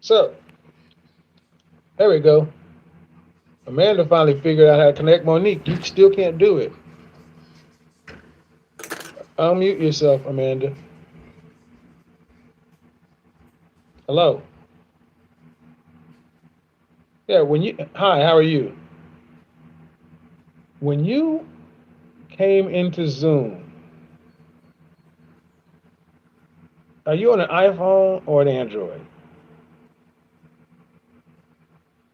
So there we go. Amanda finally figured out how to connect Monique. You still can't do it. Unmute yourself, Amanda. Hello. Yeah, when you hi, how are you? When you came into Zoom, are you on an iPhone or an Android?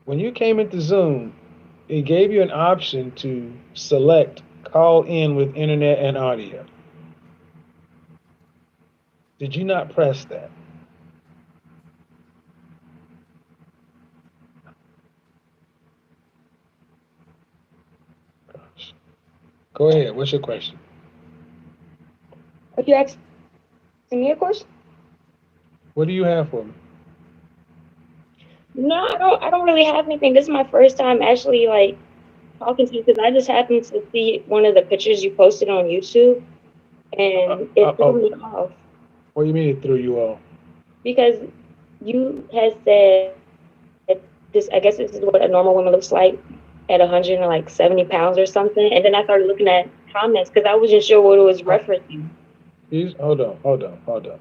When you came into Zoom, it gave you an option to select call in with internet and audio. Did you not press that? Go ahead. What's your question? Are you asking me a question? What do you have for me? No, I don't really have anything. This is my first time actually like talking to you because I just happened to see one of the pictures you posted on YouTube and it threw Oh, me off what do you mean it threw you off? because you had said this. I guess this is what a normal woman looks like at 170 pounds or something. And then I started looking at comments because I wasn't sure what it was referencing. Hold on, hold on, hold on.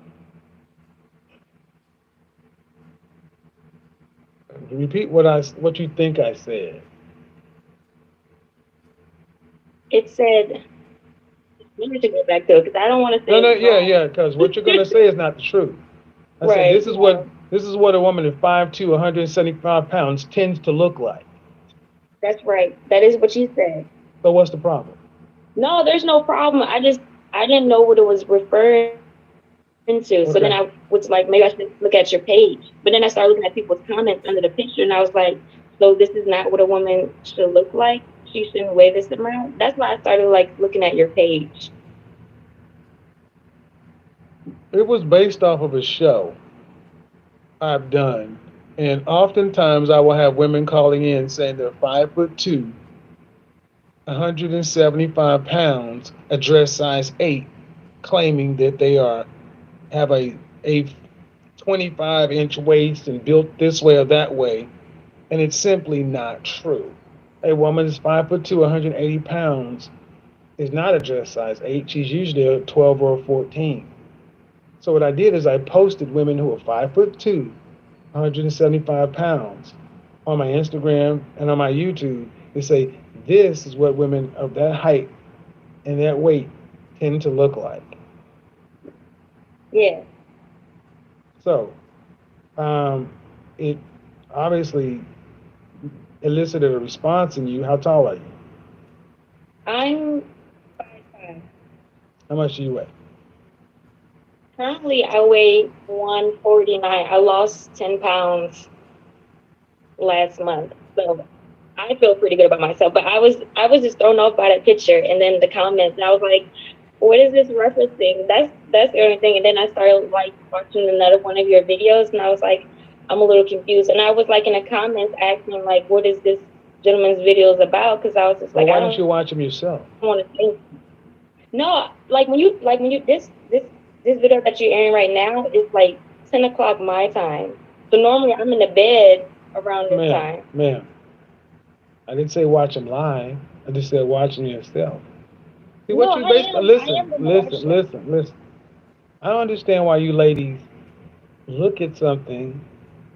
Repeat what you think I said. It said, let me to go back to it because I don't want to No, say no, it yeah, wrong. yeah, because what you're gonna say is not the truth. I said Right. this is what a woman at 5'2", 175 pounds tends to look like. That's right. That is what you said. So what's the problem? No, there's no problem. I didn't know what it was referring to. So then I was like, maybe Okay. I should look at your page. But then I started looking at people's comments under the picture, and I was like, so this is not what a woman should look like. She shouldn't weigh this amount. That's why I started like looking at your page. It was based off of a show I've done, and oftentimes I will have women calling in saying they're 5'2", 175 pounds, a dress size 8, claiming that they are have a 25-inch waist and built this way or that way, and it's simply not true. A woman is 5'2", 180 pounds is not a dress size 8. She's usually a 12 or a 14. So what I did is I posted women who are 5'2", 175 pounds on my Instagram and on my YouTube to say this is what women of that height and that weight tend to look like. Yeah. So um, it obviously elicited a response in you. How tall are you? I'm 5'5". How much do you weigh? Currently, I weigh 149. I lost 10 pounds last month. So I feel pretty good about myself. But I was just thrown off by that picture and then the comments. And I was like, what is this referencing? That's the only thing. And then I started like watching another one of your videos and I was like, I'm a little confused. And I was like in the comments asking like, what is this gentleman's videos about? Because I was just Well, like, why I don't don't you want to watch them think. yourself? No, like when you this video that you're airing right now is like 10 o'clock my time. So normally I'm in the bed around this Ma'am, time. ma'am, I didn't say watch them live. I just said watch them yourself. See No, what you based. I Listen, am gonna watch listen, them. listen, listen. I don't understand why you ladies look at something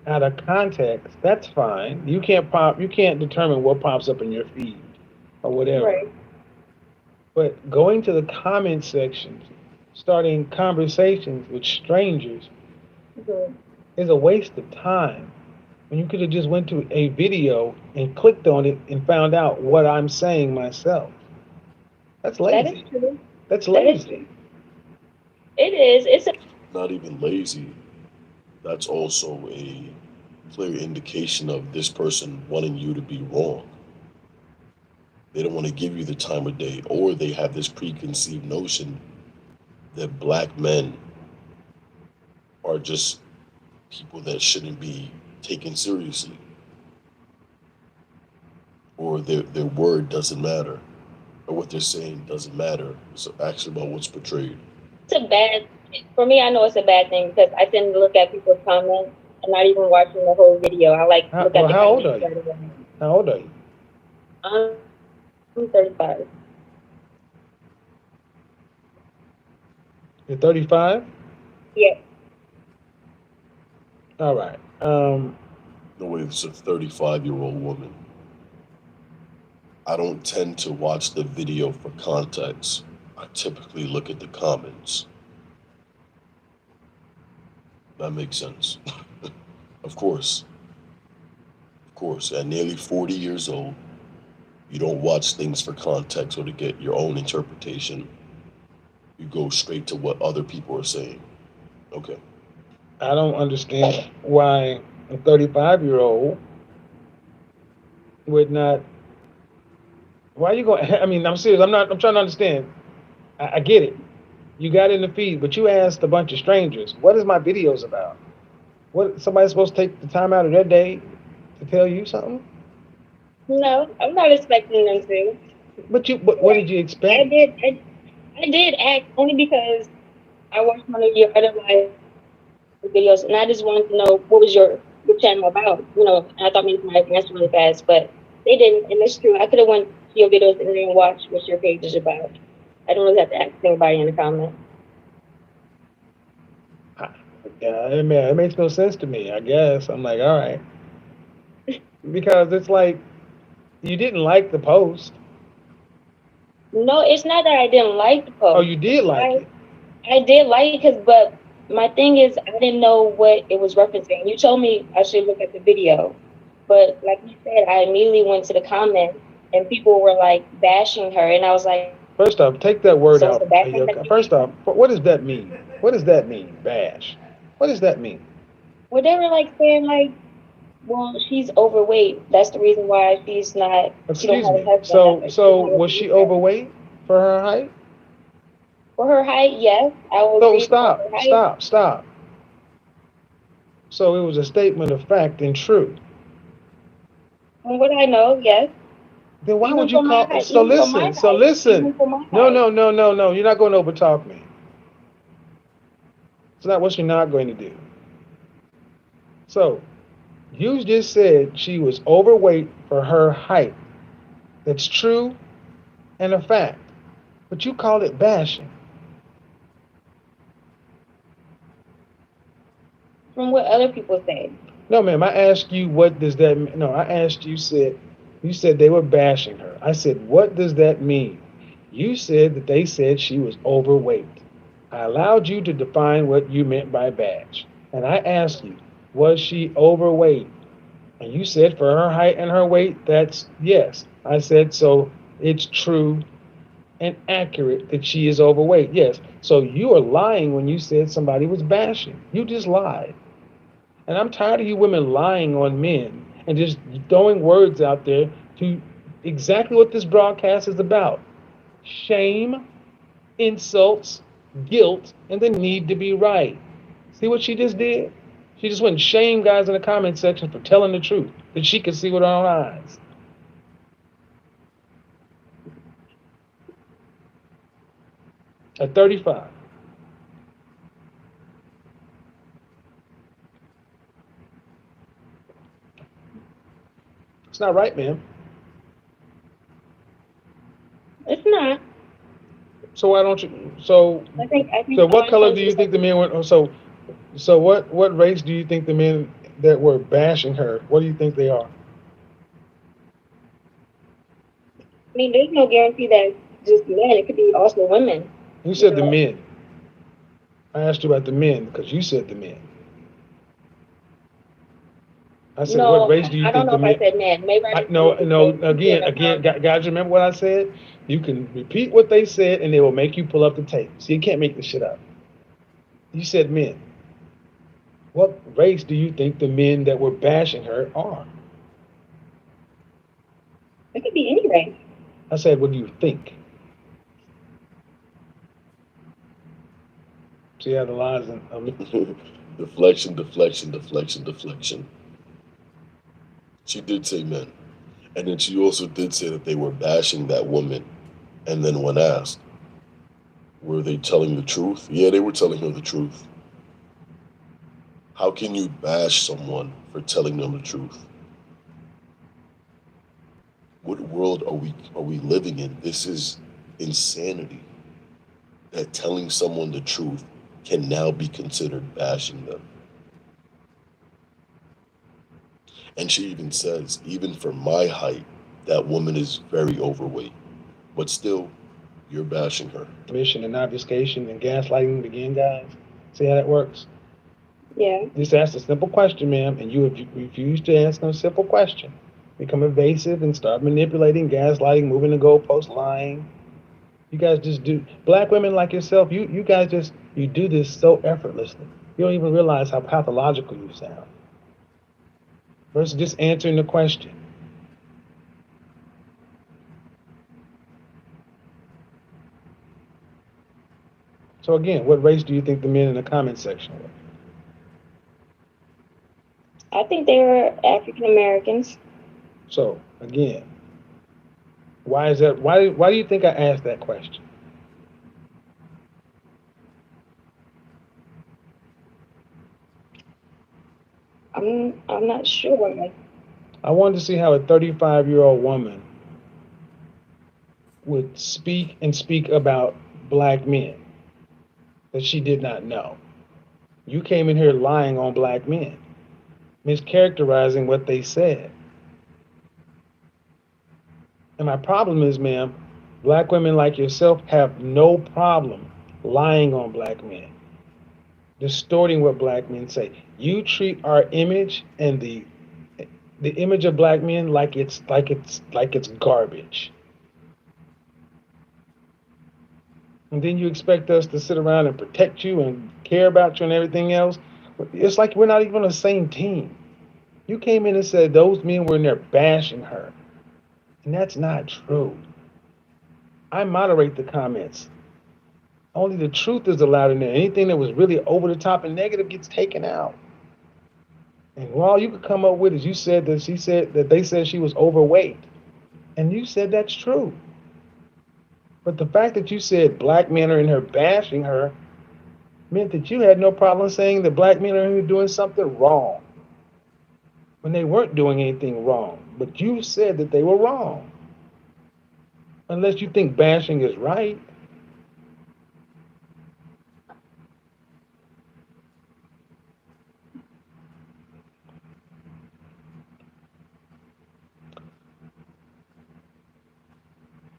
out of context. That's fine. You can't pop. You can't determine what pops up in your feed or whatever. Right. But going to the comment sections, starting conversations with strangers Mhm. is a waste of time. When you could have just went to a video and clicked on it and found out what I'm saying myself. That's That is lazy. true. That's That is lazy. true. It is. It's a Not even lazy. That's also a clear indication of this person wanting you to be wrong. They don't want to give you the time of day, or they have this preconceived notion that black men are just people that shouldn't be taken seriously, or their word doesn't matter, or what they're saying doesn't matter. It's actually about what's portrayed. it's a bad for me. I know it's a bad thing because I tend to look at people's comments I'm not even watching the whole video. I like How, look at well, the how old are comments you? right away. How old are you? I'm 35. You're 35? Yeah. All right. No way, it's a 35-year-old woman. I don't tend to watch the video for context. I typically look at the comments. That makes sense. Of course. Of course. At nearly 40 years old, you don't watch things for context or to get your own interpretation. You go straight to what other people are saying. Okay. I don't understand why a 35-year-old would not. Why are you going? I mean, I'm serious. I'm not. I'm trying to understand. I get it. You got in the feed, but you asked a bunch of strangers, "What is my videos about?" What somebody's supposed to take the time out of their day to tell you something? No, I'm not expecting them to. But what did you I expect? did. I did act only because I watched one of your other live videos, and I just wanted to know what was your channel about. And I thought maybe somebody would answer really fast, but they didn't, and it's true. I could have went to your videos and then watched what your page is about. I don't really have to ask anybody in the comments. Yeah, it makes no sense to me. I guess I'm like, all right, because it's like you didn't like the post. No, it's not that I didn't like the Oh, post. you did like I it. I did like it, but my thing is I didn't know what it was referencing. You told me I should look at the video, but like you said, I immediately went to the comments and people were like bashing her, and I was like, First off, take that so word it's the out. bashing that you First using? off, what does that mean? What does that mean? Bash. What does that mean? Well, they were like saying like, well, she's overweight. That's the reason why she don't Excuse have a me. husband. So She so doesn't have a was she boyfriend. overweight for her height? For her height, yes, I will So agree for stop, her height. stop, stop. So it was a statement of fact and true. From what I know, yes. Then why would Even you for my call? height, even for my So height, listen. even for my No, height. no, no, no, no. You're not going to overtalk me. It's not what you're not going to do. So you just said she was overweight for her height. That's true and a fact. But you call it bashing. From what other people say. No, ma'am. I asked you what does that mean? No, I asked you said they were bashing her. I said, what does that mean? You said that they said she was overweight. I allowed you to define what you meant by bash. And I asked you, was she overweight? And you said for her height and her weight, that's yes. I said, so it's true and accurate that she is overweight. Yes. So you are lying when you said somebody was bashing. You just lied. And I'm tired of you women lying on men and just throwing words out there to exactly what this broadcast is about: shame, insults, guilt, and the need to be right. See what she just did? She just went and shamed guys in the comment section for telling the truth that she could see with her own eyes. At 35. It's not right, man. It's not. So why don't you? So I think so what somebody color told do you you to think say the men were? So what race do you think the men that were bashing her? What do you think they are? I mean, there's no guarantee that just men. It could be also women. You You said the know. men. I asked you about the men because you said the men. I said, what No, race do you I don't think know the if I men? said men. Maybe I I just no wanted to no say people in again the again comments. guys. Remember what I said? You can repeat what they said, and they will make you pull up the tape. So you can't make this shit up. You said men. What race do you think the men that were bashing her are? It could be any race. I said, what do you think? See how the lies and Deflection, deflection, deflection, deflection. She did say men. And then she also did say that they were bashing that woman. And then when asked, were they telling the truth? Yeah, they were telling her the truth. How can you bash someone for telling them the truth? What world are we living in? This is insanity. That telling someone the truth can now be considered bashing them. And she even says, even for my height, that woman is very overweight. But still, you're bashing her. Mission and obfuscation and gaslighting again, guys. See how that works? Yeah. Just ask a simple question, ma'am, and you refuse to answer a simple question. Become evasive and start manipulating, gaslighting, moving the goalposts, lying. You guys just do. Black women like yourself, you guys just you do this so effortlessly. You don't even realize how pathological you sound. Versus just answering the question. So again, what race do you think the men in the comment section were? I think they were African Americans. So again, why is that? Why do you think I asked that question? I'm not sure. I wanted to see how a 35-year-old woman would speak about black men that she did not know. You came in here lying on black men, mischaracterizing what they said. And my problem is, ma'am, black women like yourself have no problem lying on black men, distorting what black men say. You treat our image and the image of black men like it's garbage. And then you expect us to sit around and protect you and care about you and everything else. It's like we're not even on the same team. You came in and said those men were in there bashing her. And that's not true. I moderate the comments. Only the truth is allowed in there. Anything that was really over the top and negative gets taken out. And all you could come up with is you said that she said that they said she was overweight. And you said that's true. But the fact that you said black men are in her bashing her meant that you had no problem saying that black men are in here doing something wrong when they weren't doing anything wrong. But you said that they were wrong. Unless you think bashing is right.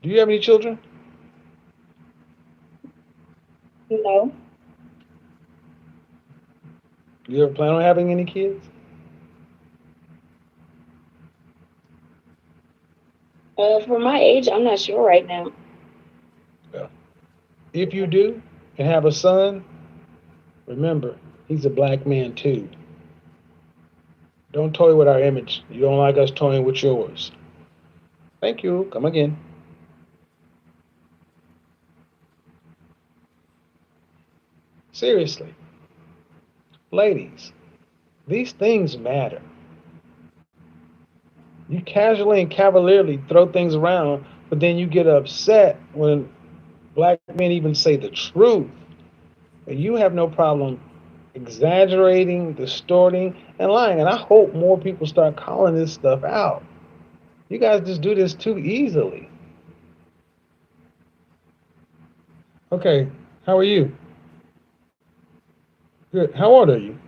Do you have any children? No. Do you ever plan on having any kids? For my age, I'm not sure right now. Yeah. If you do and have a son, remember, he's a black man too. Don't toy with our image. You don't like us toying with yours. Thank you. Come again. Seriously. Ladies, these things matter. You casually and cavalierly throw things around, but then you get upset when black men even say the truth. And you have no problem exaggerating, distorting, and lying. And I hope more people start calling this stuff out. You guys just do this too easily. Okay, how are you? Good. How old are you?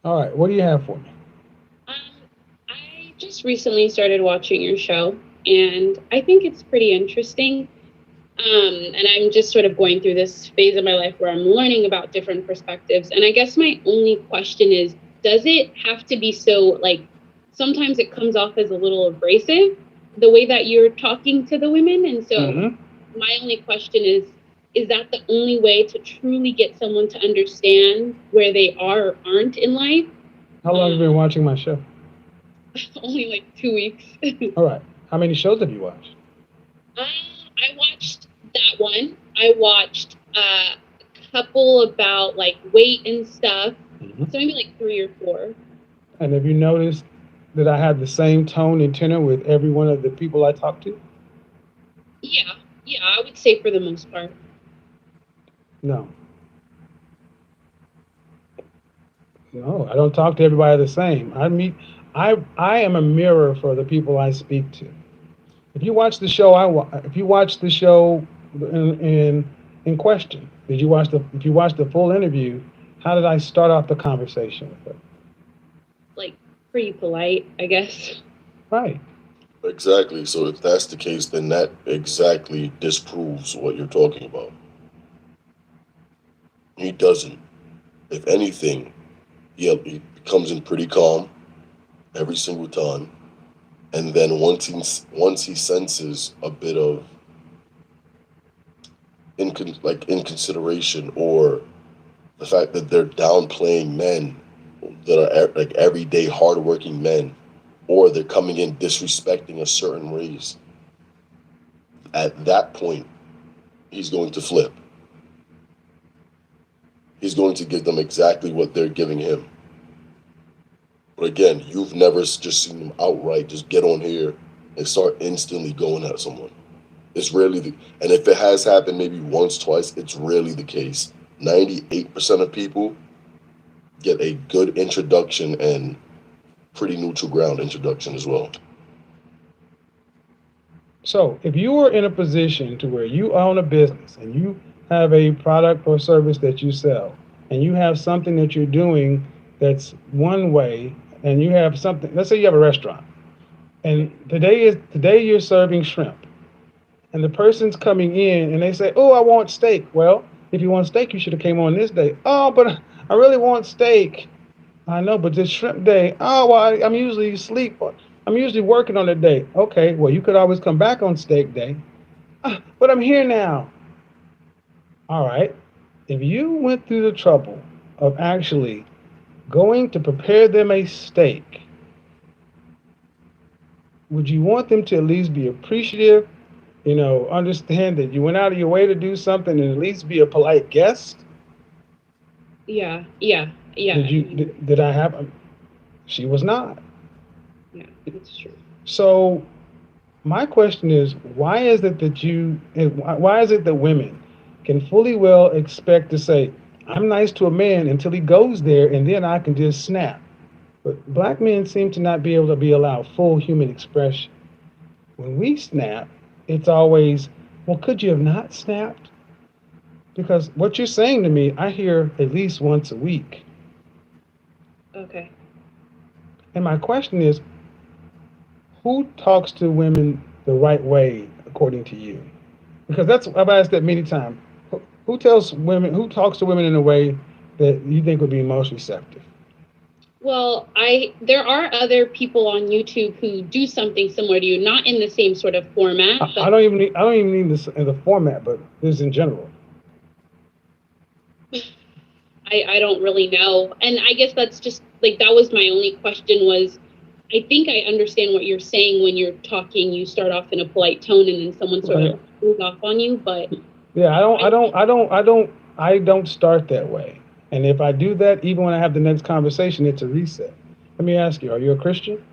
All right, what do you have for me? Um, I just recently started watching your show, and I think it's pretty interesting. And I'm just sort of going through this phase of my life where I'm learning about different perspectives. And I guess my only question is, does it have to be so, like, sometimes it comes off as a little abrasive, the way that you're talking to the women? And so my only question is that the only way to truly get someone to understand where they are or aren't in life? How long have you been watching my show? Only like 2 weeks. All right. How many shows have you watched? I watched that one. I watched a couple about like weight and stuff. So maybe like 3 or 4. And have you noticed that I had the same tone and tenor with every one of the people I talked to? Yeah, I would say for the most part. No. No, I don't talk to everybody the same. I am a mirror for the people I speak to. If you watch the show, if you watch the show in question, if you watch the full interview, how did I start off the conversation with her? Like pretty polite, I guess. Right. Exactly. So if that's the case, then that exactly disproves what you're talking about. He doesn't. If anything, he comes in pretty calm every single time, and then once he senses a bit of inconsideration or the fact that they're downplaying men that are like everyday hardworking men, or they're coming in disrespecting a certain race, at that point he's going to flip. He's going to give them exactly what they're giving him. But again, you've never just seen him outright just get on here and start instantly going at someone. It's rarely and if it has happened maybe once, twice, it's rarely the case. 98% of people get a good introduction and pretty neutral ground introduction as well. So if you are in a position to where you own a business and you have a product or service that you sell, and you have something that you're doing that's one way, and you have something, let's say you have a restaurant, and today you're serving shrimp, and the person's coming in and they say, "Oh, I want steak." Well, if you want steak, you should have came on this day. Oh, but I really want steak. I know, but this shrimp day. Oh, well, I'm usually asleep. I'm usually working on the day. Okay, well, you could always come back on steak day. "Ah, but I'm here now." All right. If you went through the trouble of actually going to prepare them a steak, would you want them to at least be appreciative? Understand that you went out of your way to do something and at least be a polite guest? Yeah, yeah, yeah. Did I have? She was not. Yeah, that's true. So my question is, why is it that women can fully well expect to say, "I'm nice to a man" until he goes there, and then I can just snap? But black men seem to not be able to be allowed full human expression. When we snap, it's always, "Well, could you have not snapped?" Because what you're saying to me, I hear at least once a week. Okay. And my question is, who talks to women the right way according to you? Because I've asked that many times. Who talks to women in a way that you think would be most receptive? Well, there are other people on YouTube who do something similar to you, not in the same sort of format, I but don't even need this in the format, but this in general. I don't really know. And I guess that's just like that was my only question was I think I understand what you're saying when you're talking, you start off in a polite tone and then someone sort of moves off on you, but yeah, I don't start that way. And if I do that, even when I have the next conversation, it's a reset. Let me ask you, are you a Christian?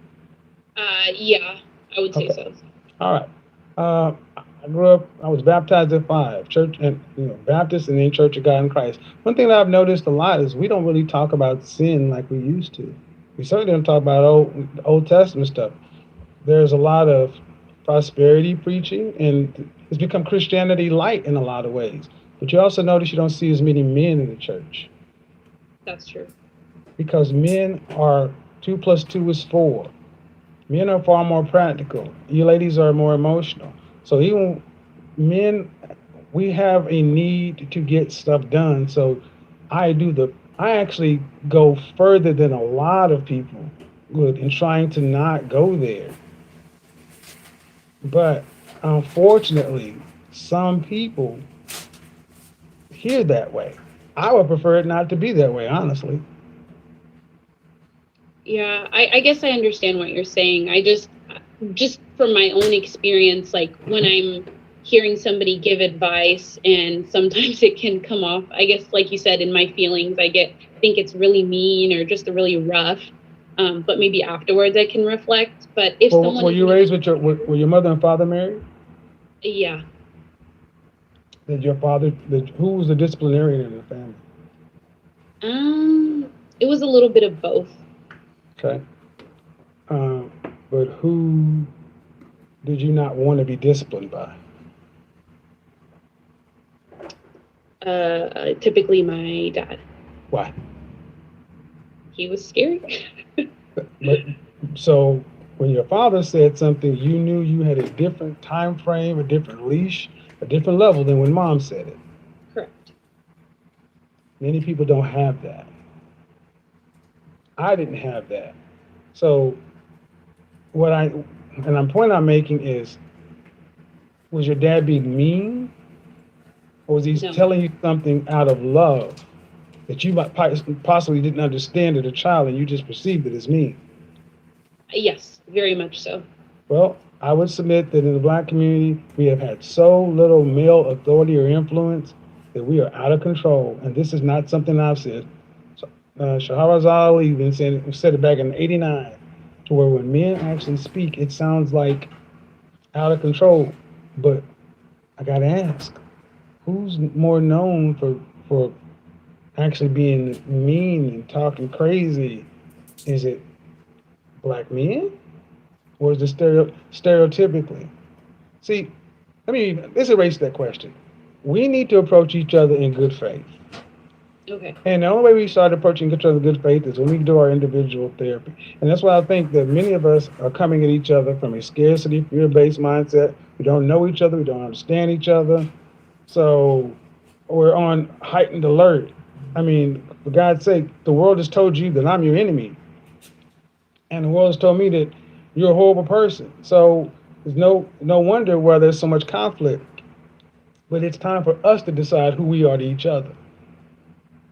Yeah, I would say Okay. so. All right. I was baptized at 5, church, and Baptist, and then Church of God in Christ. One thing that I've noticed a lot is we don't really talk about sin like we used to. We certainly don't talk about Old Testament stuff. There's a lot of prosperity preaching, and it's become Christianity light in a lot of ways. But you also notice you don't see as many men in the church That's true. because men are 2 plus 2 is 4. Men are far more practical. You ladies are more emotional. So even men, we have a need to get stuff done. So I actually go further than a lot of people would in trying to not go there. But unfortunately, some people hear that way. I would prefer it not to be that way, honestly. Yeah, I guess I understand what you're saying. I just from my own experience, like when I'm hearing somebody give advice and sometimes it can come off, I guess, like you said, in my feelings, think it's really mean or just really rough. But maybe afterwards I can reflect. But if Well, someone were you raised with were your mother and father married? yeah, Did your father, who was the disciplinarian in the family? um, It was a little bit of both. Okay. Um, but who did you not want to be disciplined by? Typically my dad. Why? He was scary. But so when your father said something, you knew you had a different time frame, a different leash, a different level than when mom said it. Correct. Many people don't have that. I didn't have that. So the point I'm making is, was your dad being mean, or was he No. telling you something out of love that you might possibly didn't understand as a child and you just perceived it as mean? Yes, very much so. Well, I would submit that in the black community, we have had so little male authority or influence that we are out of control. And this is not something I've said. Shahrazad Ali even said it back in '89, to where when men actually speak, it sounds like out of control. But I gotta ask, who's more known for actually being mean and talking crazy? Is it black men, or is it stereotypically? See, let's erase that question. We need to approach each other in good faith. Okay. And the only way we start approaching each other in good faith is when we do our individual therapy. And that's why I think that many of us are coming at each other from a scarcity, fear-based mindset. We don't know each other. We don't understand each other. So we're on heightened alert. I mean, for God's sake, the world has told you that I'm your enemy. And the world has told me that you're a horrible person. So there's no wonder why there's so much conflict. But it's time for us to decide who we are to each other.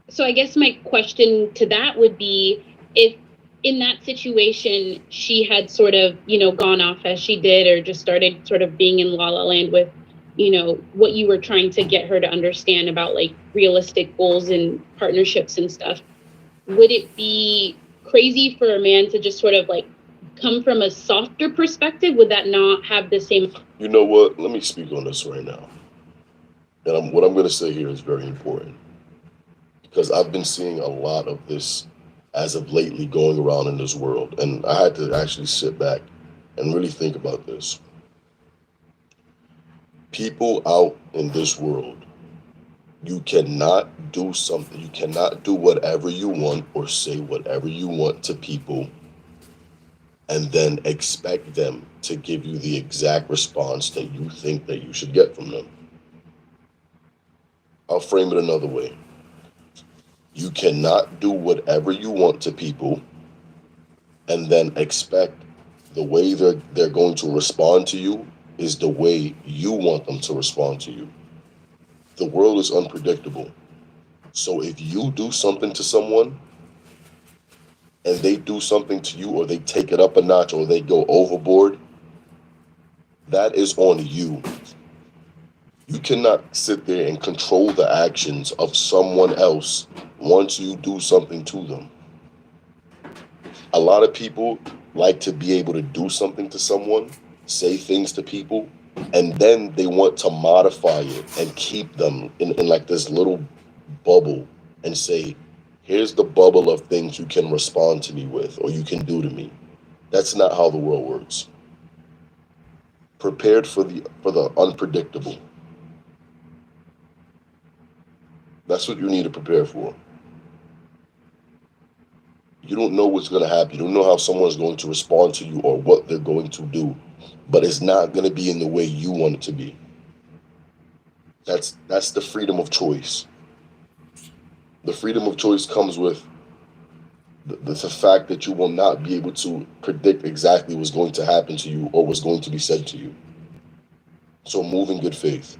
So I guess my question to that would be, if in that situation she had sort of, gone off as she did, or just started sort of being in la la land with, what you were trying to get her to understand about like realistic goals and partnerships and stuff, would it be crazy for a man to just sort of like come from a softer perspective? Would that not have the same? You know what? Let me speak on this right now. And what I'm going to say here is very important, because I've been seeing a lot of this as of lately going around in this world. And I had to actually sit back and really think about this. People out in this world, you cannot do whatever you want or say whatever you want to people and then expect them to give you the exact response that you think that you should get from them. I'll frame it another way. You cannot do whatever you want to people and then expect the way they're going to respond to you is the way you want them to respond to you. The world is unpredictable. So if you do something to someone and they do something to you, or they take it up a notch, or they go overboard, that is on you. You cannot sit there and control the actions of someone else once you do something to them. A lot of people like to be able to do something to someone, say things to people, and then they want to modify it and keep them in like this little bubble and say, here's the bubble of things you can respond to me with or you can do to me. That's not how the world works. Prepared for the unpredictable. That's what you need to prepare for. You don't know what's going to happen. You don't know how someone's going to respond to you or what they're going to do, but it's not going to be in the way you want it to be. That's the freedom of choice. The freedom of choice comes with the fact that you will not be able to predict exactly what's going to happen to you or what's going to be said to you. So move in good faith.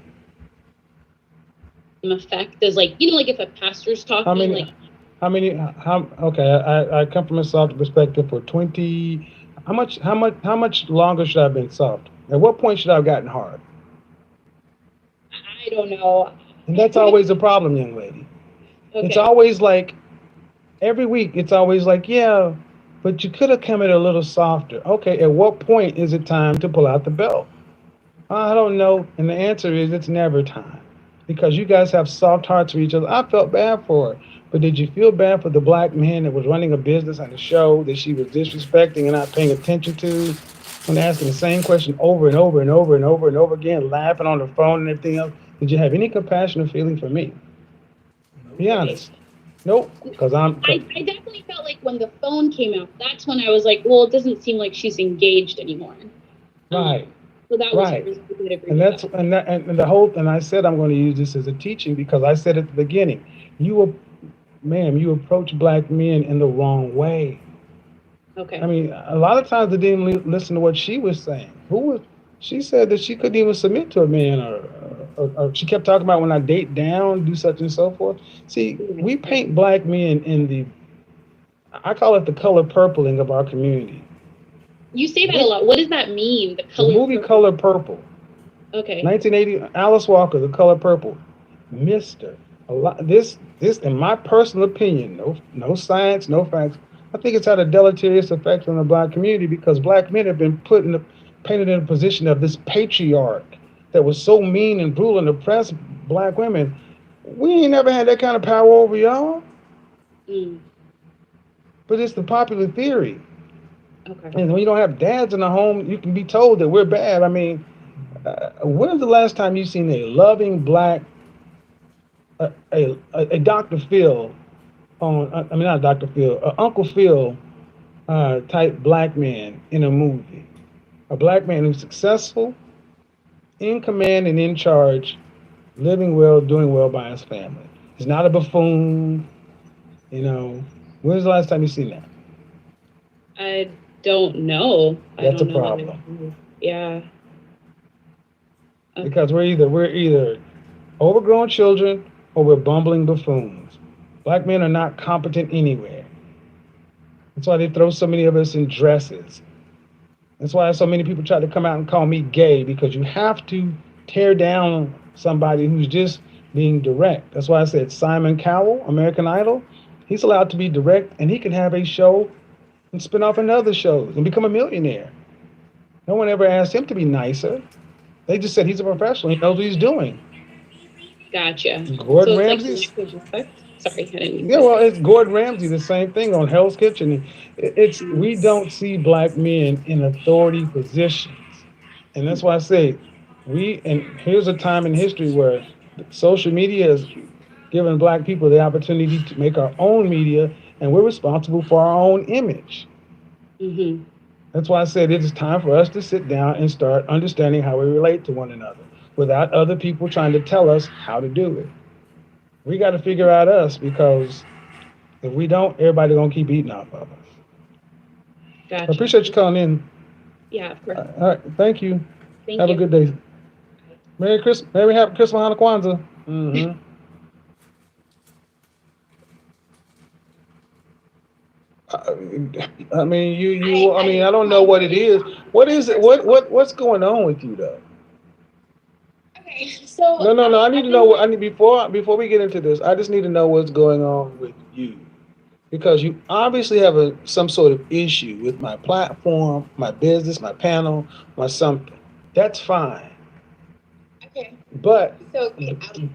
Effect is like, like if a pastor's talking, I come from a soft perspective for 20. How much longer should I have been soft? At what point should I have gotten hard? I don't know. And that's always a problem, young lady. Okay. It's always like, every week, it's always like, yeah, but you could have come in a little softer. Okay, at what point is it time to pull out the belt? I don't know. And the answer is, it's never time. because you guys have soft hearts for each other. I felt bad for her. But did you feel bad for the black man that was running a business and a show that she was disrespecting and not paying attention to? When asking the same question over and over and over and over and over again, laughing on the phone and everything else. Did you have any compassion or feeling for me? Be Right. honest. Nope. Because I definitely felt like when the phone came out, that's when I was like, well, it doesn't seem like she's engaged anymore. right. So that was Right. hers. I did agree And with that's that. and the whole and I said I'm going to use this as a teaching because I said at the beginning, you were, ma'am, you approach black men in the wrong way. I Okay. mean, a lot of times they didn't listen to what she was saying. Who was? She said that she couldn't even submit to a man, or she kept talking about when I date down, do such and so forth. See, Right, we right. paint black men in the, I call it the color purpling of our community. You say that a lot. What does that mean? The The color movie purple. Color Purple, Okay. 1980, Alice Walker, The Color Purple, Mister. A lot. This, in my personal opinion, no science, no facts. I think it's had a deleterious effect on the black community because black men have been painted in a position of this patriarch that was so mean and brutal and oppressed black women. We ain't never had that kind of power over y'all. Mm, But it's the popular theory. okay. And when you don't have dads in the home, you can be told that we're bad. I mean, when's the last time you seen a loving black, a Dr. Phil on, I mean, not Dr. Phil, Uncle Phil type black man in a movie? A black man who's successful, in command and in charge, living well, doing well by his family. He's not a buffoon, you know. When's the last time you seen that? I don't know. I That's a don't know that problem. Yeah. Okay. Because we're either overgrown children or we're bumbling buffoons. Black men are not competent anywhere. That's why they throw so many of us in dresses. That's why so many people try to come out and call me gay because you have to tear down somebody who's just being direct. That's why I said Simon Cowell, American Idol, he's allowed to be direct and he can have a show and spin off into other shows and become a millionaire. No one ever asked him to be nicer. They just said he's a professional. He knows what he's doing. Gotcha. Gordon So it's like Ramsay's. connective effect. Sorry, I didn't mean Yeah, to. well, it's Gordon Ramsay, the same thing on Hell's Kitchen. It's we don't see black men in authority positions, and that's why I say we. And here's a time in history where social media has given black people the opportunity to make our own media, and we're responsible for our own image. Mm-hmm. That's why I said it is time for us to sit down and start understanding how we relate to one another, without other people trying to tell us how to do it. We got to figure out us because if we don't, everybody gonna keep eating off of us. I Gotcha. appreciate you calling in. Yeah, of course. All right, thank you. Thank Have a you. good day. Merry Christmas. Merry Happy Christmas, Hanukkah, Kwanzaa. Mm-hmm. I mean, I mean, I don't know what it is. What is it? What's going on with you, though? Okay, so No. I need to know. I need before we get into this. I just need to know what's going on with you, because you obviously have some sort of issue with my platform, my business, my panel, my something. That's fine. Okay, But so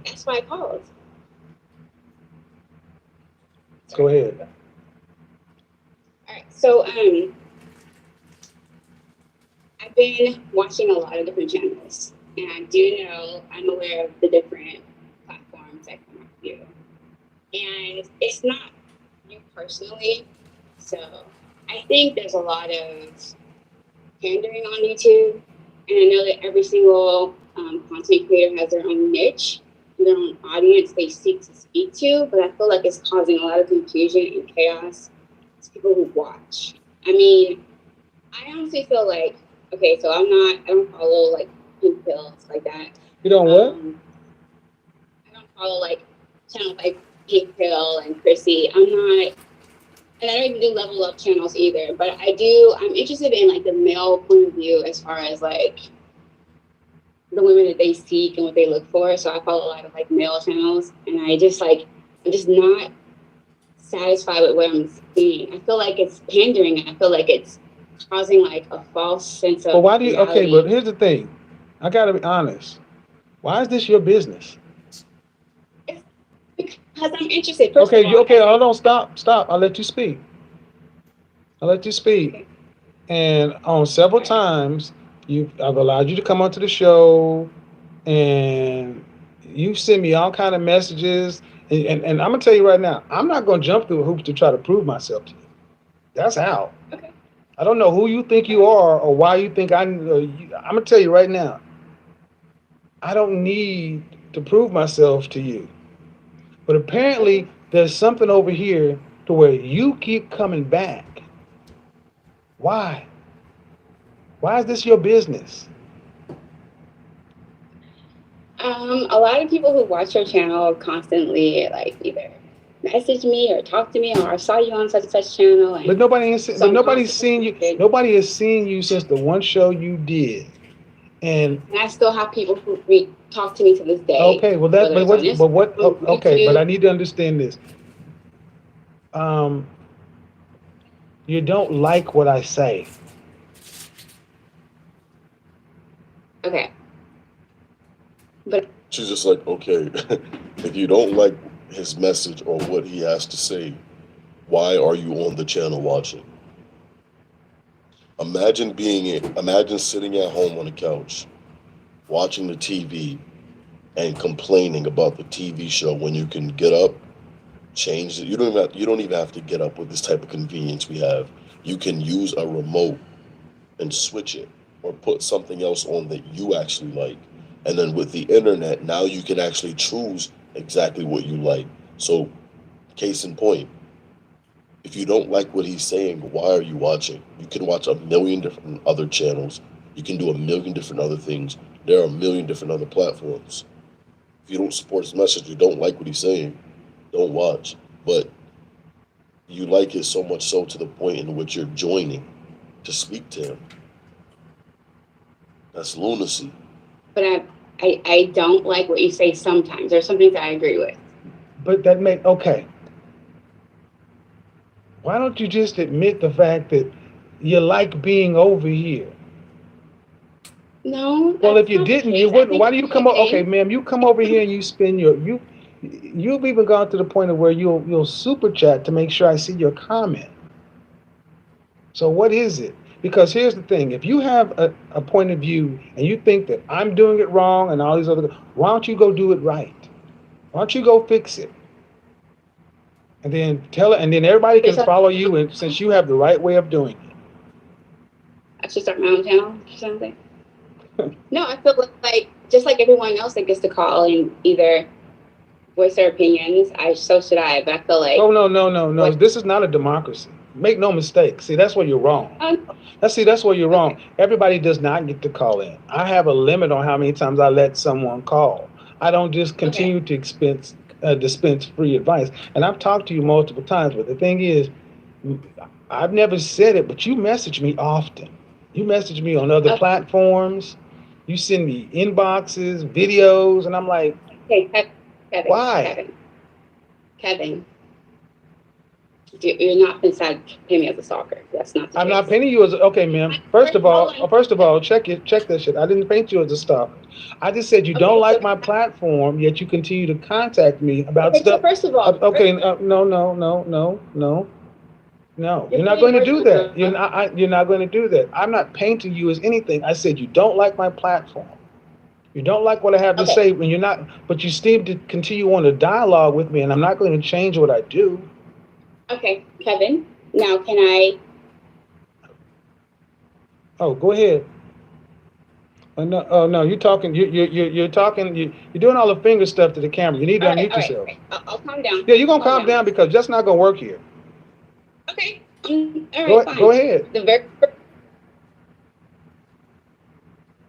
that's why I called. go ahead. All right, so I've been watching a lot of different channels, and I do know I'm aware of the different platforms that come up with you, and it's not you personally. So I think there's a lot of pandering on YouTube, and I know that every single content creator has their own niche, their own audience they seek to speak to, but I feel like it's causing a lot of confusion and chaos to people who watch. I mean, I honestly feel like, okay, so I don't follow like pink pills like that. You don't what? I don't follow like channels like Pink Pill and Chrissy. I'm not, and I don't even do level up channels either, but I'm interested in like the male point of view as far as like the women that they seek and what they look for. So I follow a lot of like male channels, and I'm just not satisfied with what I'm seeing. I feel like it's pandering, and I feel like it's causing like a false sense of But why do you? Okay, reality. but here's the thing. I gotta be honest. Why is this your business? because I'm interested. First Okay, of all, okay, hold on, stop. I'll let you speak. I'll let you speak. okay. And on several All right. times, I've allowed you to come onto the show, and you send me all kind of messages. And I'm gonna tell you right now, I'm not gonna jump through hoops to try to prove myself to you. That's out. Okay. I don't know who you think All you right. are or why you think I'm gonna tell you right now. I don't need to prove myself to you. But Okay. apparently, there's something over here to where you keep coming back. Why? Why is this your business? A lot of people who watch your channel constantly like either message me or talk to me or I saw you on such and such channel, But and nobody ain't so I'm nobody's constantly seen you. interested. Nobody has seen you since the one show you did. And And I still have people who talk to me to this day, okay, well whether it's on Instagram, okay, but I YouTube. need to understand this. Um, you don't like what I say. Okay, but She's just like, okay, if you don't like his message or what he has to say, why are you on the channel watching? Imagine sitting at home on the couch, watching the TV and complaining about the TV show when you can get up, change it. You don't even have to get up with this type of convenience we have. You can use a remote and switch it or put something else on that you actually like. And then with the internet, now you can actually choose exactly what you like. So, case in point, if you don't like what he's saying, why are you watching? You can watch a million different other channels. You can do a million different other things. There are a million different other platforms. If you don't support his message, you don't like what he's saying, don't watch. But you like it so much so to the point in which you're joining to speak to him. That's lunacy. but I don't like what you say sometimes. There's some things I agree with. But that may okay. Why don't you just admit the fact that you like being over here? No, Well, if that's you not the didn't, you case. I wouldn't. think Why do it's you come? Okay, okay. ma'am, you come over here and you spend you've even gone to the point of where you'll super chat to make sure I see your comment. So what is it? Because here's the thing: if you have a point of view and you think that I'm doing it wrong and all these other, why don't you go do it right? Why don't you go fix it? And then tell it, and then everybody Okay, can so follow you, and since you have the right way of doing I should start my own channel or something. it. No, I feel like just like everyone else that gets to call and either voice their opinions, so should I. But I feel Oh like no! what This is not a democracy. Make no mistake. See, that's where you're wrong. um, That's where you're wrong. okay, Everybody does not get to call in. I have a limit on how many times I let someone call. I don't just okay, continue to dispense free advice. And I've talked to you multiple times, but the thing is, I've never said it, but you message me often. You message me on other okay, platforms. You send me inboxes, videos, and I'm like, okay, Kevin, why? Kevin, Kevin. You're not inside pay me as a stalker. That's not the I'm not case. painting you as okay, ma'am. Hold on. First of all, check that shit. I didn't paint you as a stalker. I just said you don't Okay, so like my platform, yet you continue to contact me about okay, so stuff. first of all, Okay, no. you're You're not putting going to words do in my that. mouth. You're not going to do that. I'm not painting you as anything. I said you don't like my platform. You don't like what I have to Okay, say, and you're not. But you still to continue on a dialogue with me, and I'm not going to change what I do. okay, Kevin. Now, can I? Oh, go ahead. Oh no, you're talking. You're talking. You're doing all the finger stuff to the camera. You need to unmute All right. yourself. I'll calm down. Yeah, you're I'll gonna calm calm down. down because that's not gonna work here. Okay. All right. Go Fine. ahead.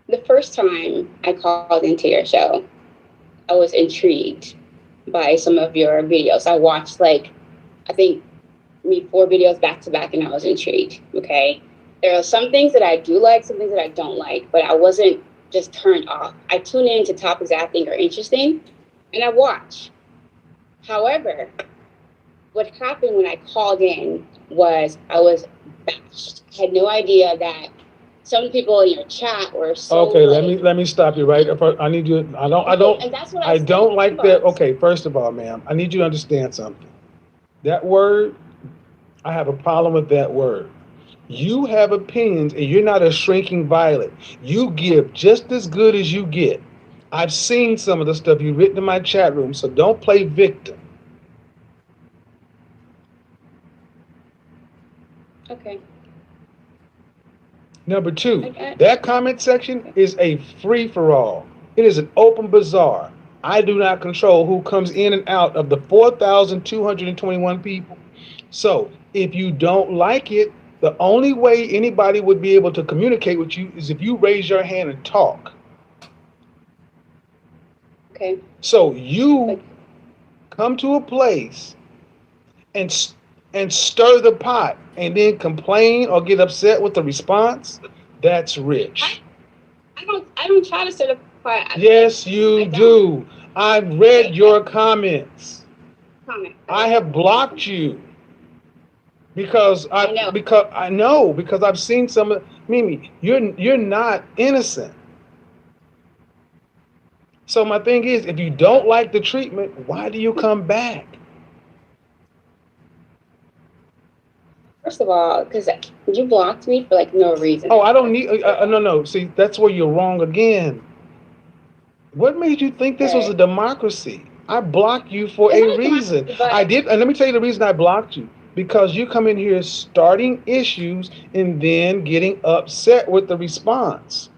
The first time I called into your show, I was intrigued by some of your videos. I watched I think me 4 videos back to back, and I was intrigued. Okay. There are some things that I do like, some things that I don't like, but I wasn't just turned off. I tune in to topics that I think are interesting, and I watch. However, what happened when I called in was I was bashed. I had no idea that some people in your chat were so Okay, like, let me stop you right. I need you. and that's what I I said don't in like the that. inbox. Okay, first of all, ma'am, I need you to understand something. That word, I have a problem with that word. You have opinions, and you're not a shrinking violet. You give just as good as you get. I've seen some of the stuff you've written in my chat room, so don't play victim. Okay. Number two, I that comment section okay. is a free for all. It is an open bazaar. I do not control who comes in and out of the 4,221 people. So if you don't like it, the only way anybody would be able to communicate with you is if you raise your hand and talk. Okay. So you Like, come to a place and and stir the pot and then complain or get upset with the response. That's rich. I don't try to certify. Yes, I you don't. do. I've read Okay. your comments. Comment. I Okay. have blocked you because I know. I know because I've seen some of Mimi. You're not innocent. So my thing is, if you don't like the treatment, why do you come back? First of all, because you blocked me for like no reason. Oh, I don't need. No. See, that's where you're wrong again. What made you think this was a Okay. democracy? I blocked you for It's a not a reason. democracy, I but did, and let me tell you the reason I blocked you. Because you come in here starting issues and then getting upset with the response.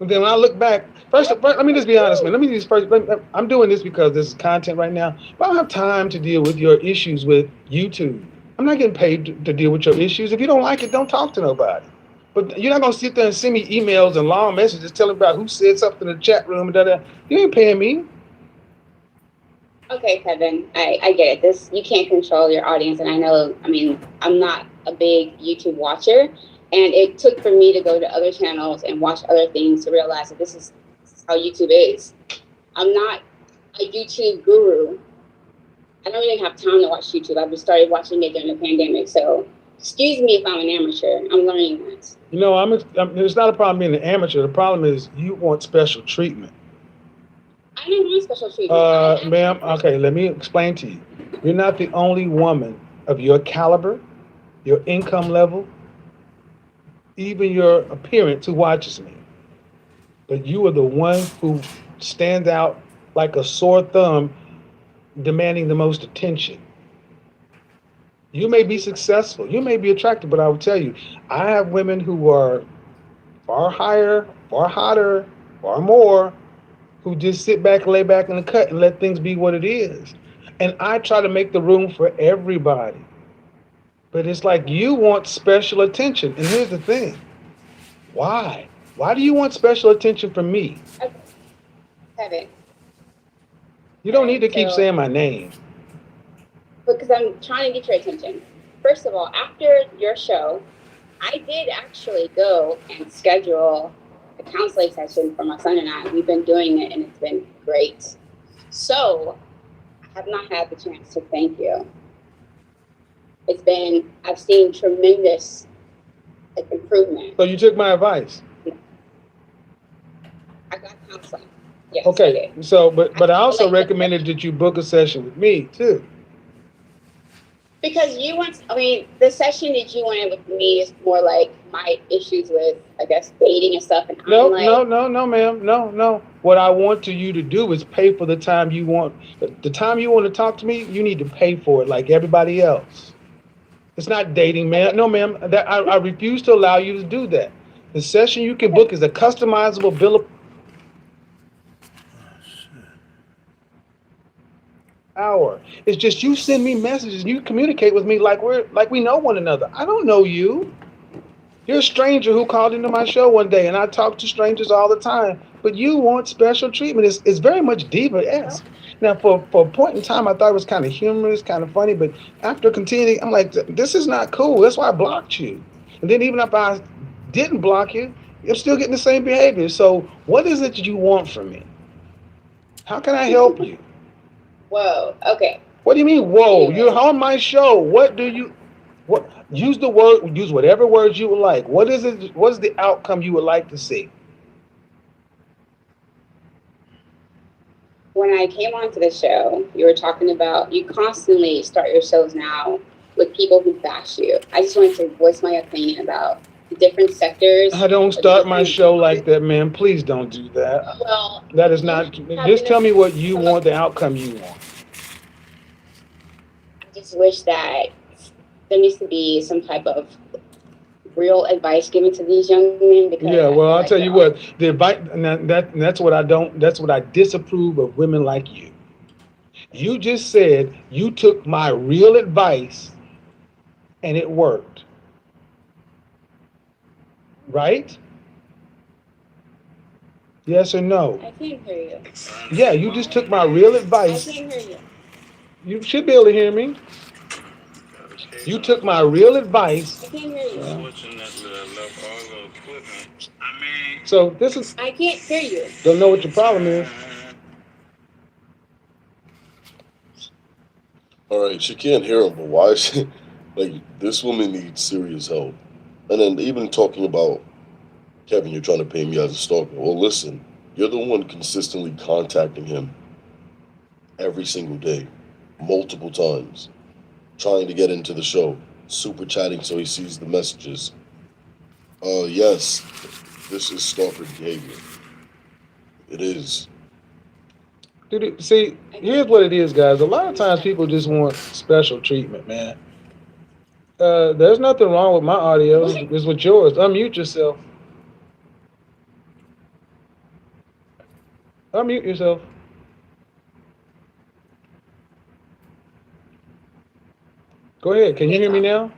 And then when I look back, first let me just be honest, man. Let me just first. I'm doing this because this is content right now, but I don't have time to deal with your issues with YouTube. I'm not getting paid to deal with your issues. If you don't like it, don't talk to nobody. But you're not gonna sit there and send me emails and long messages telling about who said something in the chat room and da. You ain't paying me. okay, Kevin, I get it. This you can't control your audience, and I know. I mean, I'm not a big YouTube watcher, and it took for me to go to other channels and watch other things to realize that this is how YouTube is. I'm not a YouTube guru. I don't really have time to watch YouTube. I just started watching it during the pandemic, so excuse me if I'm an amateur. I'm learning that. You know, it's not a problem being an amateur. The problem is you want special treatment. I don't want special treatment. I asked you Ma'am, a question. okay, let me explain to you. You're not the only woman of your caliber, your income level, even your appearance who watches me. But you are the one who stands out like a sore thumb demanding the most attention. You may be successful, you may be attractive, but I will tell you, I have women who are far higher, far hotter, far more, who just sit back, lay back in the cut, and let things be what it is. And I try to make the room for everybody. But it's like you want special attention. And here's the thing. Why? Why do you want special attention from me? Okay, Kevin. You All don't need right, to keep so saying my name. because I'm trying to get your attention. First of all, after your show, I did actually go and schedule a counseling session for my son and I. We've been doing it and it's been great. So I have not had the chance to thank you. I've seen tremendous improvement. So you took my advice. I got counseling. Yes, I Okay. did. So but I also Like, recommended that you book a session with me too. because the session that you wanted with me is more like my issues with, I guess, dating and stuff. And No, I'm like, no, ma'am. No. What I want you to do is pay for the time you want. The time you want to talk to me, you need to pay for it like everybody else. It's not dating, ma'am. okay, No, ma'am. I refuse to allow you to do that. The session you can book is a customizable bill of hour. It's just you send me messages and you communicate with me like we know one another. I don't know you. You're a stranger who called into my show one day, and I talk to strangers all the time. But you want special treatment. It's very much diva-esque. Now, for a point in time, I thought it was kind of humorous, kind of funny. But after continuing, I'm like, this is not cool. That's why I blocked you. And then even if I didn't block you, you're still getting the same behavior. So what is it that you want from me? How can I help you? whoa, okay. What do you mean, whoa? You're Anyway, on my show. What do you? What use the word? Use whatever words you would like. What is it? What is the outcome you would like to see? When I came onto the show, you were talking about you constantly start your shows now with people who bash you. I just wanted to voice my opinion about the different sectors. I don't start my show like that, man. Please don't do that. Well, That is not. Just tell me what you want. The outcome you want. I just wish that there needs to be some type of real advice given to these young men. Because Yeah, well, I'll like tell you what. The advice, and that's what I don't. That's what I disapprove of women like you. You just said you took my real advice, and it worked, right? Yes or no? I can't hear you. Yeah, you just took my real I advice. can't hear you. You should be able to hear me. You took my real advice. I can't hear you. So this is. I can't hear you. Don't know what your problem is. All right, she can't hear him, but why is she like this woman needs serious help? And then even talking about Kevin, you're trying to pay me as a stalker. Well, listen, you're the one consistently contacting him every single day, multiple times, trying to get into the show, super chatting so he sees the messages. Yes, this is stalker behavior. It is. Dude, see, here's what it is, guys. A lot of times people just want special treatment, man. There's nothing wrong with my audio. It's with yours. Unmute yourself. Unmute yourself. Go ahead. Can you hear me now?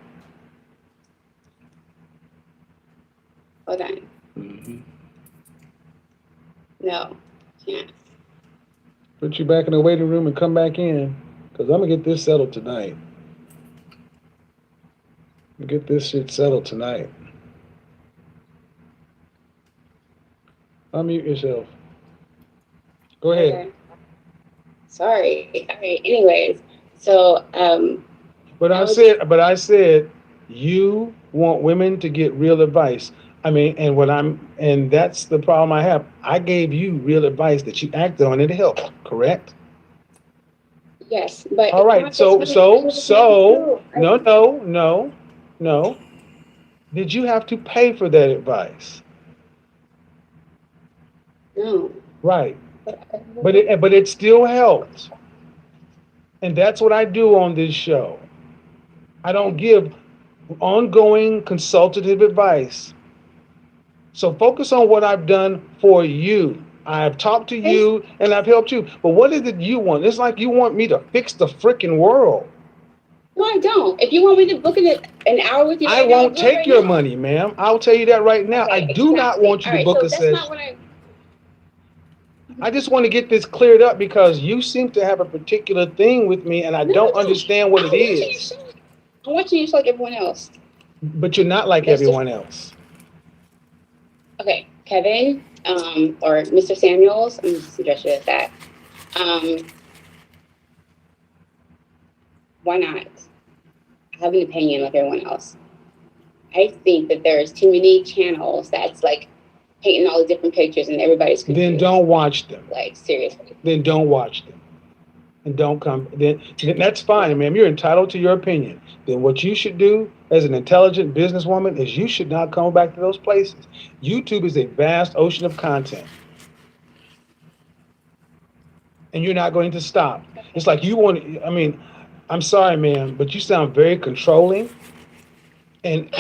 Hold on. Mm-hmm. No, can't. Put you back in the waiting room and come back in, because I'm going to get this settled tonight. Get this shit settled tonight. Unmute yourself. Go ahead. Okay. Sorry. All right. Anyways, so But I said, you want women to get real advice. I mean, and that's the problem I have. I gave you real advice that you acted on and it helped, correct? yes, but All right. So, no. Did you have to pay for that advice? No. Right. But it still helped. And that's what I do on this show. I don't give ongoing consultative advice. So focus on what I've done for you. I've talked to you and I've helped you. But what is it you want? It's like you want me to fix the freaking world. No, I don't. If you want me to book an hour with you, I won't take your money, ma'am. I'll tell you that right now. I do not want you to book a session. That's not what I just want to get this cleared up because you seem to have a particular thing with me and I don't understand what it is. I'm watching you just like everyone else. But you're not like everyone else. Okay, Kevin, or Mr. Samuels, I'm just address you as that. Why not? I have an opinion like everyone else. I think that there's too many channels that's like painting all the different pictures and everybody's confused. Then don't watch them. Like, seriously. Then don't watch them. And don't come. Then that's fine, ma'am. You're entitled to your opinion. Then what you should do as an intelligent businesswoman is you should not come back to those places. YouTube is a vast ocean of content. And you're not going to stop. It's like you want to, I mean, I'm sorry, ma'am, but you sound very controlling. And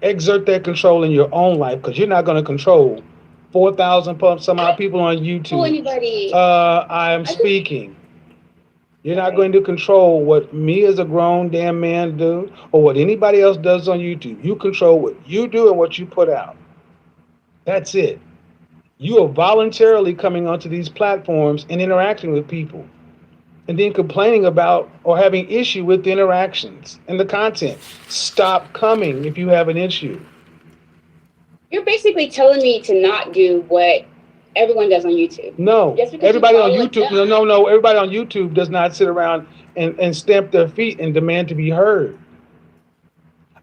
exert that control in your own life because you're not going to control 4,000 some odd people on YouTube. Anybody. I am speaking. You're not going to control what me as a grown damn man do or what anybody else does on YouTube. You control what you do and what you put out. That's it. You are voluntarily coming onto these platforms and interacting with people and then complaining about or having issue with the interactions and the content. Stop coming if you have an issue. You're basically telling me to not do what everyone does on YouTube. No, Just because everybody you on follow it YouTube. does. No. Everybody on YouTube does not sit around and stamp their feet and demand to be heard.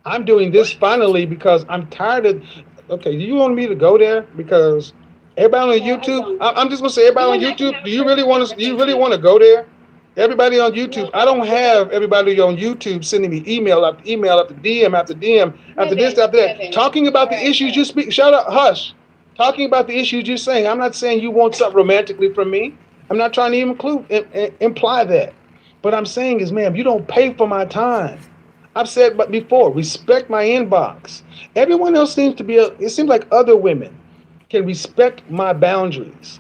I'm doing this finally because I'm tired of. Okay, do you want me to go there? Because everybody on No, I YouTube. don't. I'm just gonna say everybody on You and I can YouTube. have Do a you really want to? Do you really conversation. want to go there? Everybody on YouTube. I No, don't have everybody on YouTube sending me email after email after DM after DM after this after that, Kevin. talking about All the right, issues you speak. Shut up, hush. Talking about the issues you're saying. I'm not saying you want something romantically from me. I'm not trying to even imply that. But I'm saying is, ma'am, you don't pay for my time. I've said but before, respect my inbox. Everyone else seems to be, it seems like other women can respect my boundaries.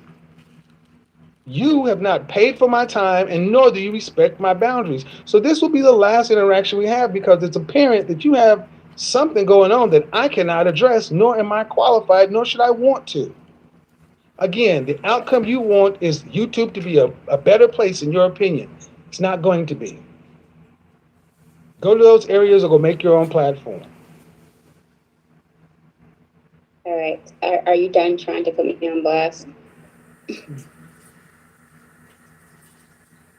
You have not paid for my time, and nor do you respect my boundaries. So this will be the last interaction we have because it's apparent that you have something going on that I cannot address, nor am I qualified, nor should I want to. Again, the outcome you want is YouTube to be a better place in your opinion. It's not going to be. Go to those areas or go make your own platform. All right. Are you done trying to put me on blast?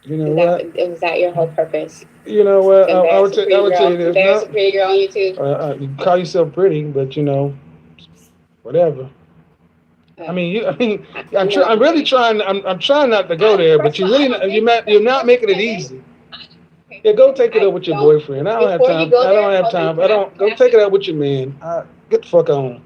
You know what? Was that your whole purpose? You know what? I would Embarrass a I would tell you pretty girl. this. Embarrass a No, pretty girl on YouTube. you call yourself pretty, but you know, whatever. I mean, I'm really trying. I'm trying not to go there, but you're not making it easy. Yeah, go take it up with your boyfriend. I don't have time. I don't have time. I don't go take it up with your man. Get the fuck on.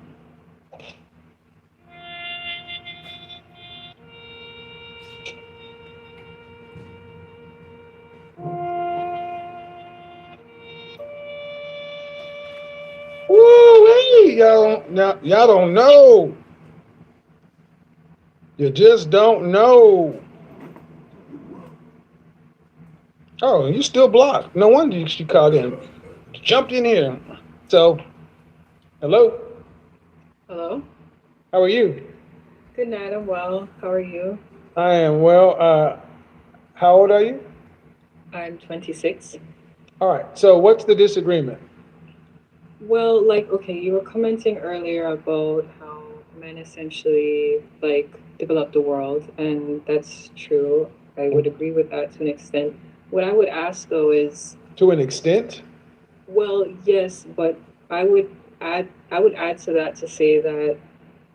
Woo, hey, y'all. Now, y'all don't know. You just don't know. Oh, you still blocked. No wonder she called in. Jumped in here. So, hello. Hello. How are you? Good night. I'm well. How are you? I am well. How old are you? I'm 26. All right. So, what's the disagreement? Well, okay, you were commenting earlier about how men essentially develop the world, and that's true. I would agree with that to an extent. What I would ask though is, To an extent. well, yes, but I would add to that to say that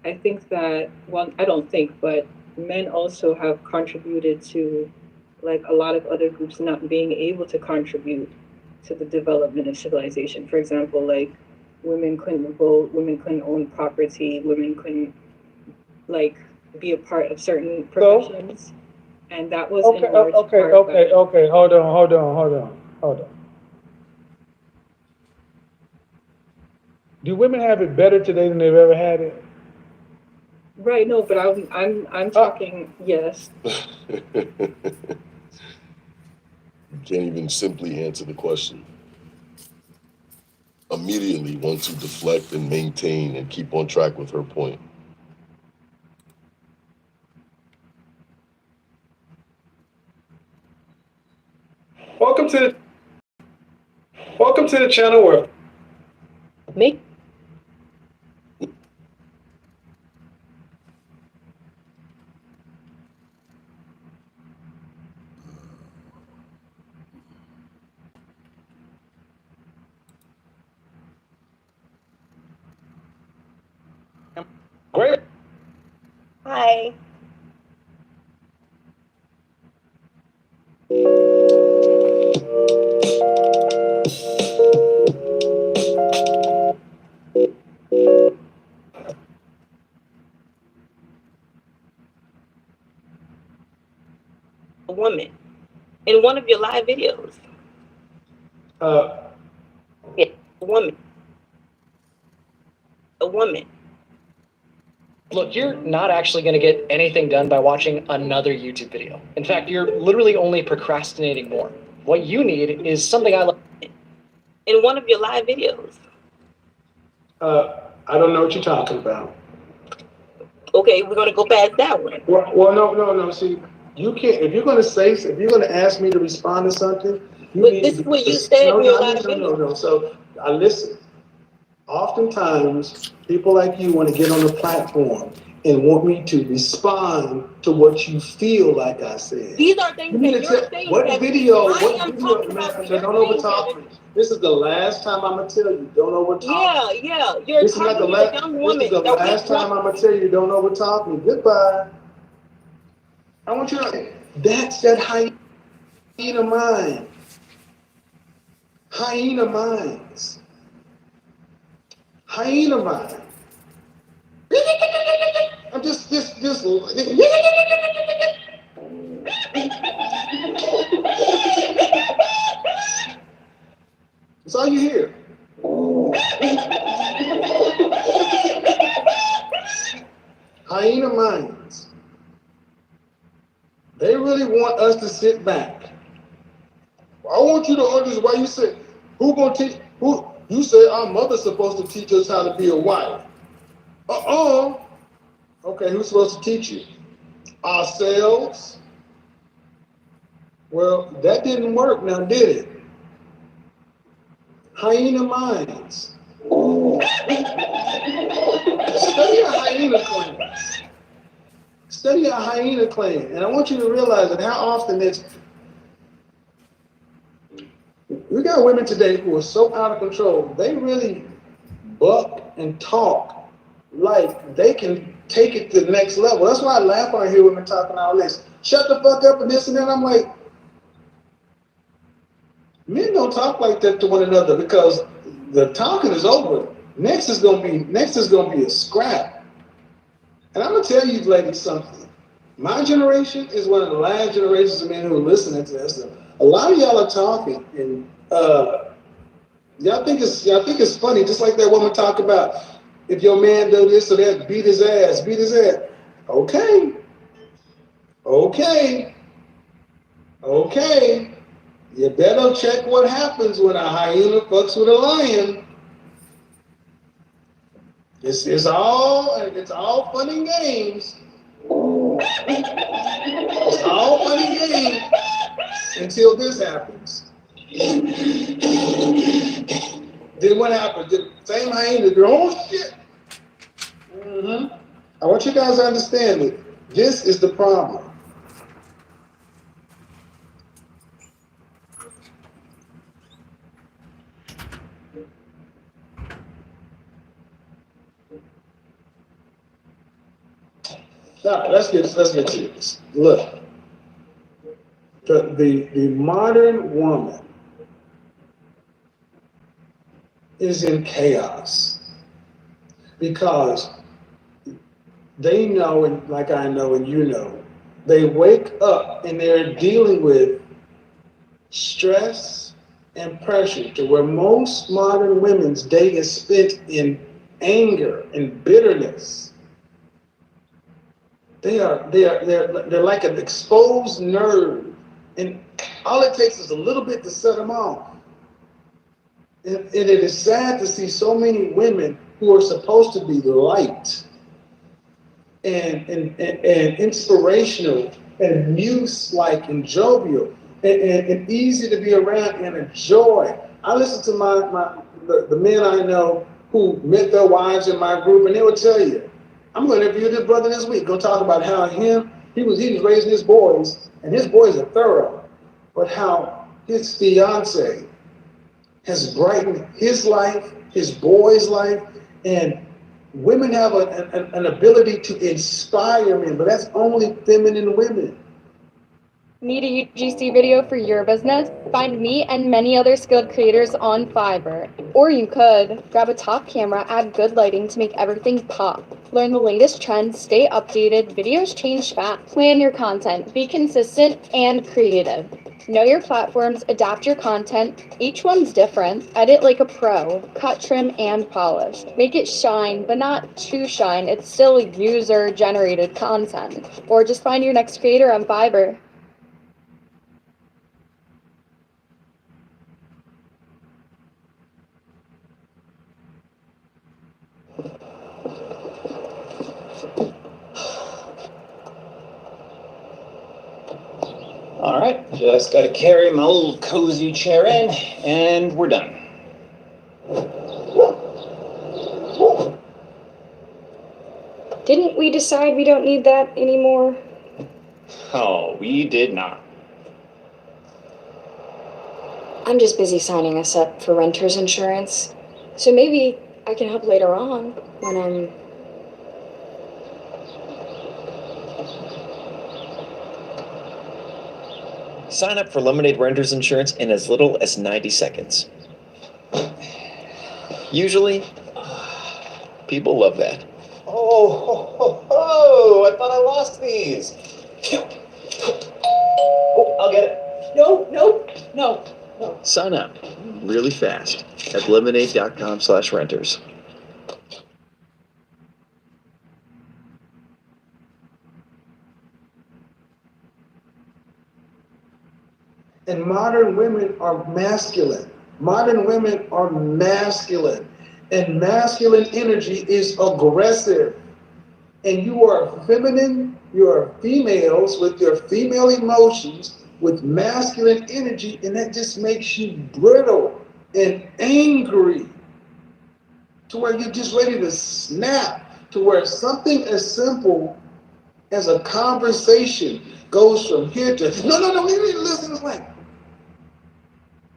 I think that, well, I don't think, but men also have contributed to a lot of other groups not being able to contribute to the development of civilization. For example, women couldn't vote, women couldn't own property, women couldn't like be a part of certain professions. And that was in large part Okay. Hold on. Do women have it better today than they've ever had it? right. No, but I'm talking, yes. You can't even simply answer the question. Immediately want to deflect and maintain and keep on track with her point. Welcome to the channel where Make great. Hi. A woman in one of your live videos. Yeah, a woman. A woman. Look, you're not actually going to get anything done by watching another YouTube video. In fact, you're literally only procrastinating more. What you need is something I like. In one of your live videos. I don't know what you're talking about. Okay, we're gonna go past that one. Well, no. See, you can't. If you're going to ask me to respond to something, you But need this to is what you said in your live no. video. So I listen. Oftentimes, people like you want to get on the platform and want me to respond to what you feel like I said. These are things that you're saying. What Kevin. video, I what am video, talking man, about don't your overtalk thing, me. This is the last time I'm gonna tell you, don't overtalk me. Yeah. You're This is not the talking to a last, young this woman is the that last we time want. I'm gonna tell you, don't overtalk me. Goodbye. I want you to, that's that hyena mind. Hyena minds. Hyena mind. I'm just. That's all you hear. Hyena minds. They really want us to sit back. I want you to understand why you say, who gonna teach? Who you say our mother's supposed to teach us how to be a wife? Okay, who's supposed to teach you? Ourselves. Well, that didn't work now, did it? Hyena minds. Study a hyena clan. Study a hyena clan. And I want you to realize that how often it's. We got women today who are so out of control, they really buck and talk like they can take it to the next level. That's why I laugh when I hear women talking all this. Shut the fuck up and this and that. I'm like, men don't talk like that to one another because the talking is over. Next is gonna be a scrap. And I'm gonna tell you ladies something. My generation is one of the last generations of men who are listening to this. A lot of y'all are talking and y'all think it's funny, just like that woman talked about if your man do this or that, beat his ass. Okay. You better check what happens when a hyena fucks with a lion. It's all fun and games. It's all fun and games until this happens. Then what happens? The same hyena go, oh shit. Mm-hmm. I want you guys to understand that this is the problem. All right, let's get to this. Look, the modern woman is in chaos because they know, and like I know and you know, they wake up and they're dealing with stress and pressure to where most modern women's day is spent in anger and bitterness. They're like an exposed nerve, and all it takes is a little bit to set them off. And it is sad to see so many women who are supposed to be light and inspirational and muse-like and jovial and easy to be around and a joy. I listen to the men I know who met their wives in my group, and they will tell you, I'm going to interview this brother this week. Going to talk about how he was raising his boys, and his boys are thorough, but how his fiance has brightened his life, his boys' life, and women have an ability to inspire men, but that's only feminine women. Need a UGC video for your business? Find me and many other skilled creators on Fiverr. Or you could grab a top camera, add good lighting to make everything pop. Learn the latest trends, stay updated, videos change fast. Plan your content, be consistent and creative. Know your platforms, adapt your content. Each one's different. Edit like a pro. Cut, trim, and polish. Make it shine, but not too shine. It's still user-generated content. Or just find your next creator on Fiverr. All right, just got to carry my little cozy chair in, and we're done. Didn't we decide we don't need that anymore? Oh, we did not. I'm just busy signing us up for renter's insurance. So maybe I can help later on when I'm... Sign up for Lemonade Renter's Insurance in as little as 90 seconds. Usually, people love that. Oh, ho, ho, ho! I thought I lost these. Oh, I'll get it. No. Sign up really fast at lemonade.com/renters. And modern women are masculine. Modern women are masculine. And masculine energy is aggressive. And you are feminine, you are females with your female emotions, with masculine energy, and that just makes you brittle and angry to where you're just ready to snap, to where something as simple as a conversation goes from here to no, listen, it's like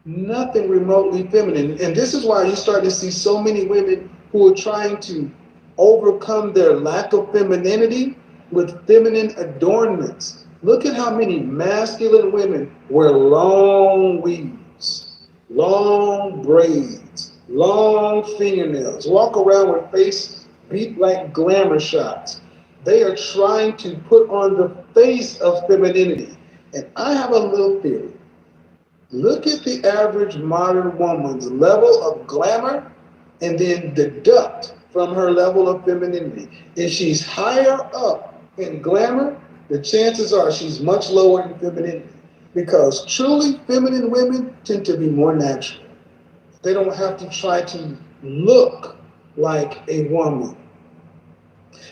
nothing remotely feminine. And this is why you start to see so many women who are trying to overcome their lack of femininity with feminine adornments. Look at how many masculine women wear long weaves, long braids, long fingernails, walk around with face beat like glamour shots. They are trying to put on the face of femininity. And I have a little theory. Look at the average modern woman's level of glamour and then deduct from her level of femininity. If she's higher up in glamour, the chances are she's much lower in femininity, because truly feminine women tend to be more natural. They don't have to try to look like a woman.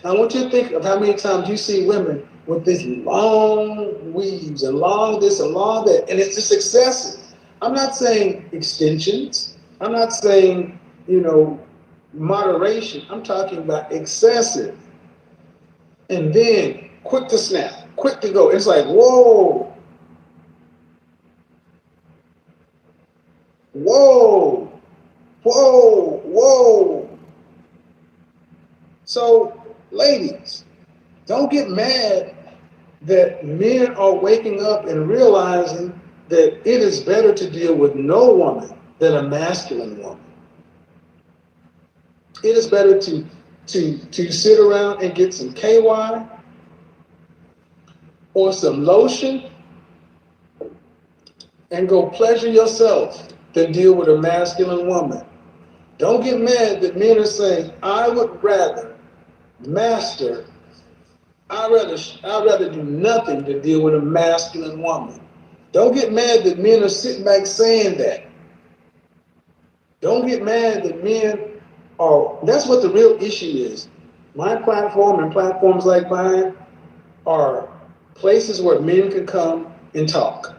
I want you to think of how many times you see women with these long weaves and long this and long that, and it's just excessive. I'm not saying extensions. I'm not saying, moderation. I'm talking about excessive. And then quick to snap, quick to go. It's like, whoa, whoa, whoa, whoa. So, ladies, don't get mad that men are waking up and realizing that it is better to deal with no woman than a masculine woman. It is better to sit around and get some KY or some lotion and go pleasure yourself than deal with a masculine woman. Don't get mad that men are saying, I would rather master, I'd rather do nothing than deal with a masculine woman. Don't get mad that men are sitting back saying that. Don't get mad that men are, that's what the real issue is. My platform and platforms like mine are places where men can come and talk.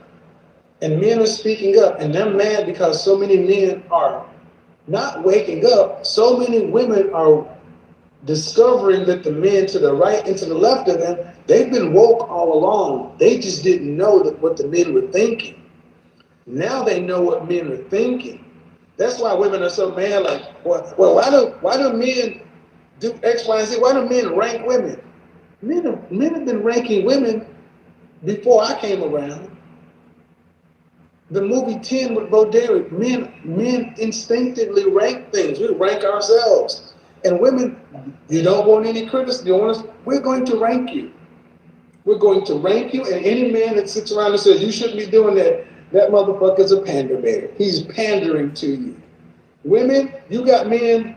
And men are speaking up, and they're mad because so many men are not waking up. So many women are discovering that the men to the right and to the left of them, they've been woke all along. They just didn't know that what the men were thinking. Now they know what men are thinking. That's why women are so mad, like, well, why do men do X, Y, and Z? Why do men rank women? Men have been ranking women before I came around. The movie 10 with Bo Derek, men instinctively rank things. We rank ourselves. And women, you don't want any criticism. We're going to rank you. We're going to rank you, and any man that sits around and says, you shouldn't be doing that, that motherfucker's a pander bear. He's pandering to you. Women, you got men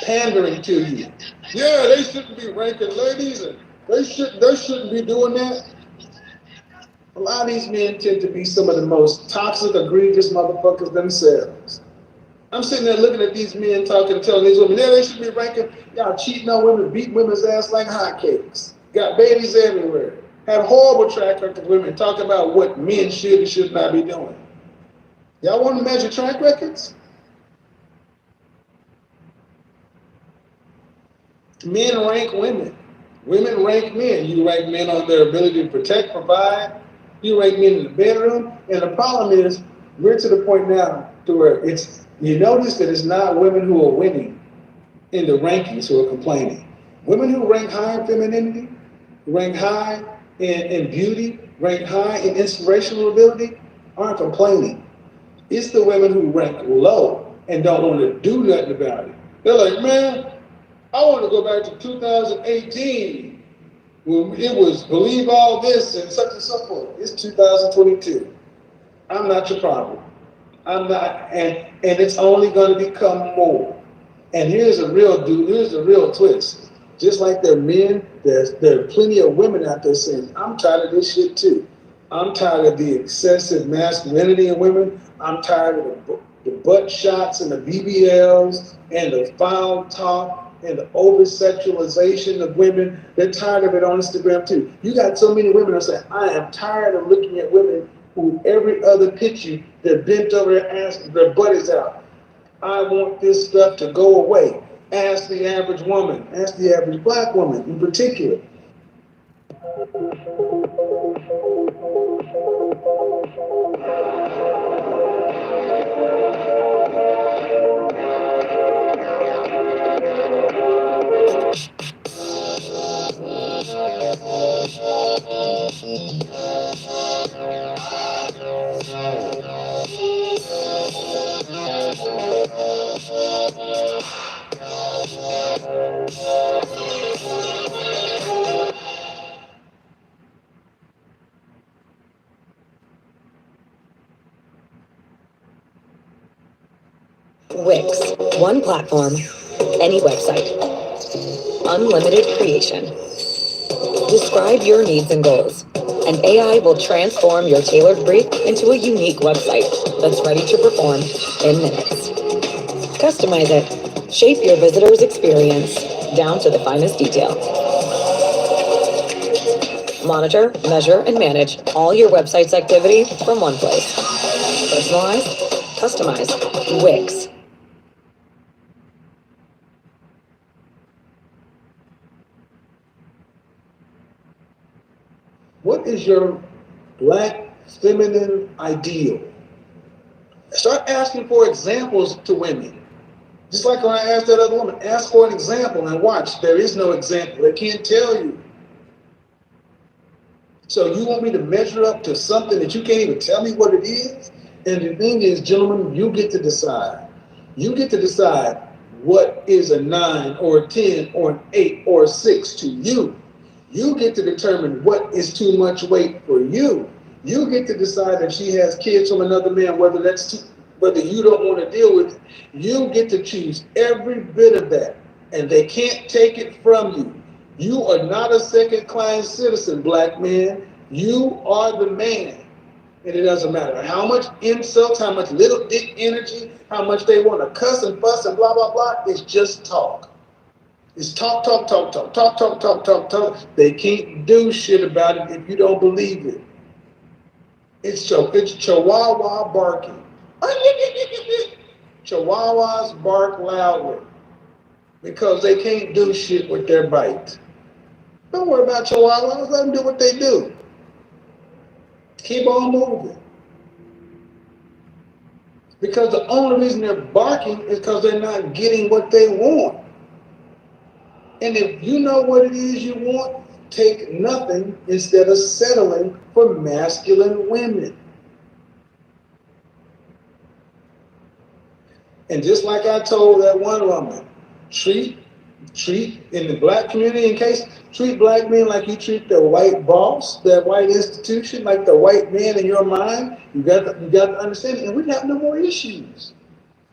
pandering to you. Yeah, they shouldn't be ranking ladies, and they shouldn't be doing that. A lot of these men tend to be some of the most toxic, egregious motherfuckers themselves. I'm sitting there looking at these men talking, telling these women, yeah, they should be ranking. Y'all cheating on women, beating women's ass like hotcakes. Got babies everywhere. Had horrible track record with women talking about what men should and should not be doing. Y'all want to measure track records? Men rank women. Women rank men. You rank men on their ability to protect, provide. You rank men in the bedroom. And the problem is, we're to the point now to where you notice that it's not women who are winning in the rankings who are complaining. Women who rank high in femininity, rank high in beauty, rank high in inspirational ability, aren't complaining. It's the women who rank low and don't want to do nothing about it. They're like, man, I want to go back to 2018 when it was believe all this and such and so forth. It's 2022. I'm not your problem. I'm not, and it's only going to become more. And here's a real twist. Just like there are men, there are plenty of women out there saying, I'm tired of this shit too. I'm tired of the excessive masculinity in women. I'm tired of the butt shots and the BBLs and the foul talk and the over sexualization of women. They're tired of it on Instagram too. You got so many women that say, I am tired of looking at women who every other picture, they're bent over their ass, their butt is out. I want this stuff to go away. Ask the average woman, ask the average black woman in particular. Wix, one platform, any website, unlimited creation. Describe your needs and goals, and AI will transform your tailored brief into a unique website that's ready to perform in minutes. Customize it. Shape your visitor's experience down to the finest detail. Monitor, measure, and manage all your website's activity from one place. Personalize, customize, Wix. What is your black feminine ideal? Start asking for examples to women. Just like when I asked that other woman, ask for an example and watch. There is no example. They can't tell you. So you want me to measure up to something that you can't even tell me what it is? And the thing is, gentlemen, you get to decide. You get to decide what is a 9 or a 10 or an 8 or a 6 to you. You get to determine what is too much weight for you. You get to decide if she has kids from another man, whether you don't want to deal with it. You get to choose every bit of that, and they can't take it from you. You are not a second-class citizen, black man. You are the man. And it doesn't matter how much insults, how much little dick energy, how much they want to cuss and fuss and blah, blah, blah. It's just talk. It's talk, talk, talk, talk, talk, talk, talk, talk, talk. They can't do shit about it if you don't believe it. It's chihuahua barking. Chihuahuas bark loudly because they can't do shit with their bite. Don't worry about chihuahuas. Let them do what they do. Keep on moving. Because the only reason they're barking is because they're not getting what they want. And if you know what it is you want, take nothing instead of settling for masculine women. And just like I told that one woman, treat in the black community, treat black men like you treat the white boss, that white institution, like the white man in your mind. You got to understand it, and we'd have no more issues.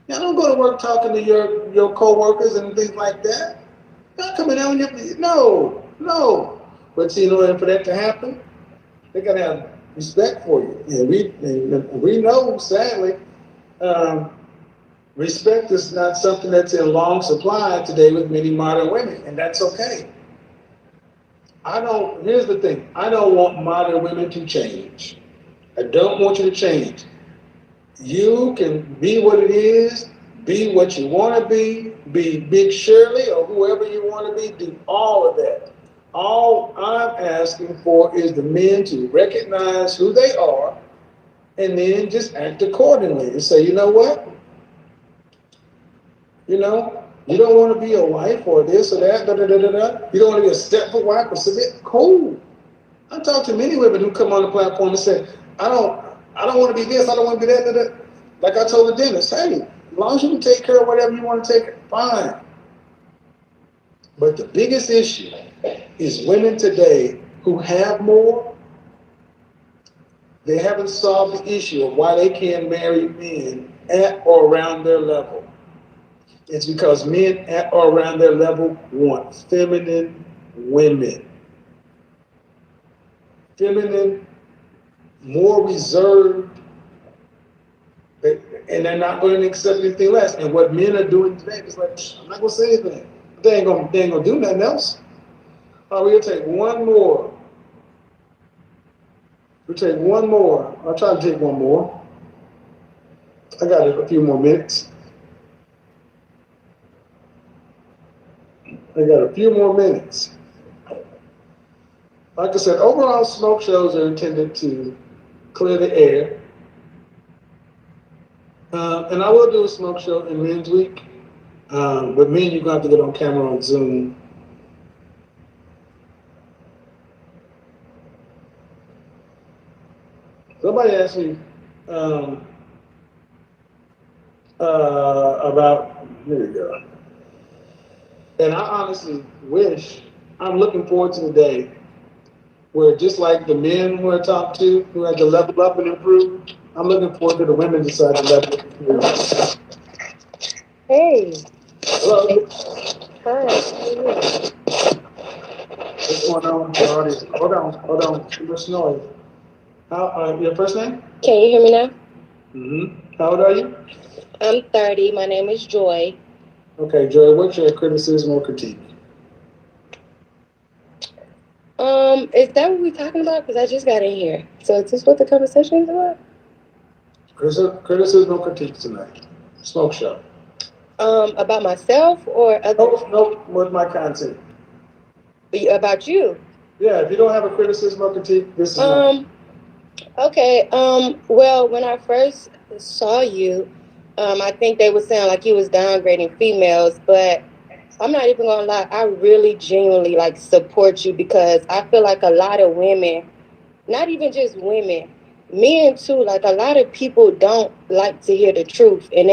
Now, don't go to work talking to your co-workers and things like that. Not coming out no. But see, in order for that to happen, they gotta have respect for you. And we know, sadly, respect is not something that's in long supply today with many modern women, and that's okay. Here's the thing, I don't want modern women to change. I don't want you to change. You can be what it is, be what you want to be Big Shirley or whoever you want to be, do all of that. All I'm asking for is the men to recognize who they are and then just act accordingly and say, you know what? You know, you don't want to be a wife or this or that, da da da da da. You don't want to be a stepford wife or submit. Cool. I talk to many women who come on the platform and say, I don't want to be this, I don't want to be that, da da. Like I told the dentist, hey, as long as you can take care of whatever you want to take, fine. But the biggest issue is women today who have more, they haven't solved the issue of why they can't marry men at or around their level. It's because men at or around their level want feminine women. Feminine, more reserved, and they're not going to accept anything less. And what men are doing today is like, I'm not going to say anything. They ain't gonna do nothing else. All right, we'll take one more. We'll take one more. I'll try to take one more. I got a few more minutes. Like I said, overall smoke shows are intended to clear the air. And I will do a smoke show in Men's Week. But men, you're going to have to get on camera on Zoom. Somebody asked me about, here we go. And I honestly wish, I'm looking forward to the day where just like the men who I talked to, who had to level up and improve, I'm looking forward to the women decide to level up and improve. Hey. Hello. Hi. What's going on? Hold on. Too much noise. Your first name? Can you hear me now? Mm-hmm. How old are you? I'm 30. My name is Joy. Okay, Joy, what's your criticism or critique? Is that what we're talking about? Because I just got in here. So is this what the conversation is about? Criticism or critique tonight. Smoke show. About myself or others? Nope, with my content. About you? Yeah, if you don't have a criticism or critique, this is not. Okay, well, when I first saw you, I think they were saying like you was downgrading females, but I'm not even gonna lie, I really genuinely like support you because I feel like a lot of women, not even just women, men too, like a lot of people don't like to hear the truth. And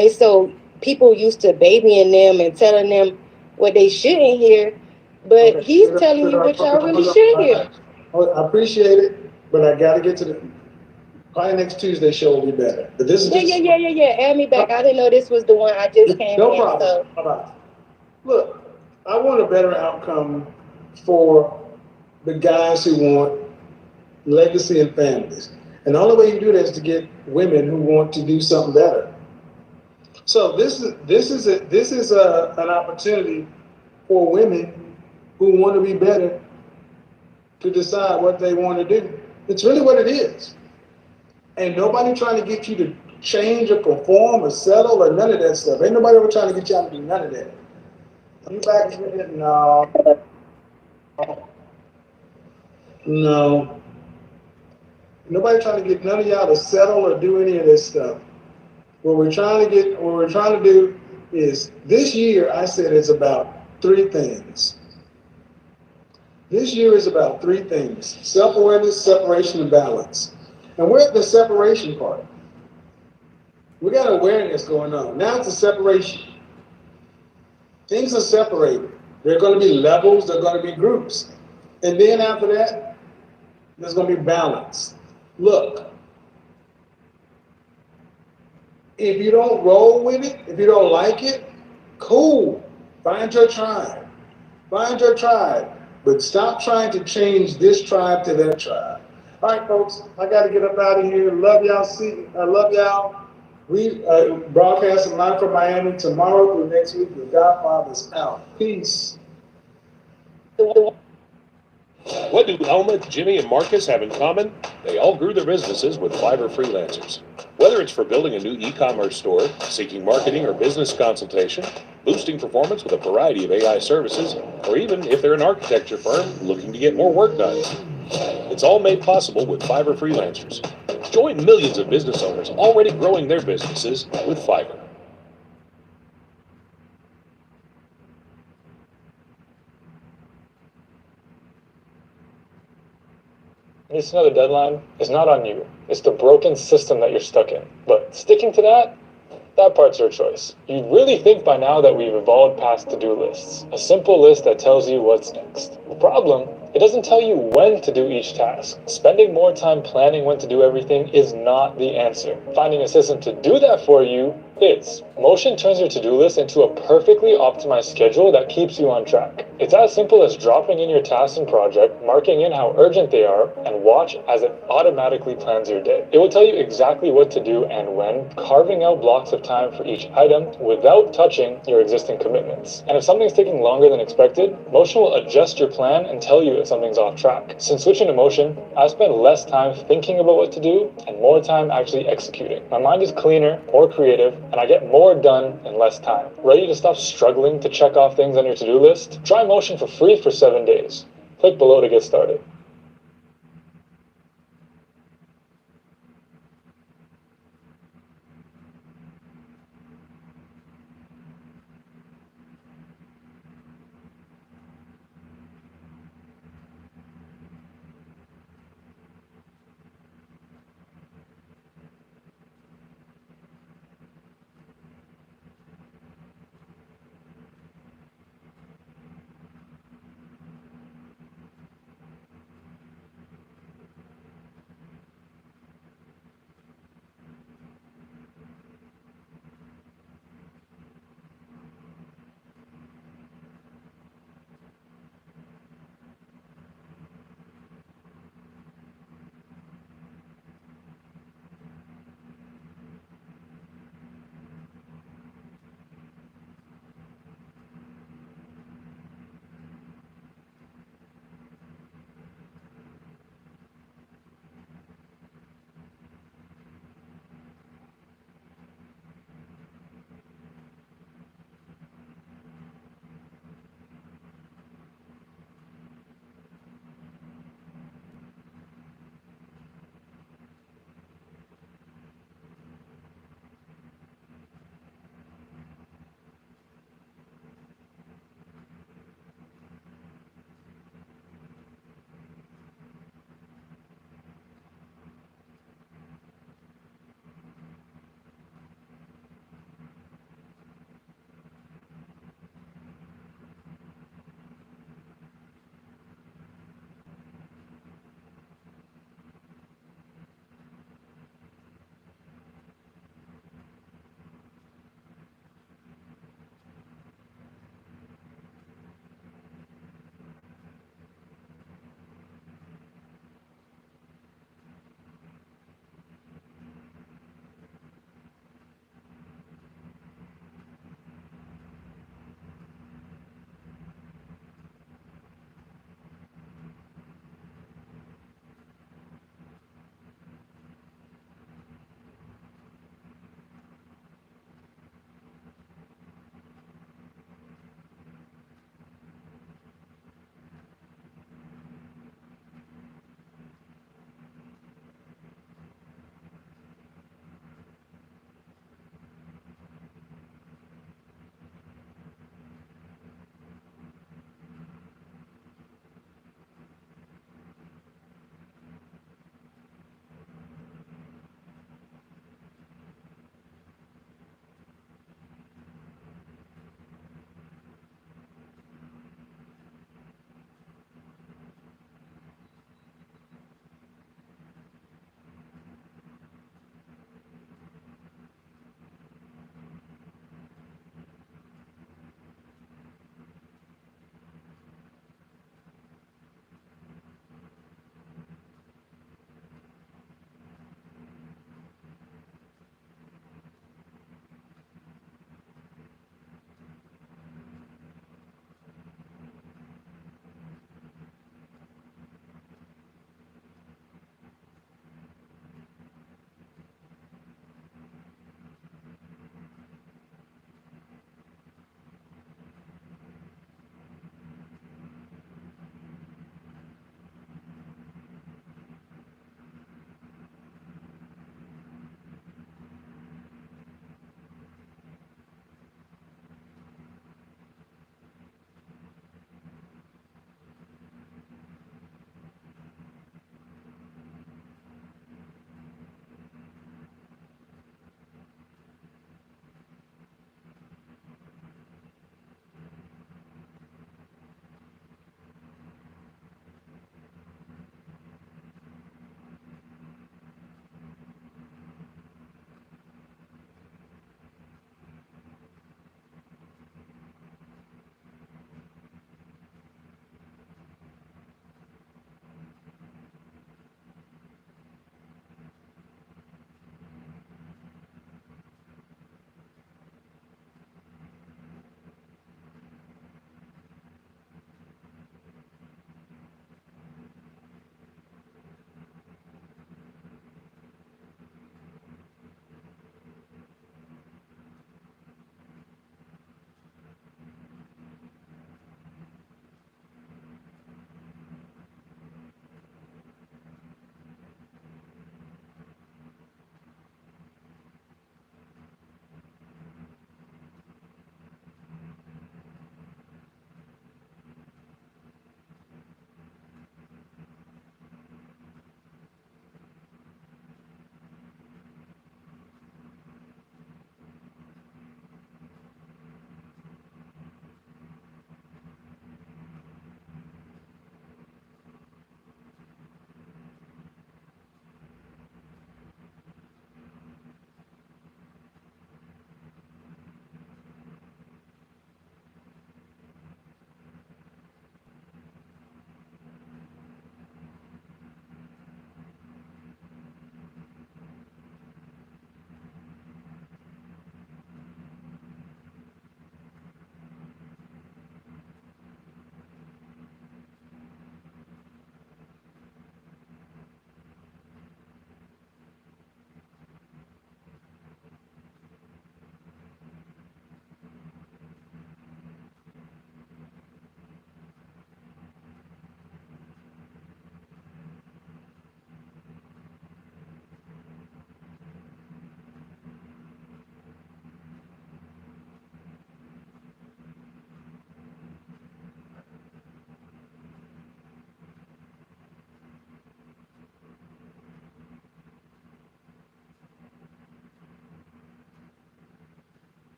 people used to babying them and telling them what they shouldn't hear, but he's telling you what y'all really should hear. I appreciate it, but I gotta get to the, probably next Tuesday show will be better. But this is Yeah. Add me back. I didn't know this was the one. I just came no in. problem. So. Bye-bye. Look, I want a better outcome for the guys who want legacy and families. And the only way you do that is to get women who want to do something better. So this is an opportunity for women who want to be better to decide what they want to do. It's really what it is. And nobody trying to get you to change or conform or settle or none of that stuff. Ain't nobody ever trying to get y'all to do none of that. You back here? No. Nobody trying to get none of y'all to settle or do any of this stuff. What we're trying to do is, this year I said it's about three things. This year is about three things: self-awareness, separation, and balance. And we're at the separation part. We got awareness going on. Now it's the separation. Things are separated. There are going to be levels, there are going to be groups. And then after that, there's going to be balance. Look, if you don't roll with it, if you don't like it, cool. Find your tribe. Find your tribe. But stop trying to change this tribe to that tribe. All right, folks, I got to get up out of here. Love y'all. I love y'all. We broadcasting live from Miami tomorrow through next week. The Godfather's out. Peace. What do Elma, Jimmy, and Marcus have in common? They all grew their businesses with Fiverr freelancers. Whether it's for building a new e-commerce store, seeking marketing or business consultation, boosting performance with a variety of AI services, or even if they're an architecture firm looking to get more work done. It's all made possible with Fiverr freelancers. Join millions of business owners already growing their businesses with Fiverr. Missing another deadline is not on you. It's the broken system that you're stuck in. But sticking to that part's your choice. You'd really think by now that we've evolved past to-do lists. A simple list that tells you what's next. The problem, it doesn't tell you when to do each task. Spending more time planning when to do everything is not the answer. Finding a system to do that for you is. Motion turns your to-do list into a perfectly optimized schedule that keeps you on track. It's as simple as dropping in your task and project, marking in how urgent they are, and watch as it automatically plans your day. It will tell you exactly what to do and when, carving out blocks of time for each item without touching your existing commitments. And if something's taking longer than expected, Motion will adjust your plan and tell you if something's off track. Since switching to Motion, I spend less time thinking about what to do and more time actually executing. My mind is cleaner, more creative, and I get more done in less time. Ready to stop struggling to check off things on your to-do list? Try Motion for free for 7 days. Click below to get started.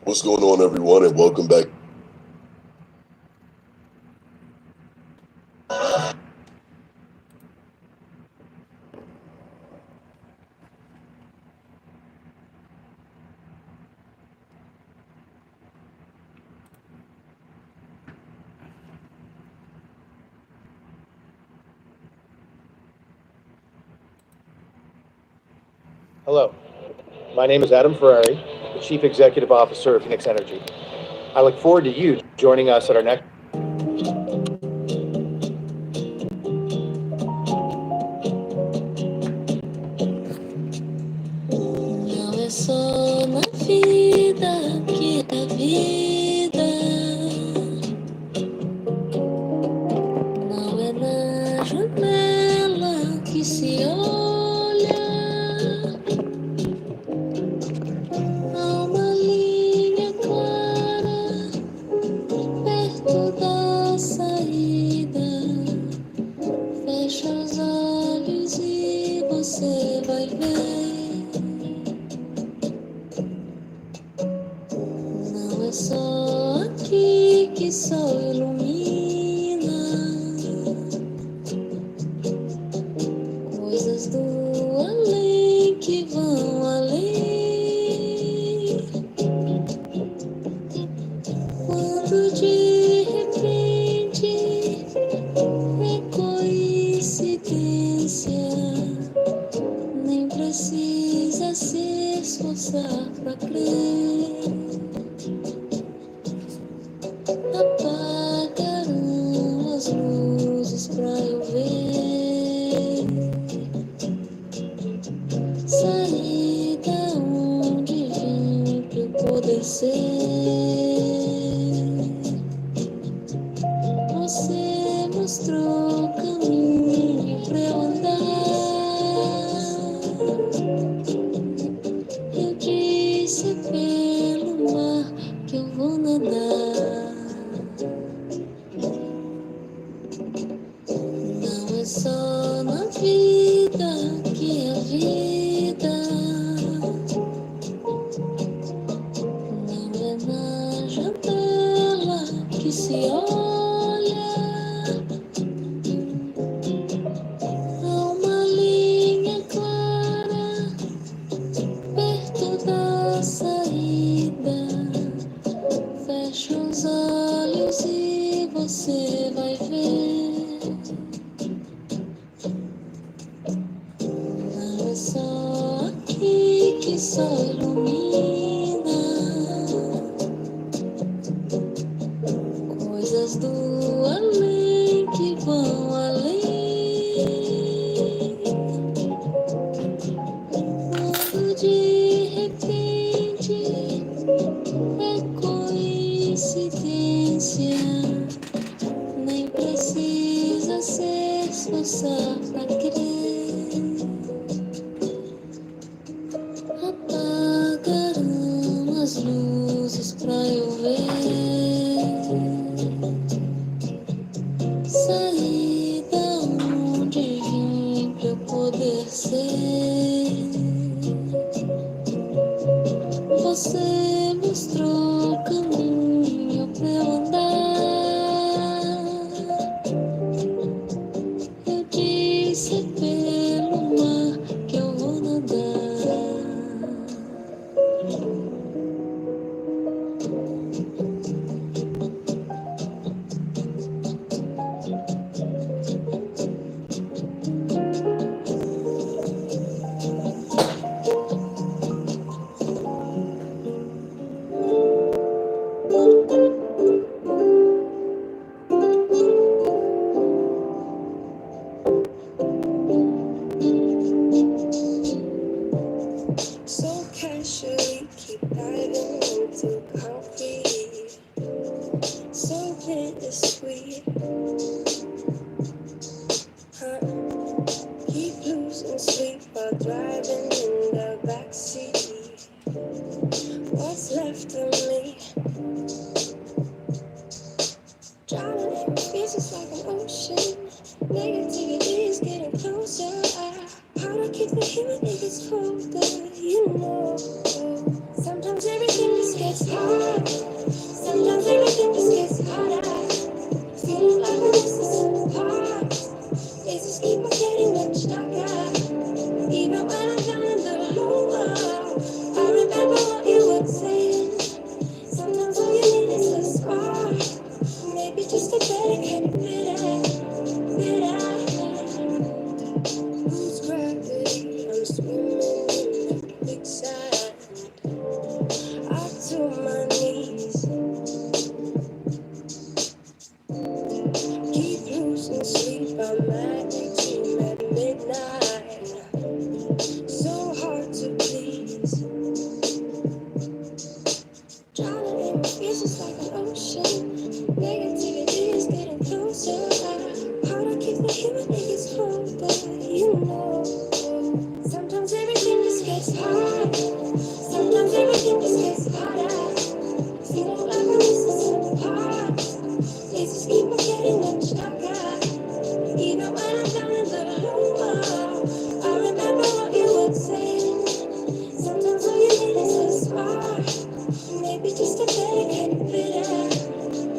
What's going on, everyone, and welcome back. Hello, my name is Adam Ferrari, the Chief Executive Officer of Phoenix Energy. I look forward to you joining us at our next. Não é só na vida que é vida. Não é na janela que se olha. Há uma linha clara perto da saída. Fecha os olhos e você vai ver. Não é só aqui que sol ilumina. Coisas do além que vão além. Quando de repente é coincidência, nem precisa se esforçar pra crer. Apagaram as luzes pra eu ver. Saí da onde vim pra eu poder ser. Você mostrou o caminho pra eu andar. Eu disse pelo mar que eu vou nadar. Não é só na vida que é vida. Não é na janela que se olha. Há uma linha clara perto da saída. Fecha os olhos e você vai ver. Não é só aqui que sol ilumina. Coisas do além que vão além. Quando de repente é coincidência, nem precisa se esforçar pra crer. Apagaram as luzes pra eu ver. Saí da onde vim pra eu poder ser. Você mostrou o caminho pra eu andar. Eu disse pelo mar que eu vou nadar. So casually keep diving into concrete. So bittersweet. Keep losing sleep while driving in the backseat. What's left of me? Drowning in fears, it's like an ocean. Negativity is getting closer. How to keep the heat when it gets colder, you know. Sometimes everything just gets harder. about my routine at midnight. So hard to please. Drowning in my fears just like an ocean. Negativity is getting closer. Hard to keep the human it gets colder. You know, sometimes everything just gets hard. Sometimes everything just gets harder. Feeling like I'm missing some parts. It just keep on getting much darker. Even when I'm down in the low, I remember what you were saying. Sometimes all you need is a spark. Maybe just a better kind of bitter,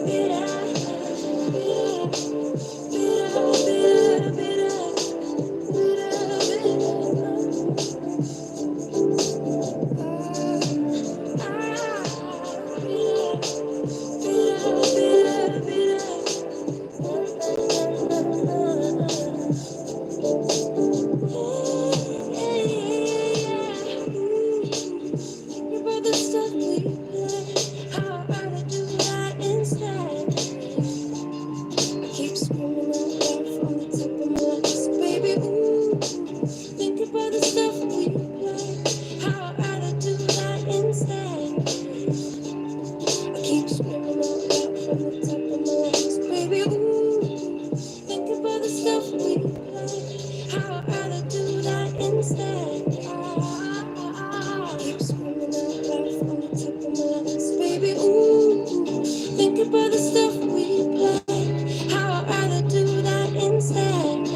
bitter, bitter, bitter, bitter, Think about the stuff we play. How I'd rather do that instead. I keep screaming out loud from the top of my lungs, baby. Ooh, think about the stuff we play. How I'd rather do that instead. I keep screaming out loud from the top of my lungs, baby. Ooh, think about the stuff we play. How I'd rather do that instead. Keep screaming out loud from the top of my lungs, baby. Ooh, think about the stuff we play. How I'd rather do that instead.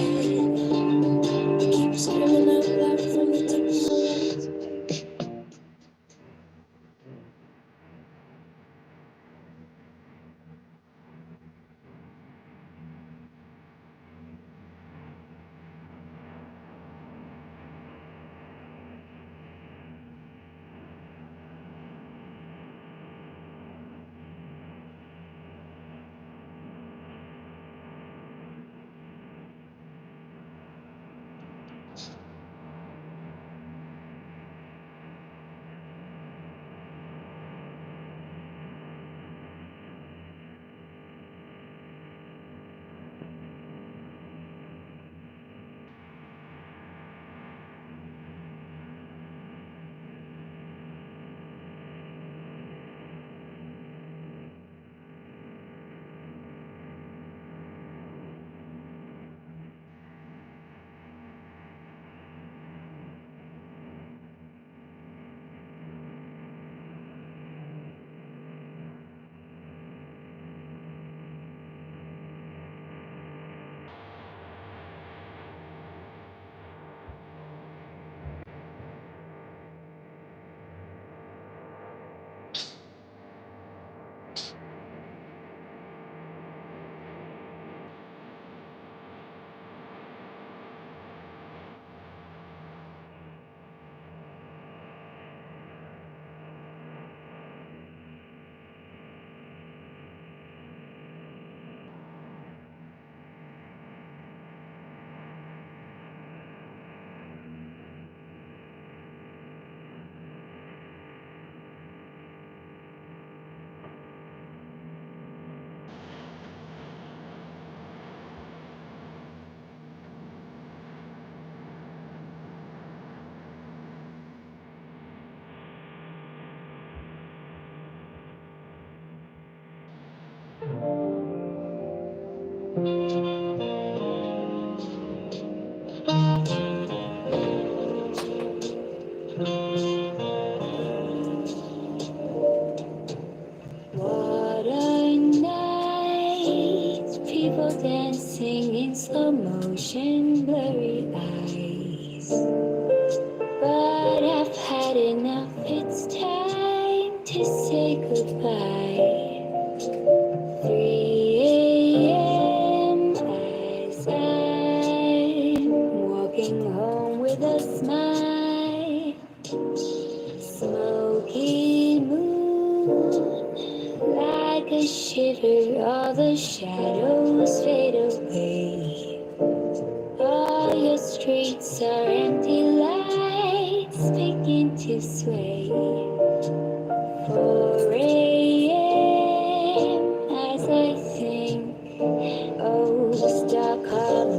Keep screaming out loud from the top of my lungs. What a night, people dancing in slow motion, blurry eyes. But I've had enough, it's time to say goodbye. 3 a.m. as I'm walking home with a smile. Smoky moon, like a shiver, all the shadows fade away. All your streets are empty, lights begin to sway. 4 a.m. as I think, oh, Stockholm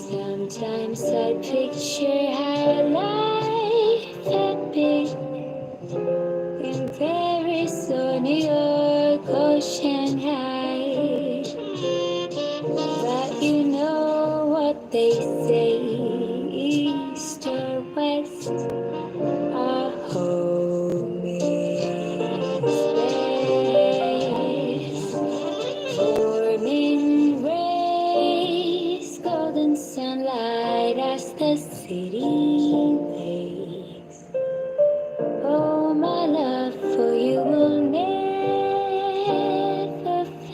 Sometimes I picture how life had been in Paris or New York or Shanghai. But you know what they say, East or West, our home is best. Warming rays, golden sunlight as the city wakes. Oh, my love for you will never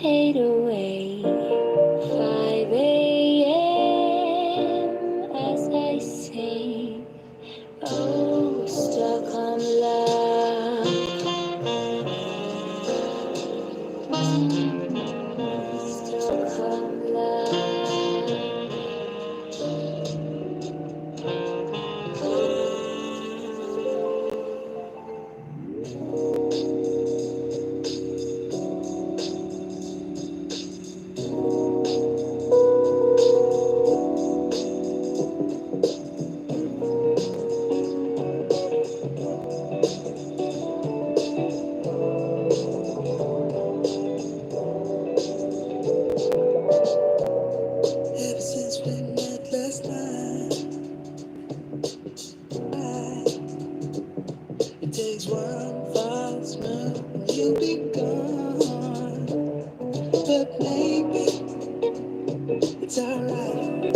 fade away. 5 a.m. as I sing. Oh, Stockholm love. Stockholm love. Ever since we met last night, it takes one false move and you'll be gone. But maybe it's alright.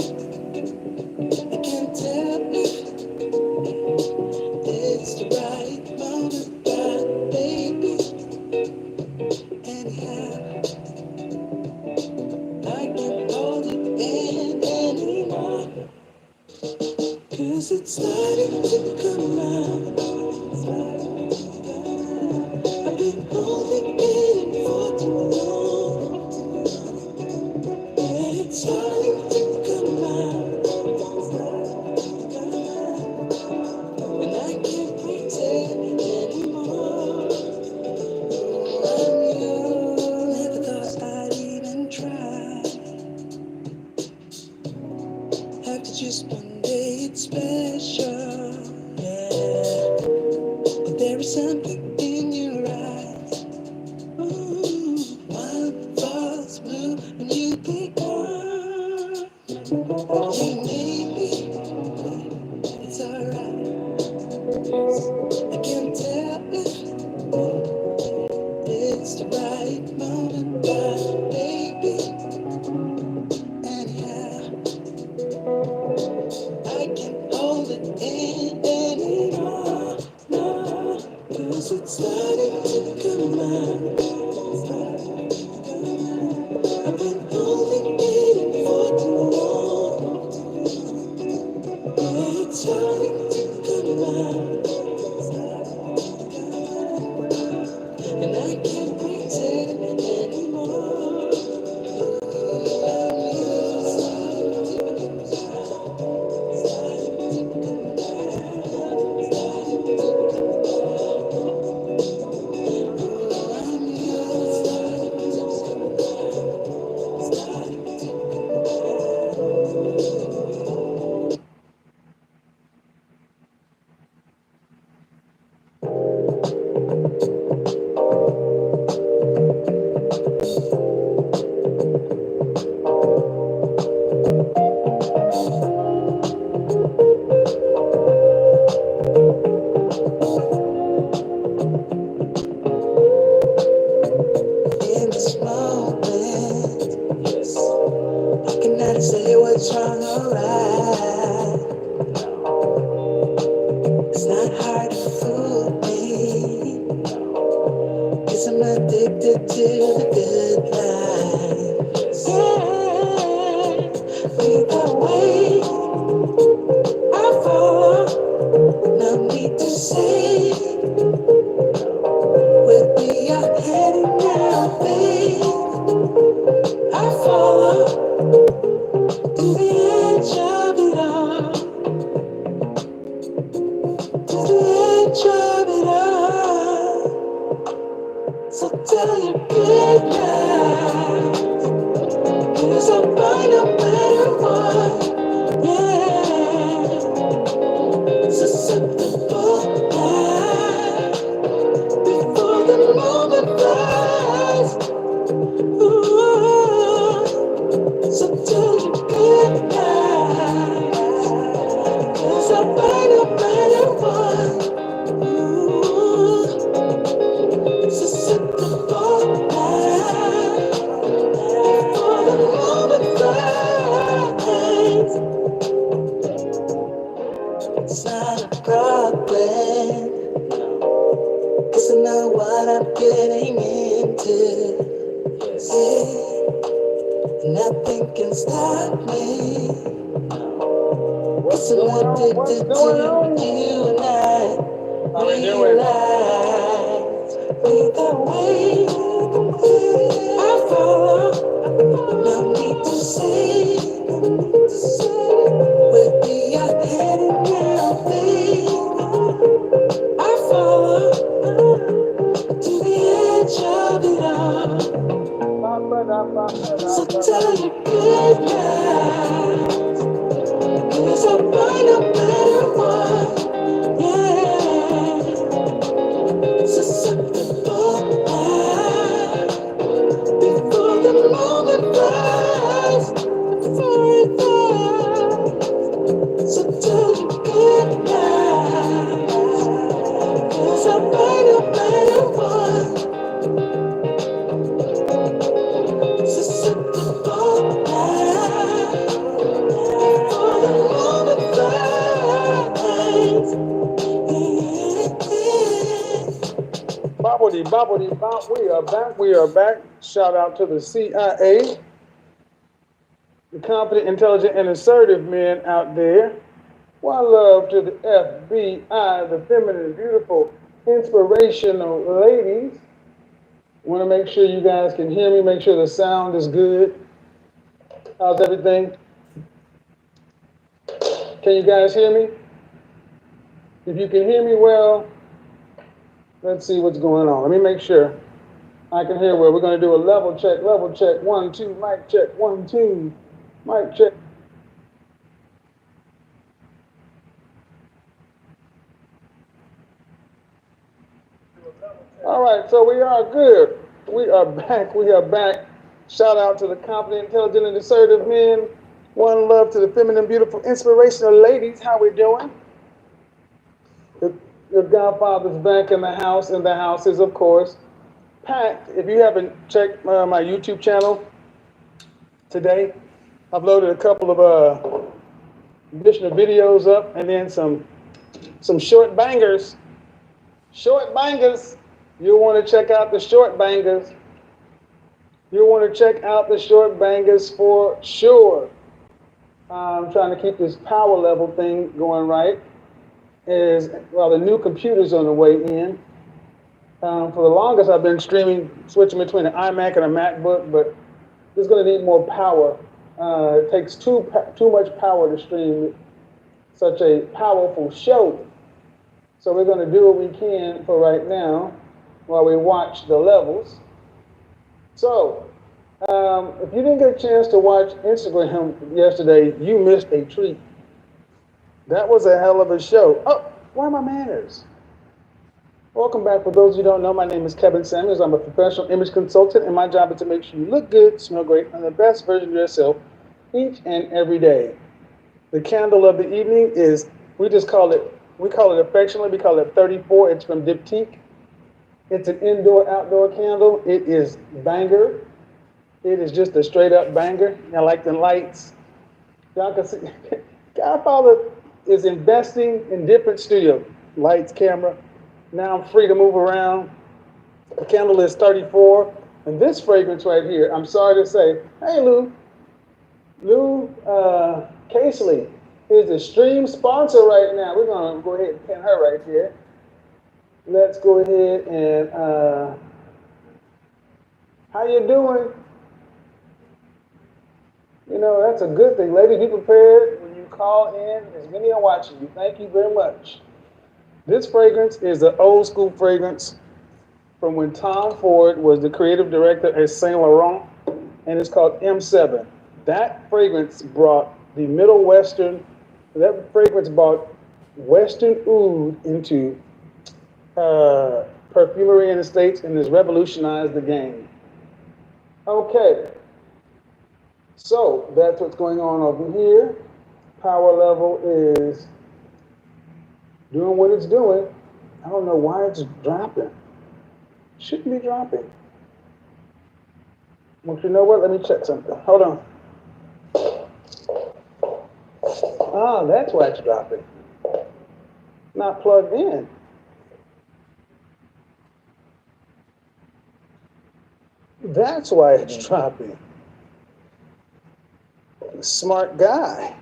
I can't tell if it's the right moment, but baby, anyhow, I can't hold it in anymore. 'Cause it's starting to come out. I've been holding it in for too long. And it's starting to come out. And I can't pretend anymore. I'm yours. Never thought I'd even try. After just one day, it's special. Yeah. But there is something in your eyes. Ooh, one false move and you be gone. You need me, it's alright. I can't tell if it's the right moment, but baby, anyhow, I can't hold it in anymore. No, 'cause it's starting to come out. I've been holding it in for too long. It's starting to come out. And I can't pretend anymore. In this moment, I cannot say what's wrong or right. It's not hard to fool me, 'cause I'm addicted to the good life. Yeah, we go way To the edge of it all. To the edge of it all. So tell your goodnight. 'Cause I'll find no matter what. Yeah. Susceptible now. Before the moment flies. Ooh. So tell your goodnight. 'Cause I'll find no matter what. Ooh. Susceptible now. Before the moment flies. It's not a problem, 'cause I know what I'm getting into. Yeah, nothing can stop me, 'cause I'm addicted to you and I realize either way I follow. No need to say where we are heading now, baby. I follow to the edge of it all. So tell you goodnight, 'cause I'll find no matter what. Yeah, susceptible now. Before the moment flies, before it flies. So tell you goodnight, 'cause I'll find no matter what. Susceptible now. Before the moment flies. Bobbity, bobbity, bop. We are back. We are back. Shout out to the CIA, the confident, intelligent, and assertive men out there. One love to the FBI, the feminine, beautiful, inspirational ladies. Want to make sure you guys can hear me. Make sure the sound is good. How's everything? Can you guys hear me? If you can hear me well, let's see what's going on. Let me make sure I can hear well. We're going to do a level check, 1, 2, mic check, 1, 2, mic check. All right, so we are good. We are back. We are back. Shout out to the confident, intelligent, and assertive men. One love to the feminine, beautiful, inspirational ladies. How we doing? The Godfather's back in the house, and the house is, of course, packed. If you haven't checked my YouTube channel today, I've loaded a couple of additional videos up, and then some short bangers. Short bangers. You'll want to check out the short bangers. You'll want to check out the short bangers for sure. I'm trying to keep this power level thing going right. The new computer's on the way in. For the longest, I've been switching between an iMac and a MacBook, but it's going to need more power. It takes too much power to stream such a powerful show. So we're going to do what we can for right now while we watch the levels. So, if you didn't get a chance to watch Instagram yesterday, you missed a treat. That was a hell of a show. Oh, where are my manners? Welcome back. For those who don't know, my name is Kevin Samuels. I'm a professional image consultant, and my job is to make sure you look good, smell great, and the best version of yourself each and every day. The candle of the evening is, we call it affectionately, we call it 34. It's from Diptyque. It's an indoor-outdoor candle. It is banger. It is just a straight-up banger. I like the lights. Y'all can see, Godfather is investing in different studios. Lights, camera. Now I'm free to move around. The candle is 34. And this fragrance right here, I'm sorry to say, hey Lou Casely is the stream sponsor right now. We're gonna go ahead and pin her right here. Let's go ahead and, how you doing? You know, that's a good thing. Ladies, be prepared when you call in. As many are watching you. Thank you very much. This fragrance is an old school fragrance from when Tom Ford was the creative director at Saint Laurent, and it's called M7. That fragrance brought the Middle Western, that fragrance brought Western oud into perfumery in the States and has revolutionized the game. Okay, so that's what's going on over here. Power level is doing what it's doing. I don't know why it's dropping. Shouldn't be dropping. Well, you know what? Let me check something. Hold on. Ah, that's why it's dropping. Not plugged in. That's why it's dropping. Smart guy.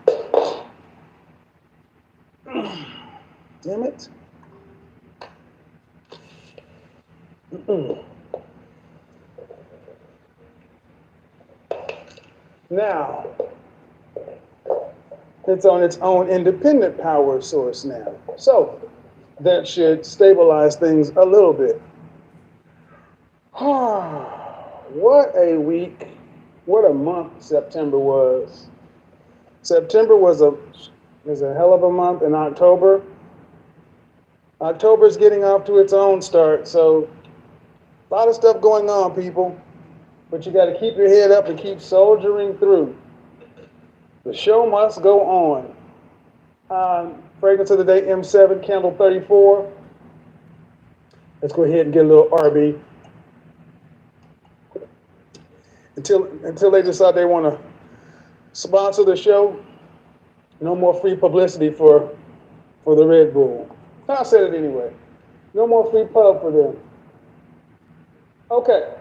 Damn it. Now, it's on its own independent power source now. So, that should stabilize things a little bit. What a week. What a month September was. September was a hell of a month, and October's getting off to its own start, so a lot of stuff going on, people. But you got to keep your head up and keep soldiering through. The show must go on. Fragrance of the day, M7, Candle 34. Let's go ahead and get a little RB. Until they decide they want to sponsor the show, no more free publicity for the Red Bull. I said it anyway. No more free pub for them. Okay.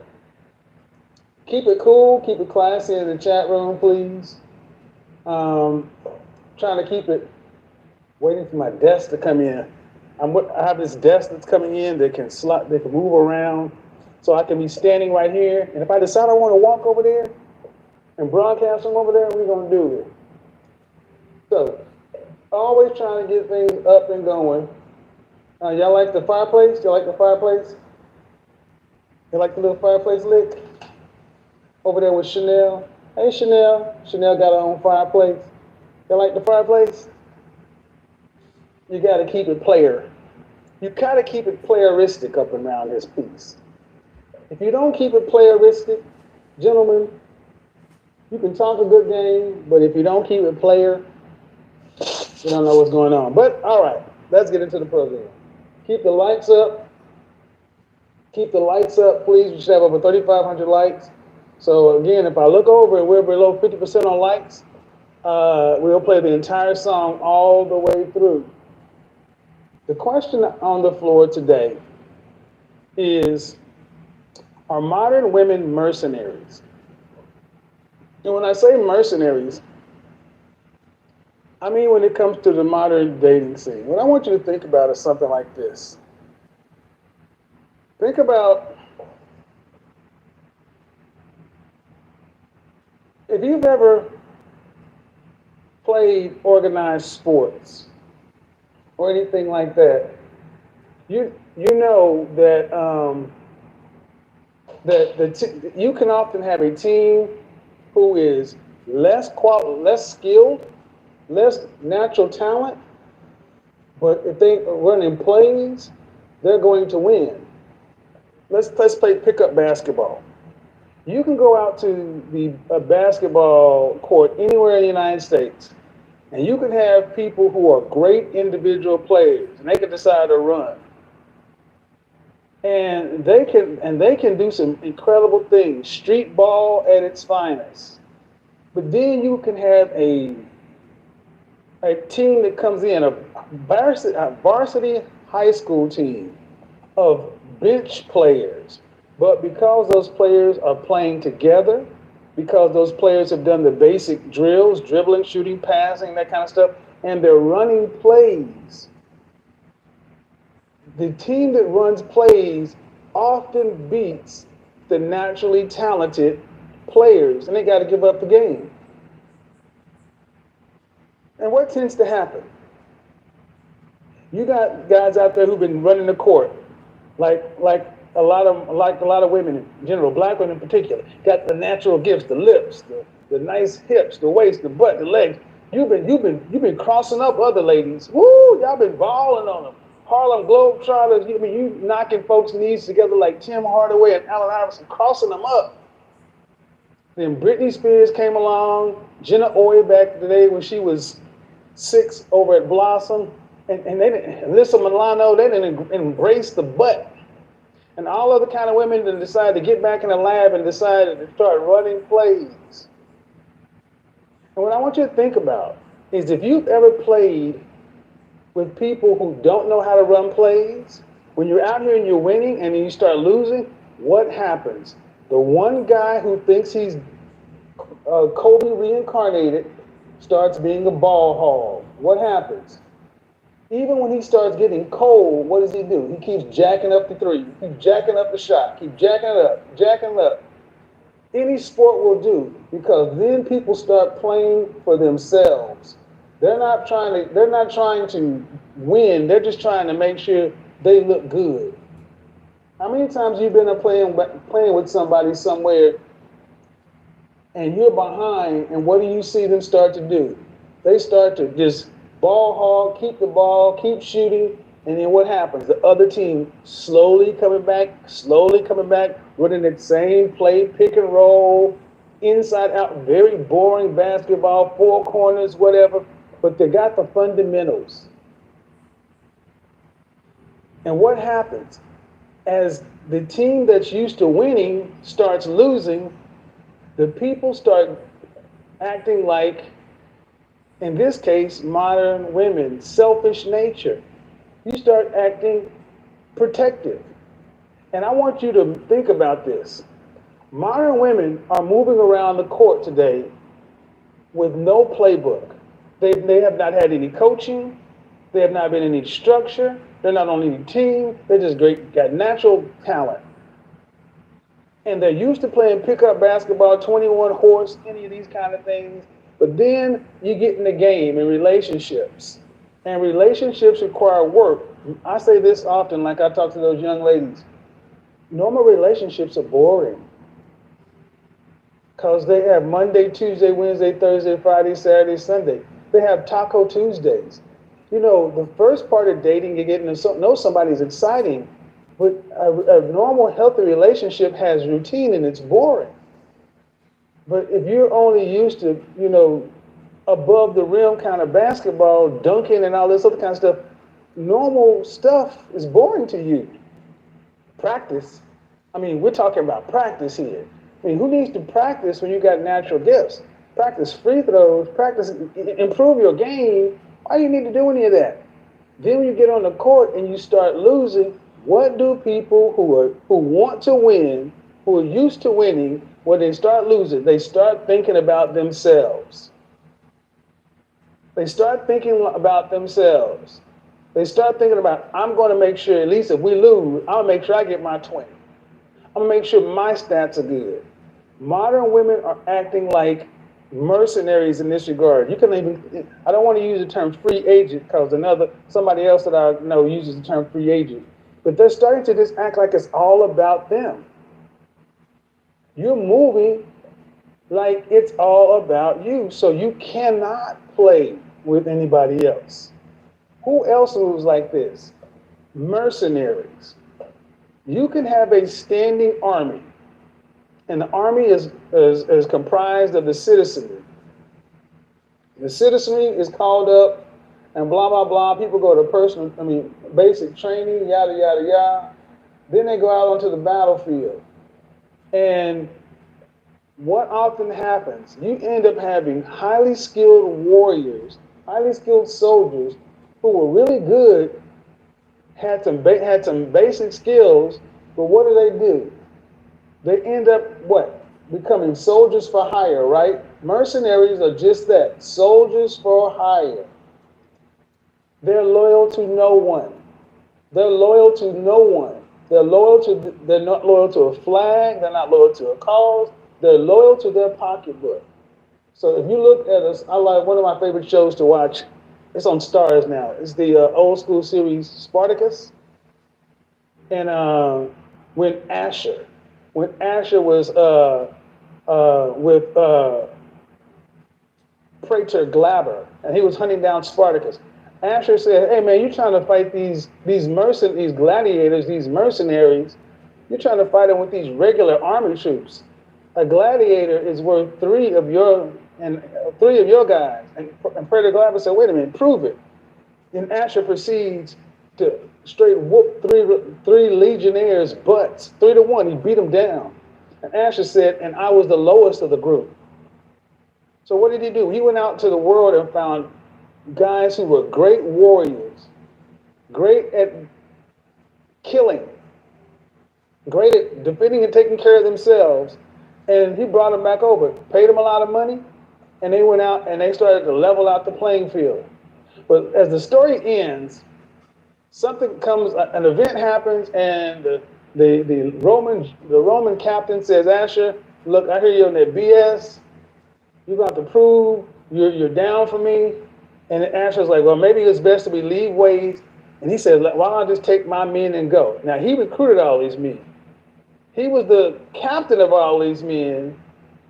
Keep it cool, keep it classy in the chat room, please. Trying to keep it, waiting for my desk to come in. I have this desk that's coming in that can move around, so I can be standing right here. And if I decide I want to walk over there and broadcast from over there, we're gonna do it. So, always trying to get things up and going. Y'all like the fireplace? Y'all like the fireplace? You like the little fireplace lit? Over there with Chanel. Hey, Chanel. Chanel got her own fireplace. You like the fireplace? You got to keep it player. You got to keep it playeristic up and around this piece. If you don't keep it playeristic, gentlemen, you can talk a good game, but if you don't keep it player, you don't know what's going on. But all right, let's get into the program. Keep the lights up. Keep the lights up, please. We should have over 3,500 likes. So again, if I look over and we're below 50% on likes, we'll play the entire song all the way through. The question on the floor today is, are modern women mercenaries? And when I say mercenaries, I mean when it comes to the modern dating scene. What I want you to think about is something like this. Think about if you've ever played organized sports or anything like that, you know that you can often have a team who is less skilled, less natural talent, but if they run in plays, they're going to win. Let's play pickup basketball. You can go out to the basketball court anywhere in the United States, and you can have people who are great individual players, and they can decide to run. And they can do some incredible things, street ball at its finest. But then you can have a team that comes in, a varsity high school team of bench players. But because those players are playing together, because those players have done the basic drills, dribbling, shooting, passing, that kind of stuff, and they're running plays, the team that runs plays often beats the naturally talented players, and they got to give up the game. And what tends to happen? You got guys out there who've been running the court, like a lot of women in general, black women in particular, got the natural gifts, the lips, the nice hips, the waist, the butt, the legs. You've been crossing up other ladies. Woo! Y'all been balling on them. Harlem Globetrotters. You knocking folks' knees together like Tim Hardaway and Allen Iverson, crossing them up. Then Britney Spears came along, Jenna Oy back today when she was 6 over at Blossom, and they didn't, Alyssa Milano, they didn't embrace the butt. And all other kind of women that decided to get back in the lab and decided to start running plays. And what I want you to think about is if you've ever played with people who don't know how to run plays, when you're out here and you're winning and then you start losing, what happens? The one guy who thinks he's Kobe reincarnated starts being a ball hog. What happens? Even when he starts getting cold, what does he do? He keeps jacking up the three, keeps jacking up the shot, keep jacking it up, jacking it up. Any sport will do, because then people start playing for themselves. They're not trying to win, they're just trying to make sure they look good. How many times you've been playing with somebody somewhere and you're behind, and what do you see them start to do? They start to just ball hog, keep the ball, keep shooting, and then what happens? The other team slowly coming back, running that same play, pick and roll, inside out, very boring basketball, four corners, whatever, but they got the fundamentals. And what happens? As the team that's used to winning starts losing, the people start acting like, in this case, modern women, selfish nature. You start acting protective. And I want you to think about this. Modern women are moving around the court today with no playbook. They have not had any coaching. They have not been in any structure. They're not on any team. They're just got natural talent. And they're used to playing pickup basketball, 21 horse, any of these kind of things. But then you get in the game in relationships. And relationships require work. I say this often, like I talk to those young ladies. Normal relationships are boring. Because they have Monday, Tuesday, Wednesday, Thursday, Friday, Saturday, Sunday. They have Taco Tuesdays. You know, the first part of dating, you're getting to know somebody is exciting. But a normal, healthy relationship has routine and it's boring. But if you're only used to, above the rim kind of basketball, dunking and all this other kind of stuff, normal stuff is boring to you. Practice. I mean, we're talking about practice here. I mean, who needs to practice when you got natural gifts? Practice free throws, practice, improve your game. Why do you need to do any of that? Then when you get on the court and you start losing, what do people who want to win, who are used to winning, when they start losing, they start thinking about themselves. They start thinking about themselves. They start thinking about, I'm going to make sure, at least if we lose, I'll make sure I get my 20. I'm going to make sure my stats are good. Modern women are acting like mercenaries in this regard. You can even, I don't want to use the term free agent because somebody else that I know uses the term free agent. But they're starting to just act like it's all about them. You're moving like it's all about you. So you cannot play with anybody else. Who else moves like this? Mercenaries. You can have a standing army, and the army is comprised of the citizenry. The citizenry is called up, and blah, blah, blah. People go to basic training, yada, yada, yada. Then they go out onto the battlefield. And what often happens, you end up having highly skilled warriors, highly skilled soldiers who were really good, had some basic skills, but what do? They end up what? Becoming soldiers for hire, right? Mercenaries are just that, soldiers for hire. They're loyal to no one. They're loyal to no one. They're not loyal to a flag, they're not loyal to a cause, they're loyal to their pocketbook. So if you look at us, I like one of my favorite shows to watch. It's on Stars now. It's the old school series Spartacus. And when Asher, when Asher was with Praetor Glaber, and he was hunting down Spartacus. Asher said, "Hey man, you're trying to fight these these gladiators, these mercenaries. You're trying to fight them with these regular army troops. A gladiator is worth three of your guys." And Praetor Glaber said, "Wait a minute, prove it." Then Asher proceeds to straight whoop three legionnaires' butts, 3-1. He beat them down. And Asher said, "And I was the lowest of the group." So what did he do? He went out to the world and found guys who were great warriors, great at killing, great at defending and taking care of themselves. And he brought them back over, paid them a lot of money, and they went out and they started to level out the playing field. But as the story ends, an event happens, and the Roman captain says, "Asher, look, I hear you on that BS. You're going to have to prove you're down for me." And Asher's like, "Well, maybe it's best that we leave ways." And he said, "Why don't I just take my men and go?" Now, he recruited all these men. He was the captain of all these men.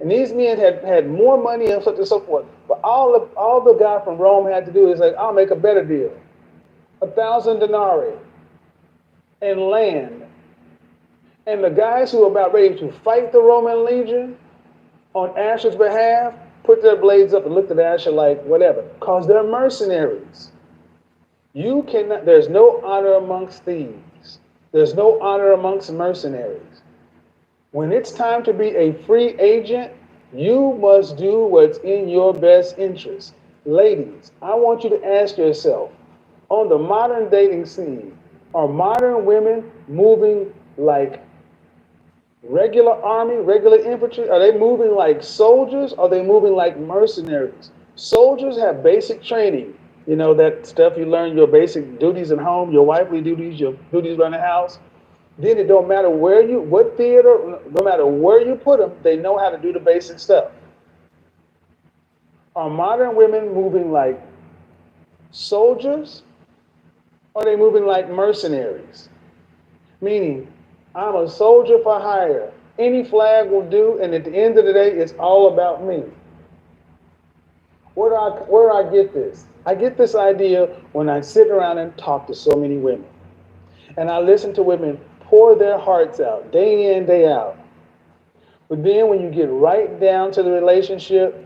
And these men had more money and so on and so forth. But all the guy from Rome had to do is like, "I'll make a better deal. 1,000 denarii and land." And the guys who were about ready to fight the Roman legion on Asher's behalf put their blades up and looked at Asher like, whatever, because they're mercenaries. There's no honor amongst thieves. There's no honor amongst mercenaries. When it's time to be a free agent, you must do what's in your best interest. Ladies, I want you to ask yourself, on the modern dating scene, are modern women moving like regular army, regular infantry? Are they moving like soldiers? Or are they moving like mercenaries? Soldiers have basic training. You know, that stuff you learn, your basic duties at home, your wifely duties, your duties around the house. Then it don't matter what theater, no matter where you put them, they know how to do the basic stuff. Are modern women moving like soldiers? Or are they moving like mercenaries? Meaning, I'm a soldier for hire. Any flag will do, and at the end of the day, it's all about me. Where do I get this? I get this idea when I sit around and talk to so many women. And I listen to women pour their hearts out, day in, day out. But then when you get right down to the relationship,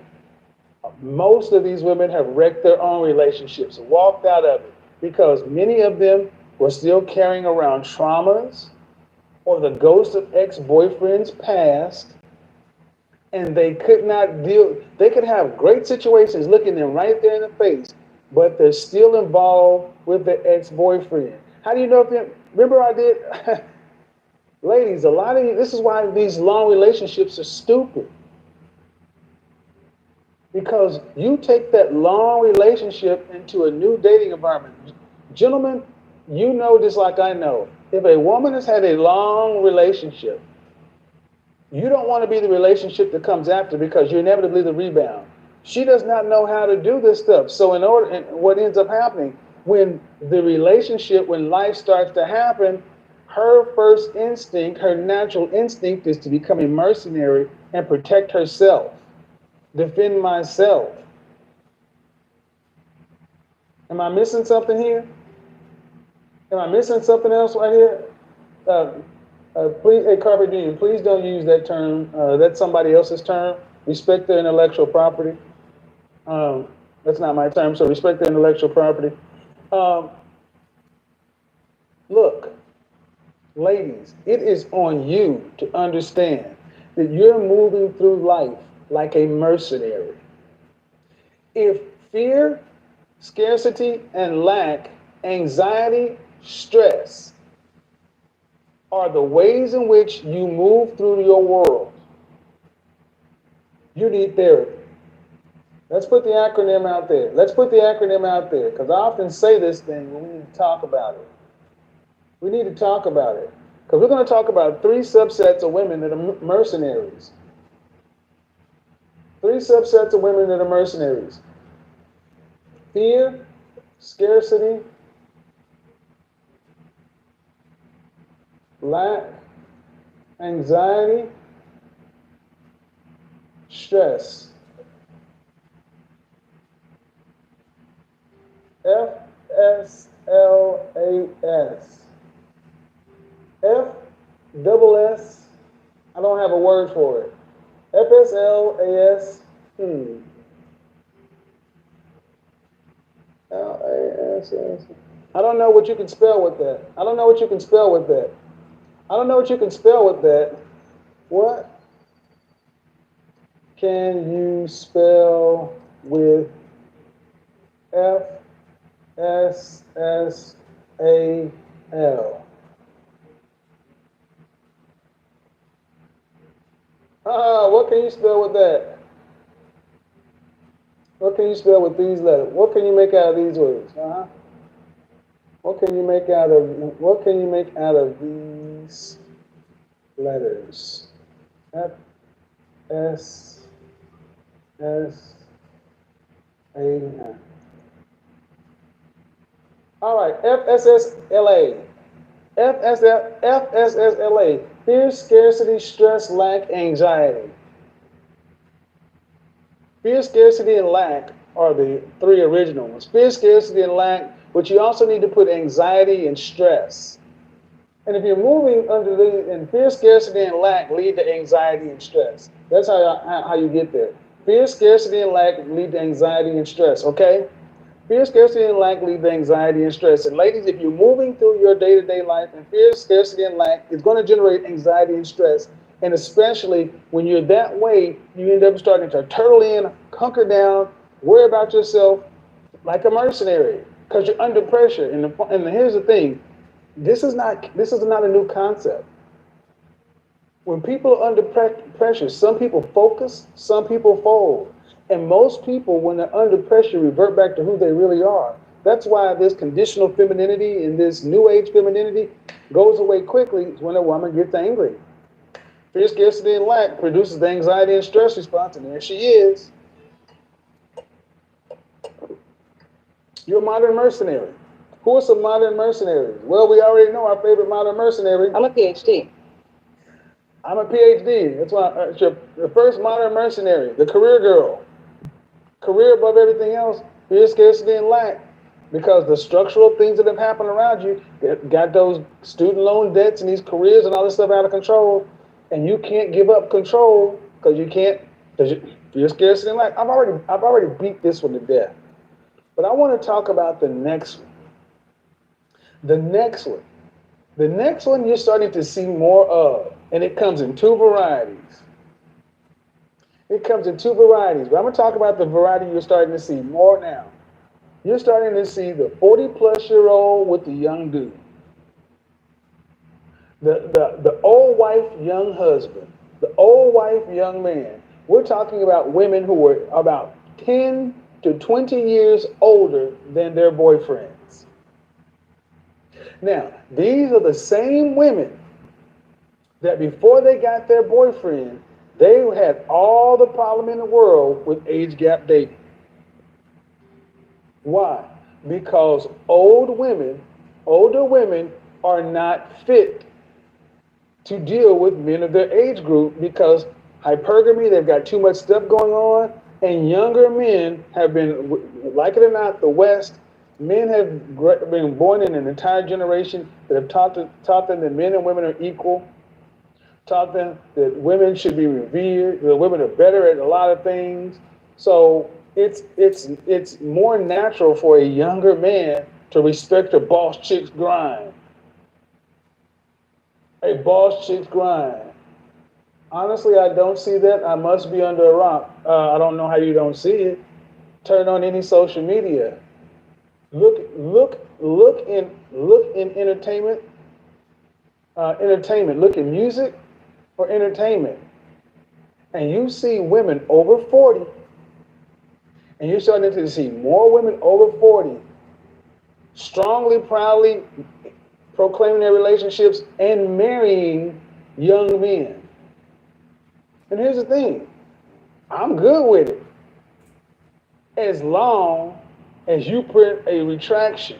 most of these women have wrecked their own relationships, walked out of it, because many of them were still carrying around traumas or the ghost of ex-boyfriends past, and they could not deal. They could have great situations looking them right there in the face, but they're still involved with the ex-boyfriend. How do you know if they, remember I did? Ladies, a lot of you, this is why these long relationships are stupid. Because you take that long relationship into a new dating environment. Gentlemen, you know this like I know. If a woman has had a long relationship, you don't want to be the relationship that comes after, because you're inevitably the rebound. She does not know how to do this stuff. So what ends up happening, when life starts to happen, her first instinct, her natural instinct, is to become a mercenary and protect herself, defend myself. Am I missing something here? Am I missing something else right here? Please, hey, Carpet Union, please don't use that term. That's somebody else's term. Respect their intellectual property. That's not my term, so respect their intellectual property. Look, ladies, it is on you to understand that you're moving through life like a mercenary. If fear, scarcity, and lack, anxiety, stress are the ways in which you move through your world, you need therapy. Let's put the acronym out there. Let's put the acronym out there, because I often say this thing, but we need to talk about it. We need to talk about it, because we're going to talk about 3 subsets of women that are mercenaries. Three subsets of women that are mercenaries: fear, scarcity, lack, anxiety, stress. FSLAS. F double S. I don't have a word for it. FSLAS. LASS. I don't know what you can spell with that. I don't know what you can spell with that. I don't know what you can spell with that. What can you spell with FSSAL? What can you spell with that? What can you spell with these letters? What can you make out of these words? What can you make out of these letters? F S S A N. All right, FSSLA. FSSLA. Fear, scarcity, stress, lack, anxiety. Fear, scarcity, and lack are the three original ones. Fear, scarcity, and lack, but you also need to put anxiety and stress. And if you're moving under the, and fear, scarcity, and lack lead to anxiety and stress. That's how you get there. Fear, scarcity, and lack lead to anxiety and stress, okay? Fear, scarcity, and lack lead to anxiety and stress. And ladies, if you're moving through your day-to-day life and fear, scarcity, and lack, it's going to generate anxiety and stress. And especially when you're that way, you end up starting to turtle in, hunker down, worry about yourself like a mercenary because you're under pressure. And here's the thing, this is not a new concept. When people are under pressure, some people focus, some people fold. And most people, when they're under pressure, revert back to who they really are. That's why this conditional femininity and this new age femininity goes away quickly when a woman gets angry. Fear, scarcity, and lack produces the anxiety and stress response, and there she is. You're a modern mercenary. Who are some modern mercenaries? Well, we already know our favorite modern mercenary. I'm a PhD. I'm a PhD. That's why the first modern mercenary, the career girl. Career above everything else, fear, scarcity, and lack. Because the structural things that have happened around you got those student loan debts and these careers and all this stuff out of control. And you can't give up control because fear, scarcity, and lack. I've already beat this one to death. But I want to talk about the next one. The next one you're starting to see more of, and it comes in two varieties. But I'm going to talk about the variety you're starting to see more now. You're starting to see the 40-plus-year-old with the young dude. The old wife, young husband. The old wife, young man. We're talking about women who were about 10 to 20 years older than their boyfriends. Now, these are the same women that before they got their boyfriend, they had all the problem in the world with age gap dating. Why? Because older women are not fit to deal with men of their age group because hypergamy, they've got too much stuff going on, and younger men have been, like it or not, the West, men have been born in an entire generation that have taught them that men and women are equal, taught them that women should be revered, that women are better at a lot of things. So it's more natural for a younger man to respect a boss chick's grind. A boss chick's grind. Honestly, I don't see that. I must be under a rock. I don't know how you don't see it. Turn on any social media. Look in entertainment. Look in music or entertainment, and you see women over 40, and you're starting to see more women over 40 strongly, proudly proclaiming their relationships and marrying young men. And here's the thing. I'm good with it as long as you print a retraction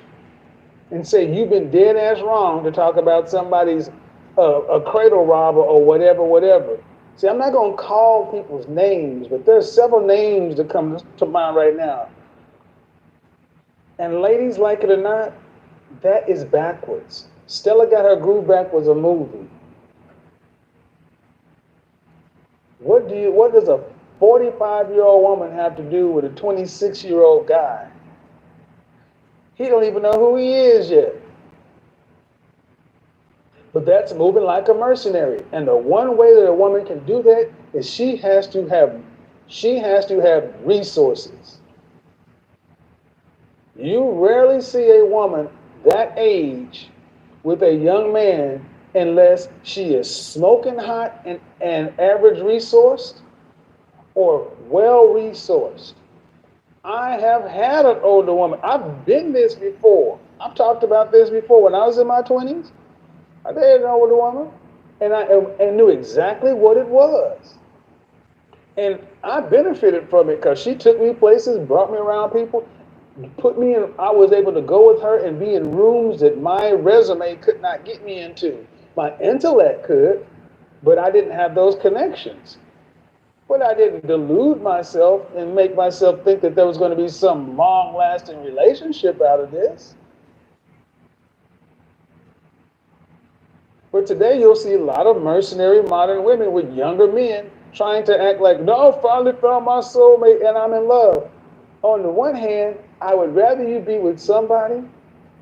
and say you've been dead ass wrong to talk about somebody's a cradle robber or whatever, whatever. See, I'm not going to call people's names, but there's several names that come to mind right now. And ladies, like it or not, that is backwards. Stella Got Her Groove Back was a movie. What does a 45-year-old woman have to do with a 26-year-old guy? He don't even know who he is yet. But that's moving like a mercenary. And the one way that a woman can do that is she has to have resources. You rarely see a woman that age with a young man unless she is smoking hot and average resourced or well resourced. I have had an older woman. I've been this before. I've talked about this before. When I was in my 20s, I dated an older woman and I knew exactly what it was. And I benefited from it because she took me places, brought me around people, put me in, I was able to go with her and be in rooms that my resume could not get me into. My intellect could, but I didn't have those connections. But I didn't delude myself and make myself think that there was going to be some long-lasting relationship out of this. But today you'll see a lot of mercenary modern women with younger men trying to act like, no, I finally found my soulmate and I'm in love. On the one hand, I would rather you be with somebody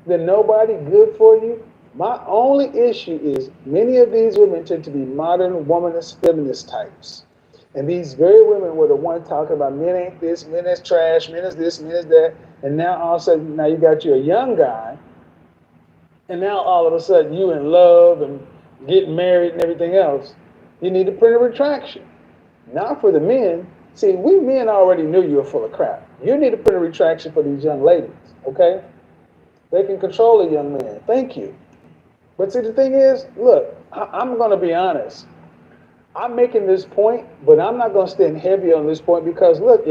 than nobody good for you. My only issue is many of these women tend to be modern womanist feminist types. And these very women were the ones talking about men ain't this, men is trash, men is this, men is that. And now all of a sudden, now you got you a young guy. And now all of a sudden you in love and getting married and everything else. You need to print a retraction. Not for the men. See, we men already knew you were full of crap. You need to print a retraction for these young ladies, okay? They can control a young man. Thank you. But see, the thing is, look, I'm going to be honest. I'm making this point, but I'm not going to stand heavy on this point because, look,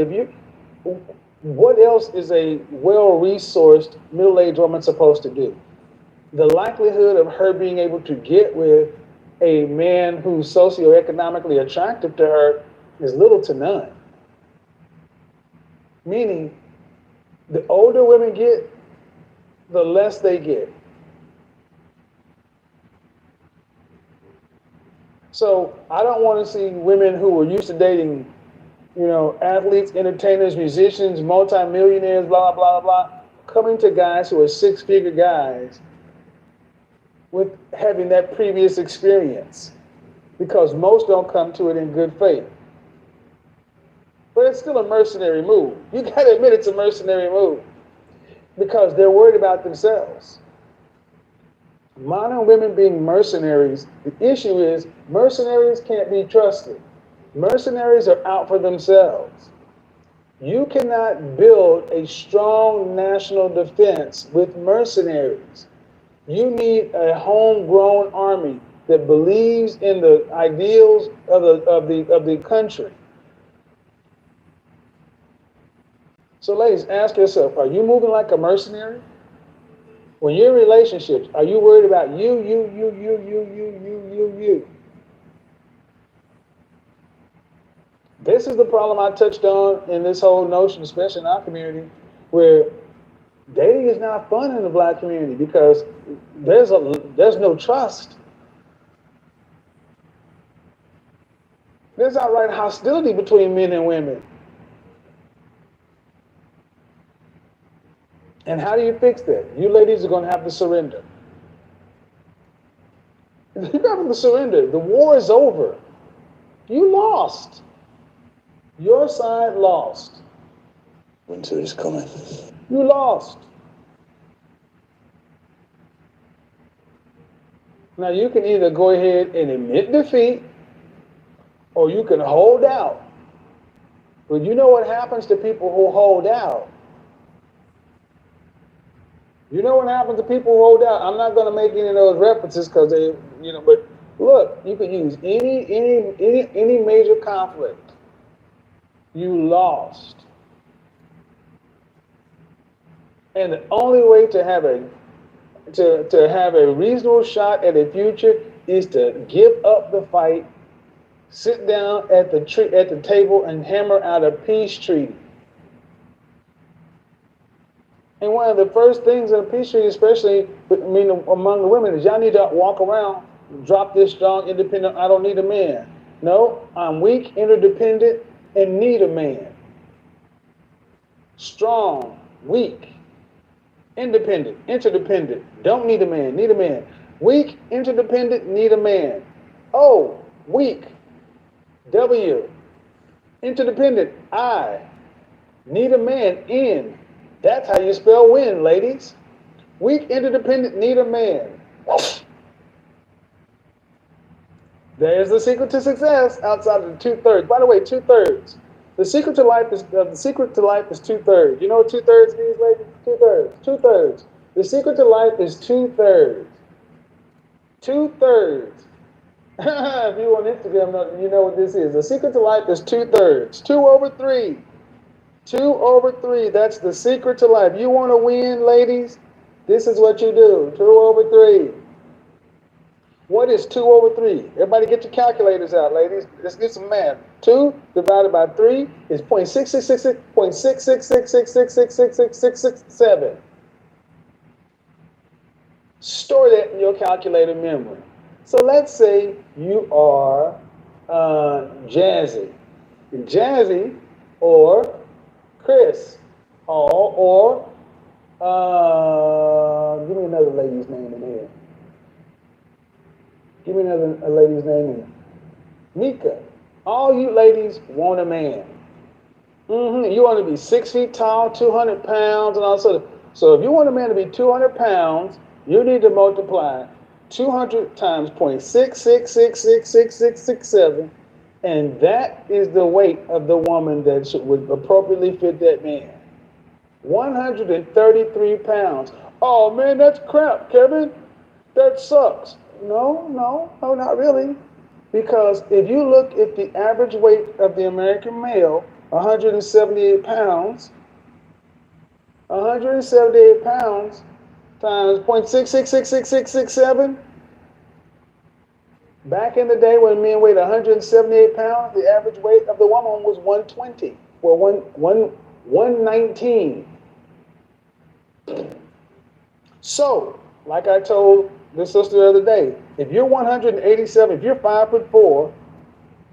what else is a well-resourced middle-aged woman supposed to do? The likelihood of her being able to get with a man who's socioeconomically attractive to her is little to none. Meaning, the older women get, the less they get. So I don't want to see women who are used to dating, athletes, entertainers, musicians, multimillionaires, blah, blah, blah, coming to guys who are six-figure guys with having that previous experience, because most don't come to it in good faith. But it's still a mercenary move. You got to admit it's a mercenary move because they're worried about themselves. Modern women being mercenaries, the issue is mercenaries can't be trusted. Mercenaries are out for themselves. You cannot build a strong national defense with mercenaries. You need a homegrown army that believes in the ideals of the country. So ladies, ask yourself, are you moving like a mercenary? When you're in relationships, are you worried about you? This is the problem I touched on in this whole notion, especially in our community, where dating is not fun in the Black community because there's no trust. There's outright hostility between men and women. And how do you fix that? You ladies are going to have to surrender. You have to surrender. The war is over. You lost. Your side lost. Winter is coming. You lost. Now you can either go ahead and admit defeat or you can hold out. But you know what happens to people who hold out? You know what happens to people who hold out? I'm not going to make any of those references because they, but look, you could use any major conflict. you lost. And the only way to have a reasonable shot at a future is to give up the fight, sit down at the table and hammer out a peace treaty. And one of the first things in a peace treaty, especially among the women, is y'all need to walk around, drop this strong, independent, I don't need a man. No, I'm weak, interdependent, and need a man. Strong, weak, independent, interdependent, don't need a man, need a man. Weak, interdependent, need a man. O, weak. W, interdependent, I, need a man, N. That's how you spell win, ladies. Weak, interdependent, need a man. There's the secret to success outside of the 2/3. By the way, 2/3. The secret to life is 2/3. You know what 2/3 means, ladies? 2/3. 2/3. The secret to life is 2/3. 2/3. If you on Instagram, you know what this is. The secret to life is 2/3. 2/3. 2/3. That's the secret to life. You want to win, ladies? This is what you do. 2/3. What is 2/3? Everybody get your calculators out, ladies. Let's get some math. 2 divided by 3 is 0.6666666666667. Store that in your calculator memory. So let's say you are Jazzy. Jazzy or Chris Hall or give me another lady's name in here. Give me another lady's name in here. Mika. All you ladies want a man. You want to be 6 feet tall, 200 pounds, and all sorts of. So if you want a man to be 200 pounds, you need to multiply 200 times 0.6666667, and that is the weight of the woman that would appropriately fit that man. 133 pounds. Oh man, that's crap, Kevin. That sucks. No, not really. Because if you look at the average weight of the American male, 178 pounds, 178 pounds times 0.6666667. Back in the day when men weighed 178 pounds, the average weight of the woman was 120. Well, 119. So, like I told this sister the other day, if you're 187, if you're 5'4",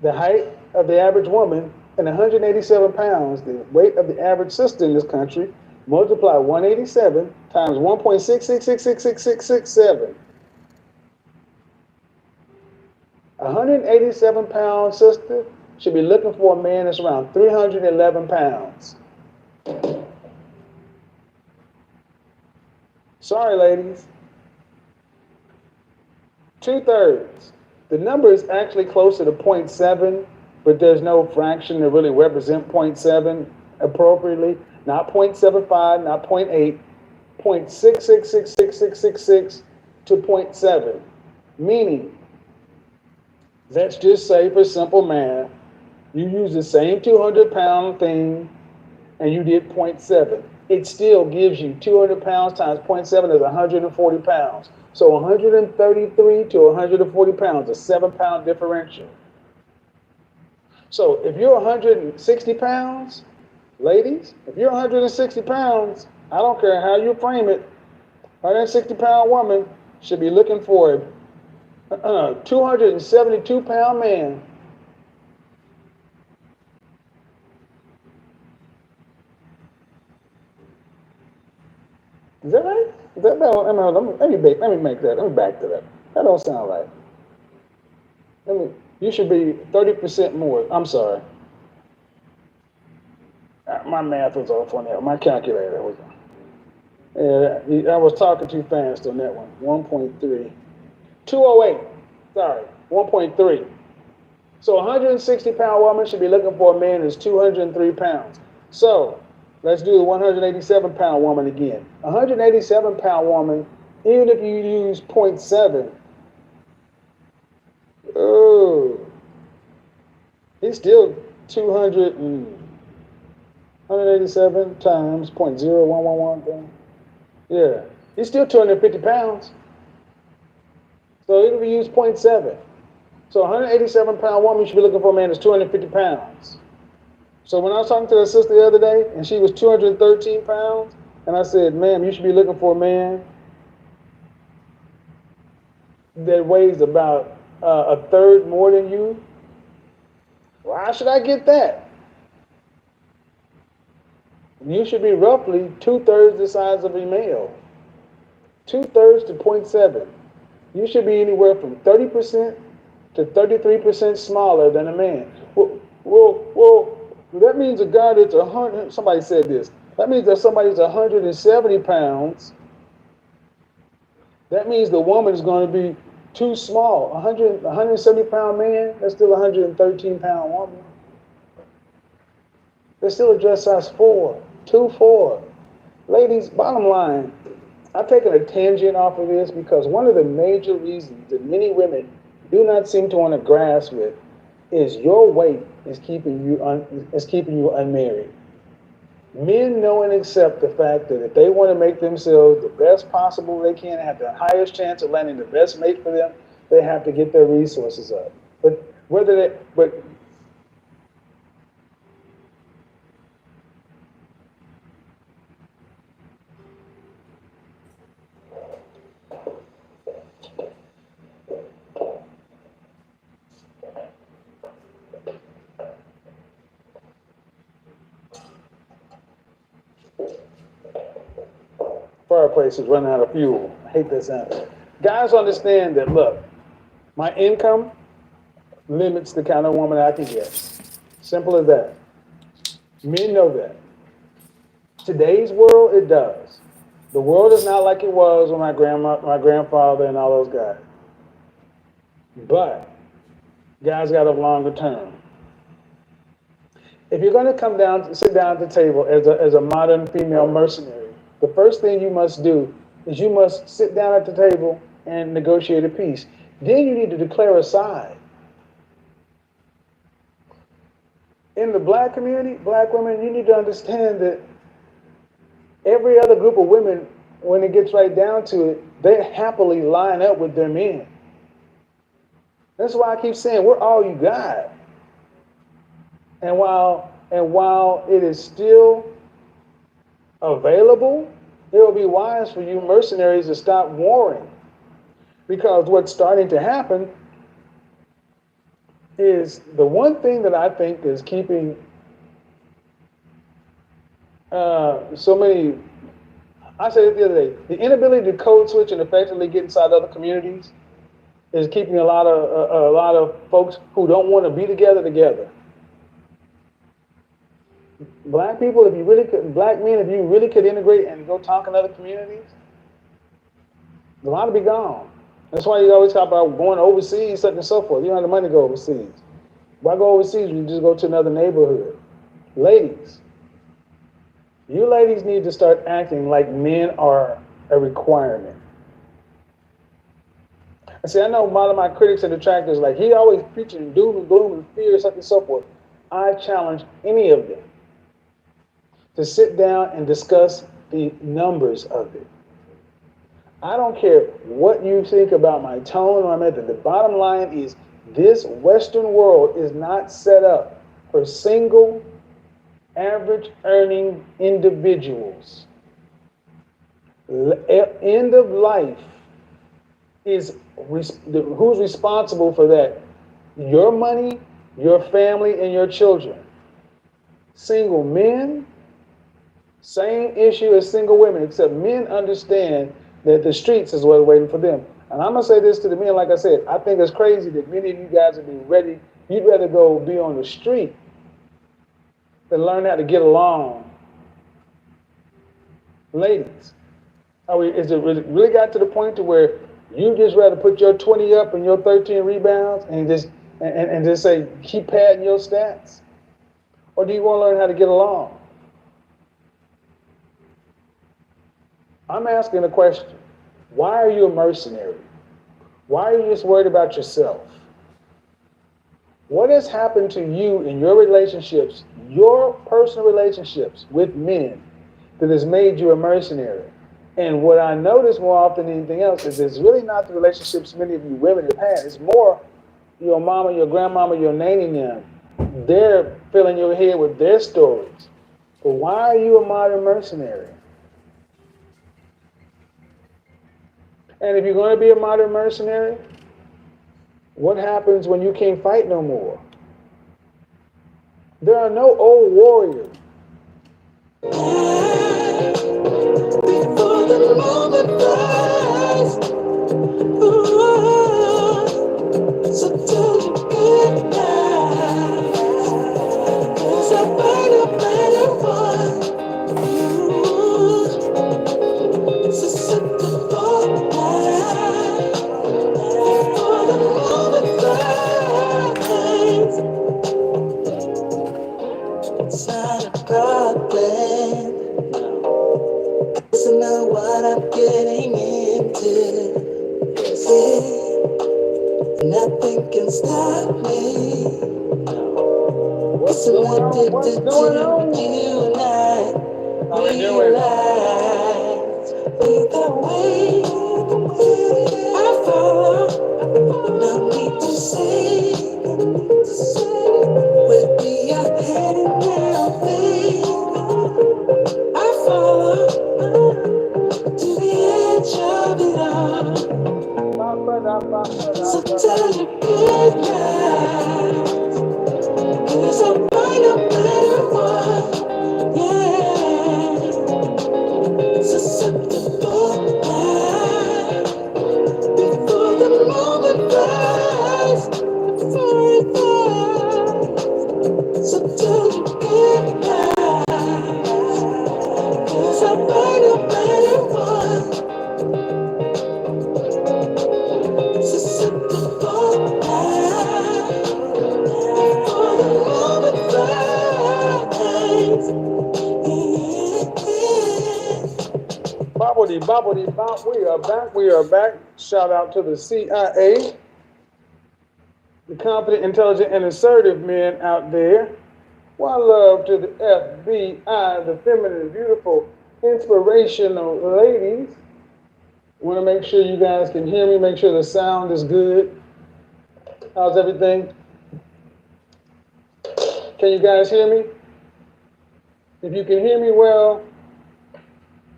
the height of the average woman, and 187 pounds, the weight of the average sister in this country, multiply 187 times 1.6666667. 187 pound sister should be looking for a man that's around 311 pounds. Sorry, ladies. 2/3. The number is actually closer to 0.7, but there's no fraction to really represent 0.7 appropriately. Not 0.75, not 0.8, 0.6666666 to 0.7. Meaning, let's just say for simple math, you use the same 200 pound thing and you did 0.7. It still gives you 200 pounds times 0.7 is 140 pounds. So 133 to 140 pounds, a 7-pound differential. So if you're 160 pounds, ladies, if you're 160 pounds, I don't care how you frame it, 160-pound woman should be looking for a 272-pound man. Is that right? Is that let me make that. Let me back that up. That don't sound right. You should be 30% more. I'm sorry. My math was off on that. My calculator was. I was talking too fast on that one. 1.3. 208. Sorry. 1.3. So a 160-pound woman should be looking for a man who's 203 pounds. So let's do the 187-pound woman again. A 187-pound woman, even if you use 0.7, it's still 200. 187 times 0.0111. Yeah. He's still 250 pounds. So even if we use 0.7. So a 187 pound woman should be looking for a man that's 250 pounds. So when I was talking to her sister the other day, and she was 213 pounds, and I said, ma'am, you should be looking for a man that weighs about a third more than you. Why should I get that? You should be roughly 2/3 the size of a male. 2/3 to 0.7. You should be anywhere from 30% to 33% smaller than a man. Well, that means a guy that's 100, somebody said this. That means that somebody's 170 pounds. That means the woman is going to be too small. 170 pound man, that's still a 113 pound woman. They're still a dress size 4, 2, 4. Ladies, bottom line, I've taken a tangent off of this because one of the major reasons that many women do not seem to want to grasp with is your weight is keeping you unmarried. Men know and accept the fact that if they want to make themselves the best possible they can, have the highest chance of landing the best mate for them, they have to get their resources up. But fireplace is running out of fuel. I hate that sound. Guys understand that, look, my income limits the kind of woman I can get. Simple as that. Men know that. Today's world, it does. The world is not like it was when my grandfather and all those guys. But guys got a longer term. If you're going to sit down at the table as a modern female mercenary, the first thing you must do is you must sit down at the table and negotiate a peace. Then you need to declare a side. In the black community, black women, you need to understand that every other group of women, when it gets right down to it, they happily line up with their men. That's why I keep saying we're all you got. And while it is still available, it will be wise for you mercenaries to stop warring. Because what's starting to happen is the one thing that I think is keeping so many, I said it the other day, the inability to code switch and effectively get inside other communities is keeping a lot of folks who don't want to be together. Black people, black men, if you really could integrate and go talk in other communities, a lot would be gone. That's why you always talk about going overseas, such and so forth. You don't have the money to go overseas. Why go overseas when you just go to another neighborhood? Ladies, you ladies need to start acting like men are a requirement. I see, I know a lot of my critics and detractors, like, he always preaching doom and gloom and fear, such and so forth. I challenge any of them to sit down and discuss the numbers of it. I don't care what you think about my tone or my method. The bottom line is this Western world is not set up for single, average earning individuals. End of life is who's responsible for that? Your money, your family, and your children. Single men, same issue as single women, except men understand that the streets is what's waiting for them. And I'm gonna say this to the men, like I said, I think it's crazy that many of you guys would be ready, you'd rather go be on the street than learn how to get along. Ladies, is it really got to the point to where you just rather put your 20 up and your 13 rebounds and just say, keep padding your stats? Or do you want to learn how to get along? I'm asking a question. Why are you a mercenary? Why are you just worried about yourself? What has happened to you in your relationships, your personal relationships with men, that has made you a mercenary? And what I notice more often than anything else is it's really not the relationships many of you women have had. It's more your mama, your grandmama, your nanny them. They're filling your head with their stories. But why are you a modern mercenary? And if you're going to be a modern mercenary, what happens when you can't fight no more? There are no old warriors. Before the moment flies, so tell you goodbye. 'Cause I find a better one. So set the spotlight before the moment flies. It's not a problem. Listen to what I'm getting into. See, nothing can stop me. What's going on? What's going on? You and I realize either way I follow. No need to say where we are heading now, babe. I follow to the edge of it all. So tell you goodnight, 'cause I'll find a better one. Yeah, so set the spotlight before the moment flies, before it flies. So tell you goodnight, 'cause I'll find a better one. So set the spotlight before the moment flies. Bobbity, bobbity, bop. We are back. We are back. Shout out to the CIA, the confident, intelligent, and assertive men out there. One love to the FBI, the feminine, beautiful, inspirational ladies. Want to make sure you guys can hear me. Make sure the sound is good. How's everything? Can you guys hear me? If you can hear me well,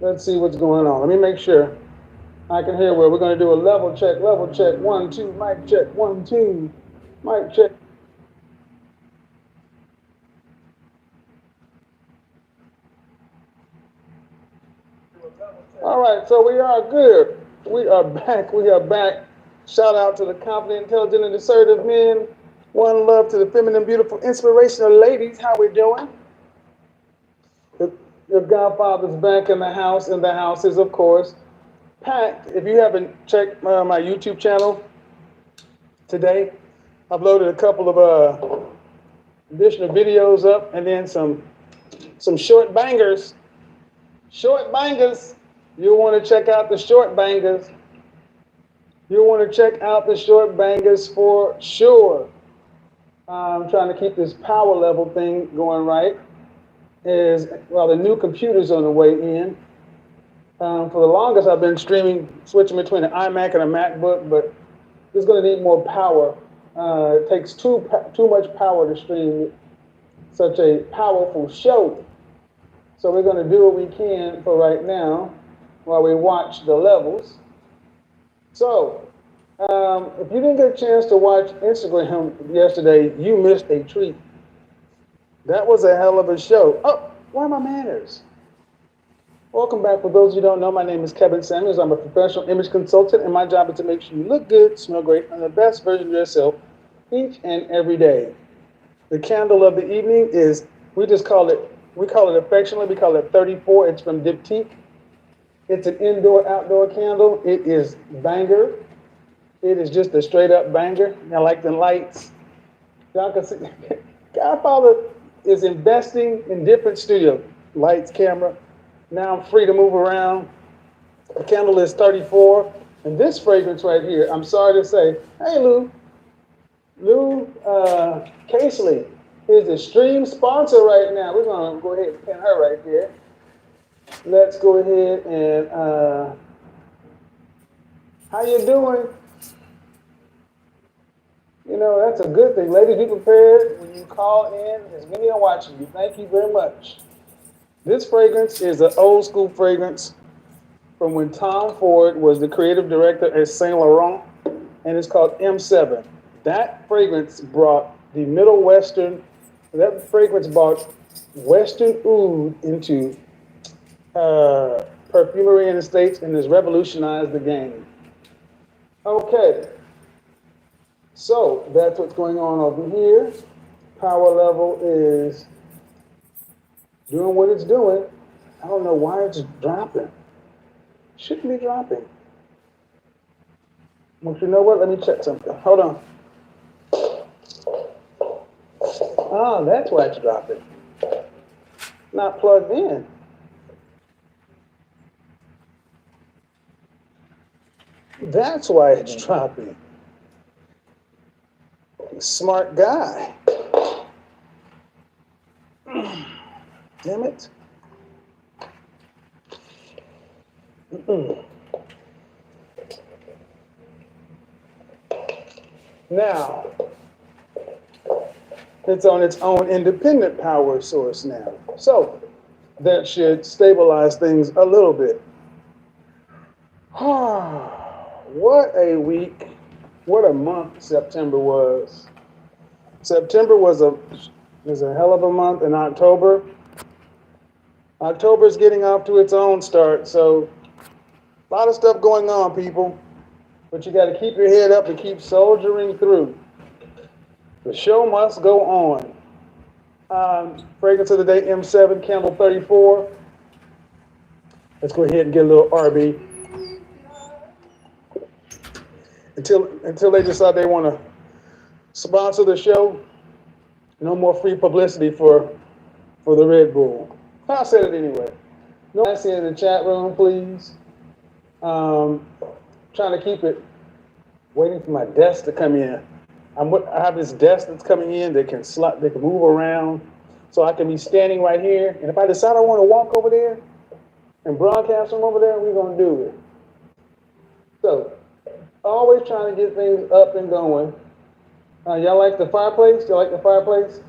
let's see what's going on. Let me make sure I can hear well. We're going to do a level check, 1, 2, mic check, 1, 2, mic check. All right, so we are good. We are back. We are back. Shout out to the confident, intelligent, and assertive men. One love to the feminine, beautiful, inspirational ladies. How we doing? Your godfather's back in the house, and the house is, of course, packed. If you haven't checked my YouTube channel today, I've loaded a couple of additional videos up, and then some short bangers. Short bangers. You'll want to check out the short bangers. You'll want to check out the short bangers for sure. I'm trying to keep this power level thing going right. The new computer's on the way in. For the longest, I've been switching between an iMac and a MacBook, but it's going to need more power. It takes too much power to stream such a powerful show. So we're going to do what we can for right now while we watch the levels. So, if you didn't get a chance to watch Instagram yesterday, you missed a treat. That was a hell of a show. Oh, where are my manners? Welcome back. For those of you who don't know, my name is Kevin Samuels. I'm a professional image consultant, and my job is to make sure you look good, smell great, and the best version of yourself each and every day. The candle of the evening is, we call it affectionately, we call it 34. It's from Diptyque. It's an indoor-outdoor candle. It is banger. It is just a straight-up banger. I like the lights. Y'all can see, Godfather is investing in different studio lights, camera. Now I'm free to move around. The candle is 34. And this fragrance right here, I'm sorry to say, hey Lou, Lou Casely is the stream sponsor right now. We're gonna go ahead and pin her right there. Let's go ahead and how you doing? You know, that's a good thing. Ladies, be prepared when you call in. As many are watching you. Thank you very much. This fragrance is an old school fragrance from when Tom Ford was the creative director at Saint Laurent, and it's called M7. That fragrance brought the Middle Western, that fragrance brought Western oud into perfumery in the States and has revolutionized the game. Okay, so that's what's going on over here. Power level is doing what it's doing. I don't know why it's dropping. Shouldn't be dropping. Well, you know what? Let me check something. Hold on. Ah, that's why it's dropping. Not plugged in. That's why it's dropping. Smart guy. Damn it. Now, it's on its own independent power source now. So that should stabilize things a little bit. What a week. What a month September was. September was a hell of a month, and October's getting off to its own start, so a lot of stuff going on, people. But you got to keep your head up and keep soldiering through. The show must go on. Fragrance of the day, M7 Candle 34. Let's go ahead and get a little RB. Until they decide they want to sponsor the show, no more free publicity for the Red Bull. I said it anyway. No, I see in the chat room, please. Trying to keep it, waiting for my desk to come in. I have this desk that's coming in that can move around, so I can be standing right here. And if I decide I want to walk over there and broadcast from over there, we're gonna do it. So, always trying to get things up and going. Y'all like the fireplace? Y'all like the fireplace?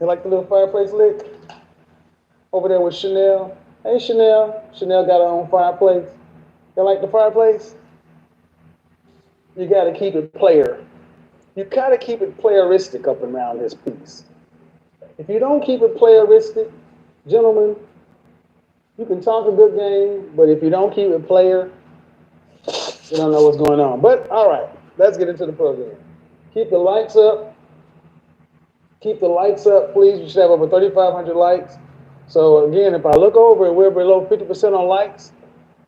You like the little fireplace lit? Over there with Chanel. Hey, Chanel. Chanel got her own fireplace. You like the fireplace? You got to keep it player. You got to keep it playeristic up and around this piece. If you don't keep it playeristic, gentlemen, you can talk a good game, but if you don't keep it player, you don't know what's going on. But all right, let's get into the program. Keep the lights up. Keep the lights up, please. We should have over 3,500 likes. So again, if I look over and we're below 50% on likes,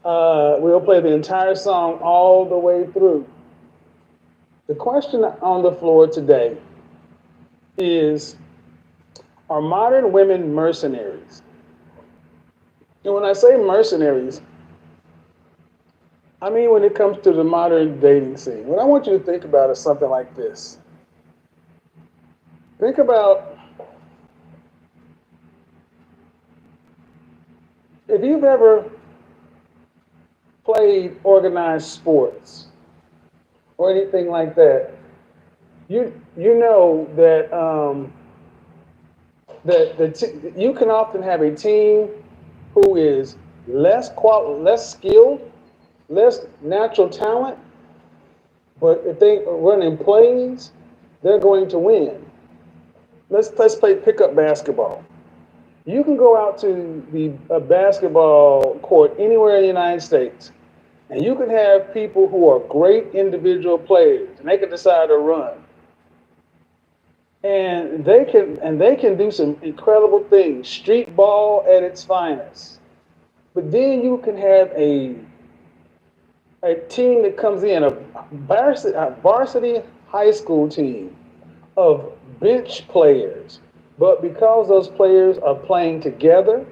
we'll play the entire song all the way through. The question on the floor today is, are modern women mercenaries? And when I say mercenaries, I mean when it comes to the modern dating scene. What I want you to think about is something like this. Think about if you've ever played organized sports or anything like that, you know that you can often have a team who is less skilled, less natural talent, but if they run in plays, they're going to win. Let's play pickup basketball. You can go out to the basketball court anywhere in the United States, and you can have people who are great individual players, and they can decide to run. And they can do some incredible things, street ball at its finest. But then you can have a team that comes in, a varsity high school team of bench players. But because those players are playing together,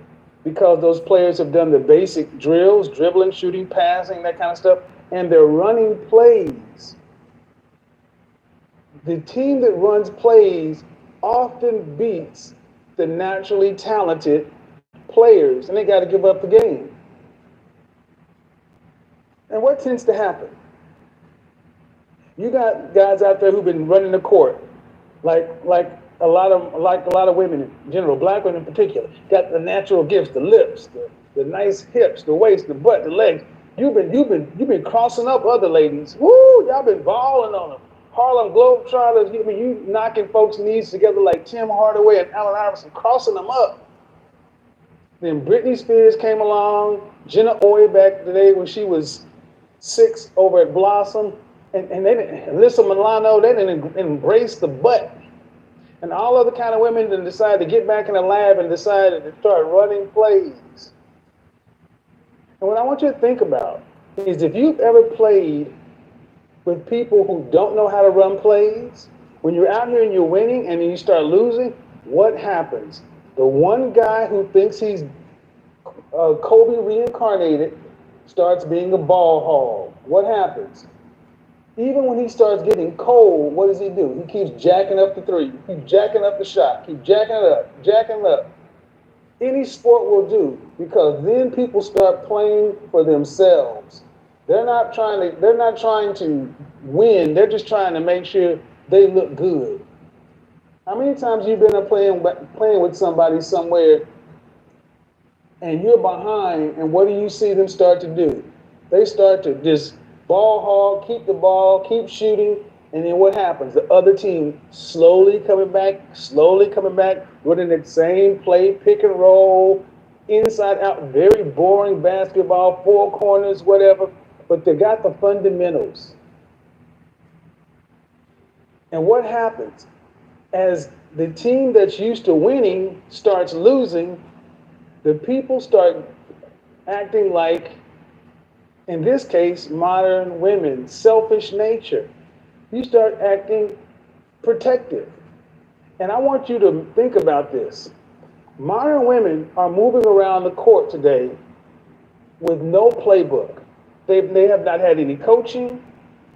because those players have done the basic drills, dribbling, shooting, passing, that kind of stuff, and they're running plays, the team that runs plays often beats the naturally talented players, and they got to give up the game. And what tends to happen? You got guys out there who've been running the court, like a lot of women in general, black women in particular, got the natural gifts, the lips, the nice hips, the waist, the butt, the legs. You've been crossing up other ladies. Woo! Y'all been balling on them. Harlem Globetrotters. I mean, you knocking folks' knees together like Tim Hardaway and Allen Iverson, crossing them up. Then Britney Spears came along, Jenna Oy back today when she was 6 over at Blossom, and they didn't, Alyssa Milano, they didn't embrace the butt. And all other kind of women then decided to get back in the lab and decided to start running plays. And what I want you to think about is if you've ever played with people who don't know how to run plays, when you're out here and you're winning and then you start losing, what happens? The one guy who thinks he's Kobe reincarnated starts being a ball hog. What happens? Even when he starts getting cold, what does he do? He keeps jacking up the three, keeps jacking up the shot, keep jacking it up, jacking it up. Any sport will do, because then people start playing for themselves. They're not trying to win, they're just trying to make sure they look good. How many times you've been up playing with somebody somewhere and you're behind, and what do you see them start to do? They start to just ball hog, keep the ball, keep shooting, and then what happens? The other team slowly coming back, running that same play, pick and roll, inside out, very boring basketball, four corners, whatever, but they got the fundamentals. And what happens? As the team that's used to winning starts losing, the people start acting like, in this case, modern women, selfish nature. You start acting protective. And I want you to think about this. Modern women are moving around the court today with no playbook. They have not had any coaching.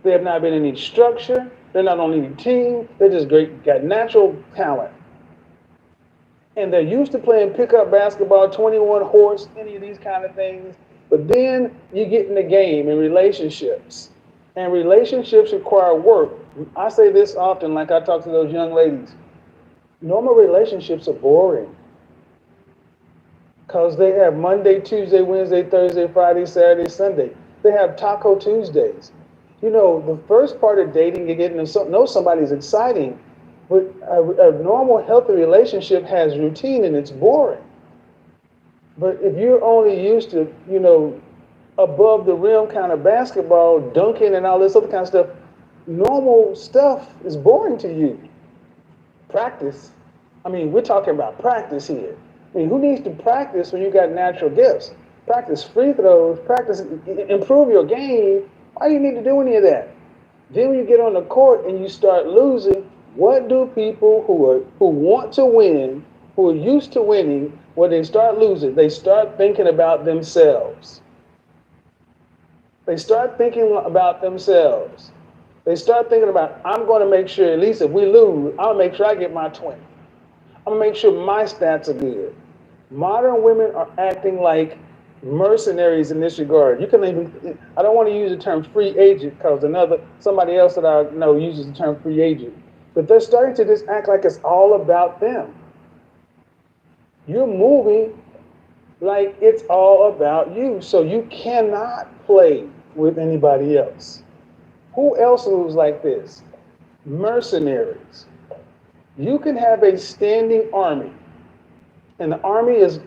They have not been in any structure. They're not on any team. They're just got natural talent. And they're used to playing pickup basketball, 21 horse, any of these kind of things. But then you get in the game in relationships. And relationships require work. I say this often, like I talk to those young ladies. Normal relationships are boring. Because they have Monday, Tuesday, Wednesday, Thursday, Friday, Saturday, Sunday. They have Taco Tuesdays. You know, the first part of dating, you're getting to know somebody is exciting. But a normal, healthy relationship has routine and it's boring. But if you're only used to, you know, above the rim kind of basketball, dunking and all this other kind of stuff, normal stuff is boring to you. Practice. I mean, we're talking about practice here. I mean, who needs to practice when you got natural gifts? Practice free throws, practice, improve your game. Why do you need to do any of that? Then when you get on the court and you start losing, what do people who want to win, who are used to winning, when they start losing, they start thinking about themselves. They start thinking about themselves. They start thinking about, I'm going to make sure, at least if we lose, I'll make sure I get my 20. I'm going to make sure my stats are good. Modern women are acting like mercenaries in this regard. You can even, I don't want to use the term free agent because somebody else that I know uses the term free agent. But they're starting to just act like it's all about them. You're moving like it's all about you. So you cannot play with anybody else. Who else moves like this? Mercenaries. You can have a standing army, and the army is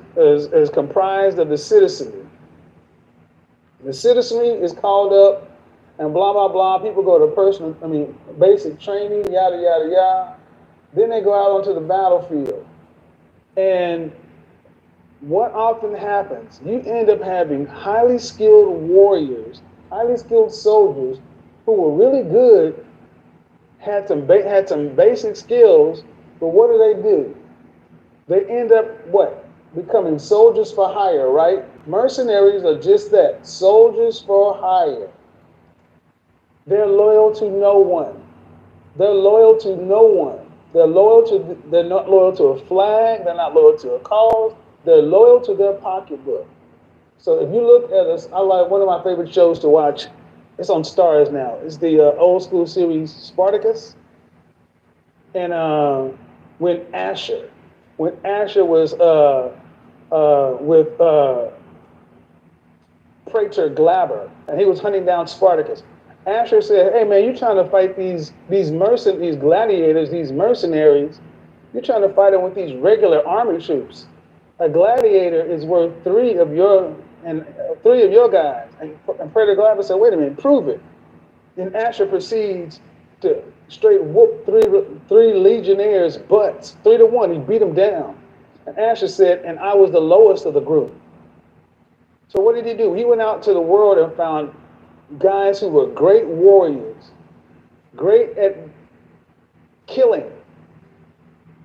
comprised of the citizenry. The citizenry is called up, and blah, blah, blah. People go to basic training, yada, yada, yada. Then they go out onto the battlefield. And what often happens, you end up having highly skilled warriors, highly skilled soldiers who were really good, had some basic skills, but what do? They end up what? Becoming soldiers for hire, right? Mercenaries are just that, soldiers for hire. They're loyal to no one. They're loyal to no one. They're not loyal to a flag, they're not loyal to a cause, they're loyal to their pocketbook. So if you look at us, I like one of my favorite shows to watch. It's on Stars now. It's the old school series Spartacus. And when Asher, when Asher was with Praetor Glaber, and he was hunting down Spartacus. Asher said, "Hey man, you're trying to fight these these gladiators, these mercenaries. You're trying to fight them with these regular army troops. A gladiator is worth three of your guys." And Praetor Glaber said, "Wait a minute, prove it." Then Asher proceeds to straight whoop three legionnaires' butts, 3-1. He beat them down. And Asher said, "And I was the lowest of the group." So what did he do? He went out to the world and found guys who were great warriors, great at killing,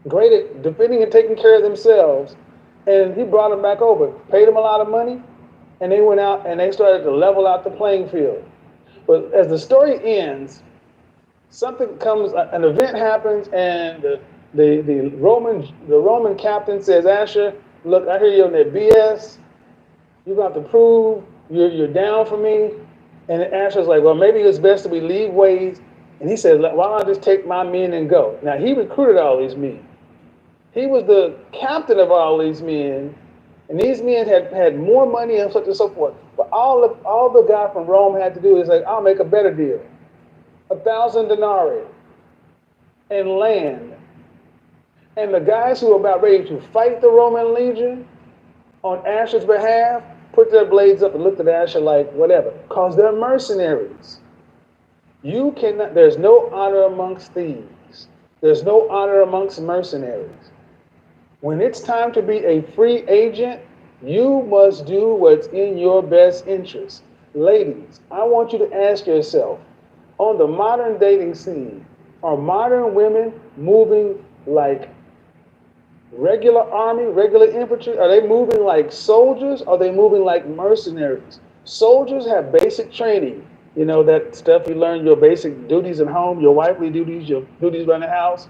great at defending and taking care of themselves. And he brought them back over, paid them a lot of money, and they went out and they started to level out the playing field. But as the story ends, an event happens, and the Roman captain says, "Asher, look, I hear you on that BS. You're going to have to prove you're down for me." And Asher's like, "Well, maybe it's best that we leave ways." And he said, "Why don't I just take my men and go?" Now, he recruited all these men. He was the captain of all these men. And these men had more money and so on and so forth. But all the guy from Rome had to do is like, "I'll make a better deal. 1,000 denarii and land." And the guys who were about ready to fight the Roman legion on Asher's behalf put their blades up and looked at Asher like, whatever, because they're mercenaries. There's no honor amongst thieves. There's no honor amongst mercenaries. When it's time to be a free agent, you must do what's in your best interest. Ladies, I want you to ask yourself, on the modern dating scene, are modern women moving like regular army, regular infantry? Are they moving like soldiers? Are they moving like mercenaries? Soldiers have basic training. You know, that stuff you learn, your basic duties at home, your wifely duties, your duties around the house.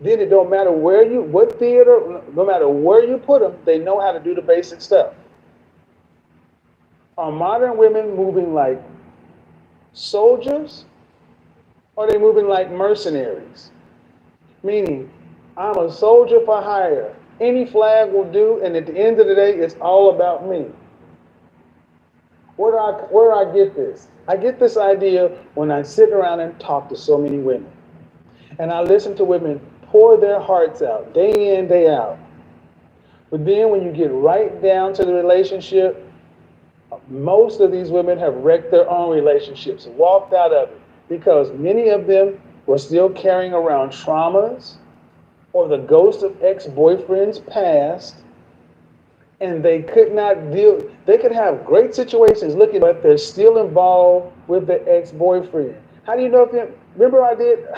Then it don't matter what theater, no matter where you put them, they know how to do the basic stuff. Are modern women moving like soldiers? Or are they moving like mercenaries? Meaning, I'm a soldier for hire. Any flag will do, and at the end of the day, it's all about me. Where do I get this? I get this idea when I sit around and talk to so many women. And I listen to women pour their hearts out, day in, day out. But then when you get right down to the relationship, most of these women have wrecked their own relationships, walked out of it, because many of them were still carrying around traumas or the ghost of ex-boyfriends past, and they could not deal. They could have great situations looking, but they're still involved with the ex-boyfriend. How do you know if you remember I did?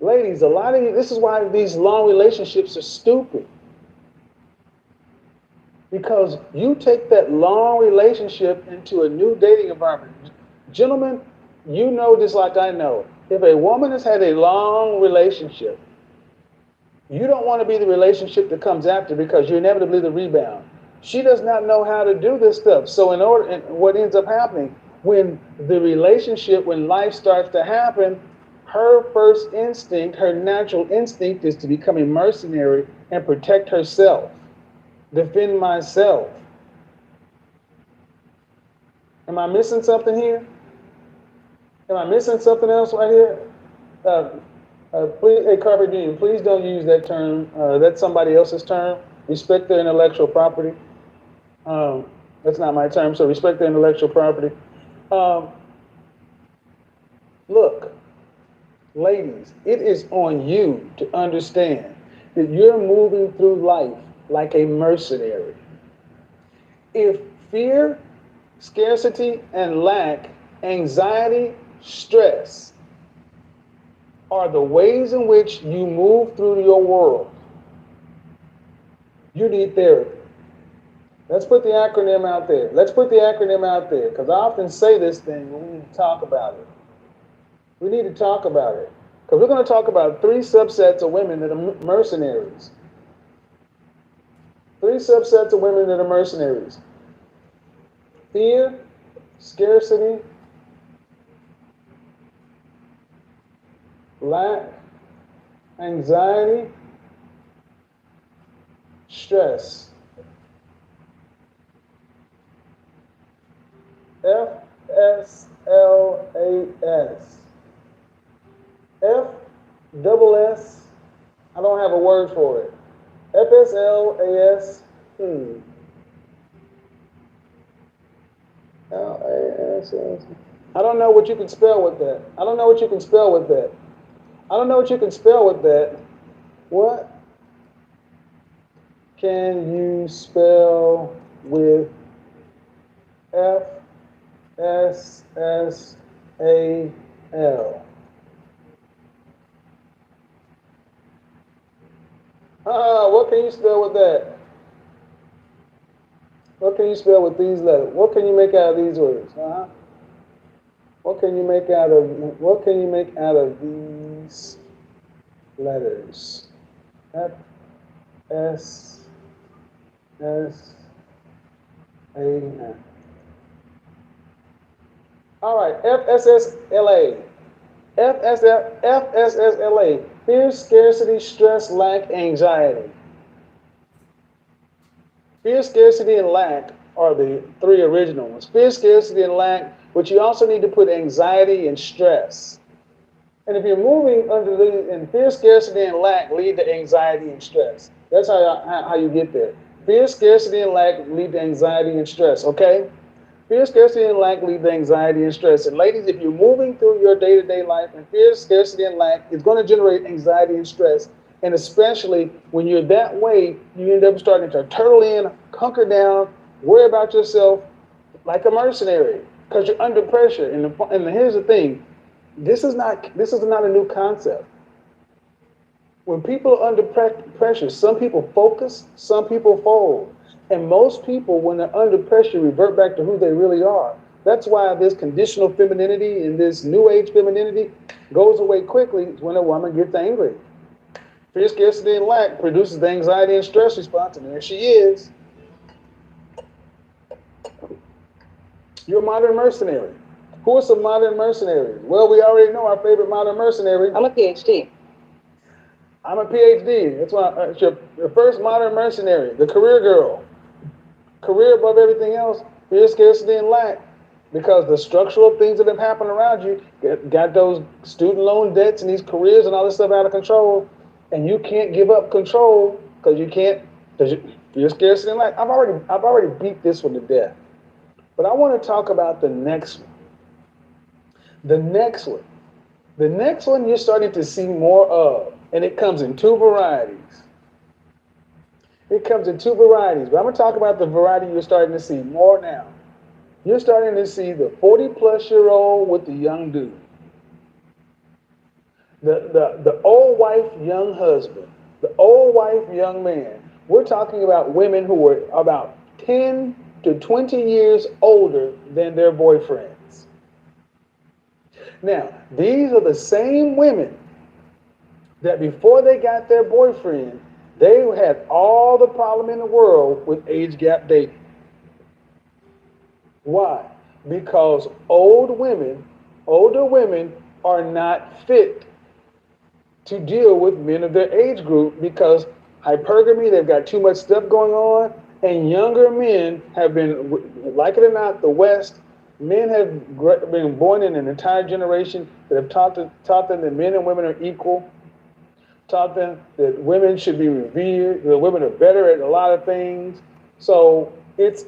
Ladies, a lot of you, this is why these long relationships are stupid. Because you take that long relationship into a new dating environment. Gentlemen, you know this like I know. If a woman has had a long relationship, you don't want to be the relationship that comes after, because you're inevitably the rebound. She does not know how to do this stuff. So what ends up happening, when life starts to happen, her first instinct, her natural instinct, is to become a mercenary and protect herself, defend myself. Am I missing something here? Am I missing something else right here? Please, hey, Carver Dean, please don't use that term. That's somebody else's term. Respect their intellectual property. That's not my term, so respect their intellectual property. Look, ladies, it is on you to understand that you're moving through life like a mercenary. If fear, scarcity, and lack, anxiety, stress are the ways in which you move through your world, you need therapy. Let's put the acronym out there. Let's put the acronym out there, because I often say this thing, but we need to talk about it. We need to talk about it. Because we're going to talk about three subsets of women that are mercenaries. Three subsets of women that are mercenaries. Fear, scarcity, lack, anxiety, stress. FSLAS. FSS, I don't have a word for it. FSLAS, LAS. I don't know what you can spell with that. I don't know what you can spell with that. I don't know what you can spell with that. What can you spell with FSSAL? What can you spell with that? What can you spell with these letters? What can you make out of these words? What can you make out of these letters? F S S A N. All right, FSSLA. FSSLA. Fear, scarcity, stress, lack, anxiety. Fear, scarcity, and lack are the three original ones. Fear, scarcity, and lack, but you also need to put anxiety and stress. And if you're moving under the, and fear, scarcity, and lack lead to anxiety and stress. That's how you get there. Fear, scarcity, and lack lead to anxiety and stress, okay? Fear, scarcity, and lack lead to anxiety and stress. And ladies, if you're moving through your day-to-day life and fear, scarcity, and lack, it's going to generate anxiety and stress. And especially when you're that way, you end up starting to turtle in, hunker down, worry about yourself like a mercenary because you're under pressure. And here's the thing, this is not a new concept. When people are under pressure, some people focus, some people fold. And most people, when they're under pressure, revert back to who they really are. That's why this conditional femininity and this new age femininity goes away quickly when a woman gets angry. Fear, scarcity, and lack produces the anxiety and stress response, and there she is. You're a modern mercenary. Who are some modern mercenaries? Well, we already know our favorite modern mercenary. I'm a PhD. I'm a PhD. That's why it's your first modern mercenary, the career girl. Career above everything else. Fear, scarcity, and lack. Because the structural things that have happened around you got those student loan debts and these careers and all this stuff out of control. And you can't give up control because you can't, because you're scarcity and lack. I've already beat this one to death. But I want to talk about the next one. The next one you're starting to see more of, and it comes in two varieties. But I'm going to talk about the variety you're starting to see more now. You're starting to see the 40-plus-year-old with the young dude. The old wife, young husband. The old wife, young man. We're talking about women who were about 10 to 20 years older than their boyfriends. Now, these are the same women that before they got their boyfriend, they had all the problem in the world with age gap dating. Why? Because older women are not fit to deal with men of their age group because hypergamy, they've got too much stuff going on, and younger men have been, like it or not, the West, men have been born in an entire generation that have taught them that men and women are equal, taught them that women should be revered, that women are better at a lot of things. So it's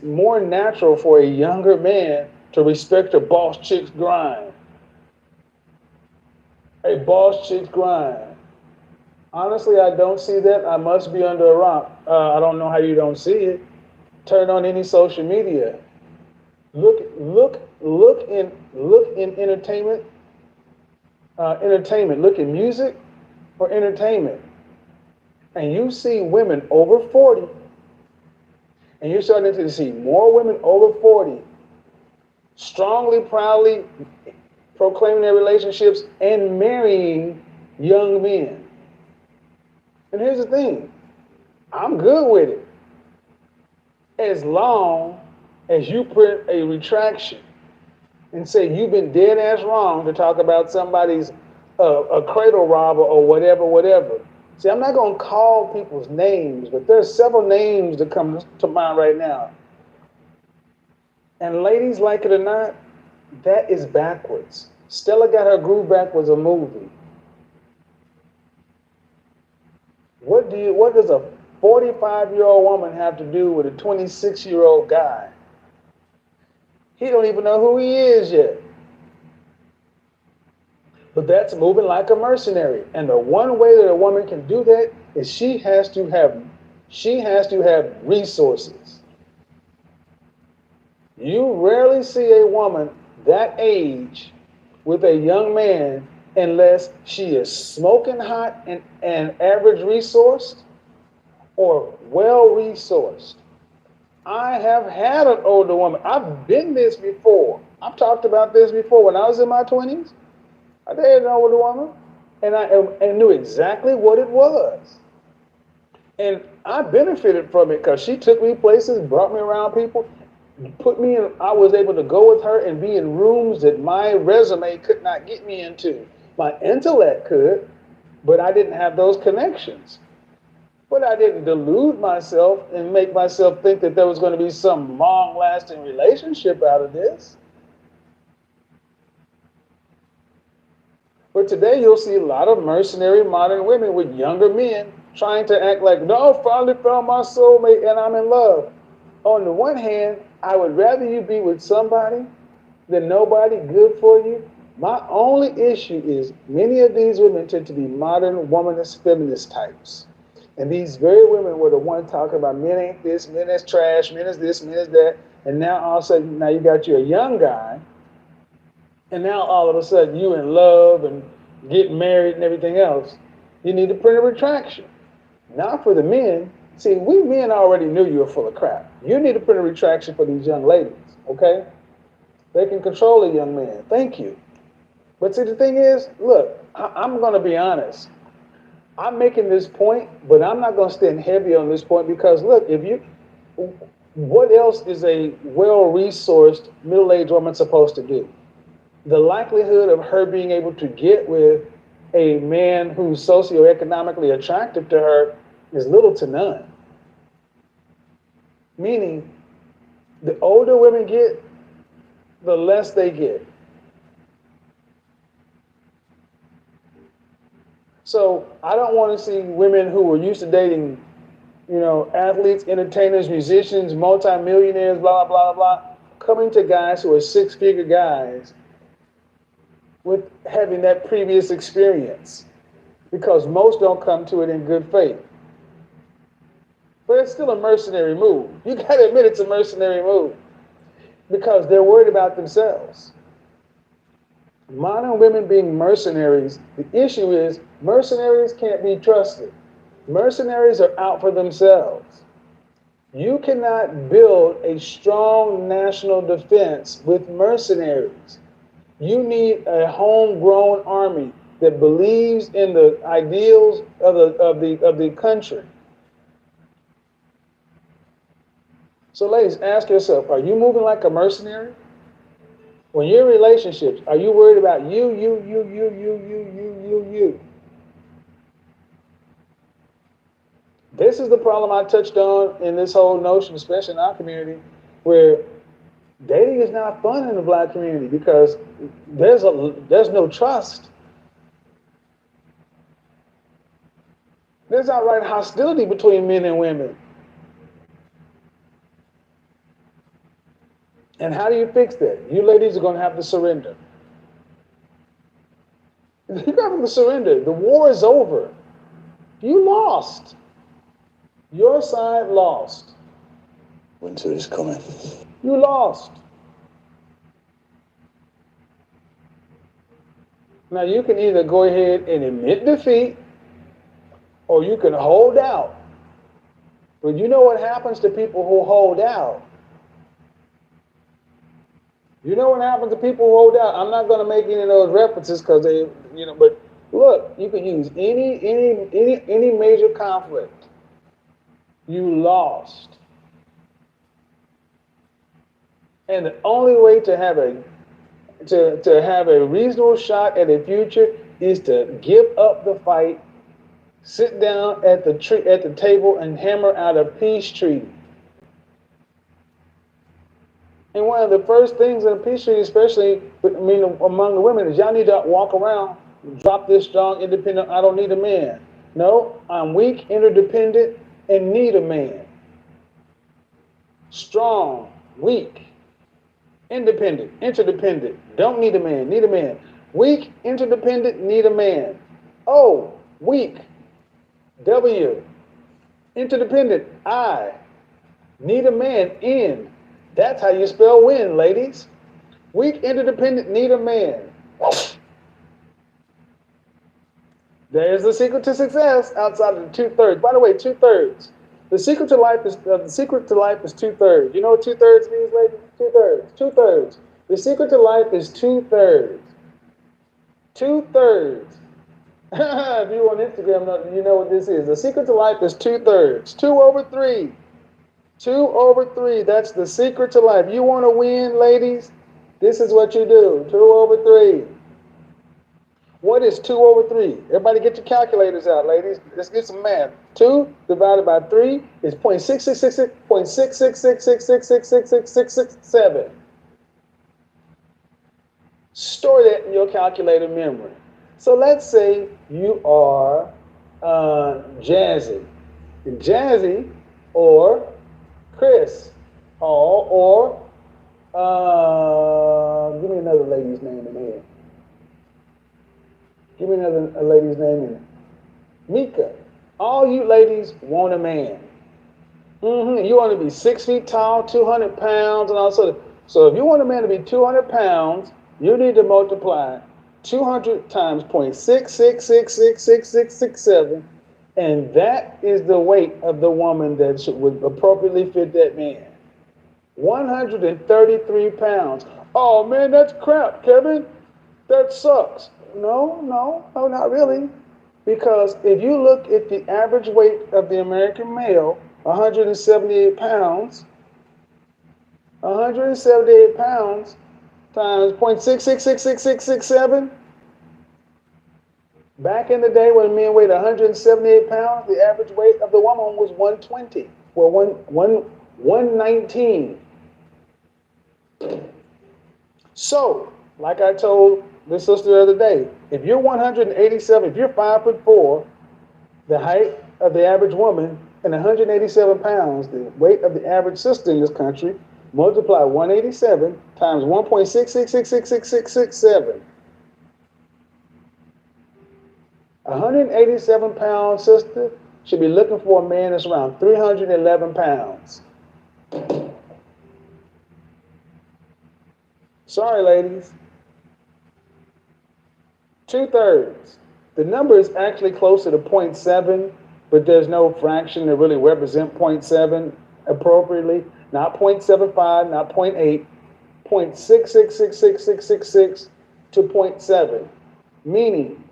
more natural for a younger man to respect a boss chick's grind. A boss chick's grind. Honestly, I don't see that. I must be under a rock. I don't know how you don't see it. Turn on any social media. Look in entertainment. Look in music or entertainment, and you see women over 40, and you're starting to see more women over 40 strongly, proudly proclaiming their relationships and marrying young men. And here's the thing, I'm good with it as long as you print a retraction and say you've been dead ass wrong to talk about somebody's a cradle robber or whatever. See, I'm not going to call people's names, but there's several names that come to mind right now. And ladies, like it or not, that is backwards. Stella Got Her Groove Back was a movie. What does a 45-year-old woman have to do with a 26-year-old guy? He don't even know who he is yet. But that's moving like a mercenary. And the one way that a woman can do that is she has to have resources. You rarely see a woman that age with a young man unless she is smoking hot and average resourced or well resourced. I have had an older woman. I've been this before. I've talked about this before. When I was in my 20s, I dated an older woman, and I knew exactly what it was. And I benefited from it because she took me places, brought me around people, put me in, I was able to go with her and be in rooms that my resume could not get me into. My intellect could, but I didn't have those connections. But I didn't delude myself and make myself think that there was going to be some long-lasting relationship out of this. But today you'll see a lot of mercenary modern women with younger men trying to act like, no, finally found my soulmate and I'm in love. On the one hand, I would rather you be with somebody than nobody good for you. My only issue is many of these women tend to be modern womanist feminist types. And these very women were the ones talking about men ain't this, men is trash, men is this, men is that. And now all of a sudden, now you got you a young guy. And now all of a sudden you in love and getting married and everything else. You need to print a retraction. Not for the men. See, we men already knew you were full of crap. You need to print a retraction for these young ladies, okay? They can control a young man. Thank you. But see, the thing is, look, I'm going to be honest. I'm making this point, but I'm not going to stand heavy on this point because, look, what else is a well-resourced middle-aged woman supposed to do? The likelihood of her being able to get with a man who's socioeconomically attractive to her is little to none. Meaning, the older women get, the less they get. So I don't want to see women who were used to dating, athletes, entertainers, musicians, multimillionaires, blah, blah, blah, coming to guys who are six-figure guys with having that previous experience, because most don't come to it in good faith. But it's still a mercenary move. You got to admit it's a mercenary move because they're worried about themselves. Modern women being mercenaries, the issue is mercenaries can't be trusted. Mercenaries are out for themselves. You cannot build a strong national defense with mercenaries. You need a homegrown army that believes in the ideals of the country. So ladies, ask yourself, are you moving like a mercenary? When you're in relationships, are you worried about you? This is the problem I touched on in this whole notion, especially in our community, where dating is not fun in the Black community because there's no trust. There's outright hostility between men and women. And how do you fix that? You ladies are going to have to surrender. You have to surrender. The war is over. You lost. Your side lost. Winter is coming. You lost. Now you can either go ahead and admit defeat or you can hold out. But you know what happens to people who hold out? You know what happens to people who hold out? I'm not going to make any of those references because they, but look, you can use any major conflict. You lost. And the only way to have a reasonable shot at a future is to give up the fight, sit down at the table and hammer out a peace treaty. And one of the first things in a peace treaty, especially among the women, is y'all need to walk around, drop this strong, independent, I don't need a man. No, I'm weak, interdependent, and need a man. Strong, weak, independent, interdependent, don't need a man, need a man. Weak, interdependent, need a man. O, weak. W, interdependent, I, need a man, N. That's how you spell win, ladies. Weak, interdependent, need a man. There's the secret to success outside of the 2/3. By the way, 2/3. The secret to life is 2/3. You know what 2/3 means, ladies? 2/3. 2/3. The secret to life is 2/3. 2/3. If you on Instagram, you know what this is. The secret to life is 2/3. 2/3. 2/3. That's the secret to life. You want to win, ladies? This is what you do. 2/3. What is 2/3? Everybody get your calculators out, ladies. Let's get some math. 2 divided by 3 is 0.6666666666667. Store that in your calculator memory. So let's say you are Jazzy. Jazzy or Chris Hall or give me another lady's name in here. Give me another lady's name in it. Mika. All you ladies want a man. You want to be 6 feet tall, 200 pounds, and all sorts of. So if you want a man to be 200 pounds, you need to multiply 200 times 0.6666667, and that is the weight of the woman that would appropriately fit that man. 133 pounds. Oh man, that's crap, Kevin. That sucks. No, not really. Because if you look at the average weight of the American male, 178 pounds, 178 pounds times 0.6666667. Back in the day when men weighed 178 pounds, the average weight of the woman was 120. Well, 119. So, like I told this sister the other day, if you're 187, if you're 5'4", the height of the average woman, and 187 pounds, the weight of the average sister in this country, multiply 187 times 1.6666667. 187 pound sister should be looking for a man that's around 311 pounds. Sorry, ladies. 2/3. The number is actually closer to 0.7, but there's no fraction to really represent 0.7 appropriately. Not 0.75, not 0.8, 0.6666666 to 0.7. Meaning,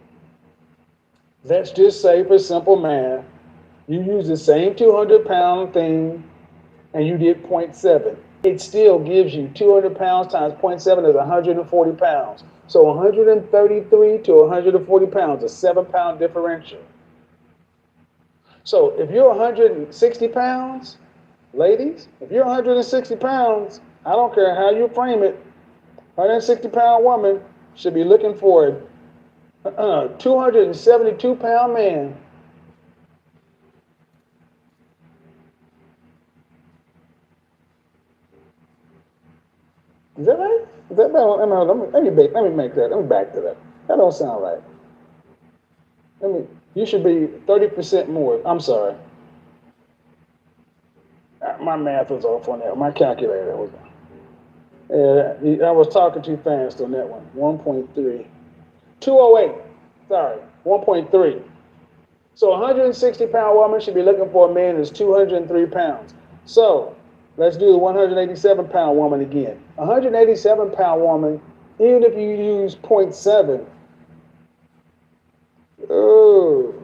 let's just say for simple math, you use the same 200-pound thing and you did 0.7. It still gives you 200 pounds times 0.7 is 140 pounds. So 133 to 140 pounds, a 7-pound differential. So if you're 160 pounds, ladies, if you're 160 pounds, I don't care how you frame it, 160-pound woman should be looking for a 272-pound man. Is that right? Is that right? Let me make that. Let me back that up. That don't sound right. You should be 30% more. I'm sorry. My math was off on that. My calculator was. I was talking too fast on that one. 1.3. 208. Sorry. 1.3. So a 160-pound woman should be looking for a man who's 203 pounds. So Let's do the 187-pound woman again. 187-pound woman, even if you use 0.7, oh,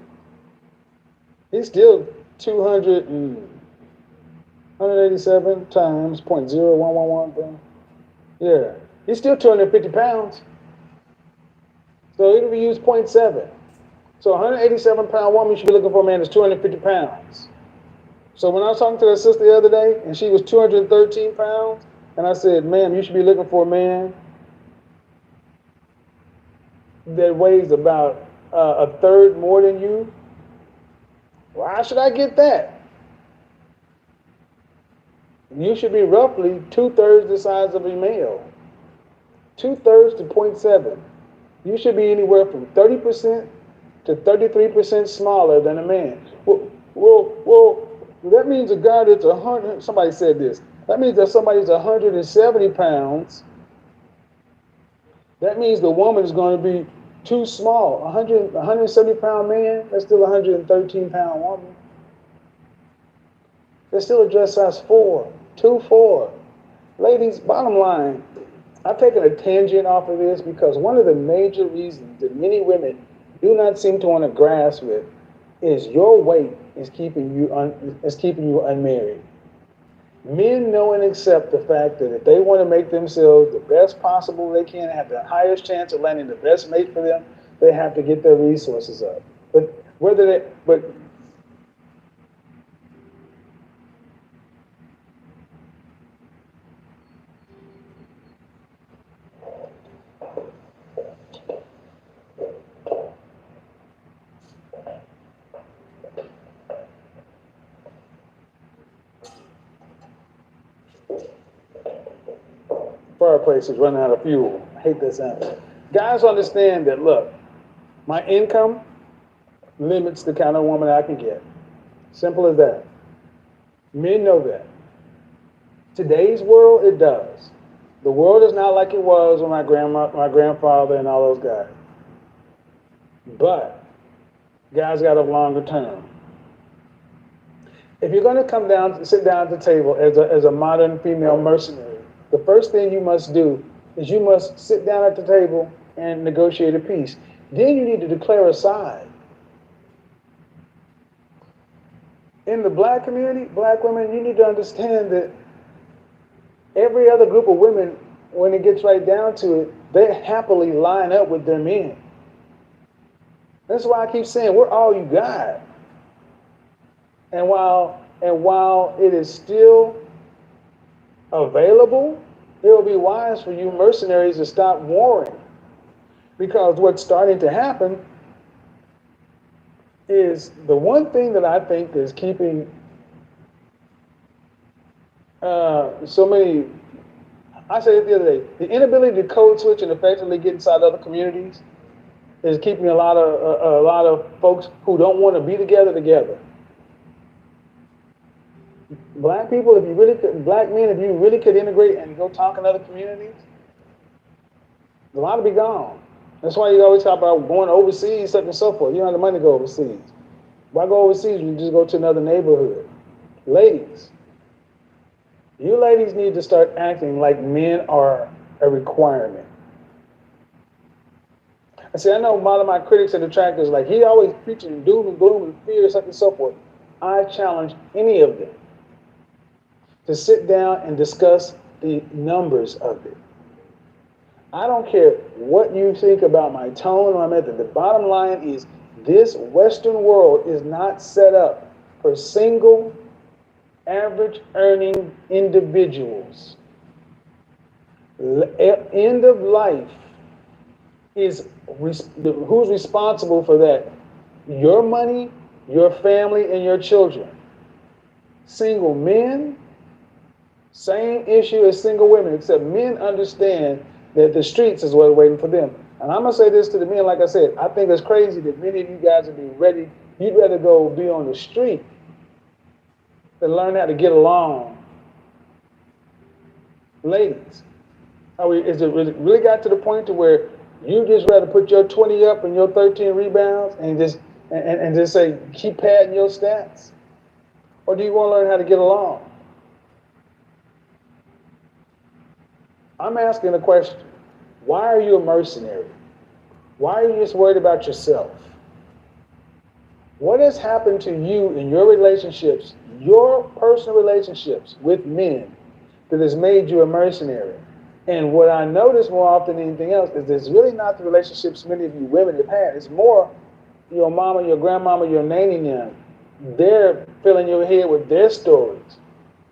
he's still 187 times 0.0111. Yeah, he's still 250 pounds. So even if you use 0.7, so a 187-pound woman, you should be looking for a man that's 250 pounds. So when I was talking to her sister the other day, and she was 213 pounds, and I said, ma'am, you should be looking for a man that weighs about a third more than you. Why should I get that? You should be roughly 2/3 the size of a male. 2/3 to 0.7. You should be anywhere from 30% to 33% smaller than a man. Well, that means a guy that's 100, somebody said this, that means that somebody's 170 pounds, that means the woman is going to be too small. 170-pound man, that's still a 113-pound woman. That's still a dress size 4, 2-4. Ladies, bottom line, I've taken a tangent off of this because one of the major reasons that many women do not seem to want to grasp with is your weight is keeping you unmarried. Men know and accept the fact that if they want to make themselves the best possible they can, have the highest chance of landing the best mate for them, they have to get their resources up. But fireplace is running out of fuel. I hate that sound. Guys understand that, look, my income limits the kind of woman I can get. Simple as that. Men know that. Today's world, it does. The world is not like it was when my grandfather and all those guys. But guys got a longer term. If you're going to sit down at the table as a modern female mercenary, the first thing you must do is you must sit down at the table and negotiate a peace. Then you need to declare a side. In the black community, black women, you need to understand that every other group of women, when it gets right down to it, they happily line up with their men. That's why I keep saying we're all you got. And while it is still available, it will be wise for you mercenaries to stop warring. Because what's starting to happen is the one thing that I think is keeping so many, I said it the other day, the inability to code switch and effectively get inside other communities is keeping a lot of folks who don't want to be together. Black people, black men, if you really could integrate and go talk in other communities, a lot would be gone. That's why you always talk about going overseas, such and so forth. You don't have the money to go overseas. Why go overseas? You just go to another neighborhood. Ladies, you ladies need to start acting like men are a requirement. I see, I know a lot of my critics and detractors, like, he always preaching doom and gloom and fear, such and so forth. I challenge any of them to sit down and discuss the numbers of it. I don't care what you think about my tone or my method. The bottom line is this Western world is not set up for single, average earning individuals. End of life is who's responsible for that? Your money, your family, and your children. Single men, same issue as single women, except men understand that the streets is what's waiting for them. And I'm going to say this to the men, like I said, I think it's crazy that many of you guys would be ready, you'd rather go be on the street than learn how to get along. Ladies, is it really got to the point to where you just rather put your 20 up and your 13 rebounds and just say, keep padding your stats? Or do you want to learn how to get along? I'm asking the question, why are you a mercenary? Why are you just worried about yourself? What has happened to you in your relationships, your personal relationships with men, that has made you a mercenary? And what I notice more often than anything else is it's really not the relationships many of you women have had. It's more your mama, your grandmama, your nanny them. They're filling your head with their stories.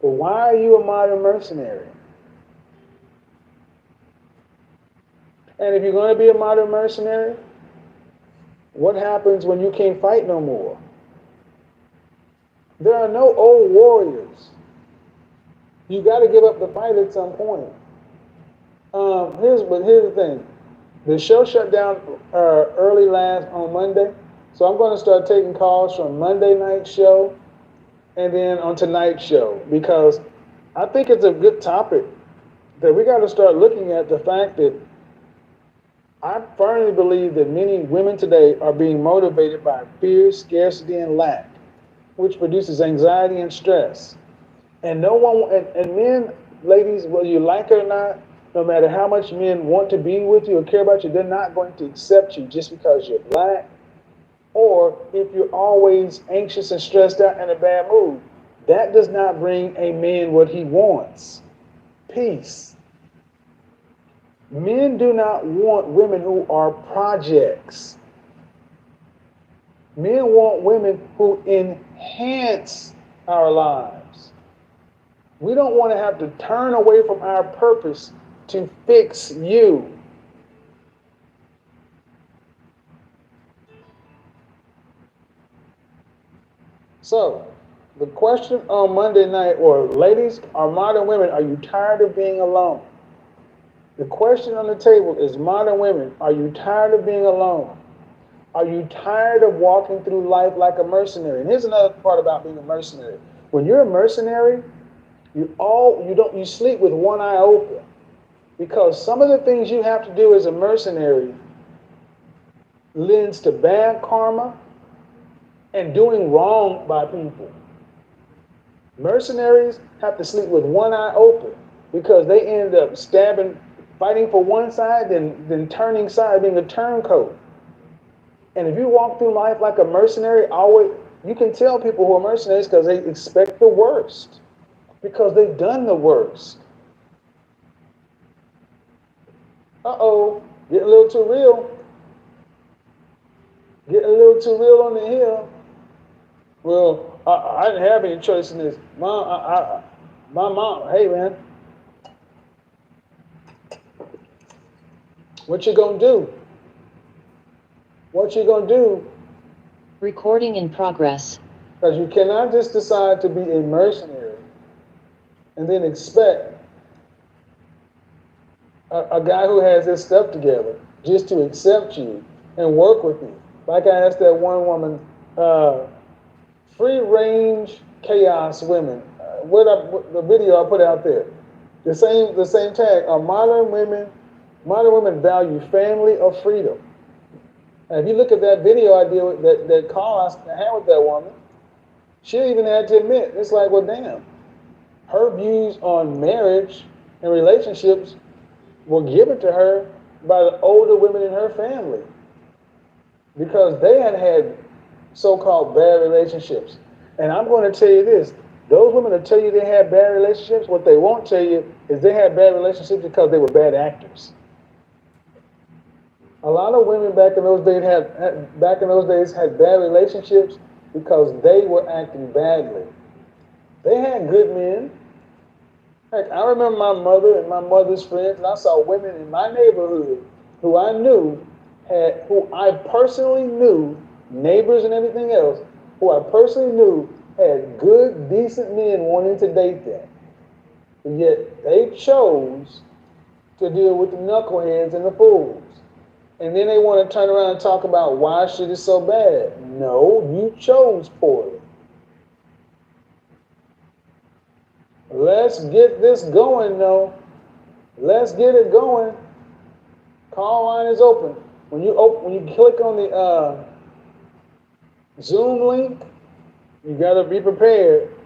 But why are you a modern mercenary? And if you're going to be a modern mercenary, what happens when you can't fight no more? There are no old warriors. You got to give up the fight at some point. Here's the thing. The show shut down early on Monday, so I'm going to start taking calls from Monday night show and then on tonight's show, because I think it's a good topic that we got to start looking at the fact that I firmly believe that many women today are being motivated by fear, scarcity, and lack, which produces anxiety and stress. And no one, and men, ladies, whether you like it or not, no matter how much men want to be with you or care about you, they're not going to accept you just because you're black, or if you're always anxious and stressed out and in a bad mood. That does not bring a man what he wants. Peace. Men do not want women who are projects. Men want women who enhance our lives. We don't want to have to turn away from our purpose to fix you. So, the question on Monday night, or ladies, or modern women, are you tired of being alone? The question on the table is, modern women, are you tired of being alone? Are you tired of walking through life like a mercenary? And here's another part about being a mercenary. When you're a mercenary, you sleep with one eye open, because some of the things you have to do as a mercenary lends to bad karma and doing wrong by people. Mercenaries have to sleep with one eye open because they end up fighting for one side, then turning side, being a turncoat. And if you walk through life like a mercenary, you can tell people who are mercenaries because they expect the worst, because they've done the worst. Uh-oh, getting a little too real. Getting a little too real on the hill. Well, I didn't have any choice in this. My mom, hey man, what you gonna do? What you gonna do? Recording in progress. Because you cannot just decide to be a mercenary and then expect a guy who has his stuff together just to accept you and work with you. Like I asked that one woman, free range chaos women. The video I put out there. The same tag. Are modern women value family or freedom? And if you look at that video I did with that call I had with that woman, she even had to admit, it's like, well, damn, her views on marriage and relationships were given to her by the older women in her family, because they had so-called bad relationships. And I'm going to tell you this, those women that tell you they had bad relationships, what they won't tell you is they had bad relationships because they were bad actors. A lot of women back in those days had bad relationships because they were acting badly. They had good men. Heck, I remember my mother and my mother's friends, and I saw women in my neighborhood who I personally knew, neighbors and everything else, who I personally knew had good, decent men wanting to date them. And yet they chose to deal with the knuckleheads and the fools. And then they want to turn around and talk about why shit is so bad. No, you chose poorly. Let's get this going, though. Let's get it going. Call line is open. When you click on the Zoom link, you gotta be prepared.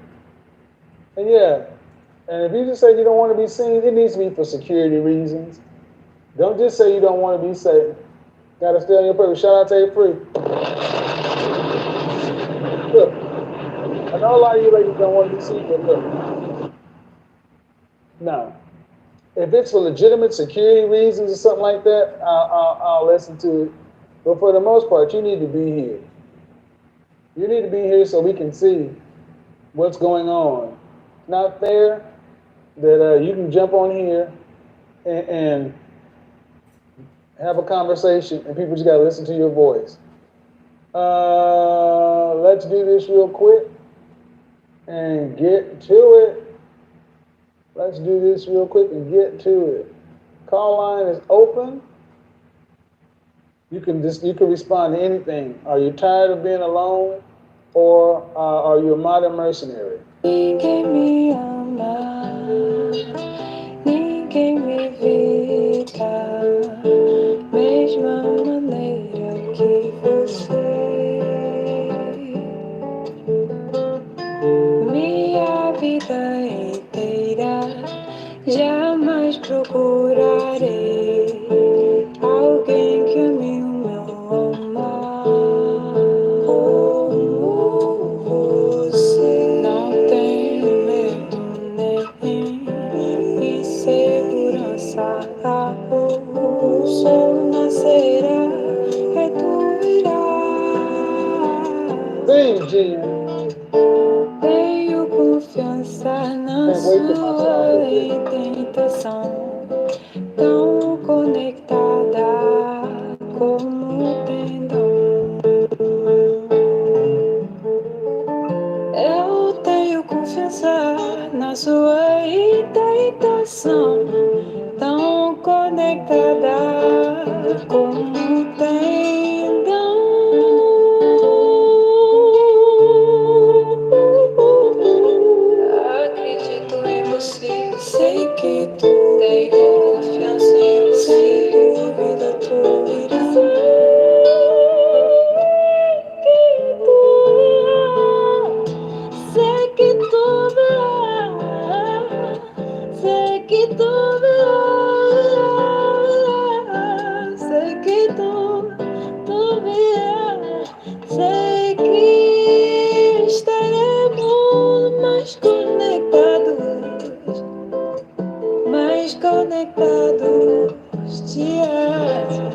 And yeah, And if you just say you don't want to be seen, it needs to be for security reasons. Don't just say you don't want to be seen. Gotta stay on your purpose. Shout out to A Free. Look, I know a lot of you ladies don't want to be seen, but look. No. If it's for legitimate security reasons or something like that, I'll listen to it. But for the most part, you need to be here. You need to be here so we can see what's going on. It's not fair that you can jump on here and have a conversation and people just got to listen to your voice. Let's do this real quick and get to it. Let's do this real quick and get to it. Call line is open. You can respond to anything. Are you tired of being alone, or are you a modern mercenary? Ninguém me ama, ninguém me evita, mesma maneira que você. Minha vida inteira jamais procurarei alguém que ame o meu amar como você. Não tenho medo nem insegurança. O sol nascerá e tu irás. Sim, Gina. Tenho confiança na sua tentação, tão conectada como um tendão. Eu tenho confiança na sua tentação, tão conectada como um tendão. Acredito em você, sei que tu tem confiança em você, sem dúvida tu irás. Sei que tu virás, sei que tu virás, sei que tu virás, sei que estaremos mais conectados dia a dia.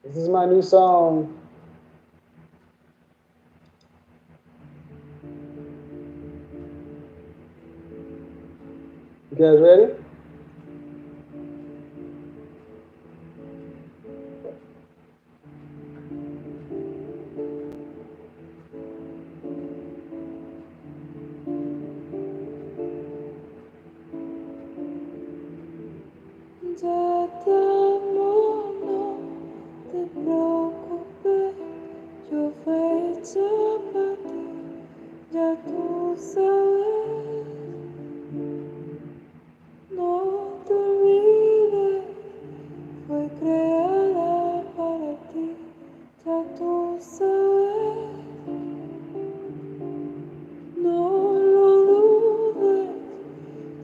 This is my new song. You guys ready? Ya te amo, no te preocupes, yo fui hecha para ti, ya tú sabes. No te olvides, fue creada para ti, ya tú sabes. No lo dudes,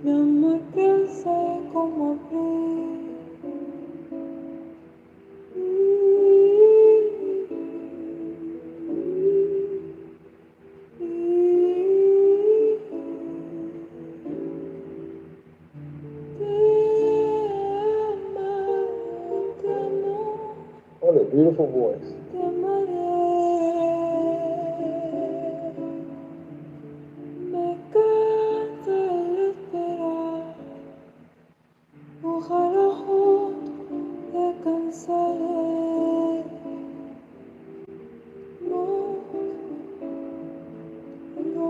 mi amor crece como abril. What a beautiful voice. Me cansa el esperar, ojalá juntos te cansaré. No, no,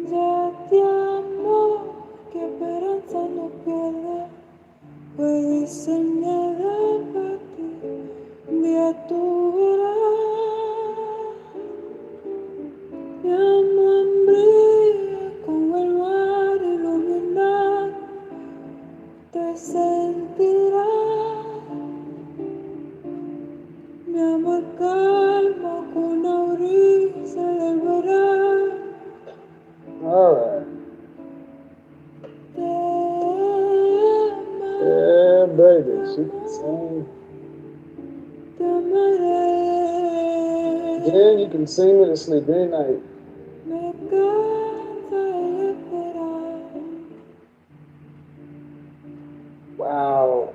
ya te amo, que esperanza no pierda, fue diseñada para ti, un día tú verás. She can sing. Then you can sing me to sleep any night. Wow.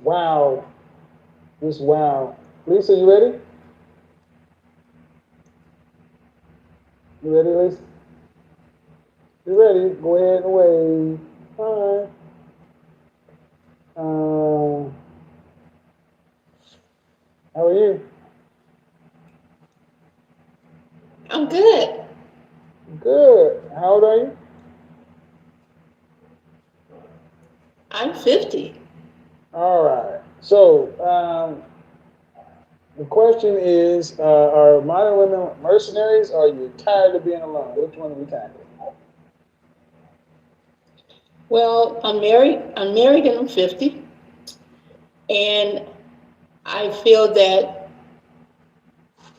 Wow. Just wow. Lisa, you ready? You ready, Lisa? You ready? Go ahead and wave. All right. How are you? I'm good. Good. How old are you? I'm 50. All right. So, the question is, are modern women mercenaries or are you tired of being alone? Which one are we tired of? Well, I'm married and I'm 50. And I feel that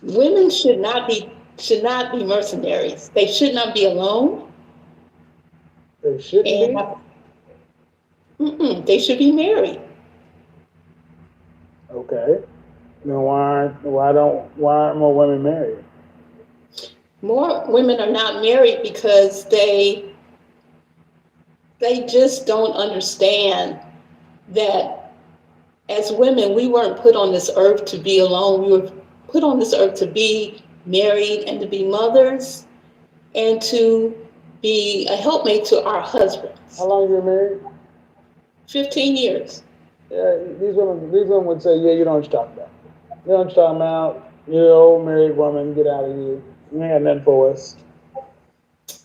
women should not be mercenaries. They should not be alone. They shouldn't be? They should be married. Okay. Then why aren't more women married? More women are not married because they just don't understand that as women, we weren't put on this earth to be alone. We were put on this earth to be married and to be mothers and to be a helpmate to our husbands. How long you been married? 15 years. Yeah, these women would say, yeah, you know what you're talking about. You know what you're talking about. You're an old married woman, get out of here. You ain't got nothing for us.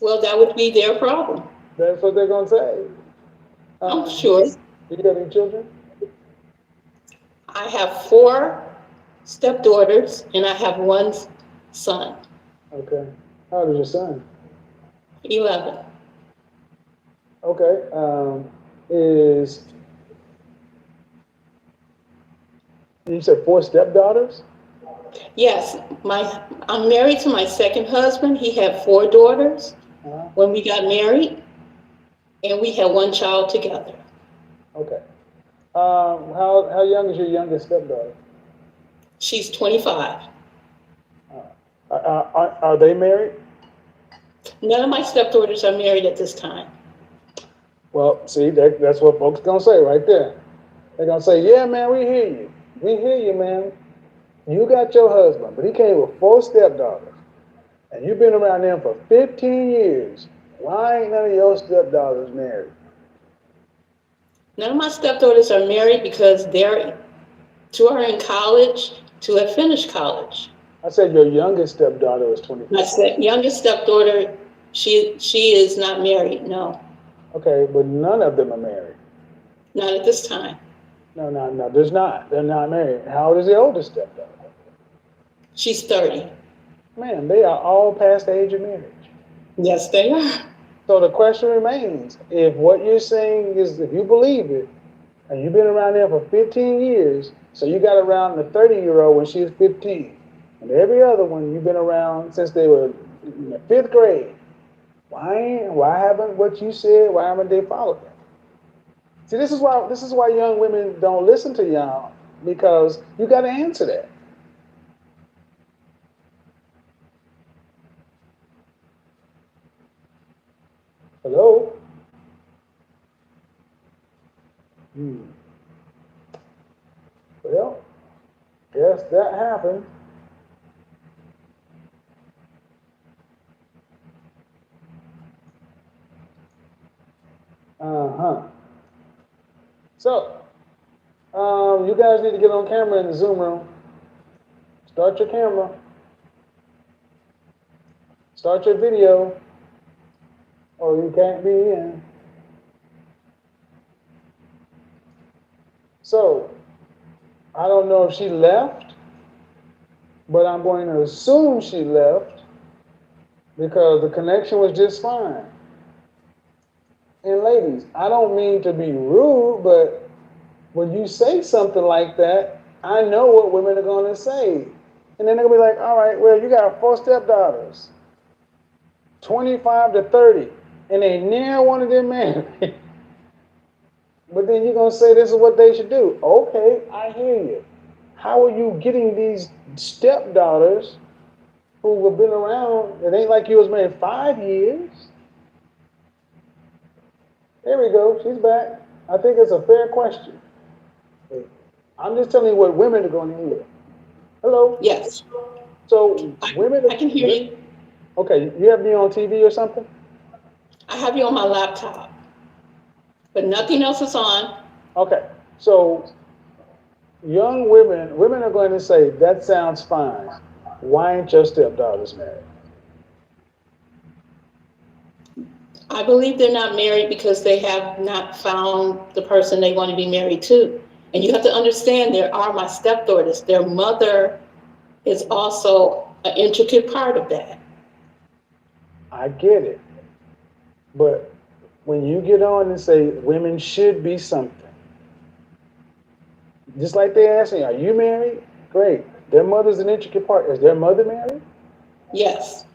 Well, that would be their problem. That's what they're gonna say. I'm sure. Do you have any children? I have 4 stepdaughters and I have 1 son. Okay. How old is your son? 11. Okay. You said 4 stepdaughters? Yes, I'm married to my second husband. He had 4 daughters when we got married, and we had 1 child together. Okay. How young is your youngest stepdaughter? She's 25. Are they married? None of my stepdaughters are married at this time. Well, see, that's what folks gonna say right there. They're gonna say, yeah, man, we hear you. We hear you, man. You got your husband, but he came with 4 stepdaughters. And you've been around them for 15 years. Why ain't none of your stepdaughters married? None of my stepdaughters are married because 2 are in college, 2 have finished college. I said your youngest stepdaughter was 25. My youngest stepdaughter, she is not married, no. Okay, but none of them are married. Not at this time. No, there's not. They're not married. How old is the oldest stepdaughter? She's 30. Man, they are all past the age of marriage. Yes, they are. So the question remains, if what you're saying is, if you believe it, and you've been around there for 15 years, so you got around the 30-year-old when she was 15, and every other one you've been around since they were in the 5th grade, why haven't what you said, why haven't they followed that? See, this is why young women don't listen to y'all, because you got to answer that. Hello? Well, yes, that happened. So, you guys need to get on camera in the Zoom room. Start your camera. Start your video, or you can't be in. So, I don't know if she left, but I'm going to assume she left because the connection was just fine. And ladies, I don't mean to be rude, but when you say something like that, I know what women are going to say. And then they're going to be like, all right, well, you got 4 stepdaughters, 25 to 30. and they never wanted them married. But then you're gonna say this is what they should do. Okay, I hear you. How are you getting these stepdaughters who have been around? It ain't like you was married 5 years. There we go. She's back. I think it's a fair question. I'm just telling you what women are going to hear. Hello. Yes. So women. I can hear you. Okay, you have me on TV or something? I have you on my laptop, but nothing else is on. Okay, so young women are going to say, that sounds fine. Why ain't your stepdaughters married? I believe they're not married because they have not found the person they want to be married to. And you have to understand, there are my stepdaughters. Their mother is also an intricate part of that. I get it. But when you get on and say women should be something, just like they asking, are you married? Great. Their mother's an intricate part. Is their mother married? Yes.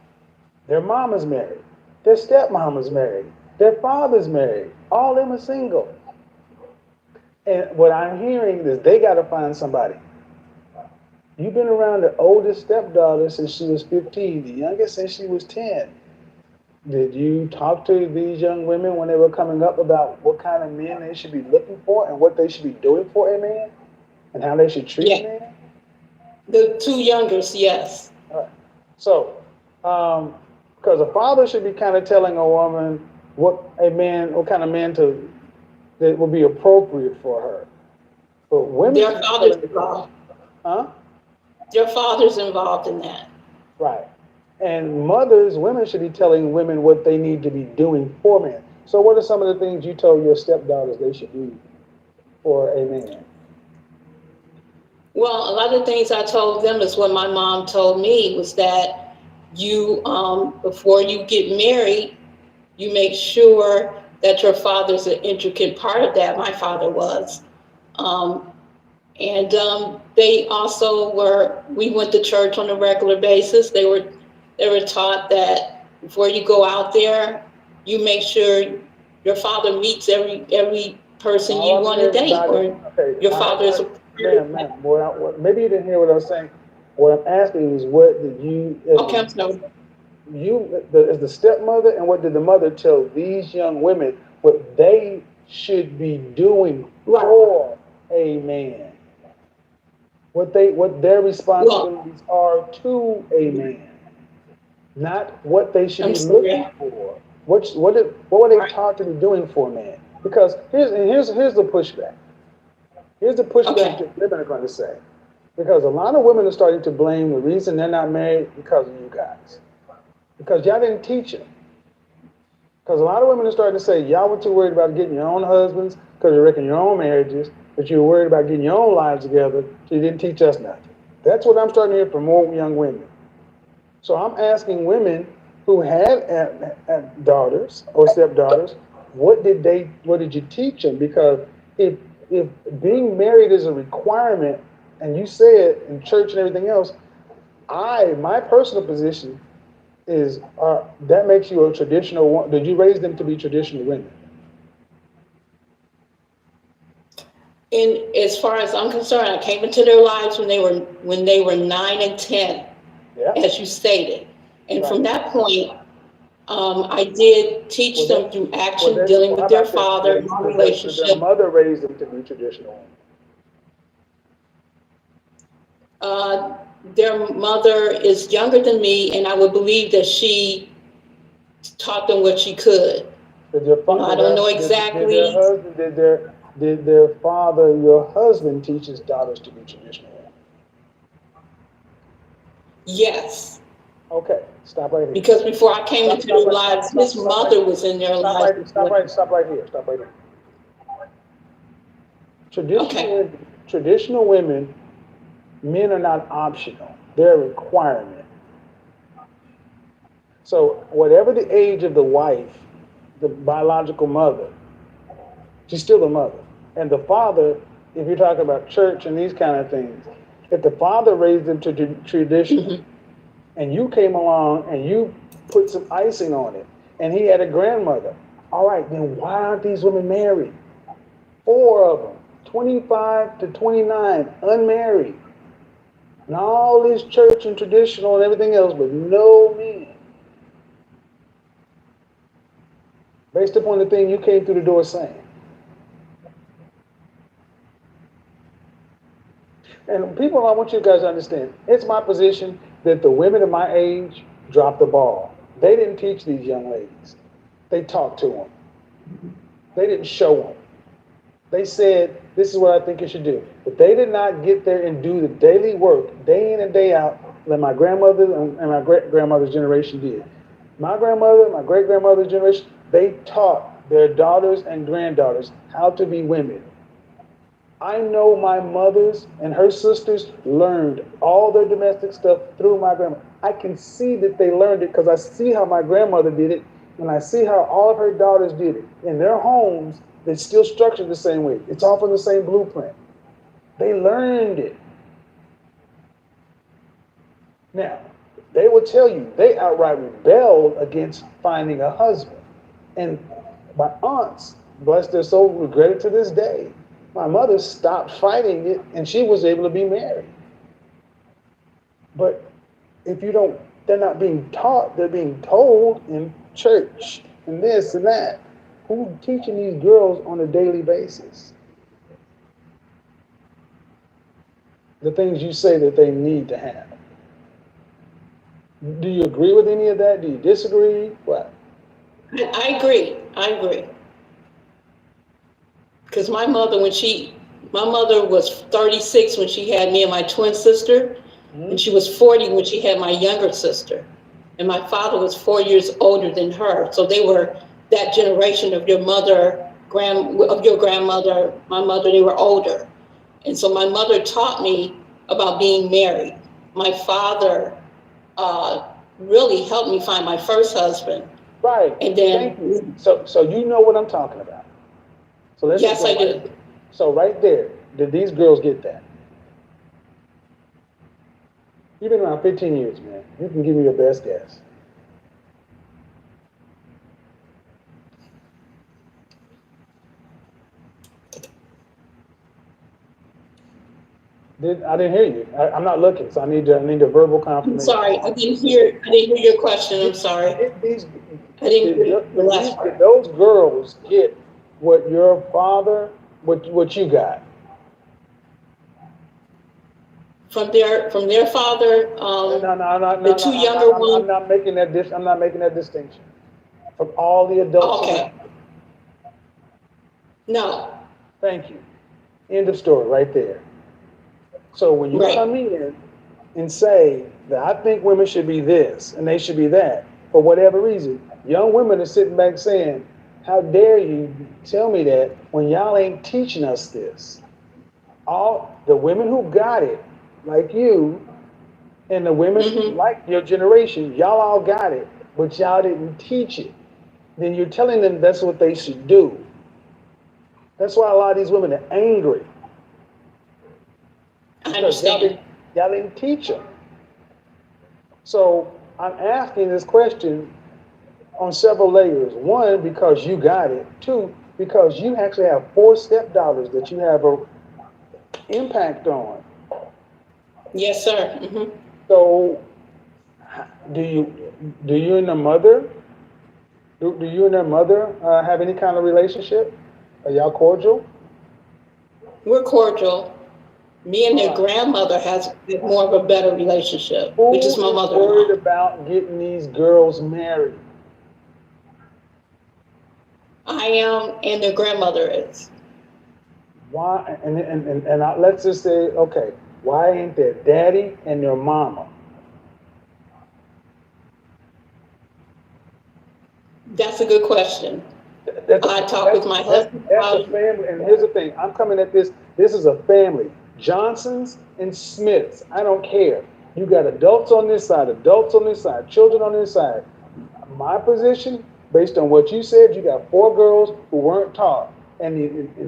Their mama's married. Their stepmama's married. Their father's married. All of them are single. And what I'm hearing is they got to find somebody. You've been around the oldest stepdaughter since she was 15, the youngest since she was 10. Did you talk to these young women when they were coming up about what kind of men they should be looking for and what they should be doing for a man and how they should treat a man? The two youngest, yes. All right. So, because a father should be kind of telling a woman what kind of man that would be appropriate for her. But women, their father's involved. Huh? Their father's involved in that. Right. And women should be telling women what they need to be doing for men. So what are some of the things you told your stepdaughters they should do for a man? Well, a lot of things I told them is what my mom told me, was that you, before you get married, you make sure that your father's an intricate part of that. My father was. They also we went to church on a regular basis. They were taught that before you go out there, you make sure your father meets every person you want to date, or your father is. Ma'am, maybe you didn't hear what I was saying. What I'm asking is, what did you? Okay, I'm sorry. As the stepmother, and what did the mother tell these young women what they should be doing for a man? What their responsibilities are to a man, not what they should be looking for. What were they taught to be doing for a man? Because here's the pushback. Here's the pushback that women are going to say. Because a lot of women are starting to blame the reason they're not married because of you guys. Because y'all didn't teach them. Because a lot of women are starting to say, y'all were too worried about getting your own husbands because you're wrecking your own marriages, but you were worried about getting your own lives together, so you didn't teach us nothing. That's what I'm starting to hear from more young women. So I'm asking women who had daughters or stepdaughters, what did you teach them? Because if being married is a requirement, and you say it in church and everything else, my personal position is that makes you a traditional one. Did you raise them to be traditional women? And as far as I'm concerned, I came into their lives when they were 9 and 10, as you stated. And from that point, I did teach them through action, dealing with their father, and relationship. Did their mother raise them to be traditional women? Their mother is younger than me, and I would believe that she taught them what she could. I don't know exactly. Did their father, your husband, teach his daughters to be traditional women? Yes. Okay, stop right here. Because before I came into their lives, his mother was in their lives. Stop right here. Traditional women, men are not optional. They're a requirement. So whatever the age of the wife, the biological mother, she's still a mother. And the father, if you're talking about church and these kind of things, if the father raised them to tradition, and you came along and you put some icing on it, and he had a grandmother. All right, then why aren't these women married? 4 of them, 25 to 29, unmarried. And all this church and traditional and everything else, but no men. Based upon the thing you came through the door saying. And people, I want you guys to understand, it's my position that the women of my age dropped the ball. They didn't teach these young ladies. They talked to them. They didn't show them. They said, this is what I think you should do. But they did not get there and do the daily work, day in and day out, like my grandmother and my great-grandmother's generation did. My grandmother, my great-grandmother's generation, they taught their daughters and granddaughters how to be women. I know my mothers and her sisters learned all their domestic stuff through my grandmother. I can see that they learned it because I see how my grandmother did it, and I see how all of her daughters did it. In their homes, they're still structured the same way. It's all from the same blueprint. They learned it. Now, they will tell you they outright rebelled against finding a husband. And my aunts, bless their soul, regret it to this day. My mother stopped fighting it and she was able to be married. But if you don't, they're not being taught, they're being told in church and this and that. Who's teaching these girls on a daily basis? The things you say that they need to have. Do you agree with any of that? Do you disagree? What? I agree. I agree. Because my mother was 36 when she had me and my twin sister, and she was 40 when she had my younger sister. And my father was 4 years older than her. So they were that generation of your mother, of your grandmother, my mother, they were older. And so my mother taught me about being married. My father really helped me find my first husband. Right. And then, thank you. So you know what I'm talking about. So let's yes, I do. So right there, did these girls get that? You've been around 15 years, man. You can give me your best guess. I didn't hear you. I'm not looking, so I need a verbal confirmation. I'm sorry, I didn't hear your question. I'm sorry. I didn't hear the last part. Did those girls get what your father, what you got? From their father, the two younger ones. I'm not making that distinction. From all the adults. Okay. No. Thank you. End of story right there. So when you come in and say that I think women should be this and they should be that, for whatever reason, young women are sitting back saying, how dare you tell me that when y'all ain't teaching us this? All the women who got it, like you, and the women like your generation, y'all all got it, but y'all didn't teach it. Then you're telling them that's what they should do. That's why a lot of these women are angry. I understand. Y'all didn't teach them. So I'm asking this question on several layers. One, because you got it. Two, because you actually have 4 stepdaughters that you have an impact on. Yes, sir. Mm-hmm. So do you and the mother, do you and their mother have any kind of relationship? Are y'all cordial? We're cordial. Me and their grandmother has more of a better relationship, which is my mother. Who's worried about getting these girls married? I am, and their grandmother is. Why? And let's just say, okay, why ain't their daddy and their mama? That's a good question. I talked with my husband. That's a family, and here's the thing. I'm coming at this. This is a family. Johnsons and Smiths. I don't care. You got adults on this side, children on this side. My position, based on what you said, you got 4 girls who weren't taught, and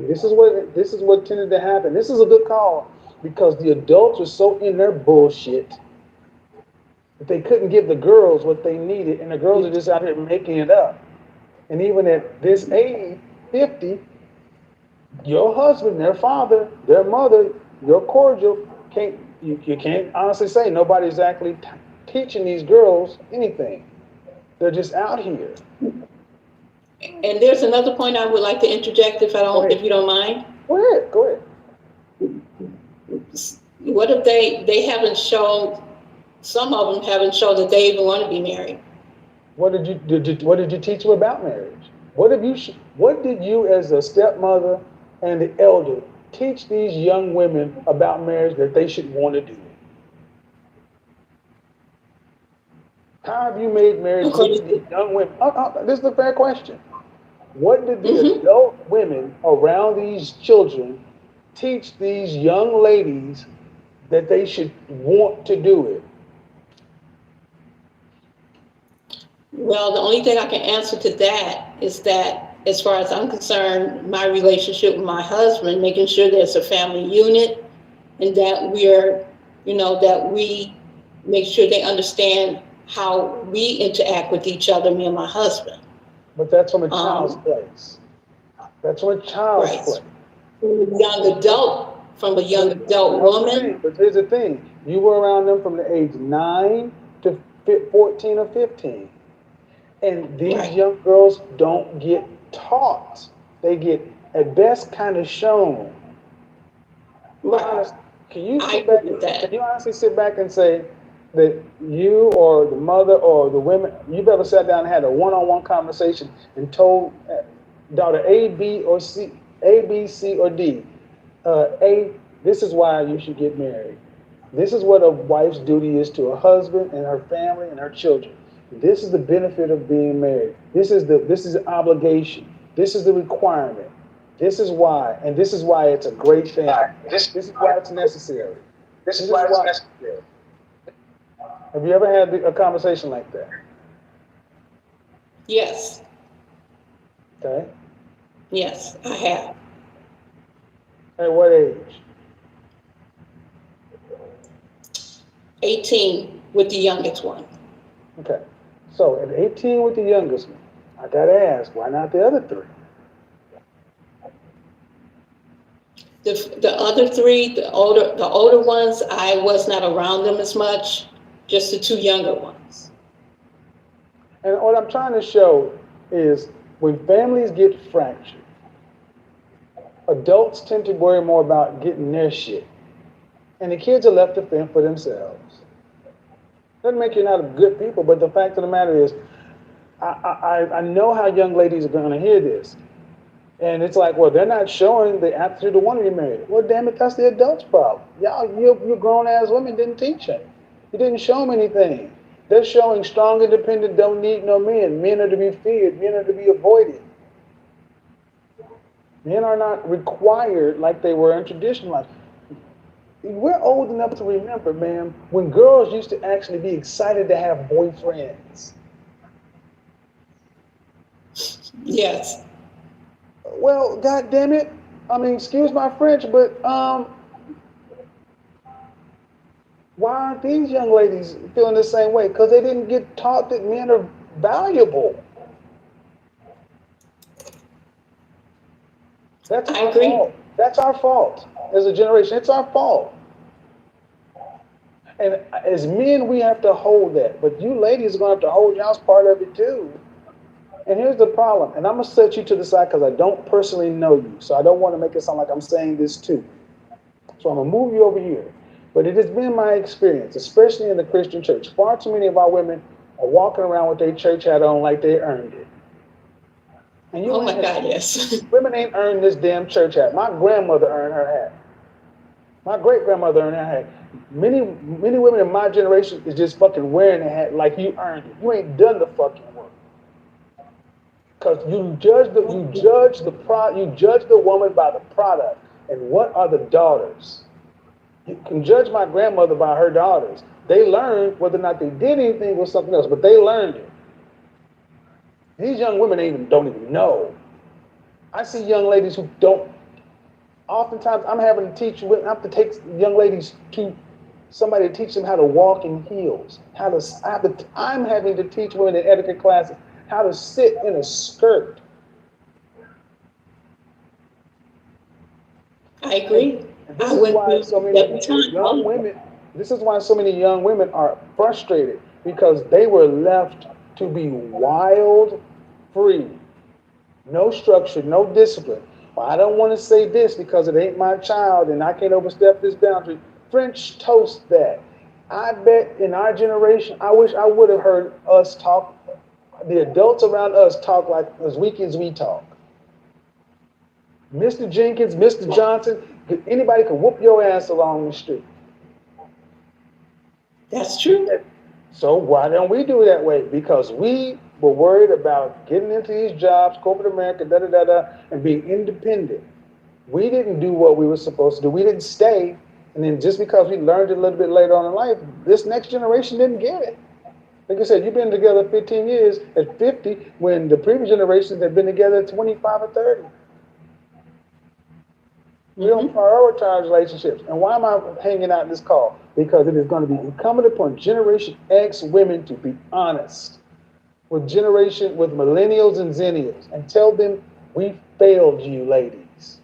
this is what tended to happen. This is a good call because the adults are so in their bullshit But they couldn't give the girls what they needed, and the girls are just out here making it up. And even at this age, 50, your husband, their father, their mother, your cordial, you can't honestly say nobody's actually teaching these girls anything. They're just out here. And there's another point I would like to interject if you don't mind. Go ahead. What if they haven't shown, some of them haven't shown that they even want to be married? What did you teach them about marriage? What did you as a stepmother and the elder teach these young women about marriage that they should want to do? How have you made marriage easy to young women? This is a fair question. What did the adult women around these children teach these young ladies that they should want to do it? Well, the only thing I can answer to that is that, as far as I'm concerned, my relationship with my husband, making sure there's a family unit and that that we make sure they understand how we interact with each other, me and my husband. But that's from a child's place. That's from a child's place. From a young adult woman. But here's the thing. You were around them from the age 9 to 14 or 15. And these young girls don't get taught. They get, at best, kind of shown. Can you honestly sit back and say that you or the mother or the women, you've ever sat down and had a one-on-one conversation and told daughter A, B, or C, A, B, C, or D, A, this is why you should get married. This is what a wife's duty is to her husband and her family and her children. This is the benefit of being married. This is the obligation. This is the requirement. This is why, and this is why it's a great thing. This is why it's necessary. This is why it's necessary. Have you ever had a conversation like that? Yes. Okay. Yes, I have. At what age? 18 with the youngest one. Okay. So at 18 with the youngest one, I gotta ask, why not the other 3? The other 3, the older ones, I was not around them as much, just the 2 younger ones. And what I'm trying to show is when families get fractured, adults tend to worry more about getting their shit. And the kids are left to fend for themselves. Doesn't make you not a good people, but the fact of the matter is, I know how young ladies are going to hear this. And it's like, well, they're not showing the aptitude to want to be married. Well, damn it, that's the adult's problem. Y'all, you grown-ass women didn't teach them. You didn't show them anything. They're showing strong, independent, don't need no men. Men are to be feared. Men are to be avoided. Men are not required like they were in traditional life. We're old enough to remember, man, when girls used to actually be excited to have boyfriends. Yes. Well, God damn it. I mean, excuse my French, but why aren't these young ladies feeling the same way? Because they didn't get taught that men are valuable. That's our fault. That's our fault as a generation. It's our fault. And as men, we have to hold that. But you ladies are going to have to hold y'all's part of it too. And here's the problem. And I'm going to set you to the side because I don't personally know you. So I don't want to make it sound like I'm saying this too. So I'm going to move you over here. But it has been my experience, especially in the Christian church. Far too many of our women are walking around with their church hat on like they earned it. And you yes. Women ain't earned this damn church hat. My grandmother earned her hat. My great-grandmother earned her hat. Many women in my generation is just fucking wearing a hat like you earned it. You ain't done the fucking work. Because you judge the woman by the product. And what are the daughters? You can judge my grandmother by her daughters. They learned whether or not they did anything with something else, but they learned it. These young women don't even know. I see young ladies who don't. Oftentimes, I'm having to teach. I have to take young ladies to somebody to teach them how to walk in heels, I'm having to teach women in etiquette classes how to sit in a skirt. I agree. This I is went why through so many every time. young women, this is why so many young women are frustrated because they were left to be wild, free, no structure, no discipline. Well, I don't want to say this because it ain't my child and I can't overstep this boundary. French toast that. I bet in our generation, I wish I would have heard us talk, the adults around us talk like as weak as we talk. Mr. Jenkins, Mr. Johnson, anybody can whoop your ass along the street. That's true. So why don't we do it that way? Because we were worried about getting into these jobs, corporate America, da da da da, and being independent. We didn't do what we were supposed to do. We didn't stay. And then just because we learned it a little bit later on in life, this next generation didn't get it. Like I said, you've been together 15 years at 50 when the previous generations had been together at 25 or 30. We don't prioritize relationships. And why am I hanging out this call? Because it is going to be incumbent upon Generation X women to be honest with millennials and zennials and tell them, we failed you, ladies.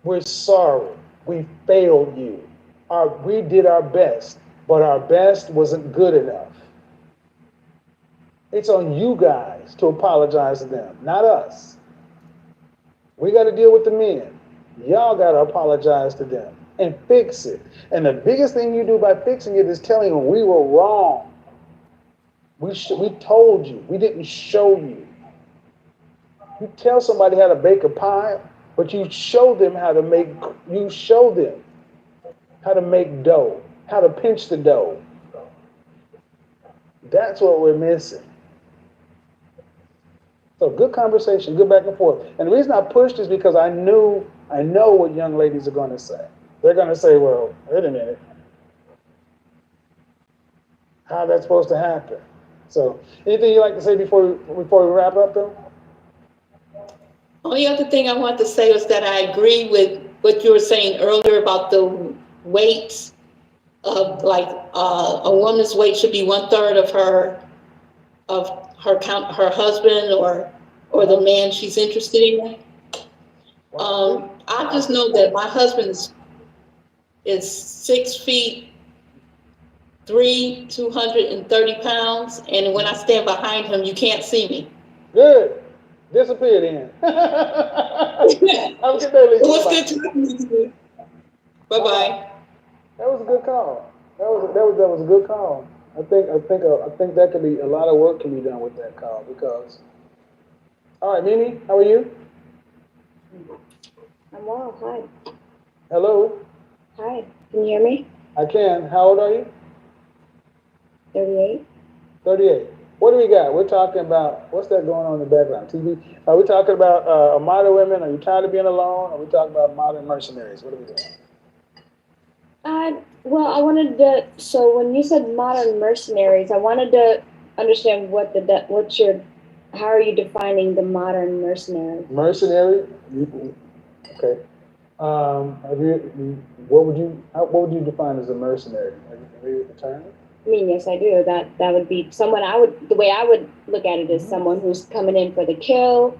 We're sorry. We failed you. We did our best, but our best wasn't good enough. It's on you guys to apologize to them, not us. We got to deal with the men. Y'all got to apologize to them and fix it. And the biggest thing you do by fixing it is telling them we were wrong. We told you. We didn't show you. You tell somebody how to bake a pie, but you show them how to make dough, how to pinch the dough. That's what we're missing. So good conversation, good back and forth. And the reason I pushed is because I know what young ladies are going to say. They're going to say, well, wait a minute. How that's supposed to happen? So anything you'd like to say before we wrap up, though? Only other thing I want to say was that I agree with what you were saying earlier about the weights of a woman's weight should be 1/3 of her husband or the man she's interested in. I just know that my husband is 6'3", 230 pounds, and when I stand behind him, you can't see me. Good. Disappear then. Have a good day, Lisa. It was good talking to you. Bye-bye. That was a good call. That was a good call. I think that could be a lot of work can be done with that call because. All right, Mimi, how are you? I'm well. Hi. Hello. Hi. Can you hear me? I can. How old are you? 38. 38. What do we got? We're talking about, what's that going on in the background? TV? Are we talking about modern women? Are you tired of being alone? Are we talking about modern mercenaries? What are we doing? Well, I wanted to, so when you said modern mercenaries, I wanted to understand how are you defining the modern mercenary? Mercenary? Okay. What would you define as a mercenary? Are you familiar with the term? I mean, yes, I do. That would be someone the way I would look at it is someone who's coming in for the kill,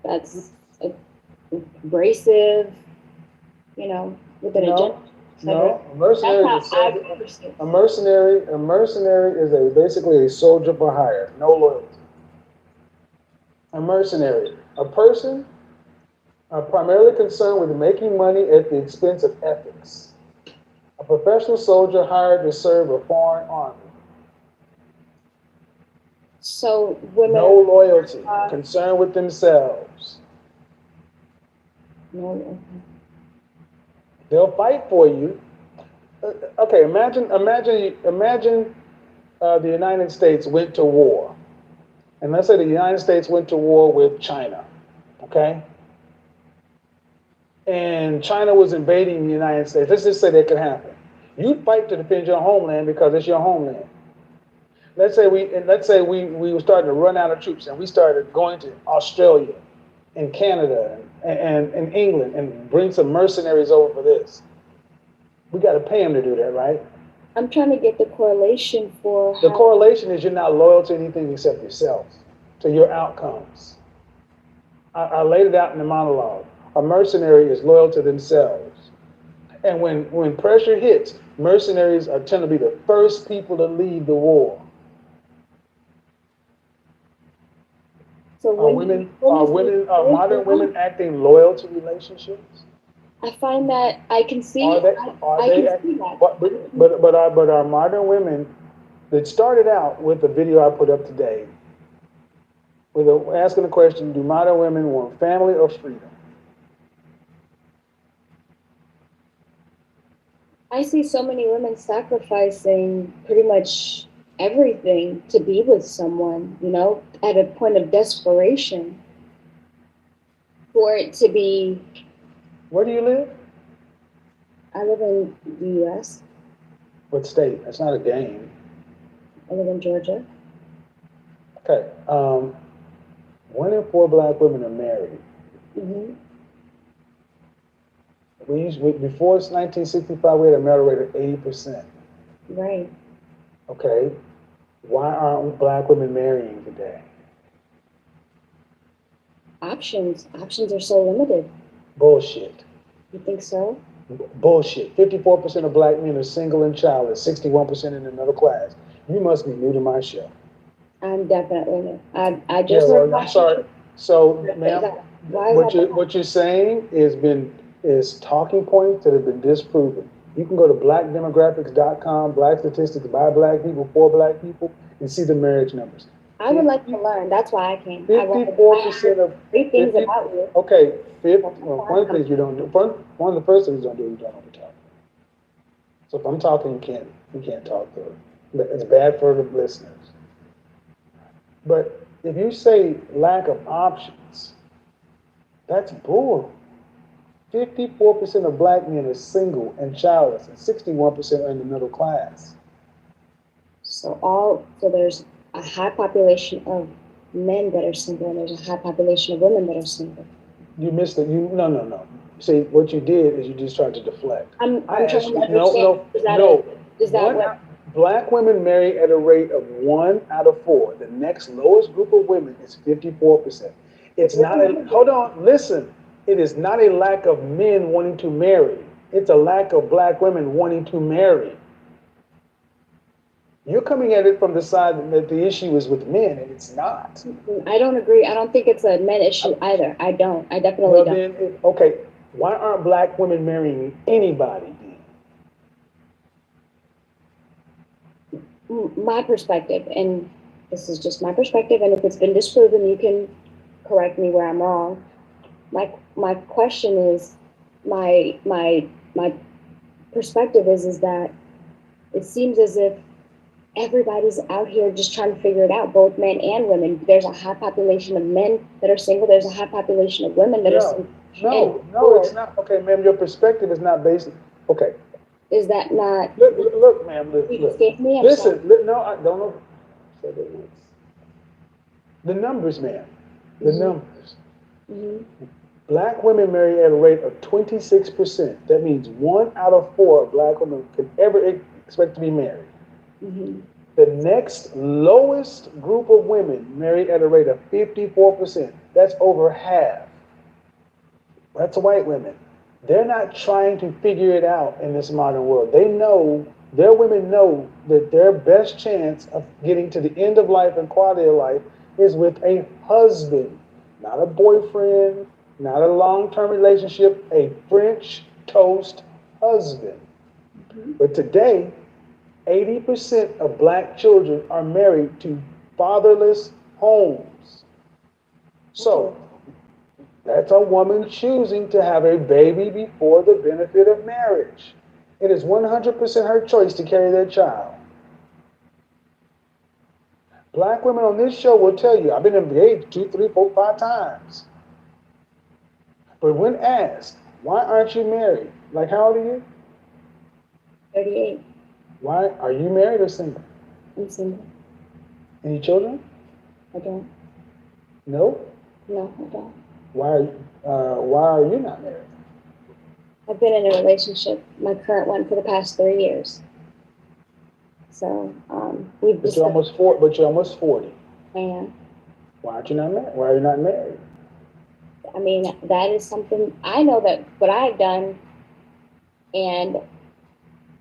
that's abrasive, with an agenda. No, a mercenary is basically a soldier for hire, no loyalty. A mercenary, a person primarily concerned with making money at the expense of ethics. A professional soldier hired to serve a foreign army. So women. No loyalty, concerned with themselves. No. They'll fight for you. Okay, imagine the United States went to war. And let's say the United States went to war with China, okay? And China was invading the United States. Let's just say that could happen. You'd fight to defend your homeland because it's your homeland. Let's say we were starting to run out of troops and we started going to Australia and Canada and England and bring some mercenaries over for this. We got to pay them to do that, right? I'm trying to get the correlation for The how. correlation is you're not loyal to anything except yourself, to your outcomes. I laid it out in the monologue. A mercenary is loyal to themselves. And when pressure hits, mercenaries are tend to be the first people to leave the war. So Are modern women acting loyal to relationships? I find that I can see. Are they? I can see that. But our modern women that started out with the video I put up today, with asking the question: do modern women want family or freedom? I see so many women sacrificing pretty much everything to be with someone, you know, at a point of desperation for it to be. Where do you live? I live in the U.S. What state? That's not a game. I live in Georgia. Okay. 1 in 4 black women are married. Mm-hmm. Before 1965, we had a marital rate of 80%. Right. Okay. Why aren't black women marrying today? Options are so limited. Bullshit. You think so? Bullshit. 54% of black men are single and childless, 61% in the middle class. You must be new to my show. I'm definitely new. I just heard. I'm sorry. So, ma'am, what you're saying is talking points that have been disproven. You can go to blackdemographics.com, black statistics by black people, for black people, and see the marriage numbers. I would like to learn. That's why I came. 54% of great things about you. Okay, one of the things you don't do. One of the first things you don't do is you don't overtalk. So if I'm talking, you can't talk through it. It's bad for the listeners. But if you say lack of options, that's bull. 54% of black men are single and childless, and 61% are in the middle class. So there's a high population of men that are single, and there's a high population of women that are single. You missed it. No. See, what you did is you just tried to deflect. I'm trying to understand. Is that what? Black women marry at a rate of 1 out of 4. The next lowest group of women is 54%. It's not hold on, listen. It is not a lack of men wanting to marry. It's a lack of black women wanting to marry. You're coming at it from the side that the issue is with men, and it's not. I don't agree. I don't think it's a men issue either. I don't. I definitely don't. Okay, why aren't black women marrying anybody? My perspective, and this is just my perspective, and if it's been disproven, you can correct me where I'm wrong. My question is, my perspective is that it seems as if everybody's out here just trying to figure it out, both men and women. There's a high population of men that are single. There's a high population of women that are single. No, it's not. Okay, ma'am, your perspective is not based. Okay. Is that not? Look, ma'am, look. Listen, no, I don't know. The numbers, ma'am. The numbers. Mm-hmm. Black women marry at a rate of 26%. That means 1 out of 4 black women can ever expect to be married. Mm-hmm. The next lowest group of women marry at a rate of 54%. That's over half. That's white women. They're not trying to figure it out in this modern world. They know, their women know that their best chance of getting to the end of life and quality of life is with a husband, not a boyfriend, not a long-term relationship, a French toast husband. Mm-hmm. But today, 80% of black children are married to fatherless homes. So, that's a woman choosing to have a baby before the benefit of marriage. It is 100% her choice to carry their child. Black women on this show will tell you, I've been engaged 2, 3, 4, 5 times. But when asked, why aren't you married? Like, how old are you? 38. Why are you married or single? I'm single. Any children? I don't. No? No, I don't. Why are you not married? I've been in a relationship, my current one, for the past 3 years. So, we've But you're almost 40. But you're almost 40. I am. Why aren't you not married? Why are you not married? I mean, that is something I know that what I've done, and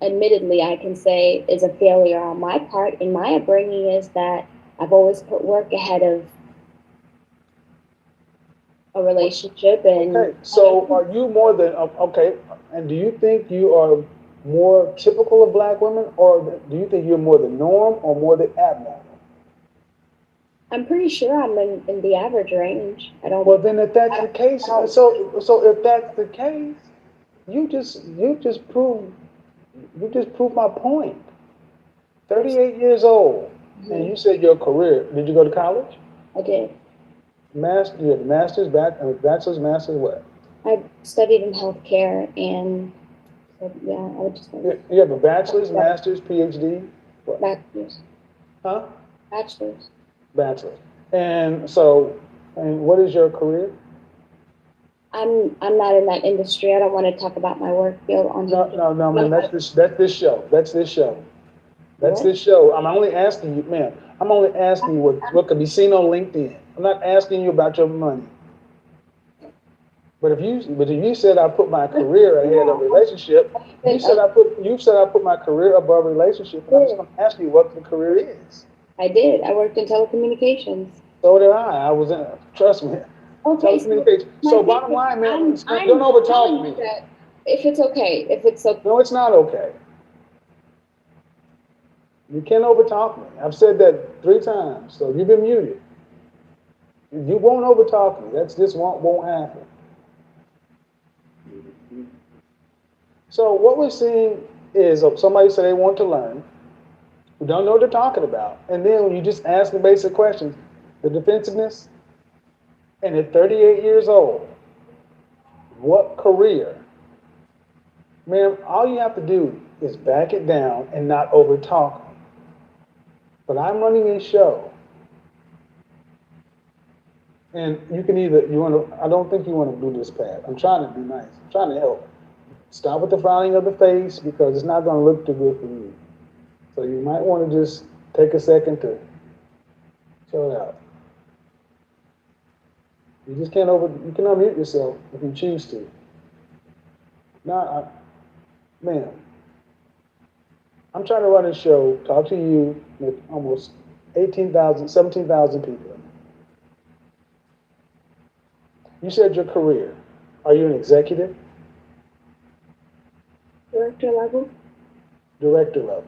admittedly, I can say is a failure on my part in my upbringing, is that I've always put work ahead of a relationship. And okay, so are you more than okay? And do you think you are more typical of black women, or do you think you're more the norm or more the abnormal? I'm pretty sure I'm in the average range. I don't. Well, then, if that's the case, so if that's the case, you just proved my point. 38 years old, and you said your career. Did you go to college? I did. You had master's, bachelor's, master's, what? I studied in healthcare, and so, yeah, I would just. You have a bachelor's, master's, PhD. What? Bachelor's. Huh? Bachelor's. Bachelor's. And so, and what is your career? I'm not in that industry. I don't want to talk about my work field on. No, man. That's this show. That's this show. That's this show. I'm only asking you, man. I'm only asking you what can be seen on LinkedIn. I'm not asking you about your money. But if you said I put my career ahead of relationship, you said I put my career above relationship, and I'm just gonna ask you what the career is. I did. I worked in telecommunications. So did I. I was in. Trust me. Okay. Telecommunications. So bottom line, man, don't overtalk me. If it's okay. No, it's not okay. You can't overtalk me. I've said that 3 times, so you've been muted. You won't overtalk me. That's just won't happen. So what we're seeing is somebody say they want to learn, who don't know what they're talking about, and then when you just ask the basic questions, the defensiveness, and at 38 years old, what career? Ma'am, all you have to do is back it down and not overtalk me. But I'm running a show. And I don't think you want to do this, Pat. I'm trying to be nice. I'm trying to help. Stop with the frowning of the face, because it's not going to look too good for you. So you might want to just take a second to chill out. You just you can unmute yourself if you choose to. Ma'am, I'm trying to run a show, talk to you with almost 17,000 people. You said your career. Are you an executive? Director level. Director level.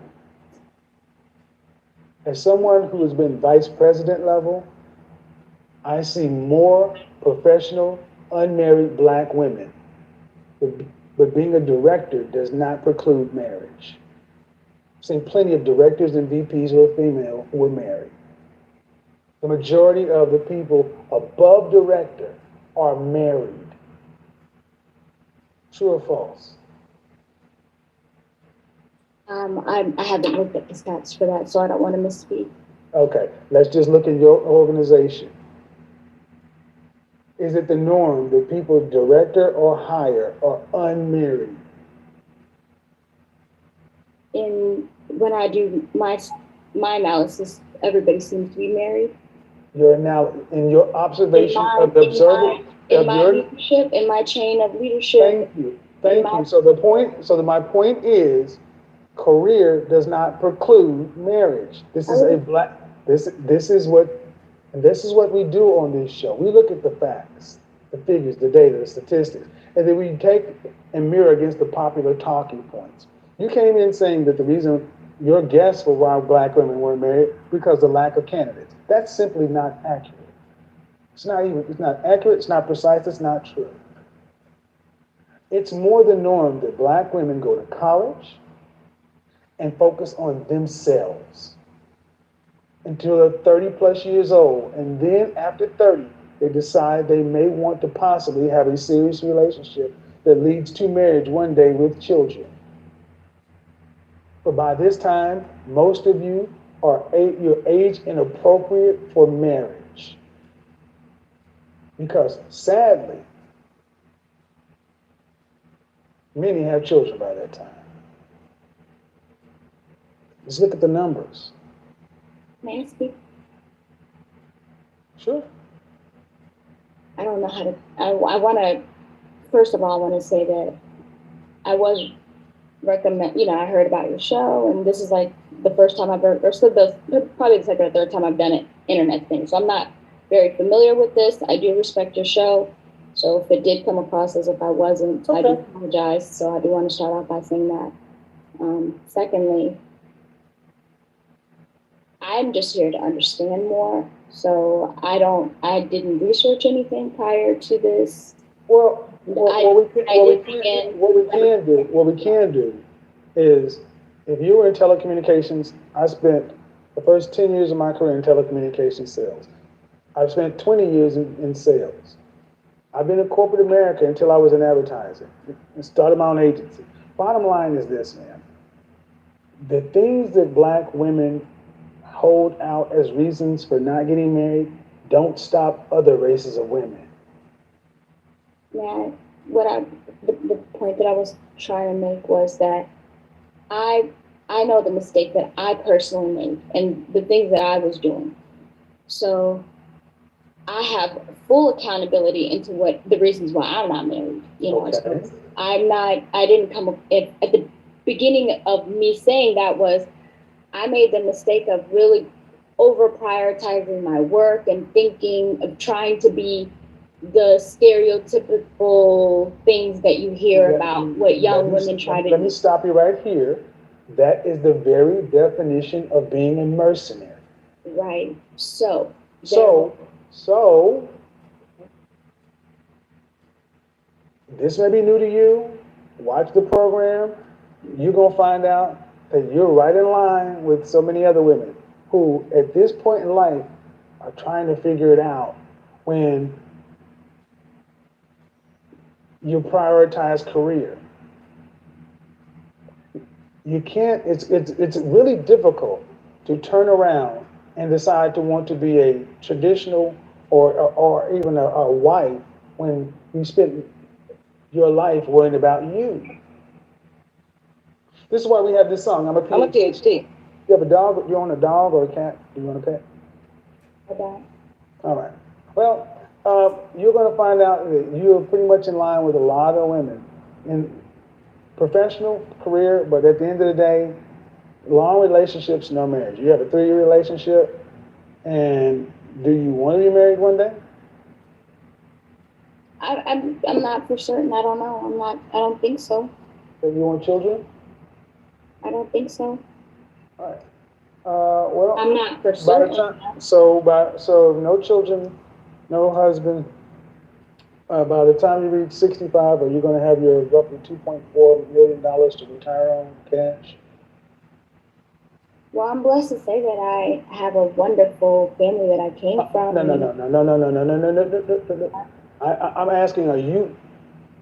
As someone who has been vice president level, I see more professional, unmarried black women. But being a director does not preclude marriage. I've seen plenty of directors and VPs who are female who are married. The majority of the people above director are married. True or false? I haven't looked at the stats for that, so I don't want to misspeak. Okay, let's just look at your organization. Is it the norm that people director or higher are unmarried? When I do my analysis, everybody seems to be married. In your observation of the observer, in my leadership, in my chain of leadership. Thank you. So my point is, career does not preclude marriage. This is this is what we do on this show. We look at the facts, the figures, the data, the statistics, and then we take and mirror against the popular talking points. You came in saying that the reason your guess for why black women weren't married because of lack of candidates. That's simply not accurate. It's not accurate, it's not precise, it's not true. It's more the norm that black women go to college and focus on themselves until they're 30 plus years old. And then after 30, they decide they may want to possibly have a serious relationship that leads to marriage one day with children. But by this time, most of you you're age inappropriate for marriage. Because sadly, Many have children by that time. Just look at the numbers. May I speak? Sure. I don't know how to. I want to. First of all, I want to say that I was recommend. I heard about your show, and this is like the first time I've heard, or so probably the second or third time I've done an internet thing. So I'm not very familiar with this. I do respect your show. So if it did come across as if I wasn't, I do apologize. So I do want to start out by saying that. Secondly, I'm just here to understand more. So I didn't research anything prior to this. What we can do is, if you were in telecommunications, I spent the first 10 years of my career in telecommunications sales. I've spent 20 years in sales. I've been in corporate America until I was in advertising and started my own agency. Bottom line is this, man. The things that Black women hold out as reasons for not getting married don't stop other races of women. Yeah, the point that I was trying to make was that I know the mistake that I personally made and the things that I was doing. So I have full accountability into what the reasons why I'm not married. So I didn't come up at the beginning of me saying that was I made the mistake of really over prioritizing my work and thinking of trying to be the stereotypical things that you hear about what young women try to do. Let me stop you right here. That is the very definition of being a mercenary. Right. So this may be new to you. Watch the program. You're going to find out that you're right in line with so many other women who, at this point in life, are trying to figure it out when you prioritize career. You can't, it's really difficult to turn around and decide to want to be a traditional or even a wife when you spent your life worrying about you. This is why we have this song. I'm a PhD. You have a dog? You own a dog or a cat? Do you want a pet? A dog. All right. Well, you're going to find out that you're pretty much in line with a lot of women in professional career, but at the end of the day, long relationships, no marriage. You have a 3-year relationship, and do you want to be married one day? I'm not for certain. I don't know. I don't think so. Do you want children? I don't think so. All right. Well, I'm not for certain. So no children, no husband. By the time you reach 65, are you going to have your roughly $2.4 million to retire on cash? Well, I'm blessed to say that I have a wonderful family that I came from. No. I'm asking, are you,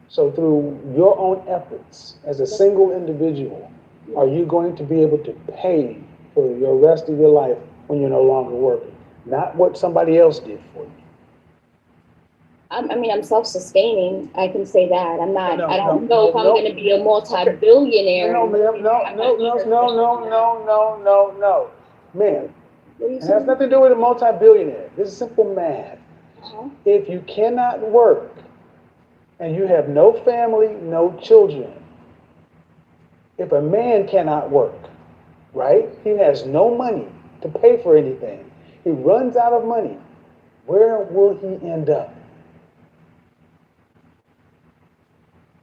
so through your own efforts as a single individual, are you going to be able to pay for the rest of your life when you're no longer working? Not what somebody else did for you. I'm self-sustaining. I can say that. I'm not. I don't know if I'm going to be a multi-billionaire. No, ma'am. No. Ma'am, it has nothing to do with a multi-billionaire. This is simple math. If you cannot work and you have no family, no children, if a man cannot work, right? He has no money to pay for anything. He runs out of money. Where will he end up?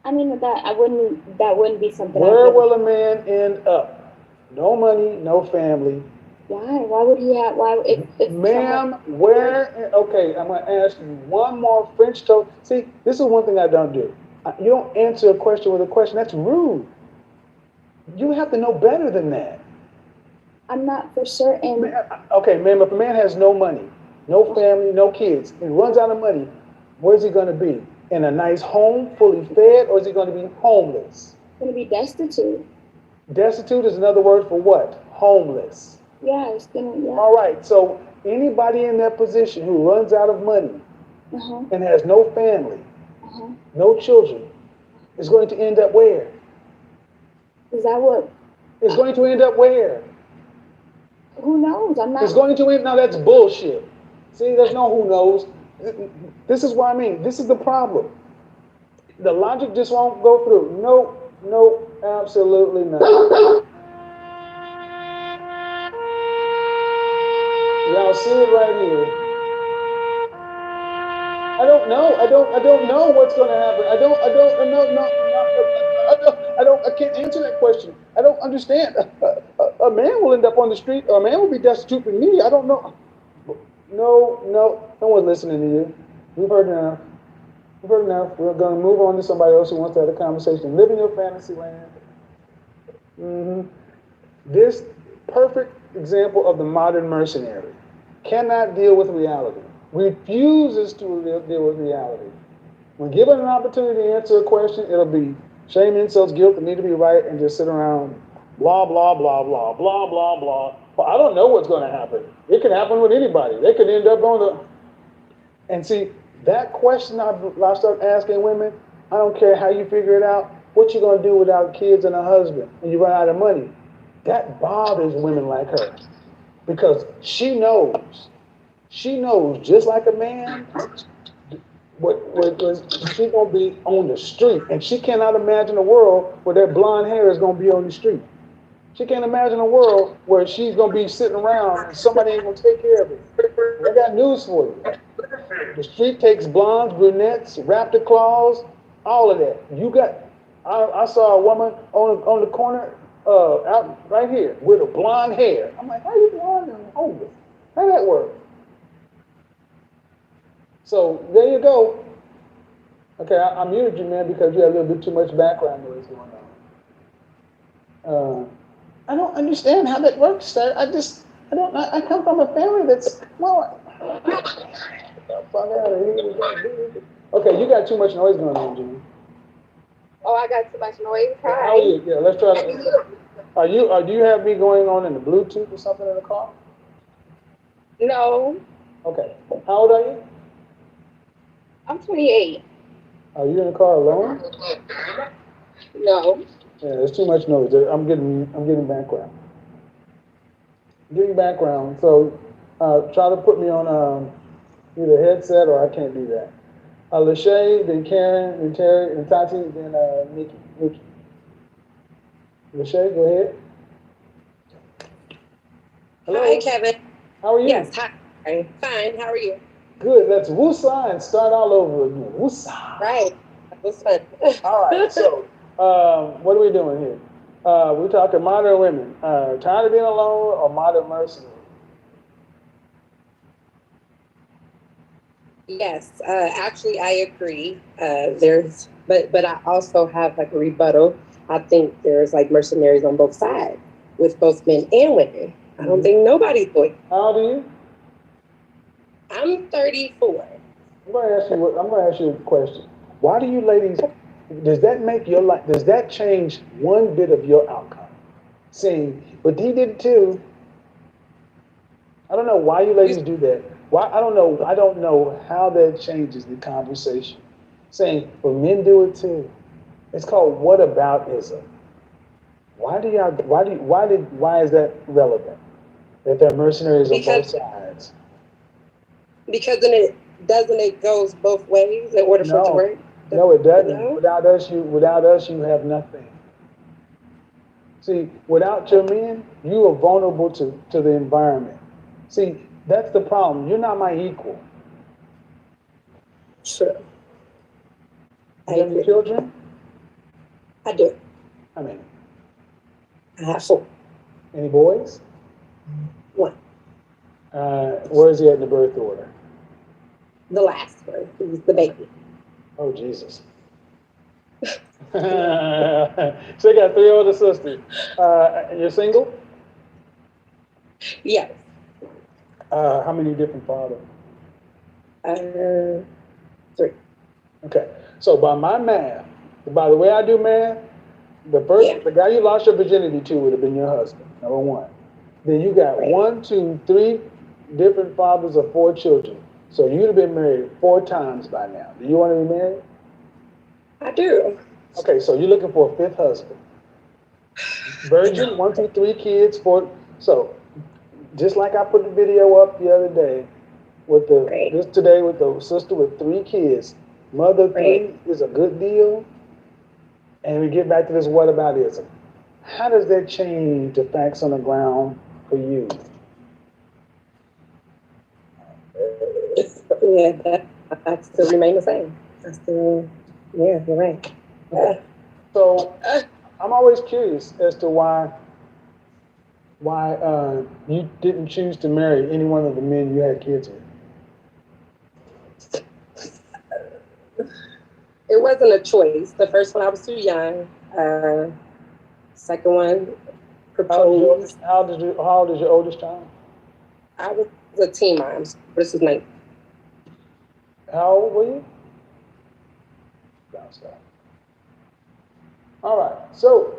I mean, that wouldn't be something. Where will a man end up? No money, no family. Why? Why would he have? Why? Ma'am, where? Okay, I'm going to ask you one more French toast. See, this is one thing I don't do. You don't answer a question with a question. That's rude. You have to know better than that. I'm not for certain. Okay, ma'am, if a man has no money, no family, no kids, and runs out of money, where's he going to be? In a nice home, fully fed, or is he going to be homeless? Going to be destitute. Destitute is another word for what? Homeless. Yeah, it's going to, yeah. All right, so anybody in that position who runs out of money and has no family, no children, It's going to end up where? Is that what? It's going to end up where? Who knows? I'm not. It's going to end. Now that's bullshit. See, there's no who knows. This is what I mean. This is the problem. The logic just won't go through. No, no, absolutely not. Y'all see it right here. I don't know. I don't know what's going to happen. I can't answer that question. I don't understand. A man will end up on the street. A man will be destitute with me. I don't know. No one's listening to you. We've heard enough. We've heard enough. We're going to move on to somebody else who wants to have a conversation. Live in your fantasy land. This perfect example of the modern mercenary cannot deal with reality. Refuses to deal with reality. When given an opportunity to answer a question, it'll be shame, insults, guilt, that need to be right, and just sit around, blah, blah, blah, blah, blah, blah, blah. Well, I don't know what's going to happen. It could happen with anybody. They could end up on the... And see, that question I start asking women, I don't care how you figure it out, what you going to do without kids and a husband, and you run out of money? That bothers women like her, because she knows just like a man, what she's gonna be on the street, and she cannot imagine a world where that blonde hair is gonna be on the street. She can't imagine a world where she's gonna be sitting around and somebody ain't gonna take care of her. I got news for you. The street takes blondes, brunettes, raptor claws, all of that. I saw a woman on the corner out right here with a blonde hair. I'm like, how you blonde and homeless? How that work? So there you go. Okay, I muted you, man, because you had a little bit too much background noise going on. I don't understand how that works, sir. I come from a family that's, well, fuck out of here. Okay, you got too much noise going on, Jimmy. Oh, I got too much noise. Hi. How are you? Yeah, let's try to. Do you have me going on in the Bluetooth or something in the car? No. Okay. How old are you? I'm 28. Are you in the car alone? No. Yeah, there's too much noise. I'm getting background. So try to put me on either headset or I can't do that. Lachey, then Karen, then Terry, then Tati, then Nikki. Lachey, go ahead. Hello. Hi, Kevin. How are you? Yes, hi. Fine. How are you? Good. Let's woosah and start all over again. Woosah. Right. That was fun. All right. So, what are we doing here? We're talking modern women. Tired of being alone or modern mercenary? Yes, actually, I agree. But I also have like a rebuttal. I think there's like mercenaries on both sides with both men and women. I don't think nobody's doing. How old are you? I'm 34. I'm going to ask you a question. Why do you ladies? Does that make your life? Does that change one bit of your outcome? Saying, but he did it too. I don't know why you ladies do that. Why? I don't know. I don't know how that changes the conversation. Saying, well, men do it too. It's called whataboutism. Why is that relevant? That they're mercenaries on both sides. Because then it goes both ways in order for it to work. No, it doesn't. No? Without us, you have nothing. See, without your men, you are vulnerable to the environment. See, that's the problem. You're not my equal. Sure. You have any children? I do. How many? I have 4. Any boys? 1. Where is he at in the birth order? The last one. He was the baby. Oh, Jesus. So you got 3 older sisters. And you're single? Yes. How many different fathers? 3. Okay. So by my math, by the way I do math, the guy you lost your virginity to would have been your husband, number 1. Then you got 1, 2, 3 different fathers of 4 children. So you'd have been married 4 times by now. Do you want to be married? I do. Okay, so you're looking for a fifth husband. Virgin, 1, 2, 3 kids, 4. So, just like I put the video up the other day with today with the sister with 3 kids, mother 3 is a good deal. And we get back to this whataboutism. How does that change the facts on the ground for you? Yeah, that I still remain the same. I still, yeah, you're right. So I'm always curious as to why you didn't choose to marry any one of the men you had kids with. It wasn't a choice. The first one I was too young. Second one proposed. How old is your oldest child? I was a teen mom. This is 9. How old were you? All right. So,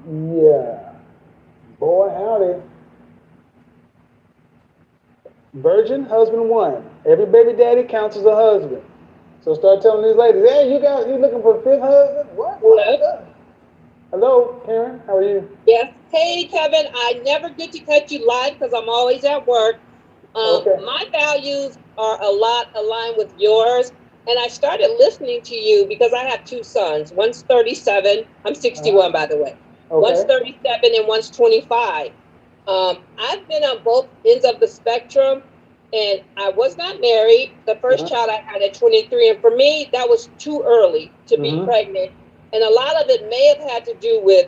yeah. Boy, howdy. Virgin, husband 1. Every baby daddy counts as a husband. So start telling these ladies, hey, you looking for a fifth husband? What? Hello, Karen. How are you? Yes. Hey, Kevin. I never get to cut you live because I'm always at work. My values are a lot aligned with yours. And I started listening to you because I have 2 sons. One's 37. I'm 61, by the way. One's 37 and one's 25. I've been on both ends of the spectrum, and I was not married. The first child I had at 23, and for me, that was too early to be pregnant. And a lot of it may have had to do with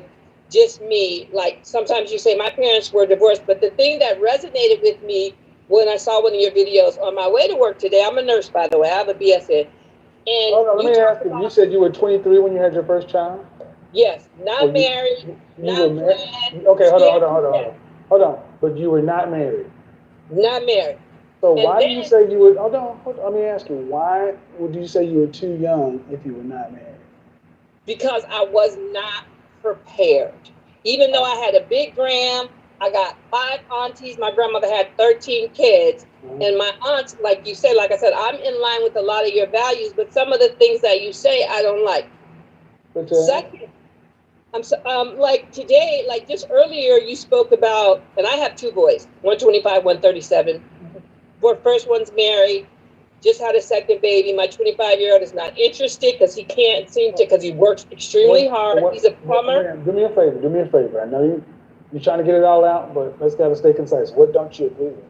just me. Like sometimes you say my parents were divorced, but the thing that resonated with me when I saw one of your videos on my way to work today, I'm a nurse, by the way, I have a BSN. And hold on, let me ask you, you said you were 23 when you had your first child? Yes, not married, not planned. Okay, hold on. But you were not married? Not married. So why do you say you were, hold on, let me ask you, why would you say you were too young if you were not married? Because I was not prepared. Even though I had a big gram, I got 5 aunties. My grandmother had 13 kids. And my aunts, like you said, like I said, I'm in line with a lot of your values, but some of the things that you say, I don't like. Second, like today, like just earlier, you spoke about, and I have 2 boys, 125, 137. First one's married, just had a second baby. My 25-year-old is not interested because he can't seem to, because he works extremely hard. He's a plumber. Do me a favor. I know you're trying to get it all out, but let's gotta stay concise. What don't you agree with?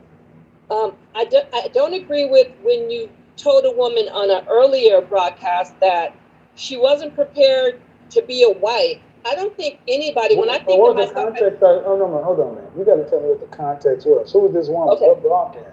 I don't agree with when you told a woman on an earlier broadcast that she wasn't prepared to be a wife. I don't think anybody, when I think of myself... Context, hold on, man. You gotta tell me what the context was. Who was this woman? Okay. What broadcast?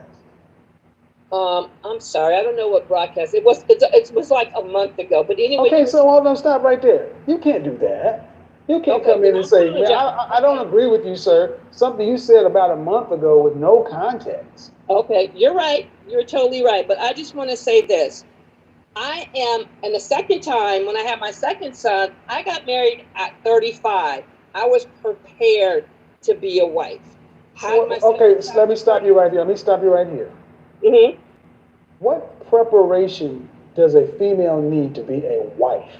I'm sorry, I don't know what broadcast. It was like a month ago, but anyway... Okay, so hold on, stop right there. You can't do that. You can't come in and say, man, I don't agree with you, sir. Something you said about a month ago with no context. Okay, you're right. You're totally right. But I just want to say this. And the second time, when I had my second son, I got married at 35. I was prepared to be a wife. Okay, so let me stop you right here. Mm-hmm. What preparation does a female need to be a wife?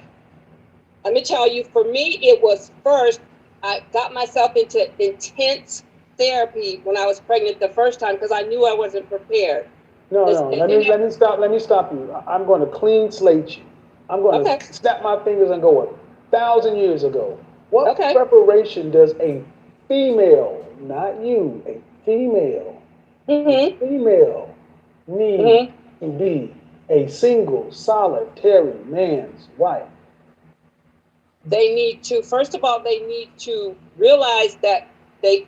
Let me tell you, for me, it was first, I got myself into intense therapy when I was pregnant the first time because I knew I wasn't prepared. No, let me stop you. I'm going to clean slate you. I'm going to snap my fingers and go 1,000 years ago. What preparation does a female, not you, a female, need to be a single, solitary man's wife? They need to, first of all, they need to realize that they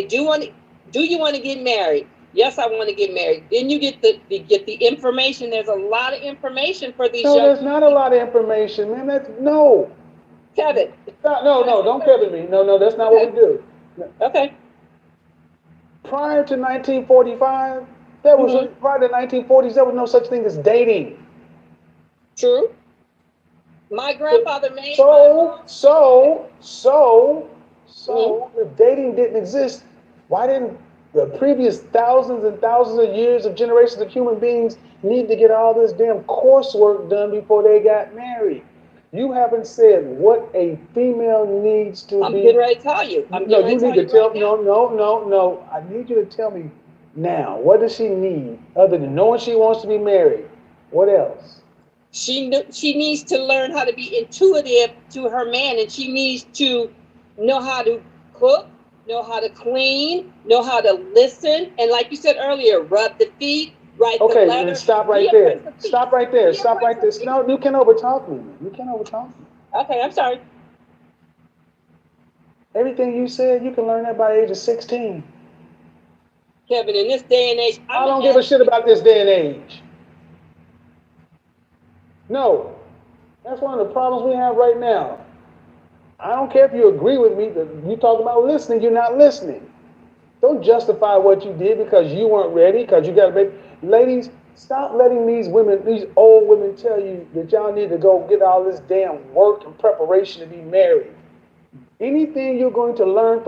do want to, do you want to get married? Yes, I want to get married. Then you get the information. There's a lot of information for these young people. No, there's not a lot of information, man. No. Kevin. No, don't Kevin me. No, that's not what we do. Okay. Prior to 1945, prior to 1940s, there was no such thing as dating. True. My grandfather made So if dating didn't exist, why didn't The previous thousands and thousands of years of generations of human beings need to get all this damn coursework done before they got married. You haven't said what a female needs to I'm be. getting ready to tell you. No, you need to tell. No. I need you to tell me now. What does she need other than knowing she wants to be married? What else? She needs to learn how to be intuitive to her man, and she needs to know how to cook, know how to clean, know how to listen, and like you said earlier, rub the feet, write the letter. Okay, then stop right there. Stop right there. Stop right there. No, you can't overtalk me. You can't overtalk me. Okay, I'm sorry. Everything you said, you can learn that by the age of 16. Kevin, in this day and age, I don't give a shit about this day and age. No, that's one of the problems we have right now. I don't care if you agree with me, that you talk about listening, you're not listening. Don't justify what you did because you weren't ready, because you got to make. Ladies, stop letting these women, these old women tell you that y'all need to go get all this damn work and preparation to be married. Anything you're going to learn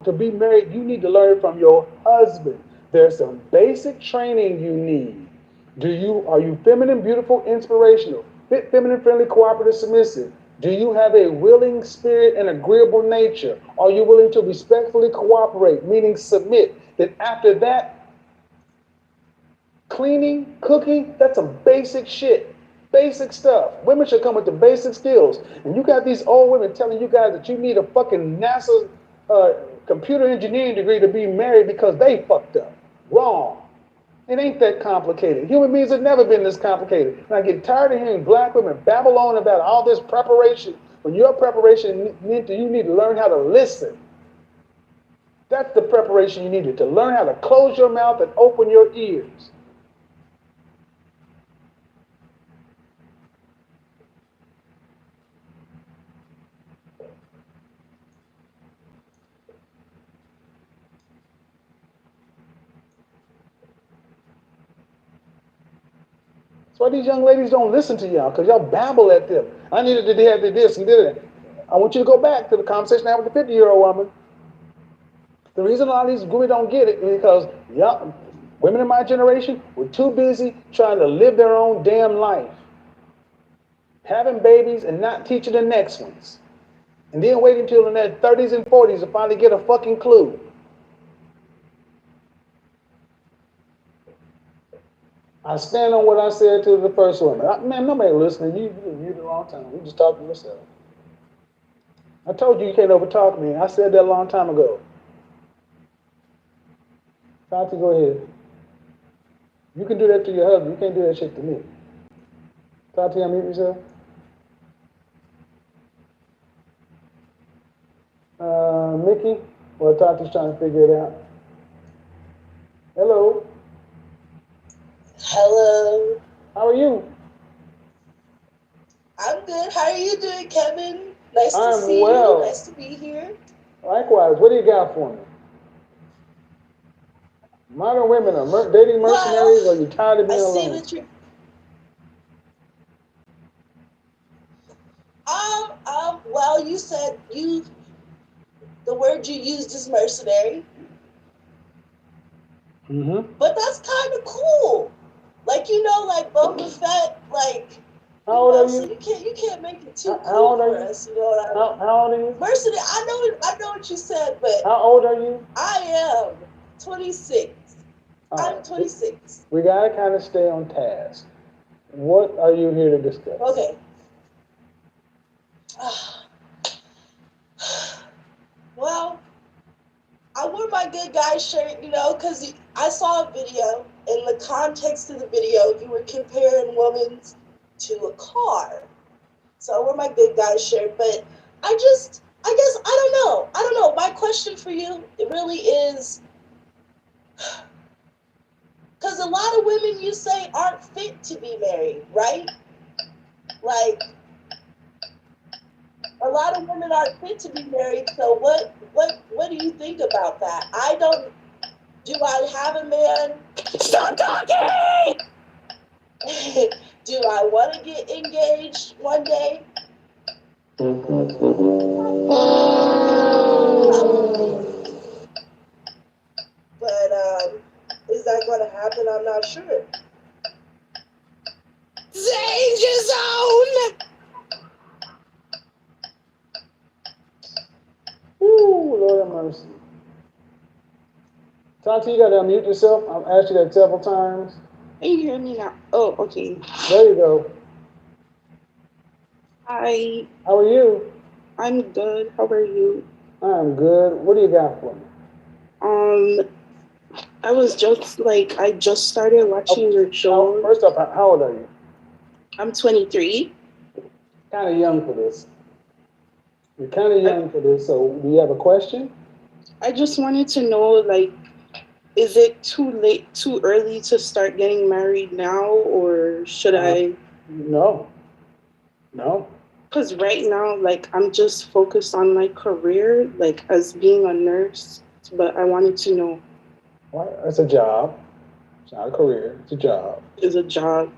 to be married, you need to learn from your husband. There's some basic training you need. Are you feminine, beautiful, inspirational, fit, feminine, friendly, cooperative, submissive? Do you have a willing spirit and agreeable nature? Are you willing to respectfully cooperate, meaning submit? That after that, cleaning, cooking, that's some basic shit. Basic stuff. Women should come with the basic skills. And you got these old women telling you guys that you need a fucking NASA computer engineering degree to be married because they fucked up. Wrong. It ain't that complicated. Human beings have never been this complicated. And I get tired of hearing black women babble on about all this preparation. When your preparation, you need to learn how to listen. That's the preparation you needed, to learn how to close your mouth and open your ears. That's why these young ladies don't listen to y'all, because y'all babble at them. I needed to have this and did it. I want you to go back to the conversation I had with the 50-year-old woman. The reason a lot of these women don't get it is because women in my generation were too busy trying to live their own damn life. Having babies and not teaching the next ones. And then waiting until in their 30s and 40s to finally get a fucking clue. I stand on what I said to the first woman. Man, nobody listening. You muted a long time. You just talk to yourself. I told you can't overtalk me. I said that a long time ago. Tati, go ahead. You can do that to your husband. You can't do that shit to me. Tati, unmute yourself. Mickey? Well, Tati's trying to figure it out. Hello. Hello. How are you? I'm good. How are you doing, Kevin? Nice to I'm see well. you. Nice to be here. Likewise. What do you got for me? Modern women are dating mercenaries, or you tired of being alone? I see that you. Well, you said the word you used is mercenary. Mm-hmm. But that's kind of cool. Like, like Boba Fett, like. How old are you? So you can't make it too cool for us. You know what I mean? How old are you? Mercenary. I know what you said, but. How old are you? I am 26. I'm 26. We gotta kind of stay on task. What are you here to discuss? Okay. Well, I wore my good guy shirt, because I saw a video. In the context of the video, you were comparing women to a car. So I wore my good guy shirt, but I guess, I don't know. My question for you, it really is, because a lot of women you say aren't fit to be married, right? Like, a lot of women aren't fit to be married. So what do you think about that? Do I have a man? Stop talking! Do I want to get engaged one day? Probably. But not sure. Danger zone. Ooh, Lord have mercy. Tati, you got to unmute yourself. I've asked you that several times. Can you hear me now? Oh, okay. There you go. Hi. How are you? I'm good. How are you? I'm good. What do you got for me? I was just like, I just started watching your show. First off, how old are you? I'm 23. Kind of young for this. You're kind of young for this, so do you have a question? I just wanted to know, like, is it too late, too early to start getting married now, or should I? No. No. Because right now, like, I'm just focused on my career, like, as being a nurse, but I wanted to know. Well, it's a job. It's not a career. It's a job. It's a job.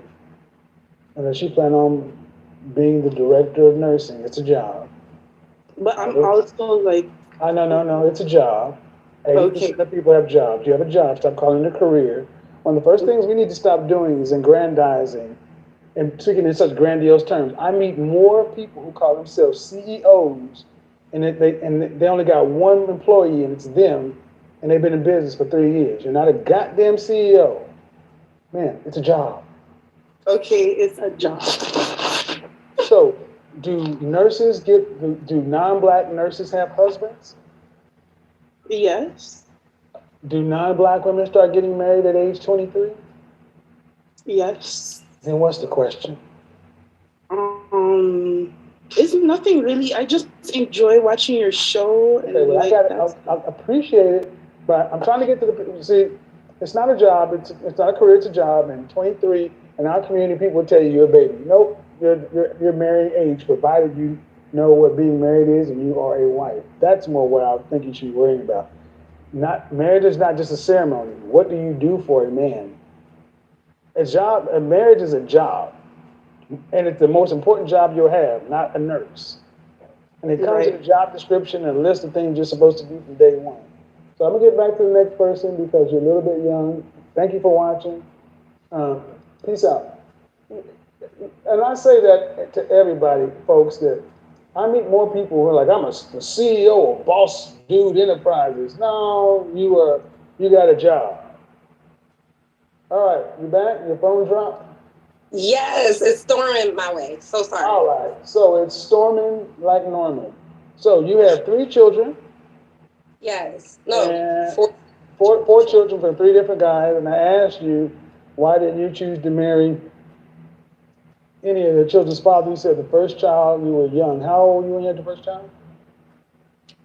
Unless you plan on being the director of nursing, it's a job. But I'm also like. No. It's a job. 80% of people have jobs. You have a job. Stop calling it a career. One of the first things we need to stop doing is aggrandizing and speaking in such grandiose terms. I meet more people who call themselves CEOs, and they only got one employee, and it's them, and they've been in business for 3 years. You're not a goddamn CEO. Man, it's a job. Okay, it's a job. So, do non-black nurses have husbands? Yes. Do non-black women start getting married at age 23? Yes. Then what's the question? It's nothing really. I just enjoy watching your show. Okay, well, I appreciate it, but I'm trying to get to the, see, it's not a job, it's not a career, it's a job, and 23, in our community, people will tell you you're a baby. Nope, you're marrying age, provided you know what being married is and you are a wife. That's more what I think you should be worrying about. Marriage is not just a ceremony. What do you do for a man? A marriage is a job, and it's the most important job you'll have, not a nurse. And it comes in a job description and a list of things you're supposed to do from day one. So I'm gonna get back to the next person because you're a little bit young. Thank you for watching. Peace out. And I say that to everybody, folks, that I meet more people who are like, I'm a CEO of Boss Dude Enterprises. No, you got a job. All right, you back? Your phone dropped? Yes, it's storming my way. So sorry. All right, so it's storming like normal. So you have 3 children. Yes. No. 4 children from 3 different guys, and I asked you, why didn't you choose to marry any of the children's father? You said the first child, you were young. How old were you when you had your first child?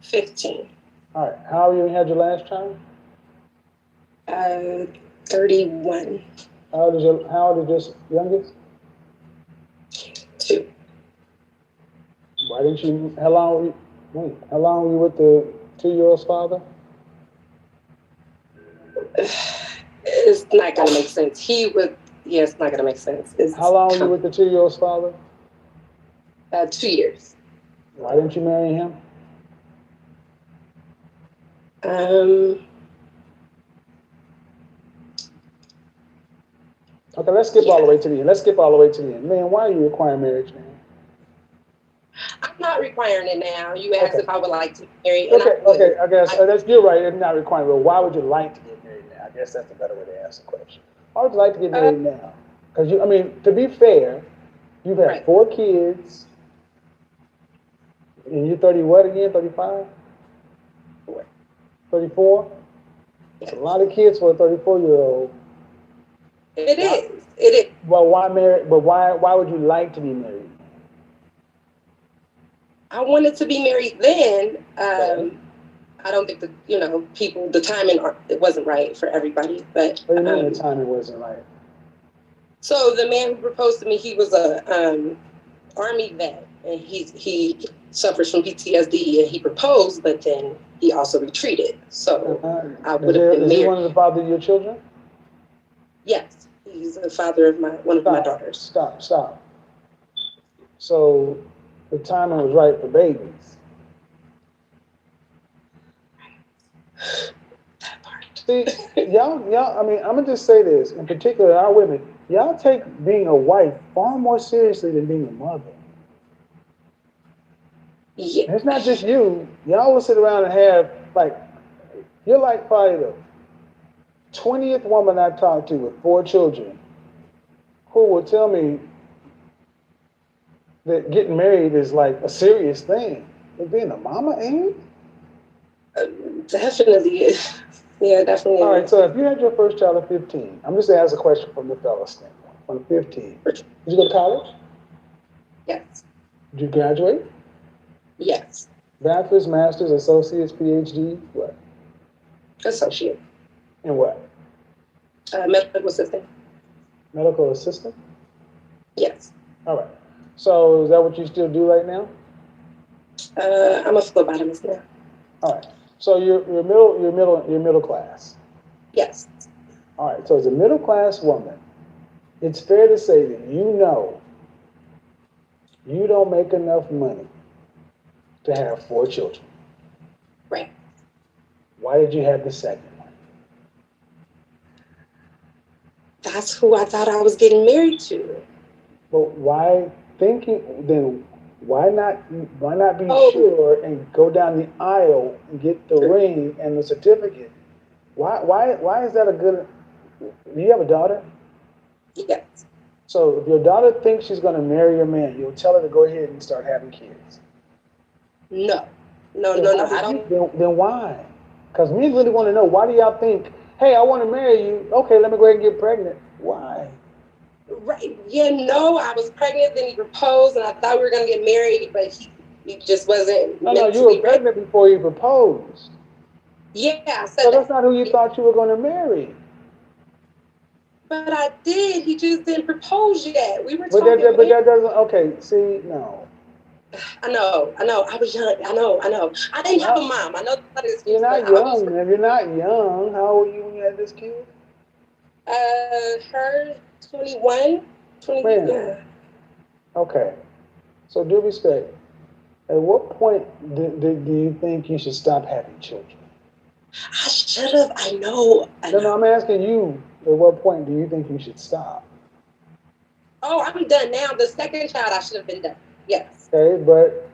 15. All right. How old were you when you had your last child? 31. How old is your youngest? 2. Why didn't you? How long were you with the 2-year-old's father? It's not gonna make sense. It's not gonna make sense. How long were you with the 2-year-old's father? 2 years. Why didn't you marry him? Okay, let's skip all the way to the end. Man, why are you requiring marriage now? I'm not requiring it now. You asked if I would like to marry. Okay. I guess you're right. It's not requiring. But why would you like to get married now? I guess that's a better way to ask the question. Why would you like to get married now? Because to be fair, you've had 4 kids, and you're 30. What again? 35. 34. It's a lot of kids for a 34-year-old. It is. Well, why marry? But why would you like to be married? I wanted to be married then. I don't think the timing, it wasn't right for everybody. But what do you mean the timing wasn't right? So the man who proposed to me, he was a Army vet, and he suffers from PTSD, and he proposed, but then he also retreated. So I would have been married. Is he one of the father of your children? Yes, he's the father of one of my daughters. Stop. So the timing was right for babies. See, y'all. I mean, I'm gonna just say this in particular, our women. Y'all take being a wife far more seriously than being a mother. Yeah. And it's not just you. Y'all will sit around and have like, you're like probably the 20th woman I talked to with 4 children who will tell me that getting married is like a serious thing. But being a mama ain't. Definitely is. Yeah, definitely. All right, so if you had your first child at 15, I'm just asking a question from the fella standpoint. From 15, did you go to college? Yes. Did you graduate? Yes. Bachelor's, master's, associate's, PhD, what? Associate. In what? Medical assistant. Medical assistant? Yes. All right. So is that what you still do right now? I'm a phlebotomist now. All right. So you're middle class. Yes. All right. So as a middle class woman, it's fair to say that you don't make enough money to have 4 children. Right. Why did you have the second one? That's who I thought I was getting married to. But why not be sure and go down the aisle and get the ring and the certificate? Why is that a good? Do you have a daughter? Yes. So if your daughter thinks she's going to marry a man, you'll tell her to go ahead and start having kids. No. I don't. Then why? Because we really want to know, why do y'all think, hey, I want to marry you. Okay, let me go ahead and get pregnant. Why? Right. Yeah, no, I was pregnant, then he proposed, and I thought we were going to get married, but he just wasn't No, meant you to were be pregnant before you proposed. Yeah, I said So that. that's not who you thought you were going to marry. But I did. He just didn't propose yet. We were But talking. that doesn't, okay, see, no. I know. I was young. I know. I didn't have a mom. I know that is. You're not young, man. You're not young. How old were you when you had this kid? Her 21. Man. Yeah. Okay. So due respect, at what point do you think you should stop having children? I should have. I know. No, I'm asking you, at what point do you think you should stop? Oh, I'm done now. The second child, I should have been done. Yes. Okay, but.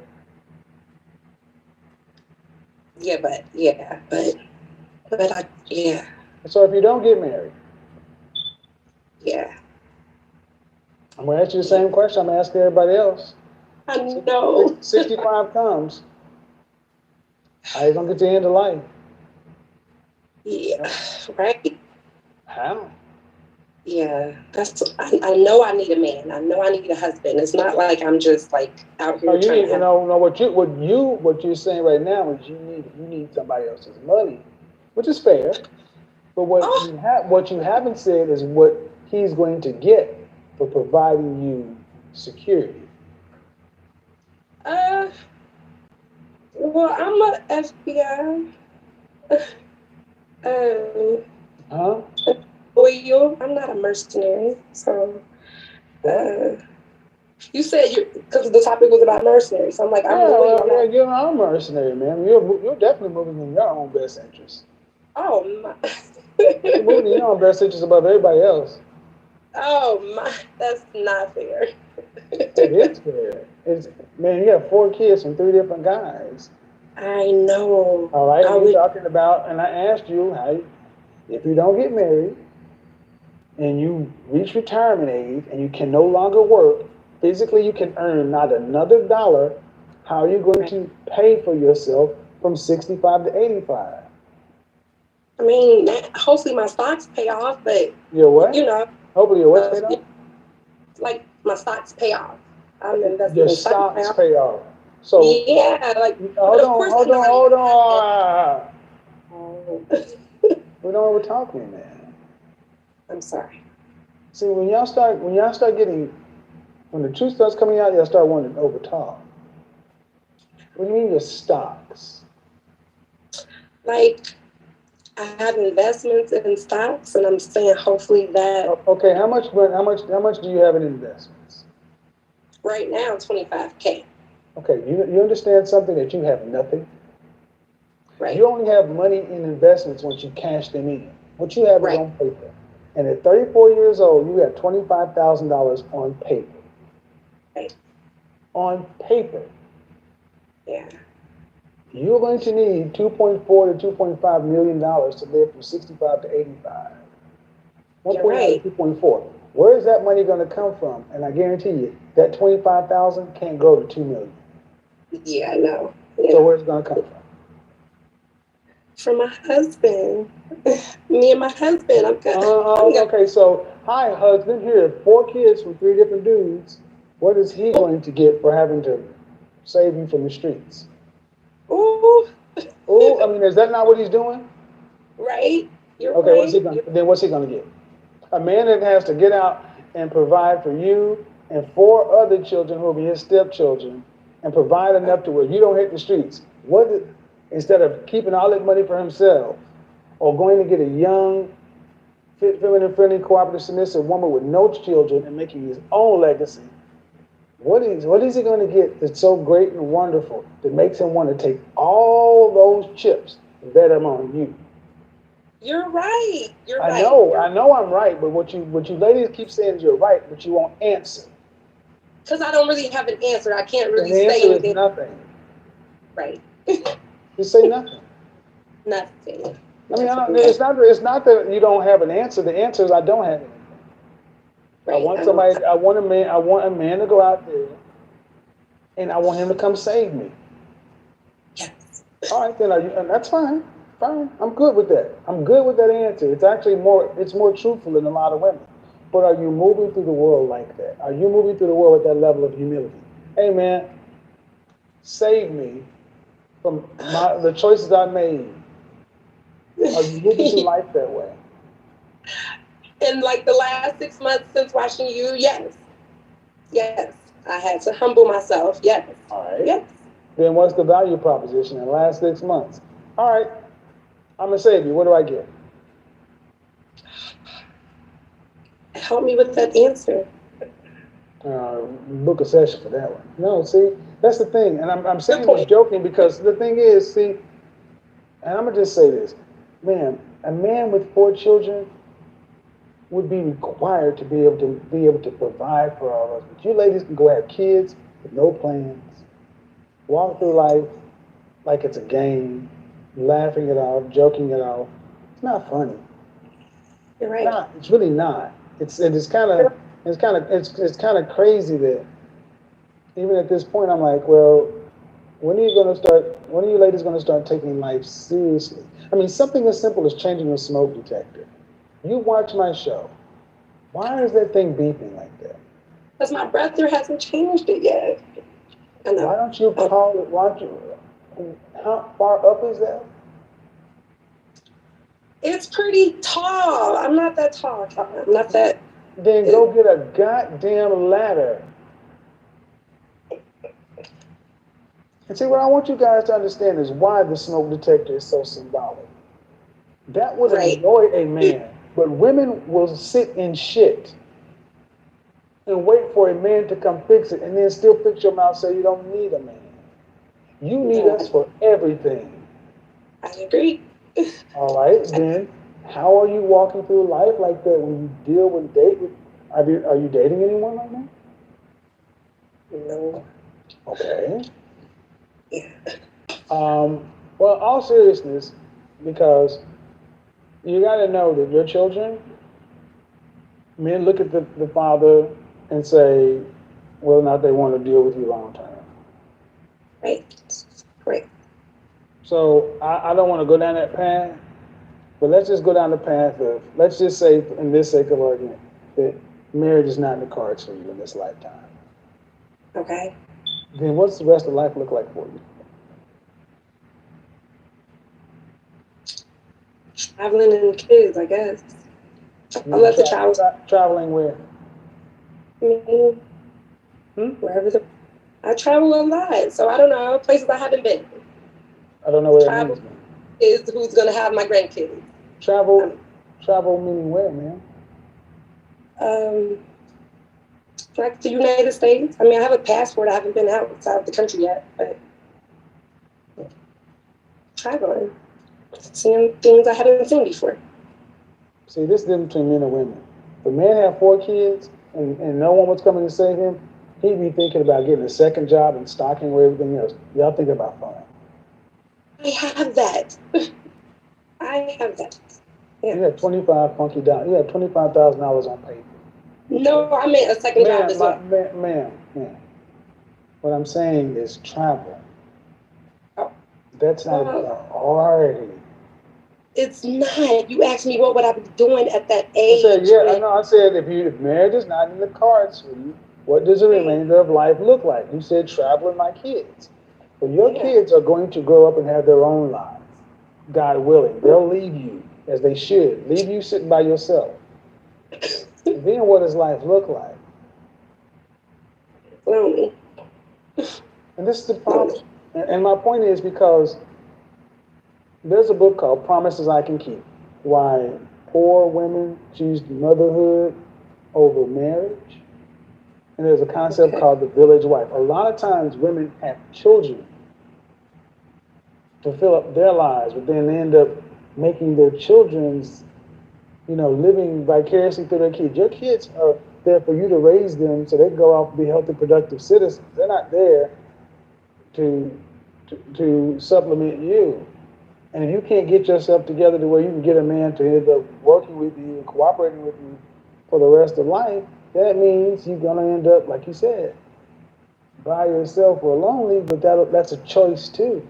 Yeah. So if you don't get married. Yeah. I'm going to ask you the same question I'm asking everybody else. I know. 65 comes. How you going to get to the end of life? Yeah, right? How? Yeah, I know I need a man. I know I need a husband. It's not like I'm just like out here trying to have... What you're saying right now is you need somebody else's money, which is fair. But what you haven't said is what he's going to get for providing you security. Well, I'm a FBI. I'm not a mercenary, so. You said because the topic was about mercenaries, so I'm like, I'm loyal. Yeah, you're not a mercenary, man. You're definitely moving in your own best interest. Oh my! You're moving in your own best interest above everybody else. Oh my! That's not fair. It is fair. Man, you have 4 kids from 3 different guys. I know. All right, we're talking about, and I asked you, if you don't get married and you reach retirement age and you can no longer work, physically you can earn not another dollar, how are you going to pay for yourself from 65 to 85? I mean, hopefully my stocks pay off, but your what? Hopefully your what's paid off? Like my stocks pay off. I'm investing your in stocks pay off. So yeah, like hold on. We don't over talk me, man. I'm sorry. See, when y'all start getting, when the truth starts coming out, y'all start wanting to over talk. What do you mean your stocks? Like, I have investments in stocks, and I'm saying hopefully that. Okay, how much do you have in investments? Right now, $25K. Okay, you understand something that you have nothing. Right. You only have money in investments once you cash them in. What you have is on paper. And at 34 years old, you have $25,000 on paper. Right. On paper. Yeah. You're going to need $2.4 to $2.5 million to live from 65 to 85. 1.9 to 2.4. Where is that money going to come from? And I guarantee you, that 25,000 can't grow to 2 million. Yeah, I know. Yeah. So where's it going to come from? From my husband. Me and my husband. I'm good. Okay, so hi, husband. Here, 4 kids from 3 different dudes. What is he going to get for having to save you from the streets? Ooh. Ooh, I mean, is that not what he's doing? Right. You're okay, right. What's he going to get? A man that has to get out and provide for you and 4 other children who will be his stepchildren and provide enough to where you don't hit the streets. Instead of keeping all that money for himself or going to get a young, feminine, friendly, cooperative, submissive woman with no children and making his own legacy, what is he going to get that's so great and wonderful that makes him want to take all those chips and bet them on you? You're right. You're right. I know I'm right, but what you ladies keep saying is you're right, but you won't answer. Because I don't really have an answer. I can't really say say anything. Is nothing. Right. Just say nothing. Nothing. I mean, it's not that you don't have an answer. The answer is I don't have anything. Right. I want a man to go out there and I want him to come save me. Yes. All right, then and that's fine. Fine. I'm good with that. I'm good with that answer. It's actually more truthful than a lot of women. But are you moving through the world like that? Are you moving through the world with that level of humility? Hey man, save me from the choices I made. Are you moving through life that way? In like the last 6 months since watching you, yes. Yes. I had to humble myself. Yes. All right. Yes. Then what's the value proposition in the last 6 months? All right. I'm gonna save you. What do I get? Help me with that answer. Book a session for that one. No, see, that's the thing. And I'm saying this joking because the thing is, see, and I'm gonna just say this, man, a man with 4 children would be required to be able to provide for all of us. But you ladies can go have kids with no plans, walk through life like it's a game, laughing it off, joking it off. It's not funny. You're right. It's really not. It's kind of crazy that even at this point I'm like, well, when are you ladies gonna start taking life seriously? I mean, something as simple as changing a smoke detector. You watch my show. Why is that thing beeping like that? Because my brother hasn't changed it yet. I know. Why don't you call it? How far up is that? It's pretty tall. I'm not that tall. I'm not that. Then go get a goddamn ladder. And see, what I want you guys to understand is why the smoke detector is so symbolic. That would annoy a man, but women will sit in shit and wait for a man to come fix it and then still fix your mouth so you don't need a man. You need us for everything. I agree. All right, then how are you walking through life like that when you deal with dating? Are you dating anyone right now? No. Okay. Yeah. Well, all seriousness, because you got to know that your children, men look at the father and say whether or not they want to deal with you long term. Right. So I don't want to go down that path, but let's just go down the path of, let's just say, in this sake of argument, that marriage is not in the cards for you in this lifetime. Okay. Then what's the rest of life look like for you? Traveling and kids, I guess. I love to travel. Traveling where? Wherever I travel a lot, so I don't know places I haven't been. I don't know where that means. Is who's gonna have my grandkids. Travel meaning where, man? Like the United States. I mean, I have a passport. I haven't been outside of the country yet, but traveling, seeing things I haven't seen before. See, this is the difference between men and women. If a man had 4 kids and no one was coming to save him, he'd be thinking about getting a second job and stocking with everything else. Y'all think about fun. I have that. I have that. Yeah. You have 25 funky dollars. You have $25,000 on paper. No, I meant a second job as well. Ma'am. What I'm saying is travel. That's not a priority. It's not. You asked me what would I be doing at that age. I said, yeah, I know. I said, if marriage is not in the cards for you, what does the remainder of life look like? You said travel with my kids. Well, your kids are going to grow up and have their own lives. God willing. They'll leave you, as they should. Leave you sitting by yourself. Then what does life look like? Lonely. And this is the problem. And my point is because there's a book called Promises I Can Keep. Why poor women choose motherhood over marriage. And there's a concept called the village wife. A lot of times women have children to fill up their lives, but then they end up making their children's, living vicariously through their kids. Your kids are there for you to raise them so they go out and be healthy, productive citizens. They're not there to supplement you. And if you can't get yourself together to where you can get a man to end up working with you, cooperating with you for the rest of life, that means you're going to end up, like you said, by yourself or lonely, but that's a choice too.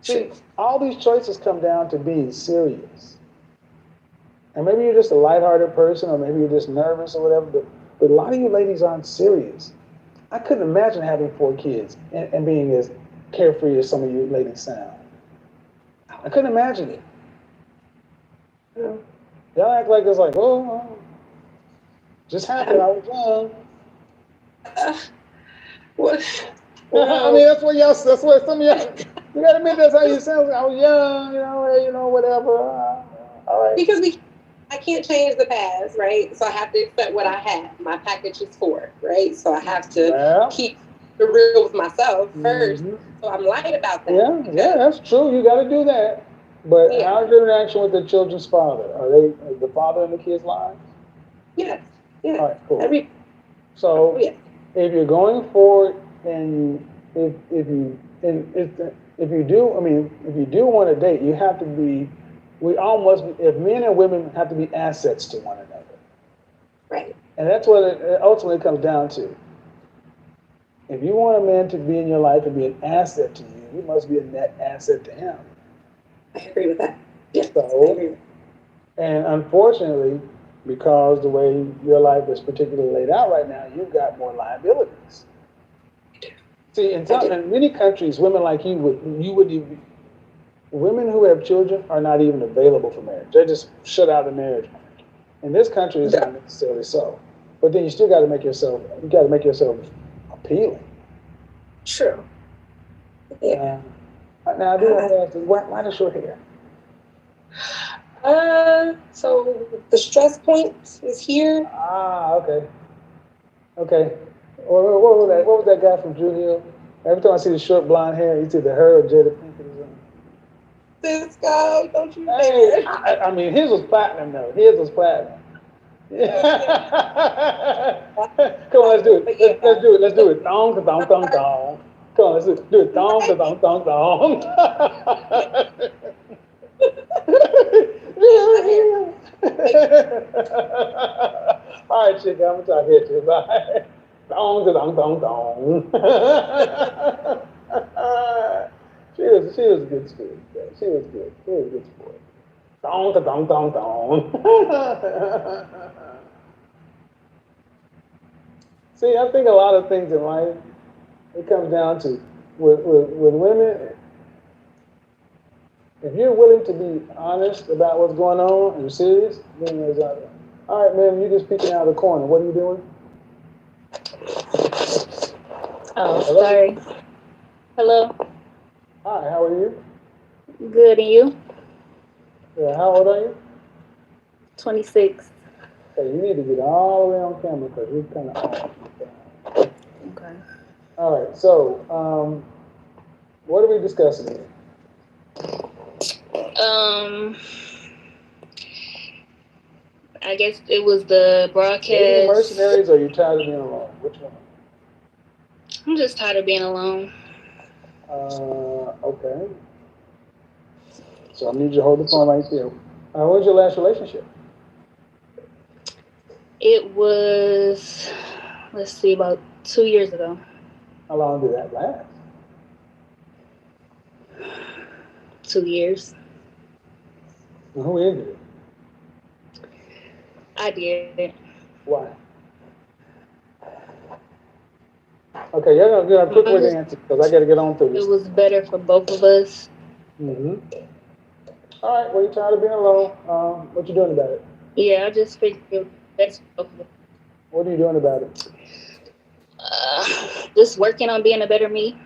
See, all these choices come down to being serious. And maybe you're just a lighthearted person, or maybe you're just nervous or whatever, but a lot of you ladies aren't serious. I couldn't imagine having 4 kids and being as carefree as some of you ladies sound. I couldn't imagine it. Y'all act like it's like, just happened. I was young. What? I mean, that's what some of y'all, you gotta admit that's how you sound. I was young, whatever. All right. Because I can't change the past, right? So I have to accept what I have. My package is 4, right? So I have to keep the real with myself first. So I'm light about that. Yeah, that's true. You got to do that. But how's your interaction with the children's father? Are they the father in the kids' lives? Yes. Yeah. All right, cool. So if you're going forward and if you do want to date, you have to be. If men and women have to be assets to one another. Right. And that's what it ultimately comes down to. If you want a man to be in your life and be an asset to you, you must be a net asset to him. I agree with that. Yeah. So, and unfortunately, because the way your life is particularly laid out right now, you've got more liabilities. See, in many countries, women like you wouldn't even. Women who have children are not even available for marriage. They're just shut out of marriage. In this country, it's not necessarily so. But then you still got to make yourself. You got to make yourself appealing. True. Yeah. Now I do have to ask you, why the short hair? So the stress point is here. Okay. What was that guy from Drew Hill? Every time I see the short blonde hair, it's either her or Jada Pinkett or something. This guy, don't you dare. I mean, his was platinum though. His was platinum. Come on, let's do it. Let's do it. Thong, thong, thong, thong. Come on, let's do it. Thong, thong, thong, thong. All right, chick, I'm gonna try to hit you. Bye. Thong, thong, thong, thong. She was a good sport. She was good. She was a good sport. Dong, dong, dong, dong. See, I think a lot of things in life, it comes down to, with women, if you're willing to be honest about what's going on and you're serious, then there's other. All right, ma'am, you're just peeking out of the corner. What are you doing? Oh, hello? Sorry. Hello. Hi, how are you? Good, and you? Yeah, how old are you? 26. Okay, you need to get all the way on camera because you're kind of off. Okay. All right, so what are we discussing here? I guess it was the Dating broadcast. mercenaries, or you tired of being alone? Which one? I'm just tired of being alone. Okay. So I need you to hold the phone right there. When was your last relationship? It was, let's see, about 2 years ago. How long did that last? 2 years. And who ended it? I did. Why? Okay, you're gonna give a quick way to answer because I got to get on through this. It was better for both of us. Mm-hmm. All right. Well, you tired of being alone? What you doing about it? Yeah, I just figured it was best for both of us. What are you doing about it? Just working on being a better me.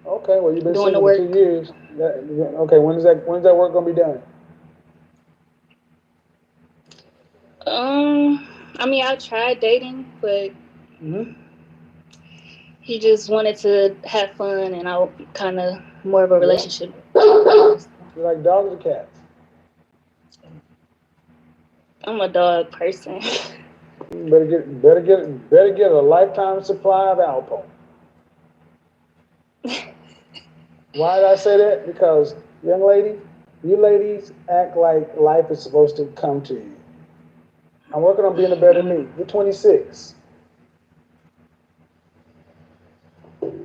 Okay. Well, you've been doing the single work. for 2 years. Okay. When's that work gonna be done? I mean, I tried dating, but he just wanted to have fun, and I kind of more of a relationship. You like dogs or cats? I'm a dog person. Better get a lifetime supply of Alpo. Why did I say that? Because, young lady, you ladies act like life is supposed to come to you. I'm working on being a better me. You're 26.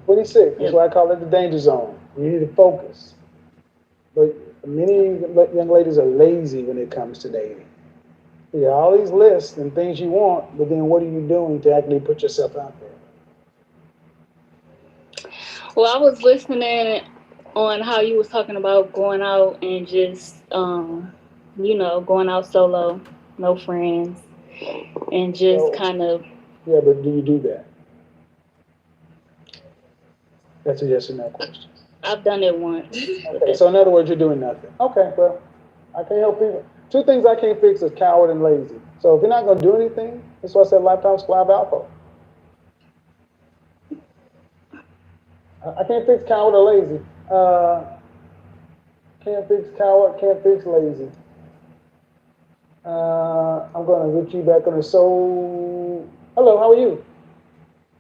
26. That's why I call it the danger zone. You need to focus. But many young ladies are lazy when it comes to dating. You got all these lists and things you want, but then what are you doing to actually put yourself out there? Well, I was listening on how you was talking about going out and just, going out solo, no friends, and just kind of. Yeah, but do you do that? That's a yes or no question. I've done it once. Okay, so in other words, you're doing nothing. Okay, well, I can't help people. Two things I can't fix is coward and lazy. So if you're not going to do anything, that's why I said lifetime supply of Alpo. I can't fix coward or lazy. Can't fix coward, can't fix lazy. I'm going to get you back on the soul. Hello, how are you?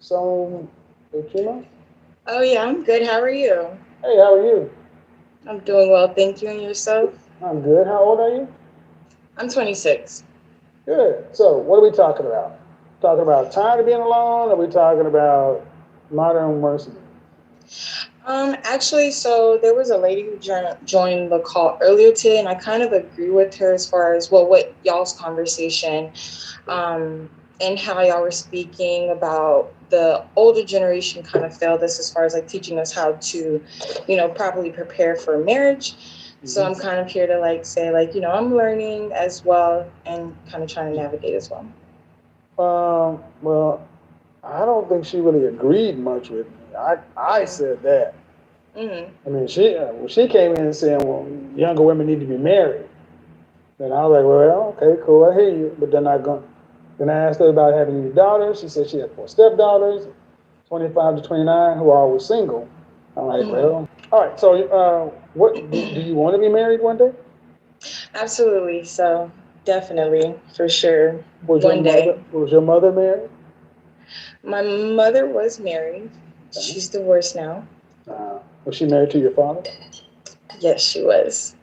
So, Kima? Oh yeah, I'm good. How are you? Hey, how are you? I'm doing well, thank you. And yourself? I'm good. How old are you? I'm 26. Good. So, what are we talking about? Talking about tired of being alone? Or are we talking about modern mercenary? Actually, so there was a lady who joined the call earlier today, and I kind of agree with her as far as what y'all's conversation, and how y'all were speaking about the older generation kind of failed us as far as like teaching us how to, properly prepare for marriage. So I'm kind of here to like say like, I'm learning as well and kind of trying to navigate as well. Well, I don't think she really agreed much with me. I said that. I mean, she came in saying, well, younger women need to be married. Then I was like, well, okay, cool, I hear you. But then I asked her about having any daughters. She said she had 4 stepdaughters, 25 to 29, who are always single. I'm like, well, all right. So, what do you want to be married one day? Absolutely. So definitely, for sure. Was your mother married? My mother was married. She's divorced now. Was she married to your father? Yes, she was.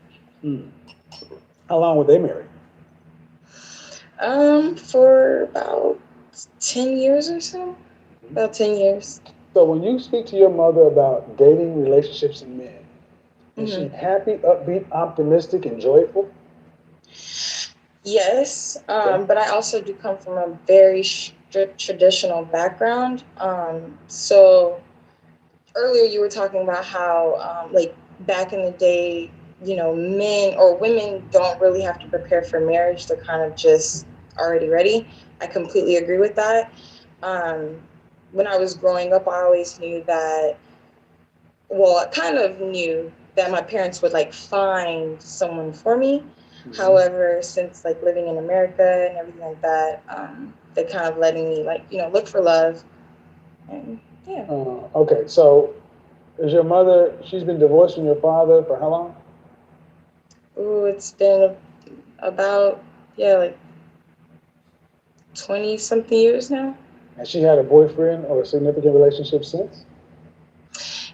How long were they married? For about 10 years or so. About 10 years. So when you speak to your mother about dating, relationships, and men, is she happy, upbeat, optimistic, and joyful? Yes, but I also do come from a very strict traditional background. So earlier you were talking about how, like back in the day, men or women don't really have to prepare for marriage. They're kind of just already ready. I completely agree with that. When I was growing up, I always knew that, I kind of knew that my parents would like find someone for me. However, since like living in America and everything like that, they're kind of letting me like, look for love. And yeah. Okay, so is your mother, she's been divorced from your father for how long? Ooh, it's been about, yeah, like 20 something years now. Has she had a boyfriend or a significant relationship since?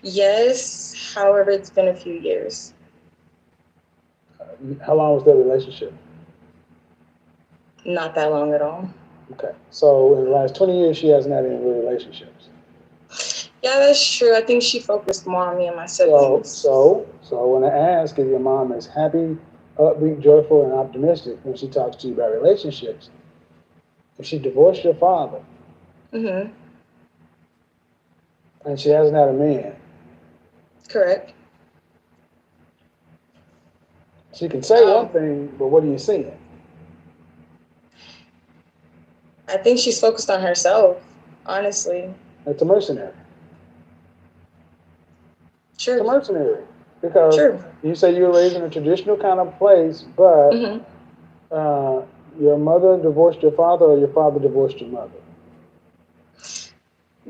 Yes, however, it's been a few years. How long was that relationship? Not that long at all. Okay. So in the last 20 years, she hasn't had any real relationships. Yeah, that's true. I think she focused more on me and my siblings. So when I ask if your mom is happy, upbeat, joyful, and optimistic when she talks to you about relationships, if she divorced your father Mm-hmm. and she hasn't had a man, Correct. she can say one thing, but what are you seeing? I think she's focused on herself, honestly. It's a mercenary. Sure. It's a mercenary. Because you say you were raised in a traditional kind of place, but your mother divorced your father or your father divorced your mother?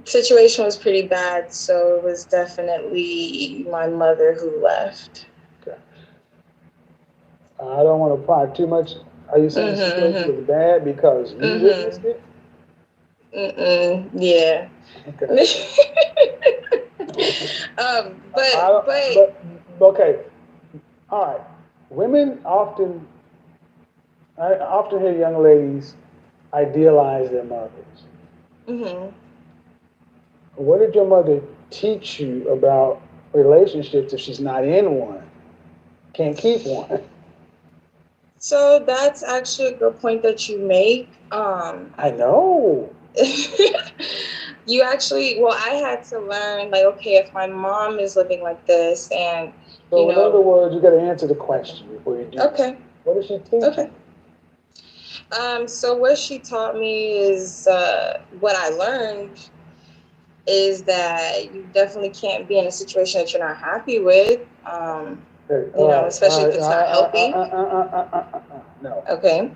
Situation was pretty bad, so it was definitely my mother who left. Okay. I don't want to pry too much. Are you saying the situation was bad because you witnessed it? Yeah. Okay. But okay. All right. Women often, I often hear young ladies idealize their mothers. Mm-hmm. What did your mother teach you about relationships if she's not in one? Can't keep one. So that's actually a good point that you make. I know. You actually, well, I had to learn, like, okay, if my mom is living like this, and so in other words, you got to answer the question before you do. Okay. What did she teach you? So what she taught me is what I learned is that you definitely can't be in a situation that you're not happy with. Especially if it's not healthy. No. Okay.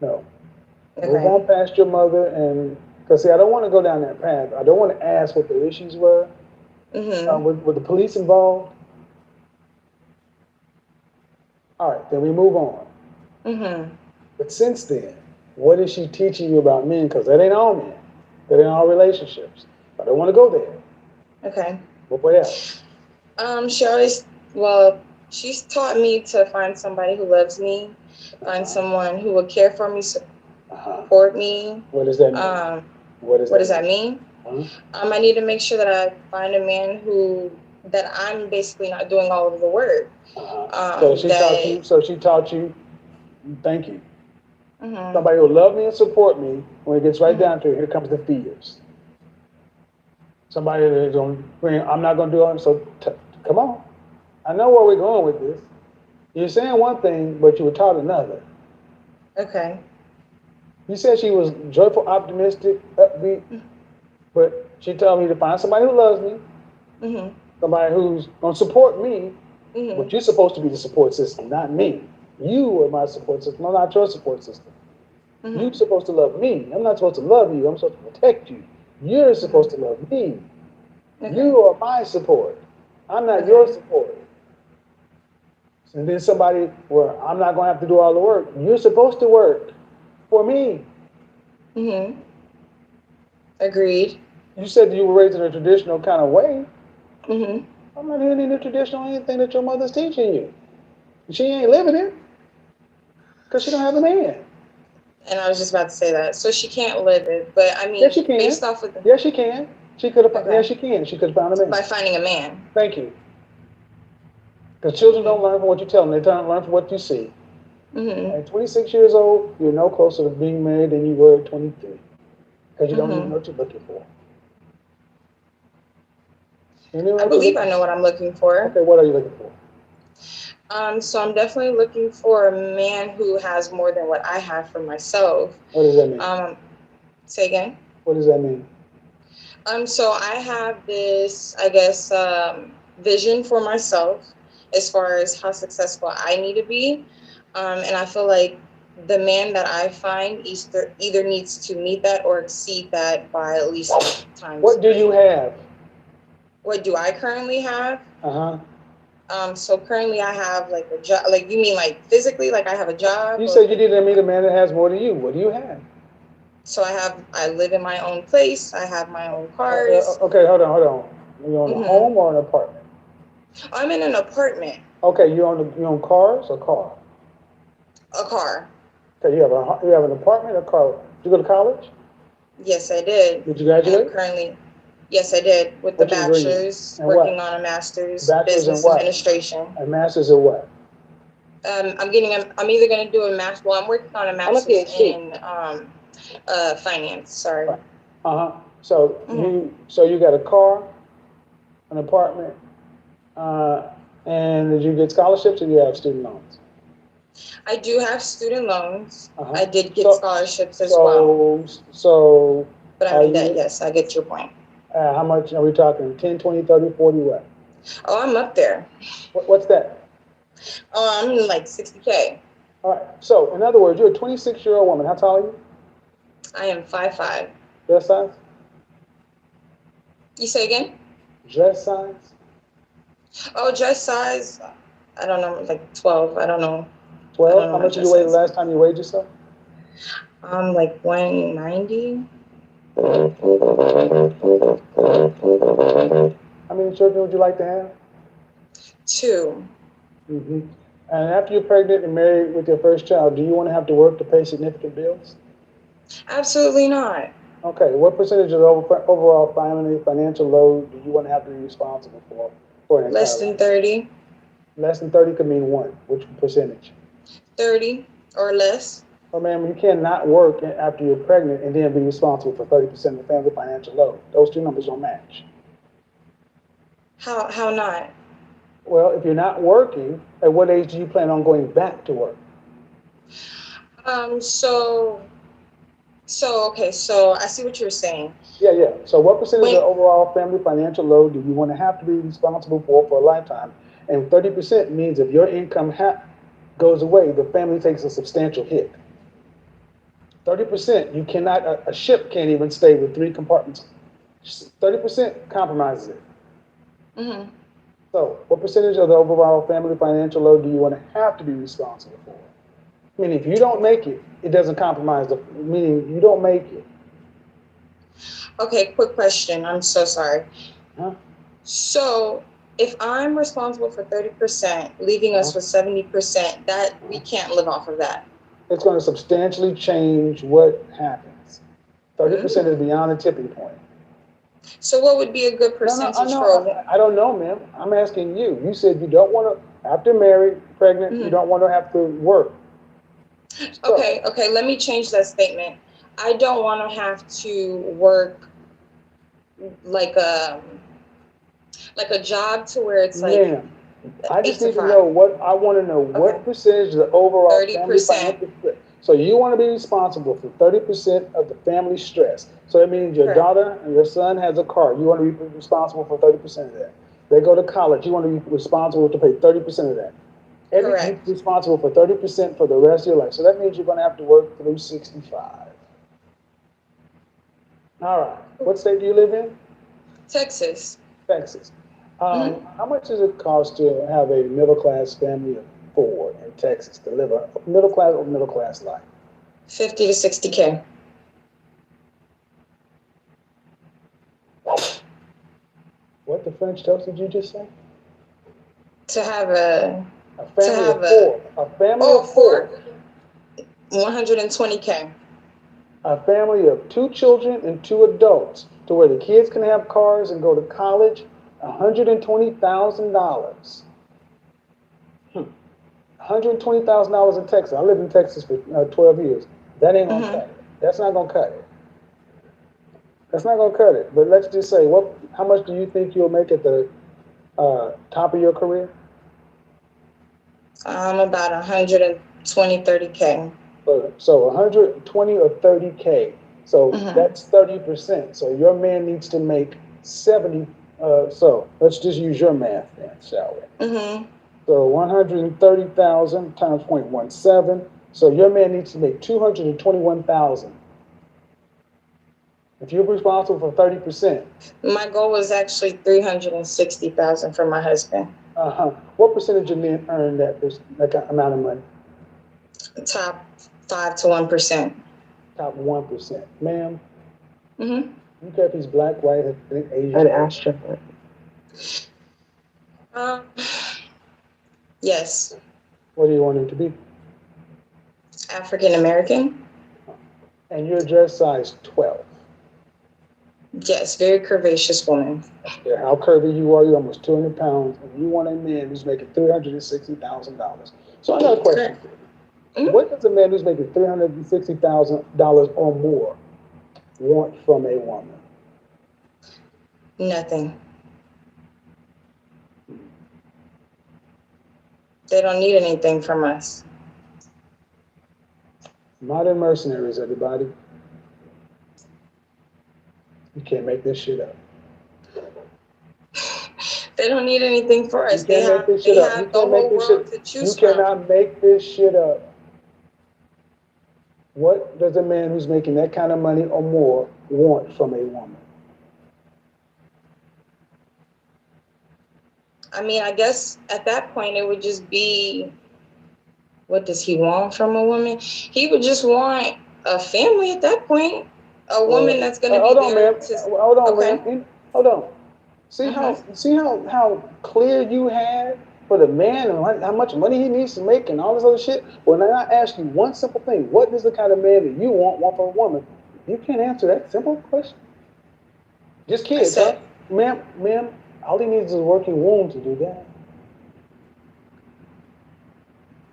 No. Move on past your mother, and because see, I don't want to go down that path. I don't want to ask what the issues were. Were the police involved? All right, then we move on. But since then, what is she teaching you about men? Because that ain't all men. That ain't all relationships. I don't want to go there. Okay. What else? She's taught me to find somebody who loves me, find someone who will care for me, support me. What does that mean? What does that mean? I need to make sure that I find a man that I'm basically not doing all of the work. So she taught you. Thank you. Somebody who will love me and support me. When it gets right down to it, here comes the fears. Somebody that's going to bring, I'm not going to do it. So come on. I know where we're going with this. You're saying one thing, but you were taught another. Okay. You said she was joyful, optimistic, upbeat, but she told me to find somebody who loves me, somebody who's going to support me, but you're supposed to be the support system, not me. You are my support system. I'm not your support system. You're supposed to love me. I'm not supposed to love you. I'm supposed to protect you. You're supposed to love me. You are my support. I'm not your support. And then somebody where I'm not going to have to do all the work. You're supposed to work for me. Agreed. You said you were raised in a traditional kind of way. I'm not hearing any traditional anything that your mother's teaching you. She ain't living it because she don't have a man. And I was just about to say that. So she can't live it, but I mean, yes, she can. Based off of yes, she can. She could have. Yes, she can. She could have found a man by finding a man. Thank you. Because children don't learn from what you tell them; they learn from what you see. At 26 years old, you're no closer to being married than you were at 23, because you don't even know what you're looking for. I believe I know what I'm looking for. Okay, what are you looking for? So I'm definitely looking for a man who has more than what I have for myself. What does that mean? Say again. What does that mean? So I have this, I guess, vision for myself as far as how successful I need to be. And I feel like the man that I find either needs to meet that or exceed that by at least times. What do you have? What do I currently have? So currently I have like a job. Like you mean like physically? Like I have a job? You or- said you didn't meet a man that has more than you. What do you have? So I live in my own place. I have my own cars. Okay, hold on. You own a home or an apartment? I'm in an apartment. Okay, you own cars or car? A car. Okay, you have an apartment or car. Did you go to college? Yes, I did. Did you graduate? I'm currently, yes, I did with the What's your degree? bachelor's, In working what? on a master's, Bachelor's in business what? administration. A master's in what? I'm either going to do a master. Well, I'm working on a master's in finance. Sorry. So you got a car, an apartment, and did you get scholarships or do you have student loans? I do have student loans. I did get scholarships as well. So. But I'm in debt. Yes, I get your point. How much are we talking? 10, 20, 30, 40, what? Oh, I'm up there. What's that? Oh, I'm like 60K. All right. So, in other words, you're a 26-year-old woman. How tall are you? I am 5'5". Dress size? You say again? Dress size? Oh, dress size? I don't know, like 12. I don't know. 12? How much did you weigh the last time you weighed yourself? Like 190. How many children would you like to have? 2. Mm-hmm. And after you're pregnant and married with your first child, do you want to have to work to pay significant bills? Absolutely not. Okay. What percentage of the overall financial load do you want to have to be responsible for an entire Less than 30. Less than 30 could mean what? Which percentage? 30 or less. Well, ma'am, you cannot work after you're pregnant and then be responsible for 30% of the family financial load. Those two numbers don't match. How not? Well, if you're not working, at what age do you plan on going back to work? So I see what you're saying. Yeah. So what percentage of the overall family financial load do you want to have to be responsible for a lifetime? And 30% means if your income goes away, the family takes a substantial hit. 30%, you cannot, a ship can't even stay with 3 compartments. 30% compromises it. Mm-hmm. So what percentage of the overall family financial load do you want to have to be responsible for? Meaning if you don't make it, it doesn't compromise meaning you don't make it. Okay, quick question. I'm so sorry. Huh? So if I'm responsible for 30%, leaving us with 70%, that we can't live off of that. It's going to substantially change what happens. 30% is beyond the tipping point. So what would be a good percentage for? I don't know, ma'am. I'm asking you. You said you don't want to, after married, pregnant, you don't want to have to work. So, okay. Let me change that statement. I don't want to have to work like a job to where it's like. Ma'am, I just need to know what percentage of the overall 30%. So you want to be responsible for 30% of the family stress. So that means your daughter and your son has a car. You want to be responsible for 30% of that. They go to college. You want to be responsible to pay 30% of that. You're responsible for 30% for the rest of your life. So that means you're going to have to work through 65. All right. What state do you live in? Texas. How much does it cost to have a middle-class family of 4 in Texas to live a middle-class life? 50 to 60K. What the French toast did you just say? To have a family of 4. A family of 4. 120K. A family of 2 children and 2 adults, to where the kids can have cars and go to college. $120,000. $120,000 in Texas. I lived in Texas for 12 years. That ain't gonna cut it. That's not gonna cut it. But let's just say, how much do you think you'll make at the top of your career? About 120, 30K. So 120 or 30K. So that's 30%. So your man needs to make 70. So let's just use your math then, shall we? So 130,000 times 0.17. So your man needs to make 221,000. If you're responsible for 30%. My goal was actually 360,000 for my husband. What percentage of men earn that amount of money? Top 5 to 1%. Top 1%. Ma'am, Mm-hmm. you care if he's black, white, Asian? An astronaut. Yes. What do you want him to be? African American. And your dress size 12. Yes, very curvaceous woman. Yeah, how curvy you are, you're almost 200 pounds, and you want a man who's making $360,000. So I got a question. Mm-hmm. What does a man who's making $360,000 or more want from a woman? Nothing. They don't need anything from us. Modern mercenaries, everybody. You can't make this shit up. They don't need anything for us. You can't make this shit up. You can't make this shit. You cannot make this shit up. What does a man who's making that kind of money or more want from a woman? I mean, I guess at that point it would just be, what does he want from a woman? He would just want a family at that point. A woman that's going to be there. Hold on, ma'am. Hold on. See how clear you had for the man and how much money he needs to make and all this other shit? When I ask you one simple thing, what is the kind of man that you want from a woman? You can't answer that simple question. Just kids, huh? Ma'am, all he needs is a working womb to do that.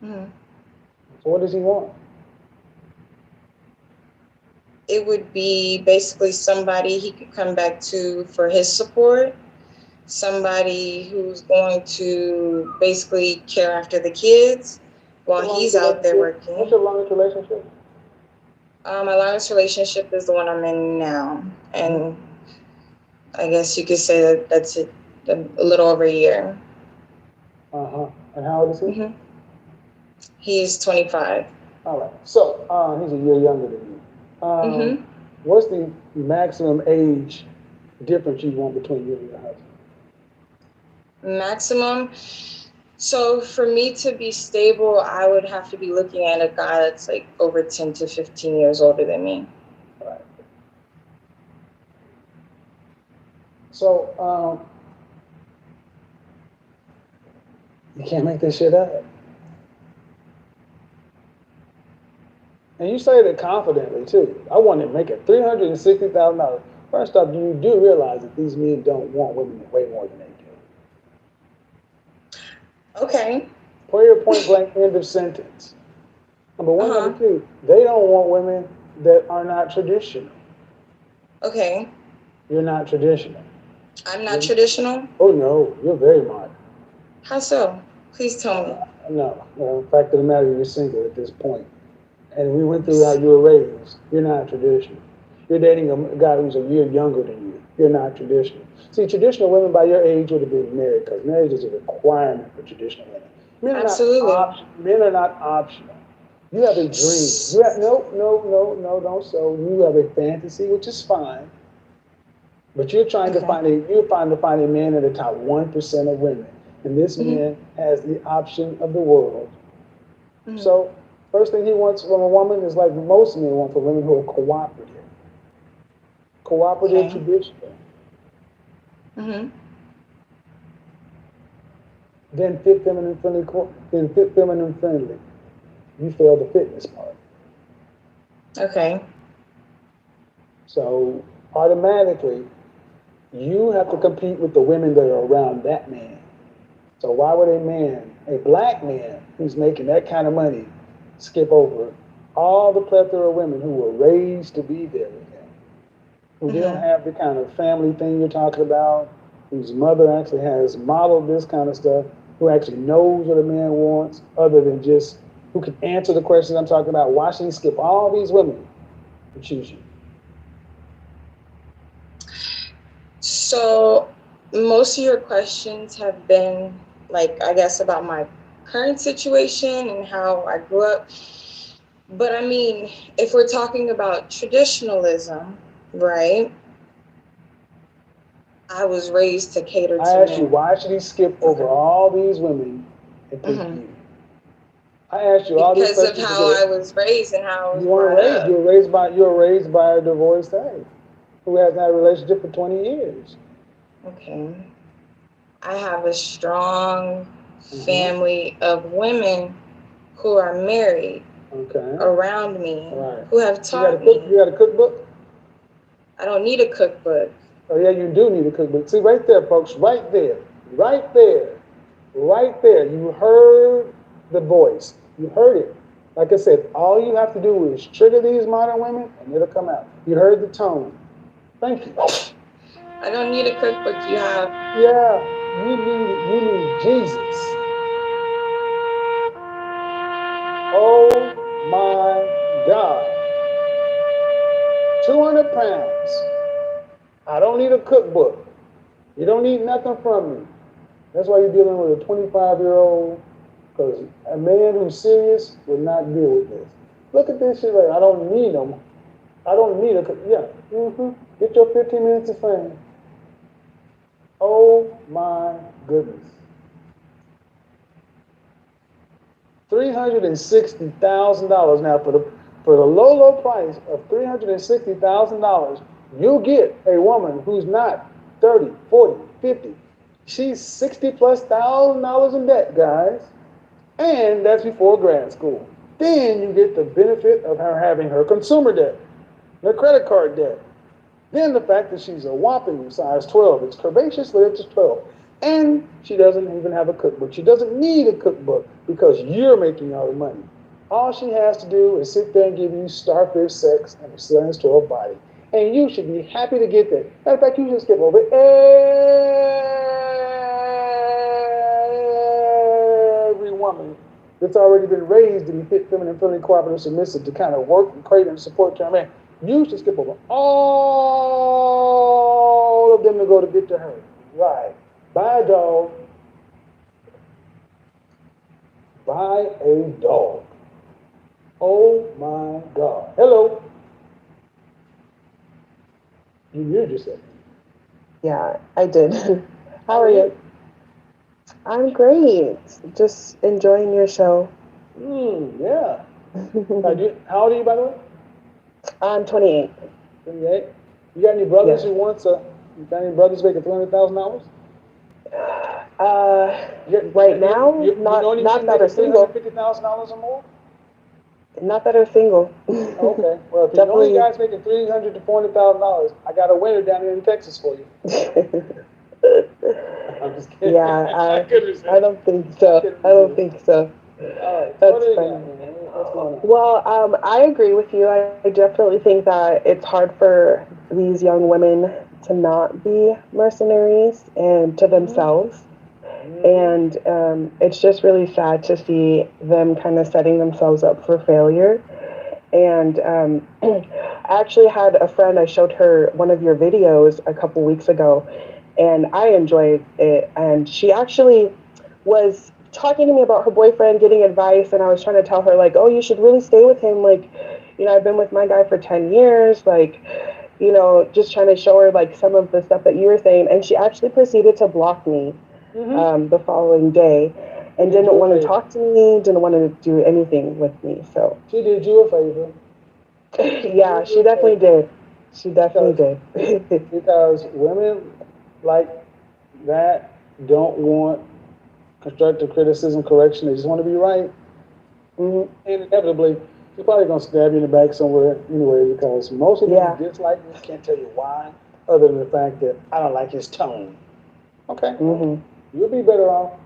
Mm-hmm. So what does he want? It would be basically somebody he could come back to for his support. Somebody who's going to basically care after the kids while he's out there working. What's your longest relationship? My longest relationship is the one I'm in now. And I guess you could say that that's it, a little over a year. And how old is he? Mm-hmm. He's 25. All right. So he's a year younger than you. What's the maximum age difference you want between you and your husband? Maximum. So for me to be stable, I would have to be looking at a guy that's like over 10 to 15 years older than me. Right. So you can't make this shit up. And you say that confidently too. I want to make it $360,000. First off, you do realize that these men don't want women way more than they do. Okay. Point blank, end of sentence. Number one, number two, they don't want women that are not traditional. Okay. You're not traditional. I'm not traditional? Oh no, you're very modern. How so? Please tell me. No, the fact of the matter, you're single at this point. And we went through how you were raised. You're not traditional. You're dating a guy who's a year younger than you. You're not traditional. See, traditional women by your age would have been married because marriage is a requirement for traditional women. Men are not optional. You have a dream. You have, no, don't so. You have a fantasy, which is fine. But you're trying to find a man in the top 1% of women. And this man has the option of the world. So first thing he wants from a woman is like most men want from women who are cooperative. Cooperative, traditional. Then fit feminine friendly. You failed the fitness part. Okay. So automatically, you have to compete with the women that are around that man. So why would a black man who's making that kind of money, skip over all the plethora of women who were raised to be there with him, who don't have the kind of family thing you're talking about, whose mother actually has modeled this kind of stuff, who actually knows what a man wants, other than just who can answer the questions I'm talking about? Why should he skip all these women to choose you? So most of your questions have been like, I guess, about my current situation and how I grew up. But I mean, if we're talking about traditionalism, right? I was raised to cater to I asked you, men. why should he skip over all these women and pick Mhm. you? I asked you all these Because of questions. how I was raised and how I was You weren't brought raised. up. You were raised by a divorcee who has had a relationship for 20 years. Okay. I have a strong family of women who are married around me, who have taught me. You got a cookbook? I don't need a cookbook. Oh yeah, you do need a cookbook. See, right there, folks, right there, right there, right there. You heard the voice. You heard it. Like I said, all you have to do is trigger these modern women, and it'll come out. You heard the tone. Thank you. I don't need a cookbook. You have. Yeah, you need Jesus. Oh my God. 200 pounds. I don't need a cookbook. You don't need nothing from me. That's why you're dealing with a 25-year-old, because a man who's serious would not deal with this. Look at this shit. Like, I don't need them. I don't need a Get your 15 minutes of fame. Oh my goodness. $360,000 now for the low price of $360,000. You get a woman who's not 30, 40, 50. She's $60,000+ in debt, guys. And that's before grad school. Then you get the benefit of her having her consumer debt, her credit card debt. Then the fact that she's a whopping size 12. It's curvaceous, but it's 12. And she doesn't even have a cookbook. She doesn't need a cookbook because you're making all the money. All she has to do is sit there and give you starfish sex and a size 12 body. And you should be happy to get that. Matter of fact, you should skip over every woman that's already been raised to be fit, feminine, friendly, cooperative, submissive, to kind of work and crave and support your man. You should skip over all of them to go to get to her. Right. Buy a dog. Buy a dog. Oh my God. Hello. You muted yourself. Yeah, I did. How are you? I'm great. Just enjoying your show. Yeah. How old are you, by the way? I'm 28. 28. You got any brothers who wants you got any brothers making $300,000? Right now, not that are single. $350,000 or more? Not that are single. Okay. Well, if you know any guys making $300,000 to $400,000, I got a winner down here in Texas for you. I'm just kidding. Yeah, I don't think so. I don't think so. All right. That's funny. What's going on? Well, I agree with you. I definitely think that it's hard for these young women to not be mercenaries and to themselves. And it's just really sad to see them kind of setting themselves up for failure. And I actually had a friend, I showed her one of your videos a couple weeks ago, and I enjoyed it. And she actually was talking to me about her boyfriend, getting advice, and I was trying to tell her, like, oh, you should really stay with him. Like, you know, I've been with my guy for 10 years. Like, you know, just trying to show her, like, some of the stuff that you were saying. And she actually proceeded to block me the following day and didn't want to talk to me, didn't want to do anything with me. So she did you a favor. Yeah, she definitely did. She definitely did. Because women like that don't want constructive criticism, correction. They just want to be right. And inevitably, she's probably going to stab you in the back somewhere anyway, because most of them dislike me. Can't tell you why, other than the fact that I don't like his tone. Okay. You'll be better off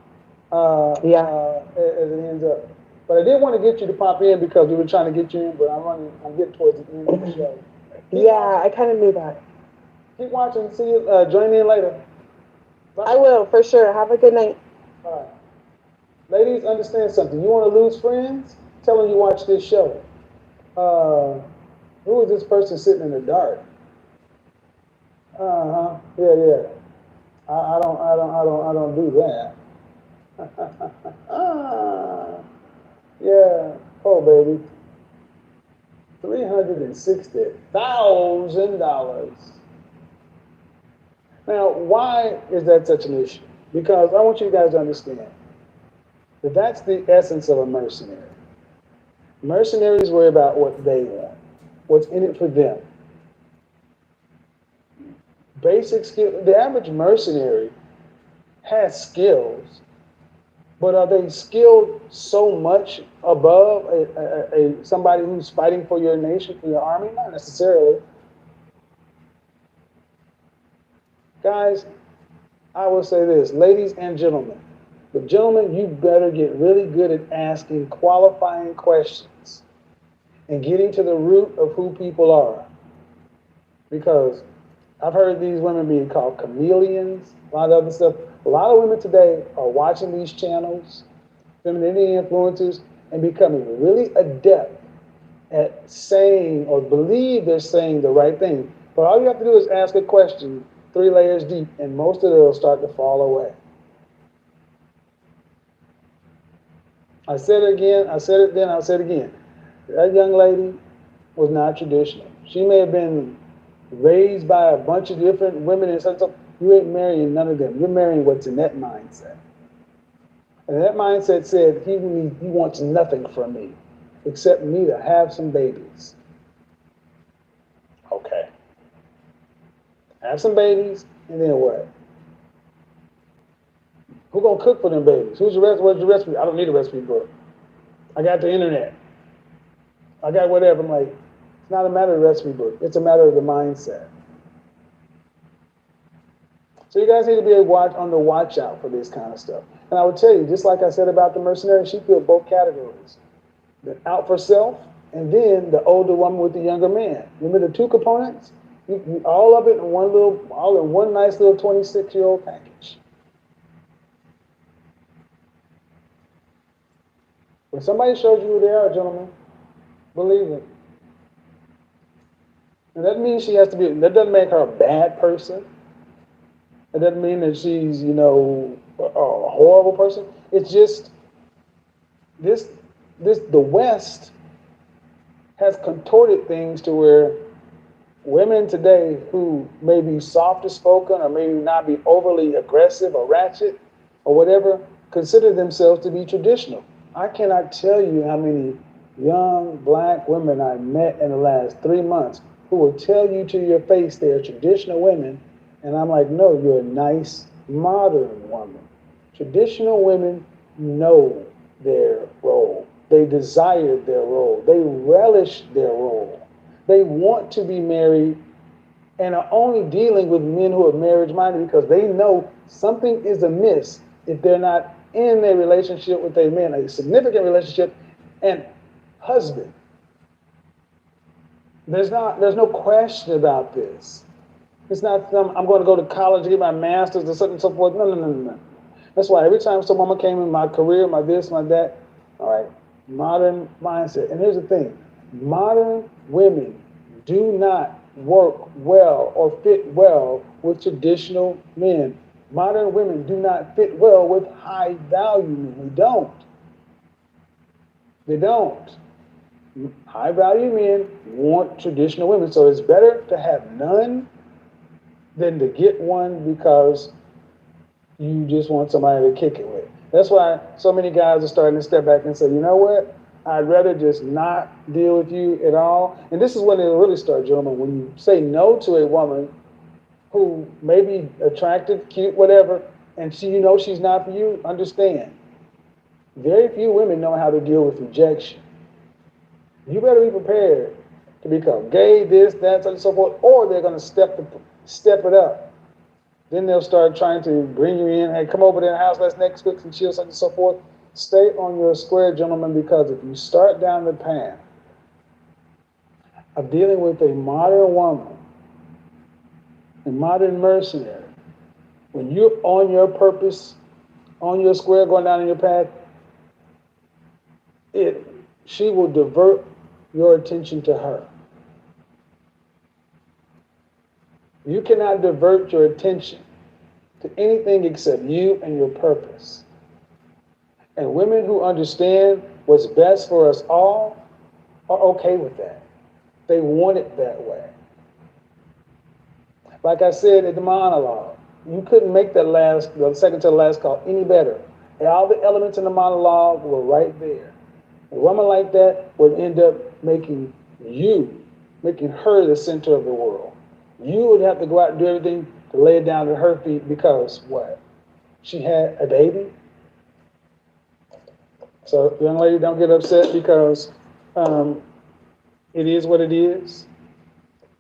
as it ends up. But I did want to get you to pop in because we were trying to get you in, but I'm getting towards the end of the show. I kind of knew that. Keep watching. See you. Join me in later. Bye. I will, for sure. Have a good night. All right. Ladies, understand something. You want to lose friends? Tell them you watch this show. Who is this person sitting in the dark? Yeah. I don't do that. Yeah. Oh, baby. $360,000. Now, why is that such an issue? Because I want you guys to understand that that's the essence of a mercenary. Mercenaries worry about what they want, what's in it for them. Basic skill. The average mercenary has skills, but are they skilled so much above somebody who's fighting for your nation, for your army? Not necessarily. Guys, I will say this, ladies and gentlemen. But gentlemen, you better get really good at asking qualifying questions and getting to the root of who people are. Because I've heard these women being called chameleons, a lot of other stuff. A lot of women today are watching these channels, femininity influencers, and becoming really adept at saying or believe they're saying the right thing. But all you have to do is ask a question 3 layers deep, and most of it will start to fall away. I said it again, I said it then, I'll say it again. That young lady was not traditional. She may have been raised by a bunch of different women and stuff. You ain't marrying none of them. You're marrying what's in that mindset. And that mindset said, he wants nothing from me except me to have some babies. Okay. Have some babies, and then what? Who gonna cook for them babies? What's the recipe? I don't need a recipe book. I got the internet. I got whatever. I'm like, it's not a matter of the recipe book. It's a matter of the mindset. So you guys need to be on the watch out for this kind of stuff. And I would tell you, just like I said about the mercenary, she filled both categories. The out for self, and then the older woman with the younger man. Remember the two components? All of it in all in one nice little 26-year-old package. When somebody shows you who they are, gentlemen, believe it. And that means she has to be, that doesn't make her a bad person. It doesn't mean that she's, a horrible person. It's just the West has contorted things to where women today who may be softer spoken or maybe not be overly aggressive or ratchet or whatever, consider themselves to be traditional. I cannot tell you how many young black women I met in the last 3 months who will tell you to your face they are traditional women. And I'm like, no, you're a nice, modern woman. Traditional women know their role. They desire their role. They relish their role. They want to be married and are only dealing with men who are marriage-minded because they know something is amiss if they're not in a relationship with a man, a significant relationship, and husband. There's no question about this. It's not I'm going to go to college to get my master's or something and so forth. No. That's why every time some woman came in my career, my this, my that, all right, modern mindset. And here's the thing. Modern women do not work well or fit well with traditional men. Modern women do not fit well with high value men. They don't. They don't. High value men want traditional women. So it's better to have none than to get one because you just want somebody to kick it with. That's why so many guys are starting to step back and say, you know what? I'd rather just not deal with you at all. And this is when it really starts, gentlemen. When you say no to a woman who may be attractive, cute, whatever, and she's not for you, understand. Very few women know how to deal with rejection. You better be prepared to become gay, this, that, and so forth, or they're going to step it up. Then they'll start trying to bring you in. Hey, come over to the house, let's Netflix and chill, such and so forth. Stay on your square, gentlemen, because if you start down the path of dealing with a modern woman, a modern mercenary, when you're on your purpose, on your square, going down in your path, she will divert your attention to her. You cannot divert your attention to anything except you and your purpose. And women who understand what's best for us all are okay with that. They want it that way. Like I said at the monologue, you couldn't make the second to the last call any better. And all the elements in the monologue were right there. A woman like that would end up making her the center of the world. You would have to go out and do everything to lay it down at her feet because what? She had a baby? So, young lady, don't get upset because it is what it is.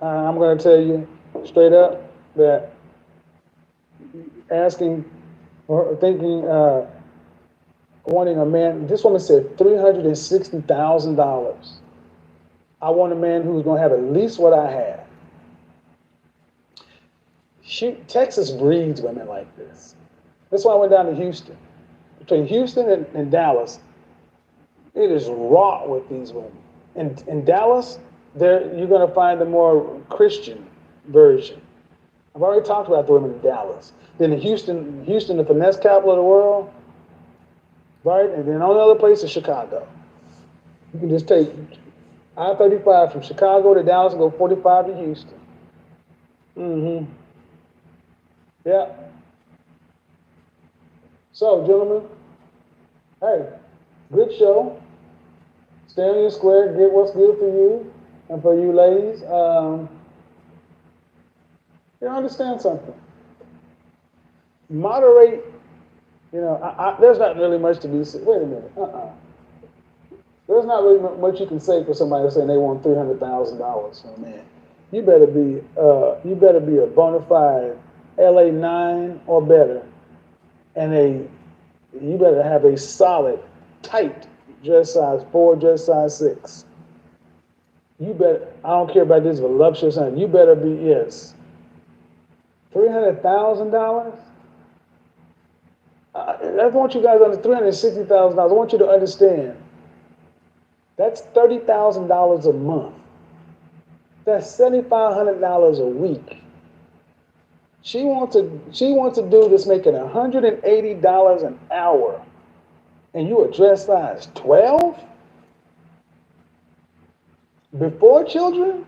I'm going to tell you straight up that asking or thinking, wanting a man, this woman said $360,000. I want a man who's going to have at least what I have. Texas breeds women like this. That's why I went down to Houston. Between Houston and Dallas, it is wrought with these women. In Dallas, you're going to find the more Christian version. I've already talked about the women in Dallas. Then in Houston, the finesse capital of the world, right? And then all the other places, Chicago. You can just take I-35 from Chicago to Dallas and go 45 to Houston. Mm-hmm. Yeah. So, gentlemen, hey, good show. Stay on your square, get what's good for you. And for you ladies, you understand something. Moderate, there's not really much to be said. Wait a minute, There's not really much you can say for somebody saying they want $300,000 from a man. You better be a bona fide LA 9 or better, and you better have a solid, tight dress size 4, dress size 6. You better, I don't care about this voluptuous something. You better be, yes. $300,000? I want you guys to understand, $360,000. I want you to understand. That's $30,000 a month. That's $7,500 a week. She wants a dude that's making $180 an hour, and you a dress size 12? Before children?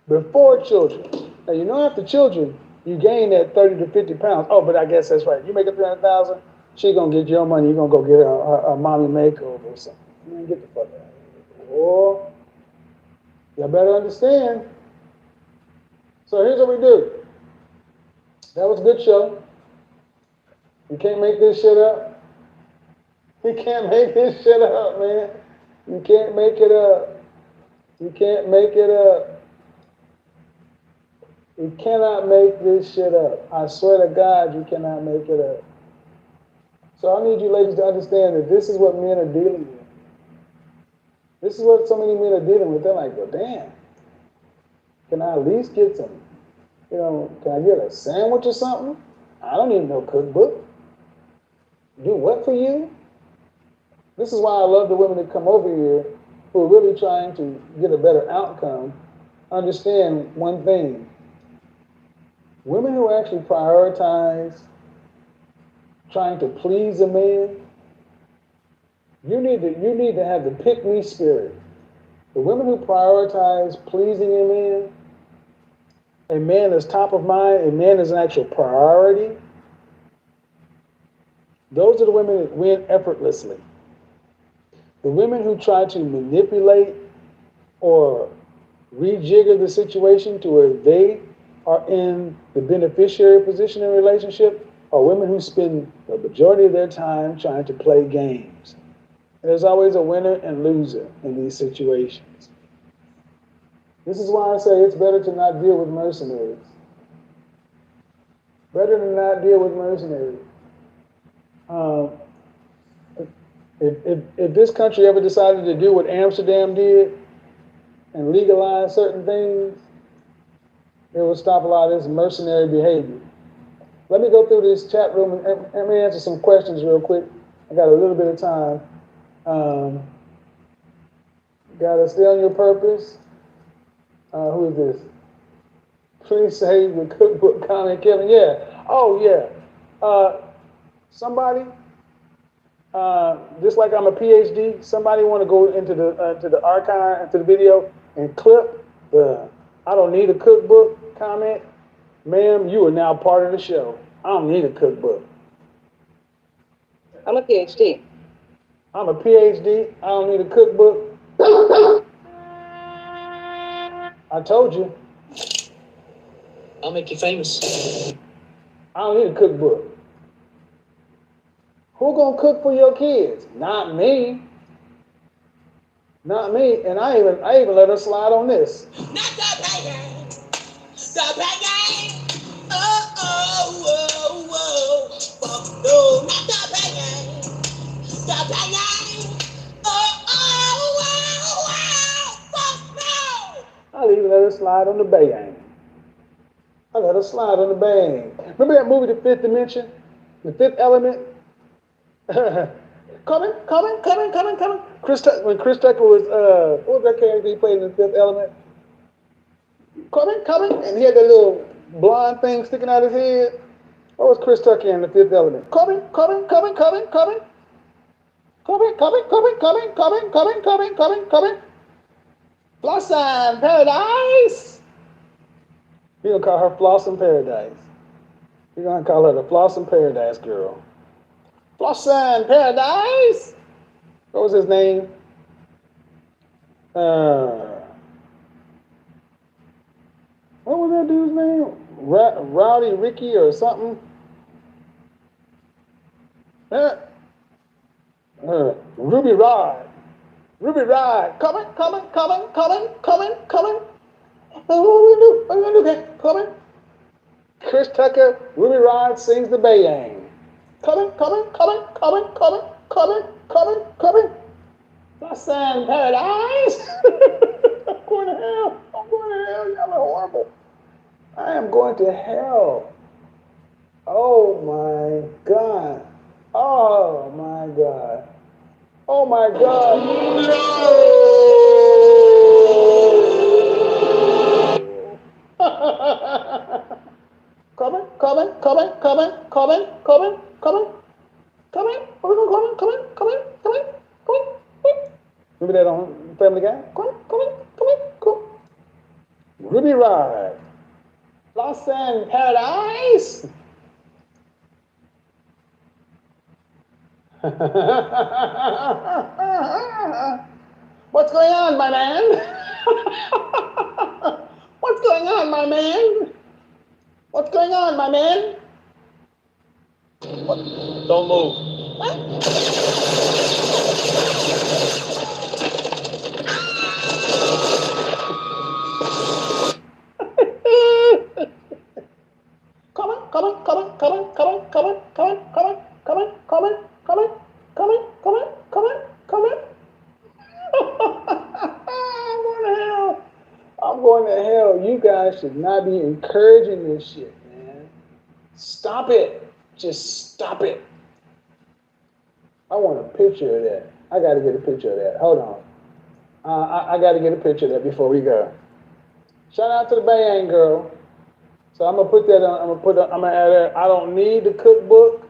Before children. Now you know after children, you gain that 30 to 50 pounds. Oh, but I guess that's right. You make it 300,000, she gonna get your money. You gonna go get a mommy makeover or something. Man, get the fuck out of here. Or you better understand. So here's what we do. That was a good show. You can't make this shit up. You can't make this shit up, man. You can't make it up. You can't make it up. You cannot make this shit up. I swear to God, you cannot make it up. So I need you ladies to understand that this is what men are dealing with. This is what so many men are dealing with. They're like, well, damn. Can I at least get some, can I get a sandwich or something? I don't need no cookbook. Do what for you? This is why I love the women that come over here who are really trying to get a better outcome. Understand one thing. Women who actually prioritize trying to please a man, you need to have the pick-me spirit. The women who prioritize pleasing a man is top of mind, a man is an actual priority. Those are the women that win effortlessly. The women who try to manipulate or rejigger the situation to where they are in the beneficiary position in a relationship are women who spend the majority of their time trying to play games. And there's always a winner and loser in these situations. This is why I say it's better to not deal with mercenaries. Better to not deal with mercenaries. If this country ever decided to do what Amsterdam did and legalize certain things, it would stop a lot of this mercenary behavior. Let me go through this chat room and let me answer some questions real quick. I got a little bit of time. Gotta stay on your purpose. Who is this? Please save the cookbook comment, Kevin. Yeah. Oh, yeah. Somebody, just like I'm a PhD, somebody want to go into the archive, into the video, and clip the I don't need a cookbook. comment, ma'am, you are now part of the show. I don't need a cookbook. I'm a PhD. I'm a PhD. I don't need a cookbook. I told you. I'll make you famous. I don't need a cookbook. Who gonna cook for your kids? Not me. Not me. And I even let her slide on this. Not the banging. The banging. Oh, oh, oh, oh. Fuck no. Not the banging. The banging. Oh, oh, oh, oh. Fuck no. I'll even let her slide on the bang. I let her slide on the bang. Remember that movie, The Fifth Dimension? The Fifth Element? Coming. When Chris Tucker was, what was that character he played in The Fifth Element? Coming, and he had that little blonde thing sticking out his head. What was Chris Tucker in The Fifth Element? Coming. Blossom Paradise. You're gonna call her Blossom Paradise. You're gonna call her the Blossom Paradise girl. Blossom Paradise. What was his name? What was that dude's name? Rowdy Ricky or something? Ruby Rod. Coming. Oh, what are we gonna do? Coming. Chris Tucker, Ruby Rod sings the bayang. Coming. Blossom Paradise. I'm going to hell. Y'all are horrible. I am going to hell. Oh my God. Oh my God. Oh my God. No! Coming. Remember that on Family Guy? Coming. Ruby Rod. Lost in Paradise. What's going on, my man? What's going on, my man? What's going on, my man? What? Don't move. What? Coming. I'm going to hell. You guys should not be encouraging this shit, man. Stop it. Just stop it. I want a picture of that. I got to get a picture of that. Hold on. I got to get a picture of that before we go. Shout out to the Bayang girl. So I'm gonna put that on. I'm gonna add that. I don't need the cookbook.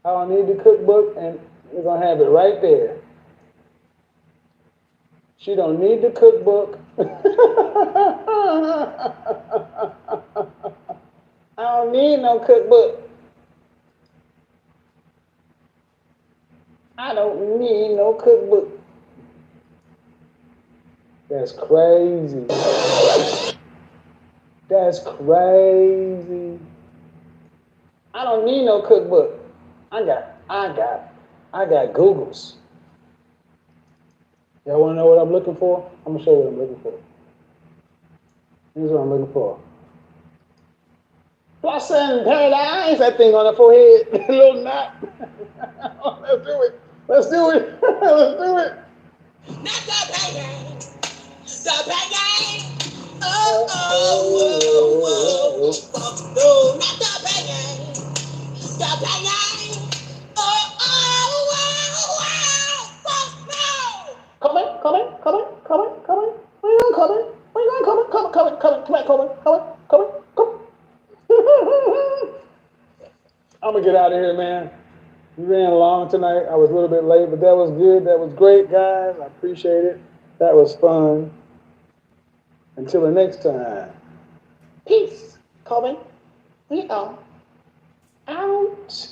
And we're gonna have it right there. She don't need the cookbook. I don't need no cookbook. I don't need no cookbook. That's crazy. That's crazy. I don't need no cookbook. I got Googles. Y'all want to know what I'm looking for? I'm gonna show you what I'm looking for. Here's what I'm looking for. Blossom Paradise. That thing on the forehead, a little knot. Let's do it. Let's do it. Not the banging. The banging. Oh, oh, oh, oh. Fuck no. Not the banging. The banging. Oh, oh, oh, oh. Fuck no. Coming. Where you coming? Coming. I'm gonna get out of here, man. We ran long tonight. I was a little bit late, but that was good. That was great, guys. I appreciate it. That was fun. Until the next time. Peace, Corbin. We are out.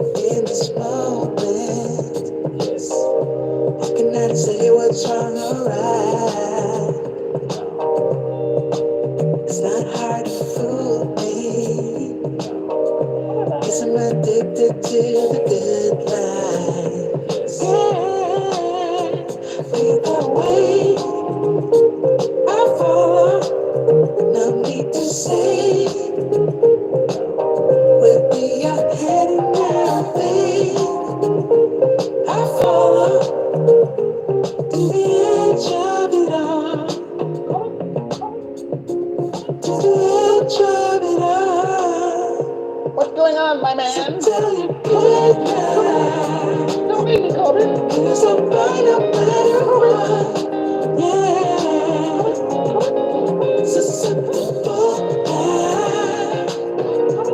In this moment, yes, I cannot say what's wrong or right. It's not hard to fool me. Guess I'm addicted to the good life. Yeah, lead the way. I follow. No need to say where we are heading now, babe. I follow to the edge of it all. To the edge of it all. What's going on, my man? So tell you goodbye. Don't leave me, Corbin. Cause I'm right no matter what. Yeah. So simple goodbye.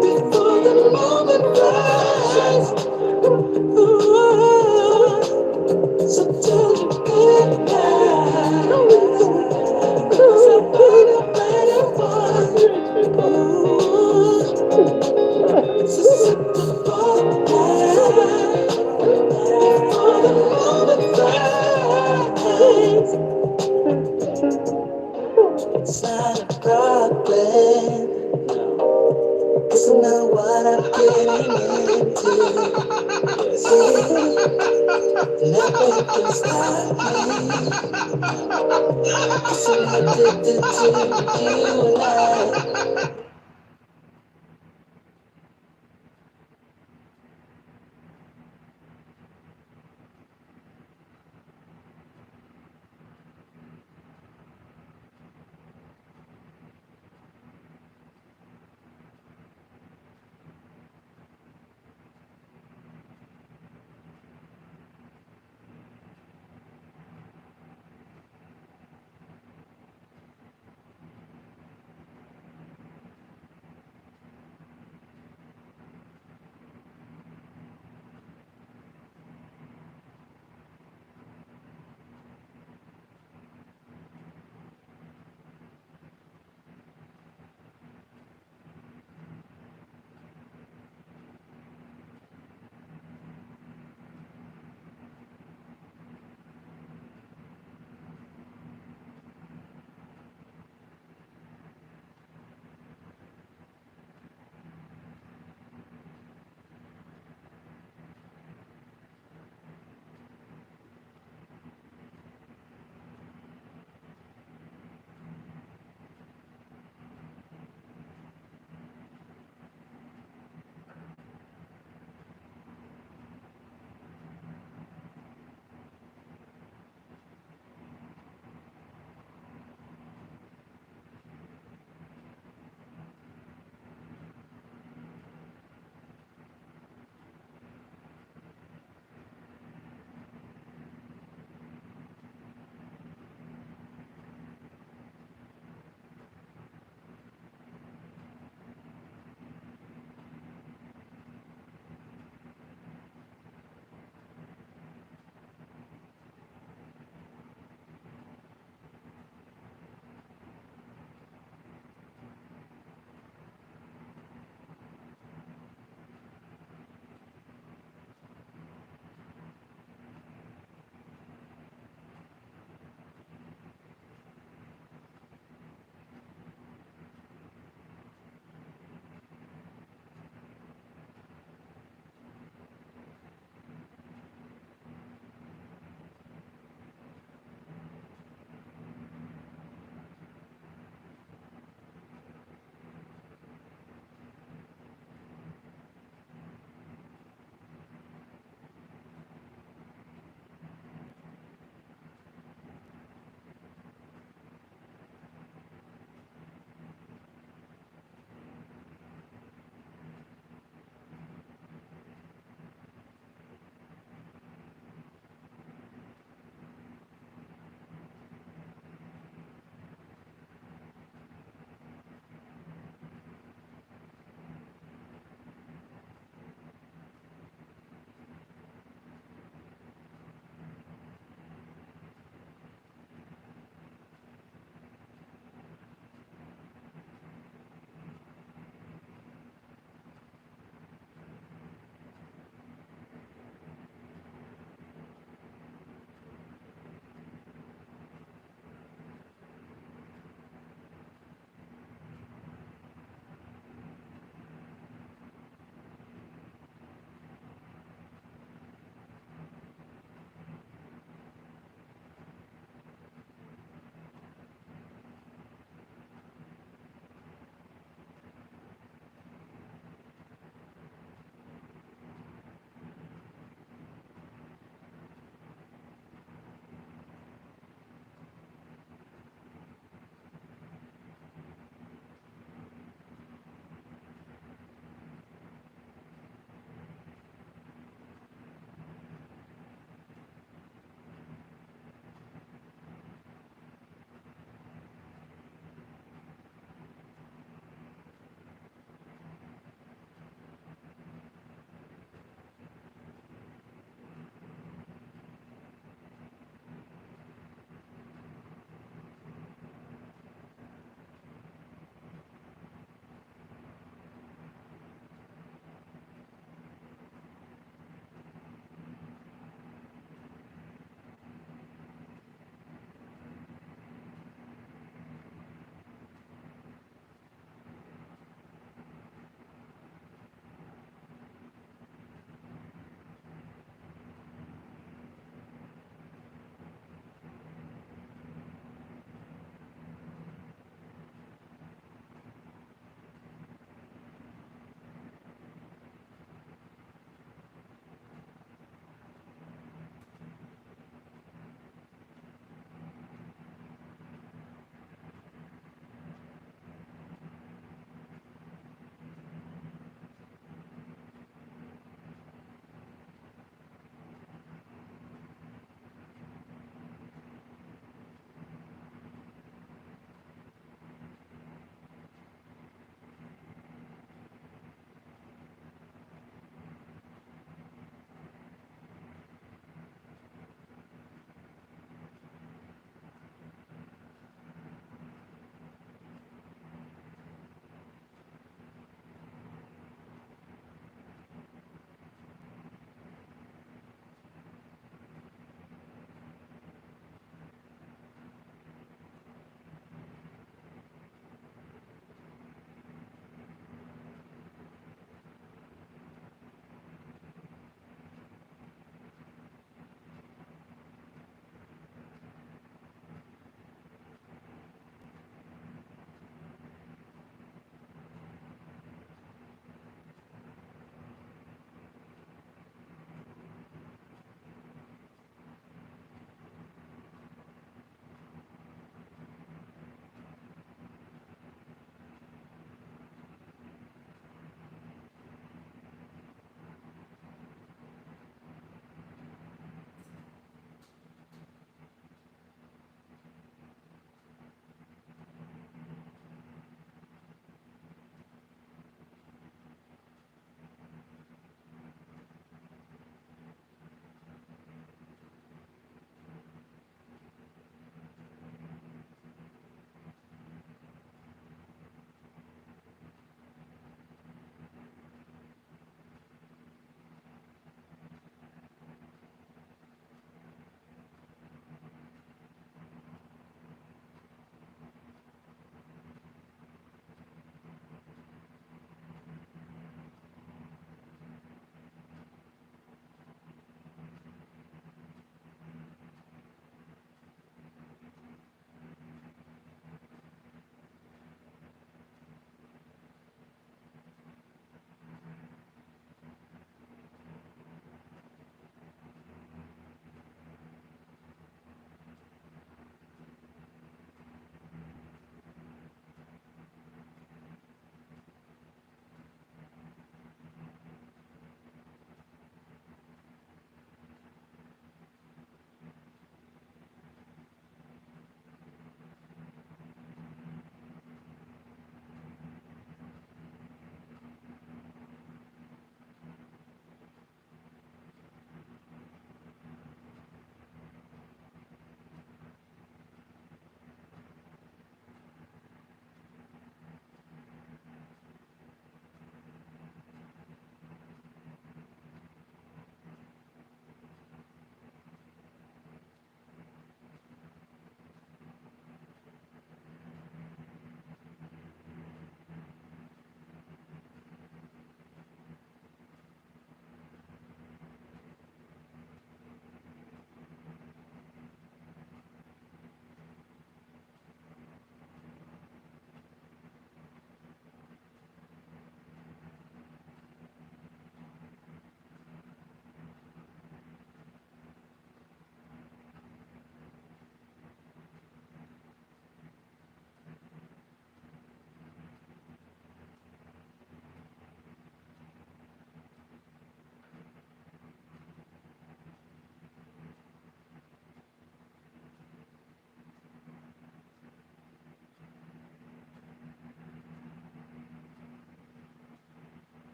Before the moment rise. Ooh. So tell you goodbye. Cause I'm right no matter what. Ooh. So simple goodbye. Before the moment rise. It's not a problem. Cause I know what I'm getting into. See, nothing can stop me. Cause I'm addicted to you and I.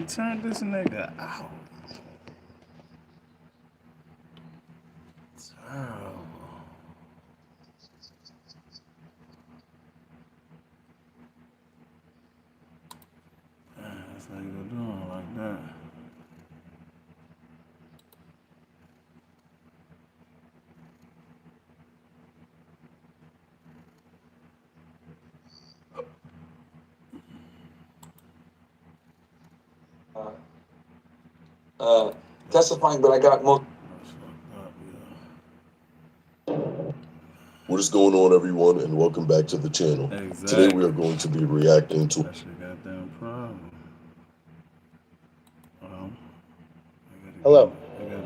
turned this nigga out. Terrible. Man, this nigga doing like that. Testifying that I got more. What is going on, everyone, and welcome back to the channel. Exactly. Today we are going to be reacting to. That's your goddamn problem. Hello,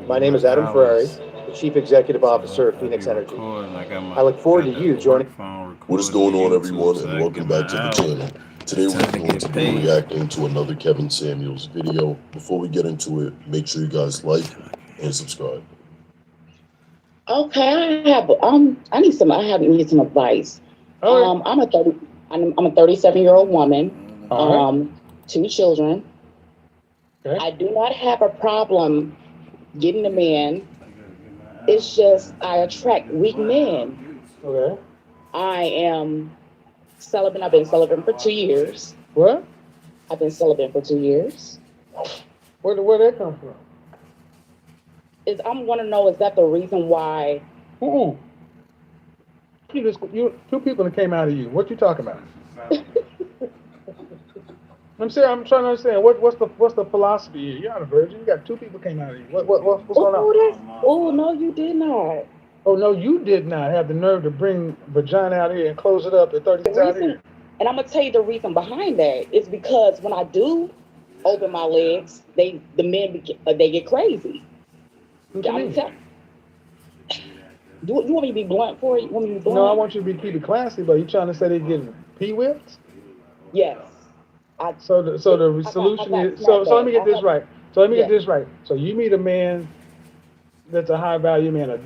my name is Adam Ferrari, the Chief Executive Officer of Phoenix Energy. I look forward to you joining. What is going on, everyone, and welcome back to the channel. Today we're going to be reacting to another Kevin Samuels video. Before we get into it, make sure you guys like and subscribe. Okay, I need some advice. I'm a 37-year-old woman, All 2 children. Okay. I do not have a problem getting a man. It's just I attract weak men. Okay. I am celibate. I've been celibate for 2 years. What? I've been celibate for 2 years. Where that come from? I want to know, is that the reason why? You 2 people that came out of you. What you talking about? I'm saying, I'm trying to understand what's the philosophy here. You're not a virgin. You got 2 people came out of you. What's going on? Oh no, you did not. Oh no, you did not have the nerve to bring vagina out here and close it up at 36 out here. And I'm gonna tell you the reason behind that is because when I do open my legs, the men they get crazy. What you mean? You want me to be blunt for you? Want me to be blunt? No, I want you to keep it classy, but you trying to say they getting pee-whipped? Yes. So the solution is so let me get this right. Get this right. So you meet a man that's a high value man, a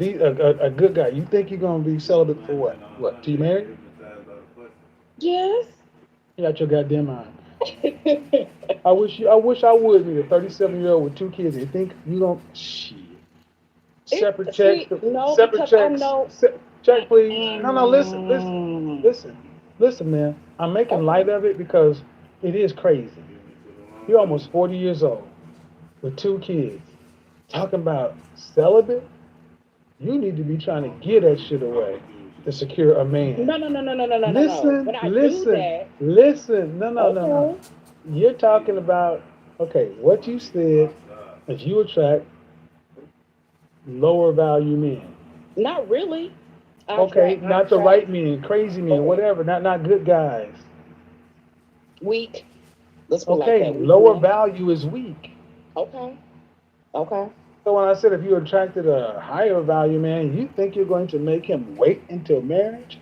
good guy. You think you're gonna be celibate for what? What? Till you married? Yes. You got your goddamn mind. I wish I would meet a 37-year-old with 2 kids. You think you don't? Shit. Separate checks. Separate checks. Check, please. No. Listen, man. I'm making light of it because it is crazy. You're almost 40 years old with 2 kids. Talking about celibate? You need to be trying to get that shit away to secure a man. No. Listen. No. You're talking about, okay, what you said is you attract lower value men. Not really. Not the right men, crazy men, whatever, not good guys. Weak. Let's put like that. Lower value is weak. Okay. So when I said if you attracted a higher value man, you think you're going to make him wait until marriage?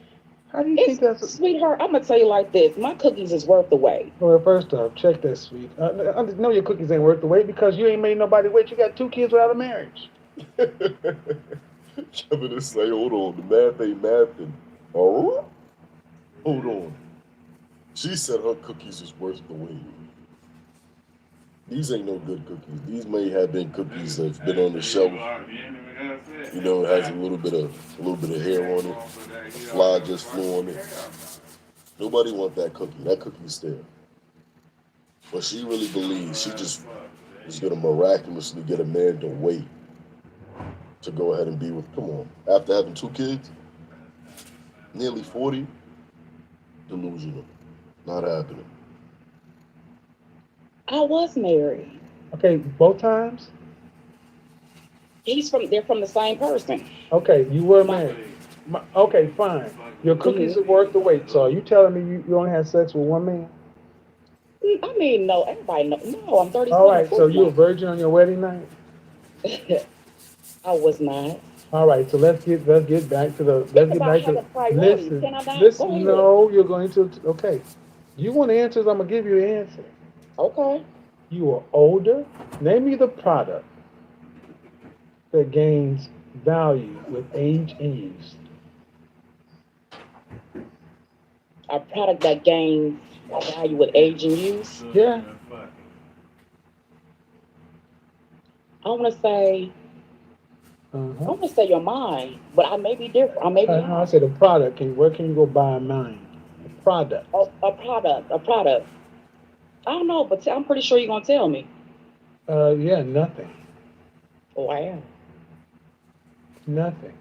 How do you think that's sweetheart, I'm gonna tell you like this. My cookies is worth the wait. Well, first off, check that, sweet. I know your cookies ain't worth the wait because you ain't made nobody wait. You got 2 kids without a marriage. Kevin is saying, hold on, the math ain't mathing. Oh? Hold on. She said her cookies is worth the wait. These ain't no good cookies. These may have been cookies that's been on the shelf. You know, it has a little bit of hair on it. A fly just flew on it. Nobody want that cookie. That cookie's stale. But she really believes she just is gonna miraculously get a man to wait to go ahead and be with. Come on, after having 2 kids, nearly 40, delusional, not happening. I was married. Okay, both times? They're from the same person. Okay, you were married. Okay, fine. Your cookies are worth the wait. So are you telling me you only had sex with 1 man? I mean, no, everybody knows. No, I'm 37. All right, so you a virgin on your wedding night? I was not. All right, so let's get back to the. Listen. No, you're going to. Okay, you want answers? I'm gonna give you the answer. Okay. You are older. Name me the product that gains value with age and use. A product that gains value with age and use? Yeah. I want to say, I want to say your mind, but I may be different. I may be I said a product. Where can you go buy mine? A product. a product. I don't know, but I'm pretty sure you're gonna tell me. Yeah, nothing. Wow. Nothing.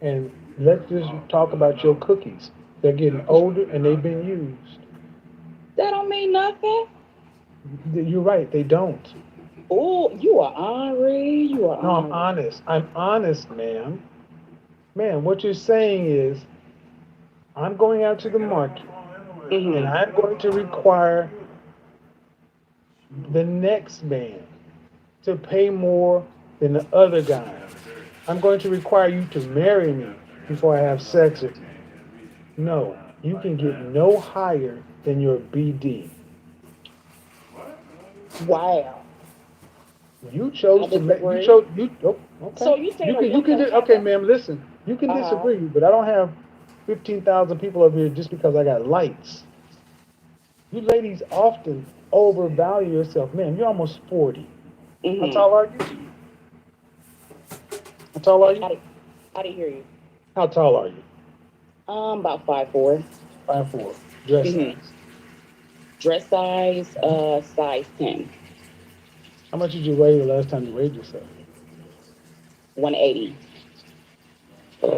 And let's just talk about your cookies. They're getting older and they've been used. That don't mean nothing. You're right, they don't. Oh, you are ornery. You are No, I'm ornery. honest. I'm honest, ma'am. Ma'am, what you're saying is I'm going out to the market and I'm going to require the next man to pay more than the other guy. I'm going to require you to marry me before I have sex with you. No, you can get no higher than your BD. Wow. You chose to make. You disagree. chose. You okay. So you saying You a can. You woman can. don't have Okay, a- ma'am. Listen. You can disagree, but I don't have 15,000 people over here just because I got lights. You ladies often overvalue yourself. Man, you're almost 40. How tall are you? How tall are you? I didn't hear you. How tall are you? About 5'4". 5'4". Dress size. Dress size, size 10. How much did you weigh the last time you weighed yourself? 180. As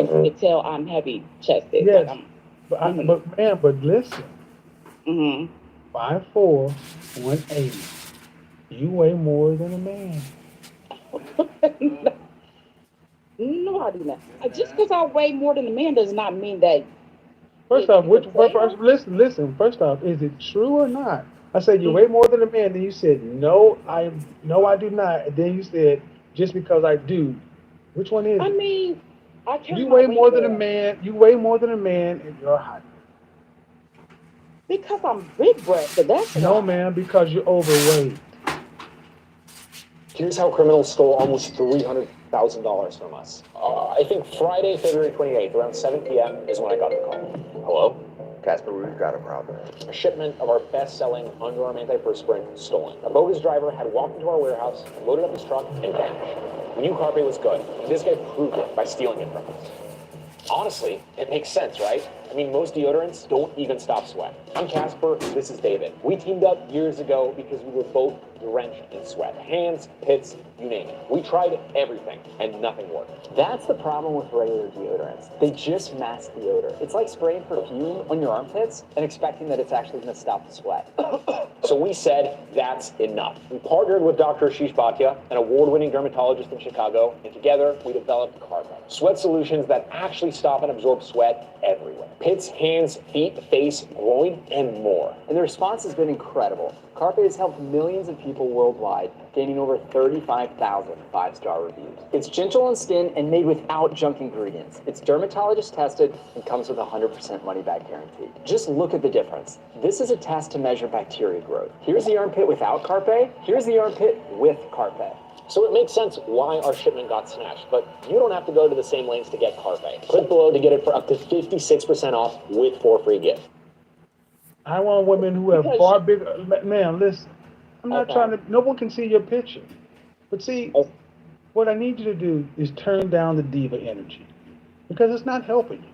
you can tell, I'm heavy chested. Yes. Like But man, but listen. 5'4", 180. You weigh more than a man. No, I do not. Just because I weigh more than a man does not mean that. First off, listen. First off, is it true or not? I said you weigh more than a man. Then you said no, I do not. And then you said just because I do. Which one is it? I mean, I carry You my weigh weight more than a well. man. You weigh more than a man in your height. Because I'm big breasted. That's No, why. man, because you're overweight. Here's how criminals stole almost $300,000 from us. I think Friday, February 28th, around 7 p.m. is when I got the call. Hello? Casper, we've got a problem. A shipment of our best-selling underarm antiperspirant stolen. A bogus driver had walked into our warehouse, loaded up his truck, and vanished. We knew Carpe was good. This guy proved it by stealing it from us. Honestly, it makes sense, right? I mean, most deodorants don't even stop sweat. I'm Casper, this is David. We teamed up years ago because we were both drenched in sweat. Hands, pits, you name it. We tried everything, and nothing worked. That's the problem with regular deodorants. They just mask the odor. It's like spraying perfume on your armpits and expecting that it's actually going to stop the sweat. So we said, that's enough. We partnered with Dr. Ashish Bhatia, an award-winning dermatologist in Chicago, and together we developed Carpe. Sweat solutions that actually stop and absorb sweat everywhere. Pits, hands, feet, face, groin, and more. And the response has been incredible. Carpe has helped millions of people worldwide, gaining over 35,000 five-star reviews. It's gentle on skin and made without junk ingredients. It's dermatologist tested and comes with a 100% money-back guarantee. Just look at the difference. This is a test to measure bacteria growth. Here's the armpit without Carpe. Here's the armpit with Carpe. So it makes sense why our shipment got snatched, but you don't have to go to the same lengths to get Carpe. Click below to get it for up to 56% off with 4 free gifts. I want women who have far bigger. Man, listen. I'm not trying to. No one can see your picture. But see, what I need you to do is turn down the diva energy because it's not helping you.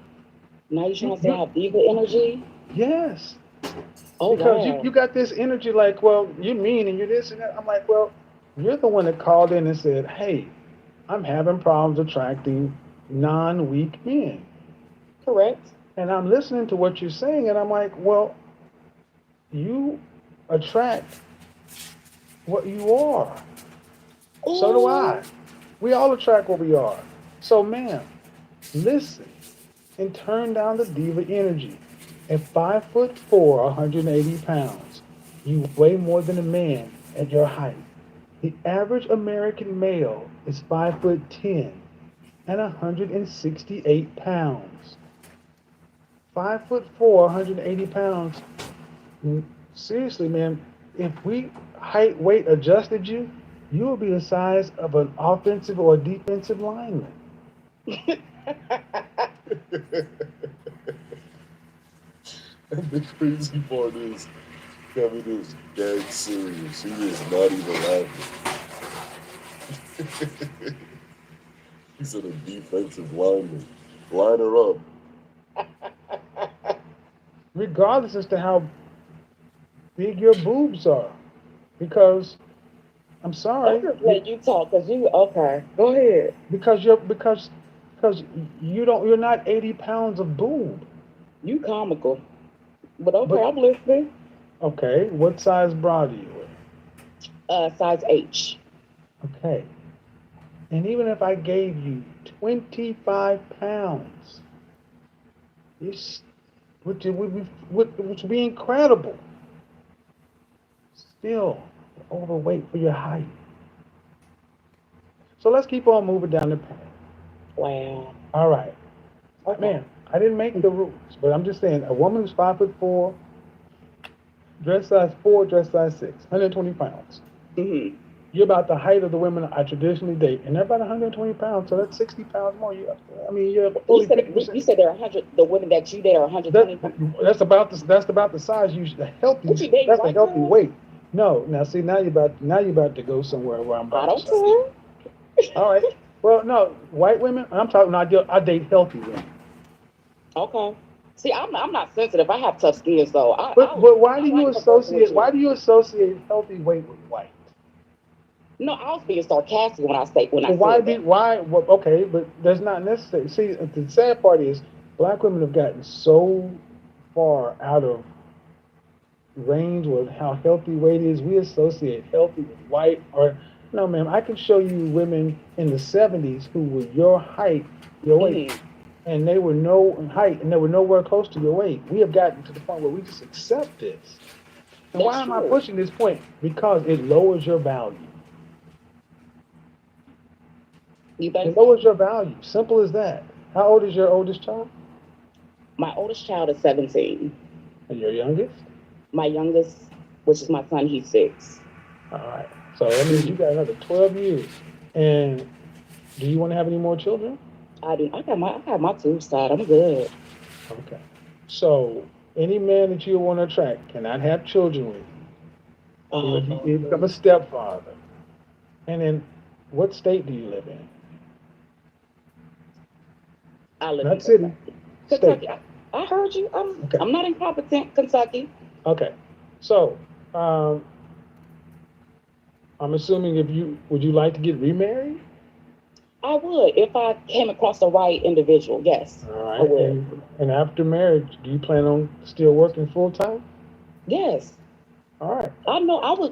Now you're trying to say I have diva energy? Yes. Oh, because wow. you got this energy like, well, you're mean and you're this and that. I'm like, well, you're the one that called in and said, hey, I'm having problems attracting non-weak men. Correct. And I'm listening to what you're saying, and I'm like, well, you attract what you are. So do I. We all attract what we are. So, ma'am, listen and turn down the diva energy. At 5'4", 180 pounds, you weigh more than a man at your height. The average American male is 5'10" and 168 pounds. 5'4", 180 pounds. Seriously, man, if we height weight adjusted you, you will be the size of an offensive or defensive lineman. And the crazy part is, Kevin is dead serious. He is not even laughing. He's a defensive lineman. Line her up. Regardless as to how big your boobs are, because I'm sorry. I'm just letting you talk because you okay. Go ahead. Because you're not 80 pounds of boob. You comical. But okay, I'm listening. Okay, what size bra do you wear? Size H. Okay. And even if I gave you 25 pounds, which would be incredible, still overweight for your height. So let's keep on moving down the path. Wow. All right. Okay. Man, I didn't make the rules, but I'm just saying a woman who's 5'4", dress size 4, dress size 6, 120 pounds. Mm-hmm. You're about the height of the women I traditionally date, and they're about 120 pounds, so that's 60 pounds more. You're fully 50%. You said there are 100. The women that you date are 120 pounds. That's about the size you should. That's the healthy weight. No, now see, now you're about to go somewhere where I'm about to say. All right. Well, no, white women. I'm talking. I date healthy women. Okay. See, I'm not sensitive. I have tough skin, so But why do you associate? Why do you associate healthy weight with white? No, I was being sarcastic when I said Well, okay, but that's not necessary. See, the sad part is black women have gotten so far out of range with how healthy weight is. We associate healthy with white. Or no, ma'am, I can show you women in the 70s who were your height, your weight, and they were no height, and they were nowhere close to your weight. We have gotten to the point where we just accept this. And why am I pushing this point? Because it lowers your value. It lowers your value. Simple as that. How old is your oldest child? My oldest child is 17. And your youngest? My youngest, which is my son, he's 6. All right. So that means you got another 12 years. And do you want to have any more children? I do. I have my tube side. I'm good. Okay. So any man that you want to attract cannot have children with you. You become a stepfather. And then what state do you live in? I live Not city. Kentucky. State. I heard you. I'm not incompetent, Kentucky. Okay. So I'm assuming would you like to get remarried? I would if I came across the right individual. Yes. All right. I would. And after marriage, do you plan on still working full time? Yes. All right. I know. I was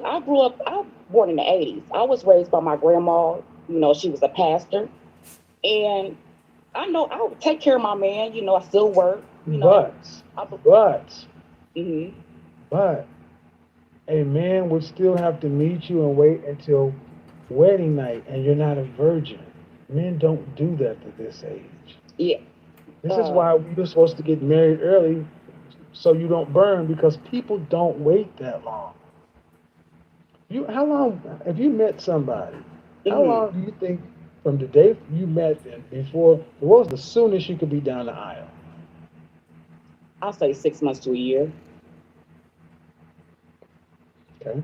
born in the 80s. I was raised by my grandma. You know, she was a pastor, and I know I would take care of my man. You know, I still work. You know, but a man would still have to meet you and wait until wedding night, and you're not a virgin. Men don't do that at this age. Yeah. This is why you're supposed to get married early, so you don't burn, because people don't wait that long. How long, if you met somebody, how long do you think from the day you met them before, what was the soonest you could be down the aisle? I'll say 6 months to a year. Okay.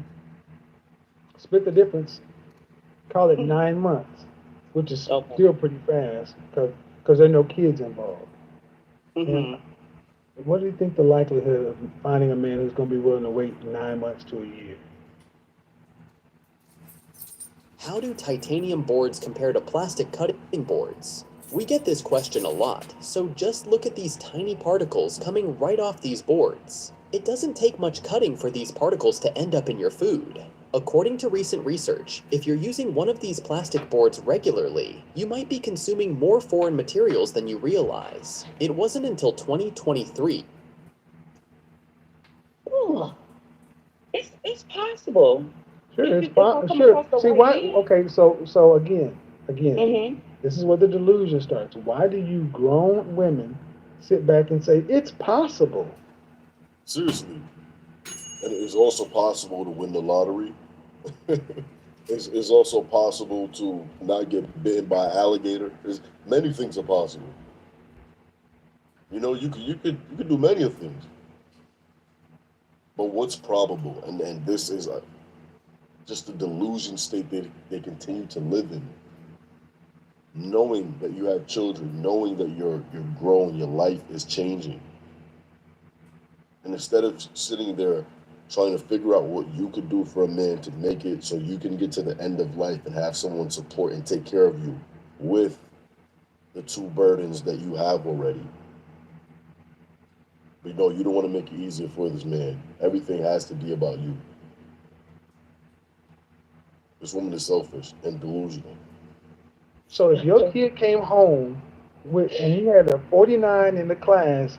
Split the difference. Call it 9 months, which is still pretty fast because there are no kids involved. And what do you think the likelihood of finding a man who's going to be willing to wait 9 months to a year? How do titanium boards compare to plastic cutting boards? We get this question a lot, so just look at these tiny particles coming right off these boards. It doesn't take much cutting for these particles to end up in your food. According to recent research, if you're using one of these plastic boards regularly, you might be consuming more foreign materials than you realize. It wasn't until 2023. Oh, it's possible. Sure, it's possible. Sure. See why? Okay, so again, this is where the delusion starts. Why do you grown women sit back and say it's possible? Seriously. And it's also possible to win the lottery. It's also possible to not get bitten by an alligator. Many things are possible. You know, you could do many of things. But what's probable, and this is just the delusion state that they continue to live in, knowing that you have children, knowing that you're growing, your life is changing. And instead of sitting there trying to figure out what you could do for a man to make it so you can get to the end of life and have someone support and take care of you with the two burdens that you have already. But no, you don't want to make it easier for this man. Everything has to be about you. This woman is selfish and delusional. So if your kid came home and he had a 49 in the class,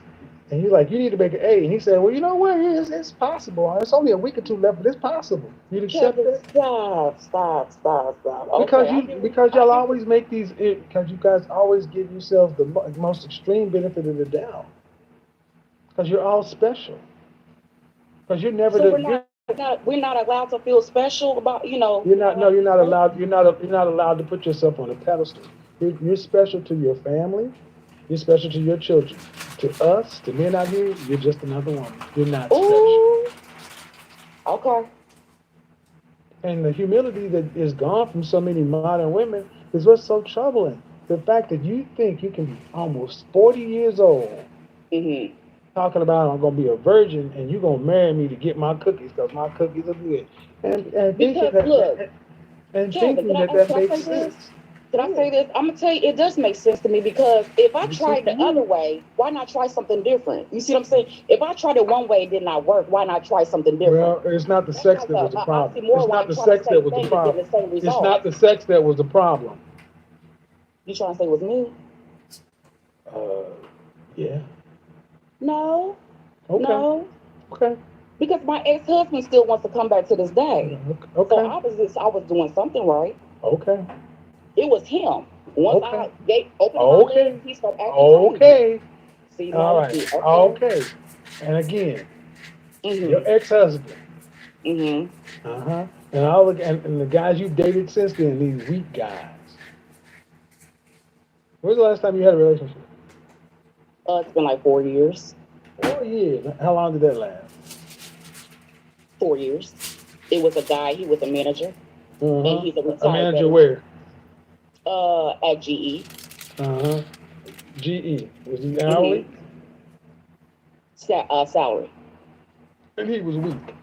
and you're like, you need to make an A, and he said, well, you know what? It's possible. It's only a week or two left, but it's possible. You'd accept it? Stop. Because Okay, because y'all always make these, because you guys always give yourselves the most extreme benefit of the doubt. Because you're all special. Because you're never we're not allowed to feel special about, You're not. No, you're not allowed. You're not allowed to put yourself on a pedestal. You're special to your family. You're special to your children. To us, to men out here, you're just another woman. You're not special. Okay. And the humility that is gone from so many modern women is what's so troubling. The fact that you think you can be almost 40 years old, talking about I'm gonna be a virgin and you're gonna marry me to get my cookies because my cookies are good, and thinking that makes sense. Did I say this? I'm gonna tell you, it does make sense to me, because if I tried the other way, why not try something different? You see what I'm saying? If I tried it one way, it did not work. Why not try something different? Well, it's not the sex that was the problem. It's not the sex that was the problem. It's not the sex that was the problem. You trying to say it was me? Yeah. No. Okay. No. Okay. Because my ex-husband still wants to come back to this day. Okay. So I was doing something right. Okay. It was him. Once they opened my legs, he started acting Okay. See, all right. Okay. And again, your ex-husband. And all and the guys you dated since then, these weak guys. When's the last time you had a relationship? It's been like 4 years. 4 years. How long did that last? 4 years. It was a guy. He was a manager. And he's a retired manager veteran. where? At GE. GE. Was he hourly? Salary. And he was weak.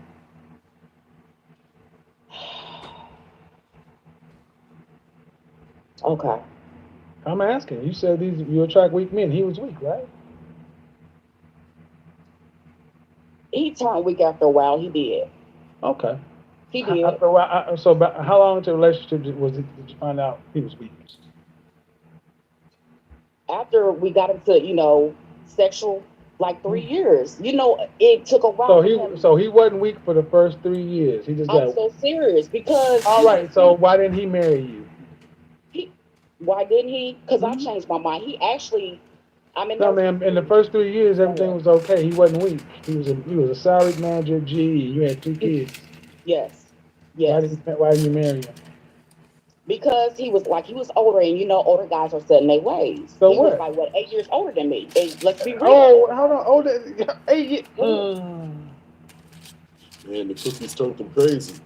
Okay. I'm asking. You said you attract weak men. He was weak, right? He turned weak after a while. He did. Okay. He did. After a while, so about how long into the relationship did you find out he was weak? After we got into, sexual, like 3 years. It took a while. So he wasn't weak for the first 3 years. He just got. I'm so serious because. All right. So why didn't he marry you? Why didn't he? Because I changed my mind. He actually. No, man. In the first 3 years, everything was okay. He wasn't weak. He was a salaried manager at GE. You had 2 kids. Yes. Why didn't you marry him? Because he was older, and older guys are set in their ways. So he what? was like 8 years older than me. Let's be real. Oh, hold on, older 8 years. Man, the cookies turned them crazy.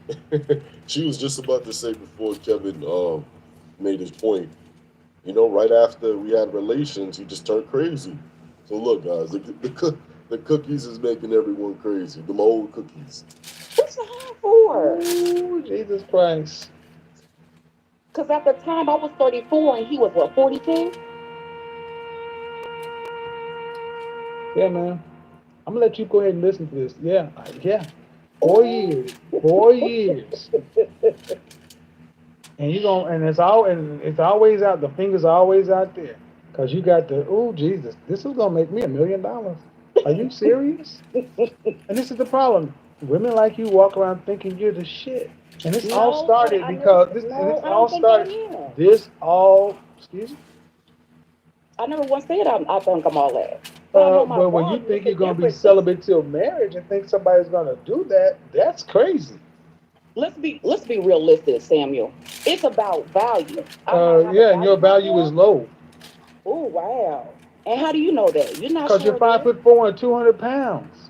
She was just about to say before Kevin made his point. Right after we had relations, he just turned crazy. So look, guys, the cookies is making everyone crazy. Them old cookies. What's the hard for? Ooh, Jesus Christ. Because at the time I was 34 and he was 42? Yeah, man. I'm gonna let you go ahead and listen to this. Yeah. 4 years. 4 years. And it's always out. The fingers are always out there, cause you got Jesus, this is gonna make me $1 million. Are you serious? And this is the problem. Women like you walk around thinking you're the shit, and this all started because excuse me. I never once said I think I'm all that. But when you think you're gonna be celibate till marriage and think somebody's gonna do that, that's crazy. Let's be realistic, Samuel. It's about value. And your value is low. Oh wow! And how do you know that? You're not. Because you're 5'4" and 200 pounds.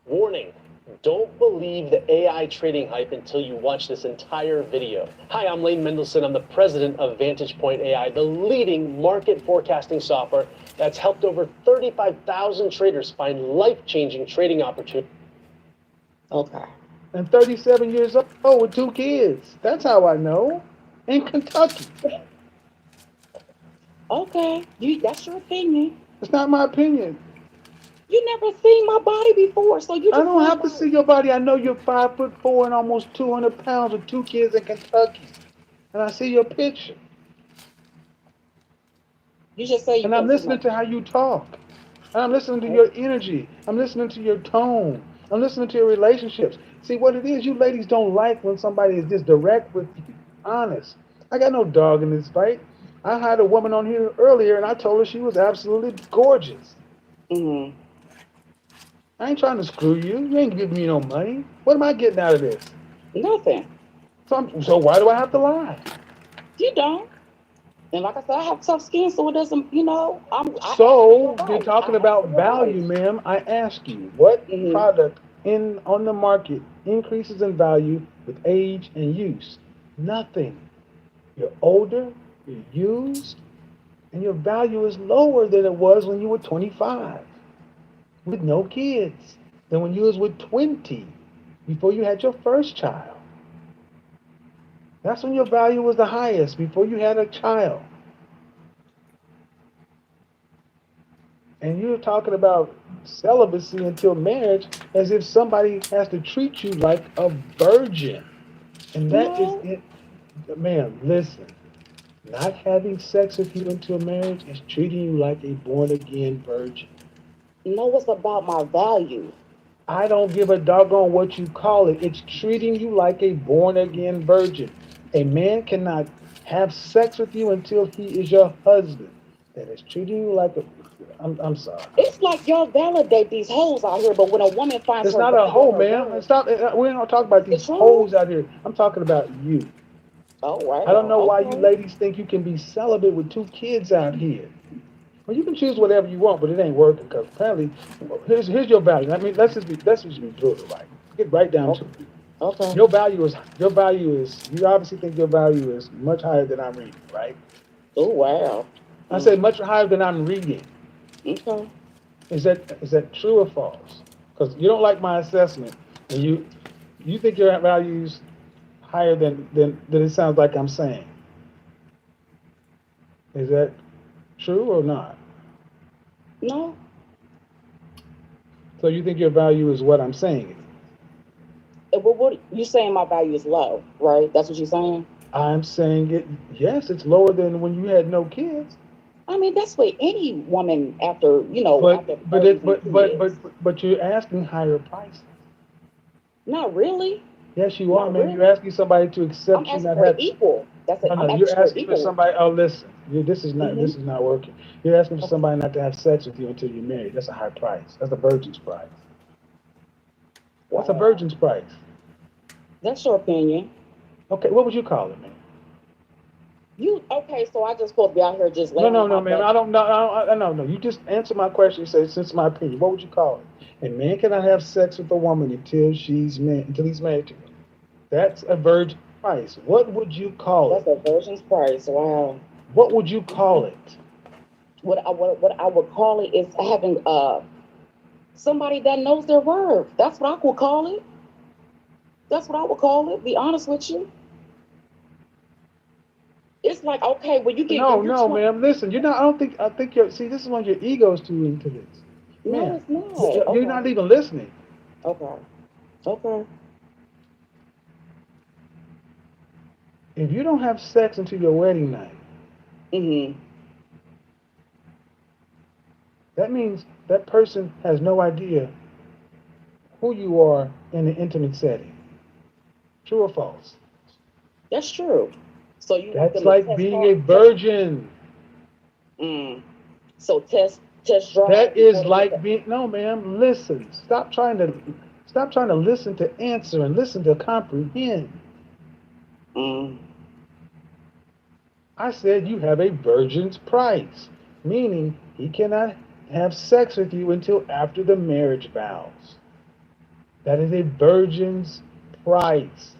Warning, don't believe the AI trading hype until you watch this entire video. Hi, I'm Lane Mendelson. I'm the president of Vantage Point AI, the leading market forecasting software that's helped over 35,000 traders find life-changing trading opportunities. Okay. And 37 years old with 2 kids. That's how I know. In Kentucky. Okay. That's your opinion. It's not my opinion. You never seen my body before, so you just I don't have to see your body. I know you're 5'4" and almost 200 pounds with 2 kids in Kentucky. And I see your picture. You just say you And I'm don't see listening my to how you talk. And I'm listening to your energy. I'm listening to your tone. I'm listening to your relationships. See, what it is, you ladies don't like when somebody is just direct with you, honest. I got no dog in this fight. I had a woman on here earlier, and I told her she was absolutely gorgeous. Mm-hmm. I ain't trying to screw you. You ain't giving me no money. What am I getting out of this? Nothing. So why do I have to lie? You don't. And like I said, I have tough skin, so it doesn't, So you're talking about value, ma'am. I ask you, what product on the market increases in value with age and use? Nothing. You're older, you're used, and your value is lower than it was when you were 25 with no kids than when you was with 20 before you had your first child. That's when your value was the highest, before you had a child. And you're talking about celibacy until marriage as if somebody has to treat you like a virgin. And that is it. Ma'am, listen. Not having sex with you until marriage is treating you like a born again virgin. No, it's about my value. I don't give a doggone what you call it. It's treating you like a born again virgin. A man cannot have sex with you until he is your husband. That is treating you like a. I'm sorry. It's like y'all validate these hoes out here, but when a woman finds It's her not a value, hoe, her man. worth, Stop. We don't talk about these hoes out here. I'm talking about you. oh wow. I don't know why Okay. you ladies think you can be celibate with 2 kids out here. Well, you can choose whatever you want, but it ain't working because apparently, here's your value. I mean, let's just be brutal, right? Get right down to it. Okay. Your value is you obviously think your value is much higher than I'm reading, right? Oh wow. I say much higher than I'm reading. Okay. Is that true or false? Because you don't like my assessment, and you think your values higher than it sounds like I'm saying. Is that true or not? No. So you think your value is what I'm saying? But what you saying? My value is low, right? That's what you're saying. I'm saying it. Yes, it's lower than when you had no kids. I mean, that's what any woman after But you're asking higher prices. Not really. Yes, you are, man. You're asking somebody to accept you not have equal. That's it. No, you're asking for somebody. Oh, listen, this is not working. You're asking for somebody not to have sex with you until you're married. That's a high price. That's a virgin's price. What's a virgin's price? That's your opinion. Okay, what would you call it, man? So I just supposed to be out here just laying No, on my man. back. I don't know. No. You just answer my question. You say, since my opinion, what would you call it? A man cannot have sex with a woman until he's married to her. That's a virgin price. What would you call it? That's a virgin's price. Wow. What would you call it? What I would call it is having somebody that knows their worth. That's what I would call it. That's what I would call it. Be honest with you. It's like, okay, when you get No, ma'am. Listen, you're not. I think you're. See, this is when your ego's too into this. No, Man, it's not. you're not even listening. Okay. If you don't have sex until your wedding night, that means that person has no idea who you are in an intimate setting. True or false? That's true. So you. That's like being a virgin. So test drive. That is like being. No, ma'am. Listen. Stop trying to listen to answer and listen to comprehend. I said you have a virgin's price, meaning he cannot have sex with you until after the marriage vows. That is a virgin's price.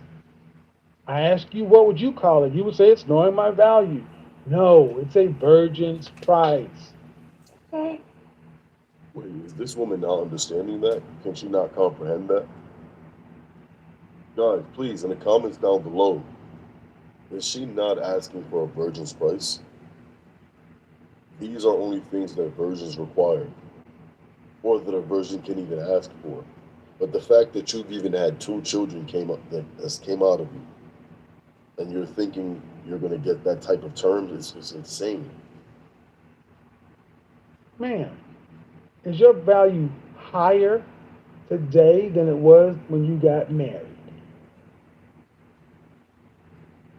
I ask you, what would you call it? You would say it's knowing my value. No, it's a virgin's price. Wait, is this woman not understanding that? Can she not comprehend that? Guys, please, in the comments down below, is she not asking for a virgin's price? These are only things that virgins require, or that a virgin can even ask for. But the fact that you've even had 2 children came out of you, and you're thinking you're gonna get that type of terms, it's insane. Man, is your value higher today than it was when you got married?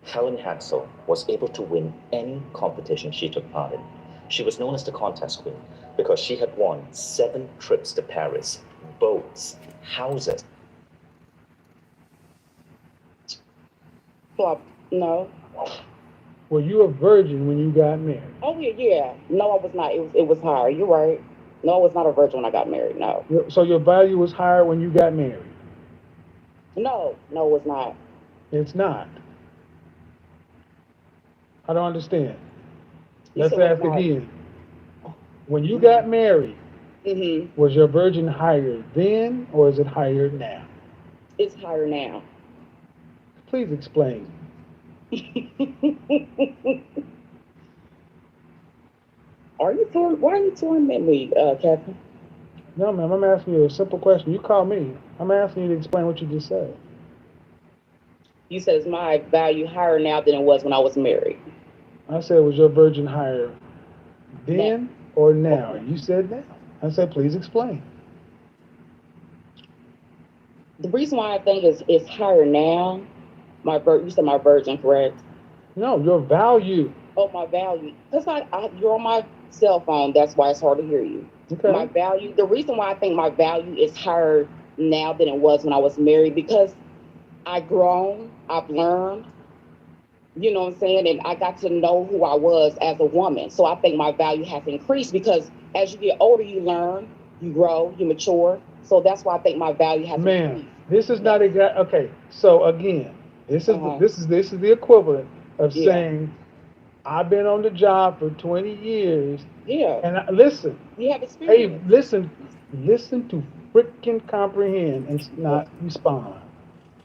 Helen Hansel was able to win any competition she took part in. She was known as the contest queen because she had won 7 trips to Paris, boats, houses. Well, no. Were you a virgin when you got married? Oh yeah. No, I was not. It was higher. You're right. No, I was not a virgin when I got married. No. So your value was higher when you got married? No, it was not. It's not. I don't understand. You Let's said ask it's not. again. When you got married, Mm-hmm. was your virgin higher then, or is it higher now? It's higher now. Please explain. Why are you tormenting me, Captain? No, ma'am, I'm asking you a simple question. You call me. I'm asking you to explain what you just said. You said is my value higher now than it was when I was married? I said, was your virgin higher then or now? You said now. I said, please explain. The reason why I think it's higher now, you said my virgin, correct? No, your value. Oh, my value. Because you're on my cell phone, that's why it's hard to hear you. Okay. My value, the reason why I think my value is higher now than it was when I was married, because I've grown, I've learned, you know what I'm saying? And I got to know who I was as a woman. So I think my value has increased because as you get older, you learn, you grow, you mature. So that's why I think my value has increased. This is not exact. Okay, so again, this is the equivalent of saying, I've been on the job for 20 years. Yeah. And listen. You have experience. Hey, listen to freaking comprehend and not respond.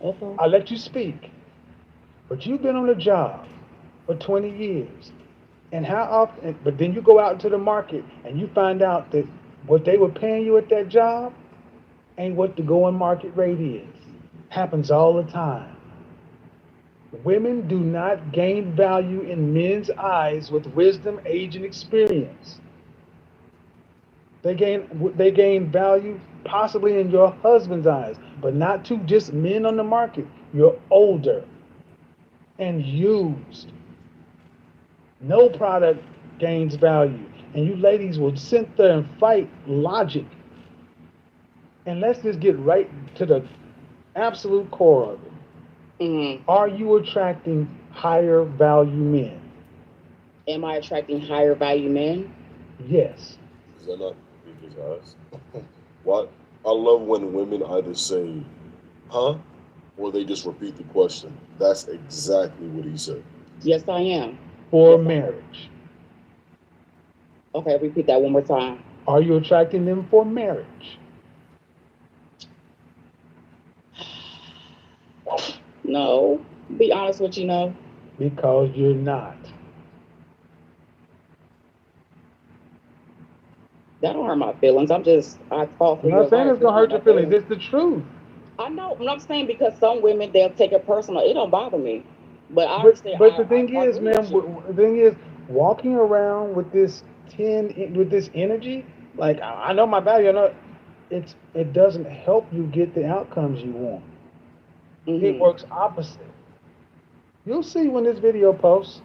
Okay. I let you speak, but you've been on the job for 20 years. And how often, but then you go out into the market and you find out that what they were paying you at that job ain't what the going market rate is. Happens all the time. Women do not gain value in men's eyes with wisdom, age, and experience. They gain value possibly in your husband's eyes, but not to just men on the market. You're older and used. No product gains value. And you ladies will sit there and fight logic. And let's just get right to the absolute core of it. Mm-hmm. Are you attracting higher value men? Am I attracting higher value men? Yes. Is that not his eyes? What? I love when women either say, huh? Or they just repeat the question. That's exactly what he said. Yes, I am. For marriage. Okay, repeat that one more time. Are you attracting them for marriage? No. Be honest with you, no. Because you're not. That don't hurt my feelings. I fall for I'm not saying it's gonna hurt your feelings. It's the truth. I know. I'm saying because some women they'll take it personal. It don't bother me. But But the thing is, ma'am, the thing is, walking around with this energy, like I know my value. I know it doesn't help you get the outcomes you want. Mm-hmm. It works opposite. You'll see when this video posts.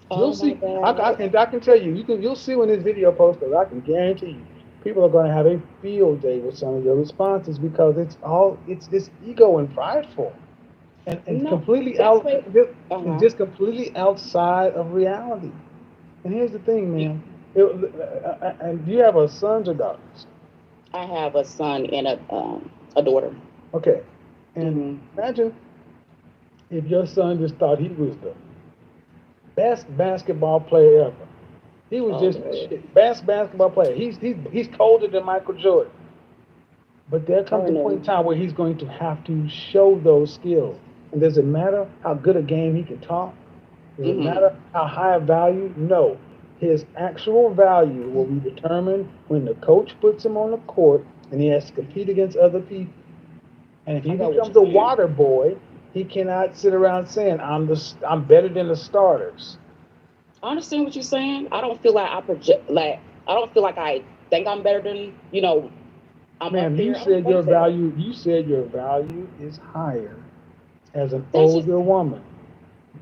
You'll see. I can tell you. You'll see when this video posts. Because I can guarantee you, people are going to have a field day with some of your responses because it's ego and prideful, and completely just completely outside of reality. And here's the thing, man. And do you have a sons or daughters? I have a son and a daughter. Okay. And imagine if your son just thought he was the best basketball player ever. He was just the shit. Best basketball player. He's colder than Michael Jordan. But there comes a point in time where he's going to have to show those skills. And does it matter how good a game he can talk? Does it matter how high a value? No. His actual value will be determined when the coach puts him on the court and he has to compete against other people. And if he becomes a water boy, he cannot sit around saying, I'm better than the starters. I understand what you're saying. I don't feel like I don't feel like I think I'm better than, I'm Ma'am, up there. you said your value. You said your value is higher as an older woman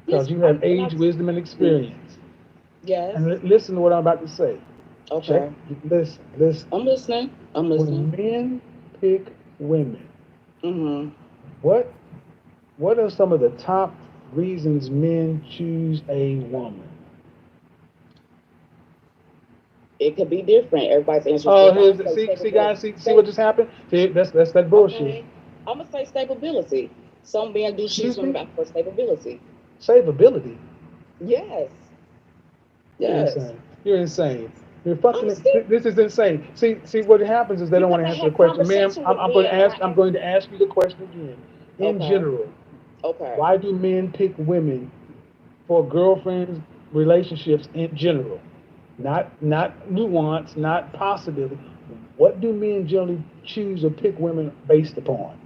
because you have age, wisdom, and experience. Yes. And listen to what I'm about to say. Okay. Listen. I'm listening. When men pick women, what are some of the top reasons men choose a woman? It could be different. Everybody's answer. Oh, see what just happened? See, that's that bullshit. Okay. I'm gonna say stability. Some men do choose women for stability. Stability. Yes. You're Yes. insane. You're insane. You're fucking. This is insane. See what happens is they don't want to answer the question, ma'am. I'm going to ask you the question again. In general, why do men pick women for girlfriends, relationships in general? Not nuance, not possibility. What do men generally choose or pick women based upon?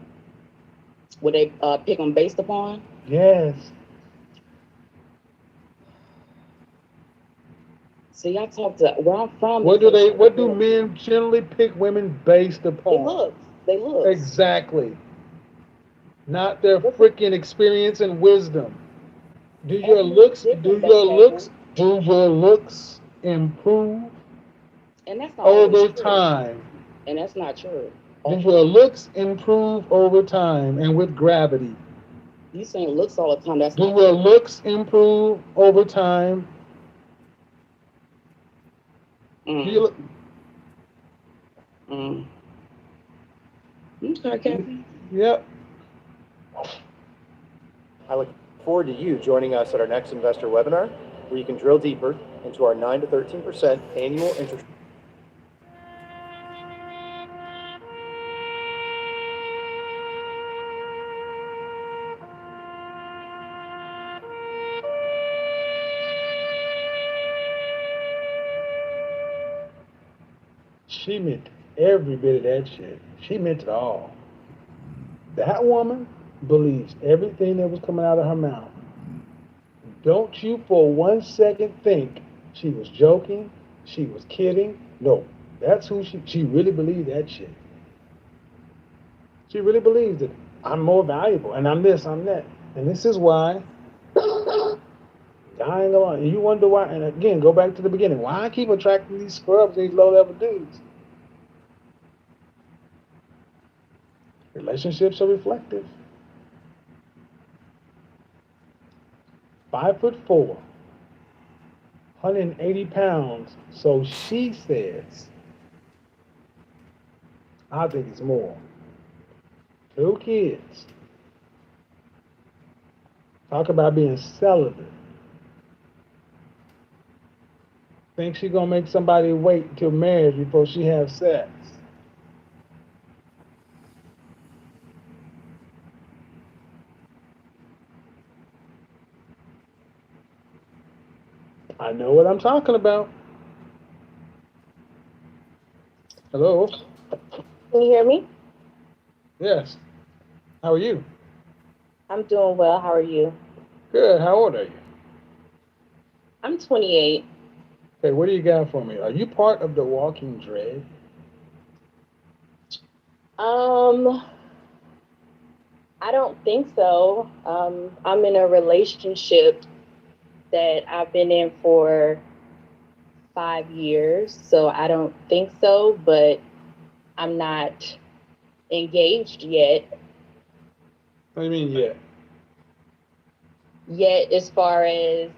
Would they pick them based upon? Yes. See, I talked to where I'm from. What do men generally pick women based upon? They look. Exactly. Not their freaking experience and wisdom. Do your looks improve and that's not over time? And that's not true. Do your looks improve over time and with gravity? You saying looks all the time? That's do your looks improve over time? Do you look? Okay, Captain. Yep. I look forward to you joining us at our next investor webinar, where you can drill deeper into our 9 to 13% annual interest. She meant every bit of that shit. She meant it all. That woman believes everything that was coming out of her mouth. Don't you for 1 second think she was joking, she was kidding. No, that's who she really believed that shit. She really believes it. I'm more valuable, and I'm this, I'm that. And this is why dying alone. And you wonder why, and again, go back to the beginning. Why I keep attracting these scrubs, these low-level dudes? Relationships are reflective. 5'4", 180 pounds. So she says. I think it's more. 2 kids. Talk about being celibate. Think she gonna make somebody wait until marriage before she have sex? I know what I'm talking about. Hello? Can you hear me? Yes. How are you? I'm doing well. How are you? Good. How old are you? I'm 28. Okay, what do you got for me? Are you part of the Walking Dread? I don't think so. I'm in a relationship that I've been in for 5 years, so I don't think so, but I'm not engaged yet. What do you mean yet? Yet, as far as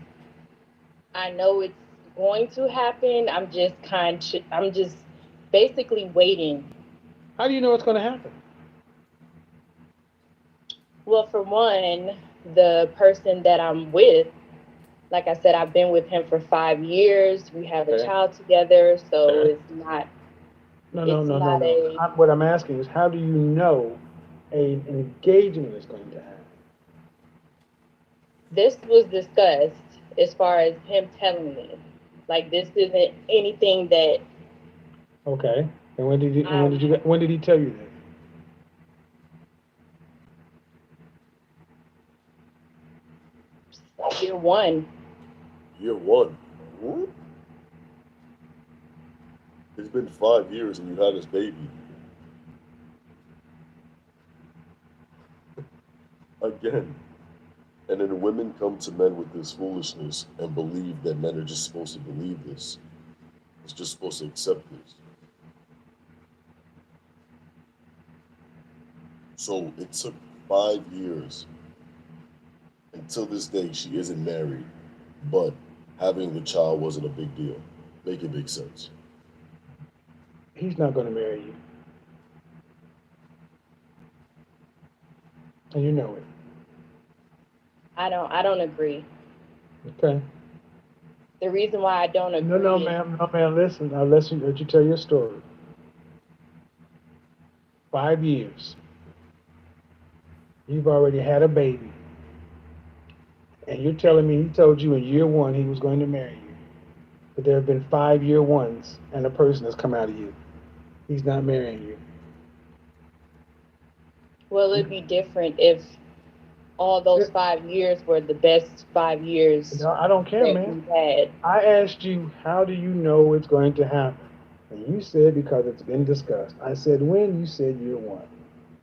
I know it's going to happen, I'm just basically waiting. How do you know it's going to happen? Well, for one, the person that I'm with, like I said, I've been with him for 5 years. We have a Okay. child together, so it's not No, no, it's no, no, not no. a What I'm asking is, how do you know an engagement is going to happen? this was discussed as far as him telling me. Like this isn't anything that Okay. And when did you? And I'm when did he tell you this? year one. Year one. What? It's been 5 years and you had this baby. Again. And then women come to men with this foolishness and believe that men are just supposed to believe this. It's just supposed to accept this. So it took 5 years. Until this day, she isn't married, but having the child wasn't a big deal. Make it make sense. He's not going to marry you, and you know it. I don't agree. Okay. The reason why I don't No, no, agree is ma'am. No, ma'am. Listen. I'll let you tell your story. 5 years. You've already had a baby, and you're telling me he told you in year one he was going to marry you. But there have been 5 year ones, and a person has come out of you. He's not marrying you. well it'd be different if all those 5 years were the best 5 years No, I don't care, that man. we had. I asked you, how do you know it's going to happen? And you said because it's been discussed. I said when? You said year one.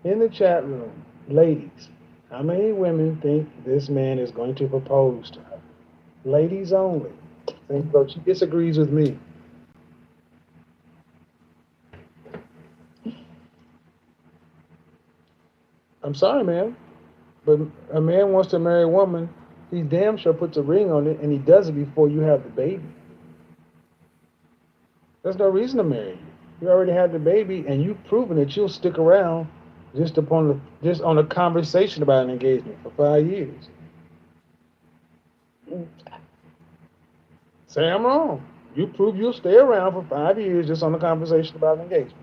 In the chat room, ladies, how many women think this man is going to propose to her? Ladies only. So she disagrees with me. I'm sorry, man. But a man wants to marry a woman, he damn sure puts a ring on it, and he does it before you have the baby. There's no reason to marry you. You already had the baby, and you've proven that you'll stick around just on a conversation about an engagement for 5 years. Say I'm wrong. You prove you'll stay around for 5 years just on a conversation about an engagement.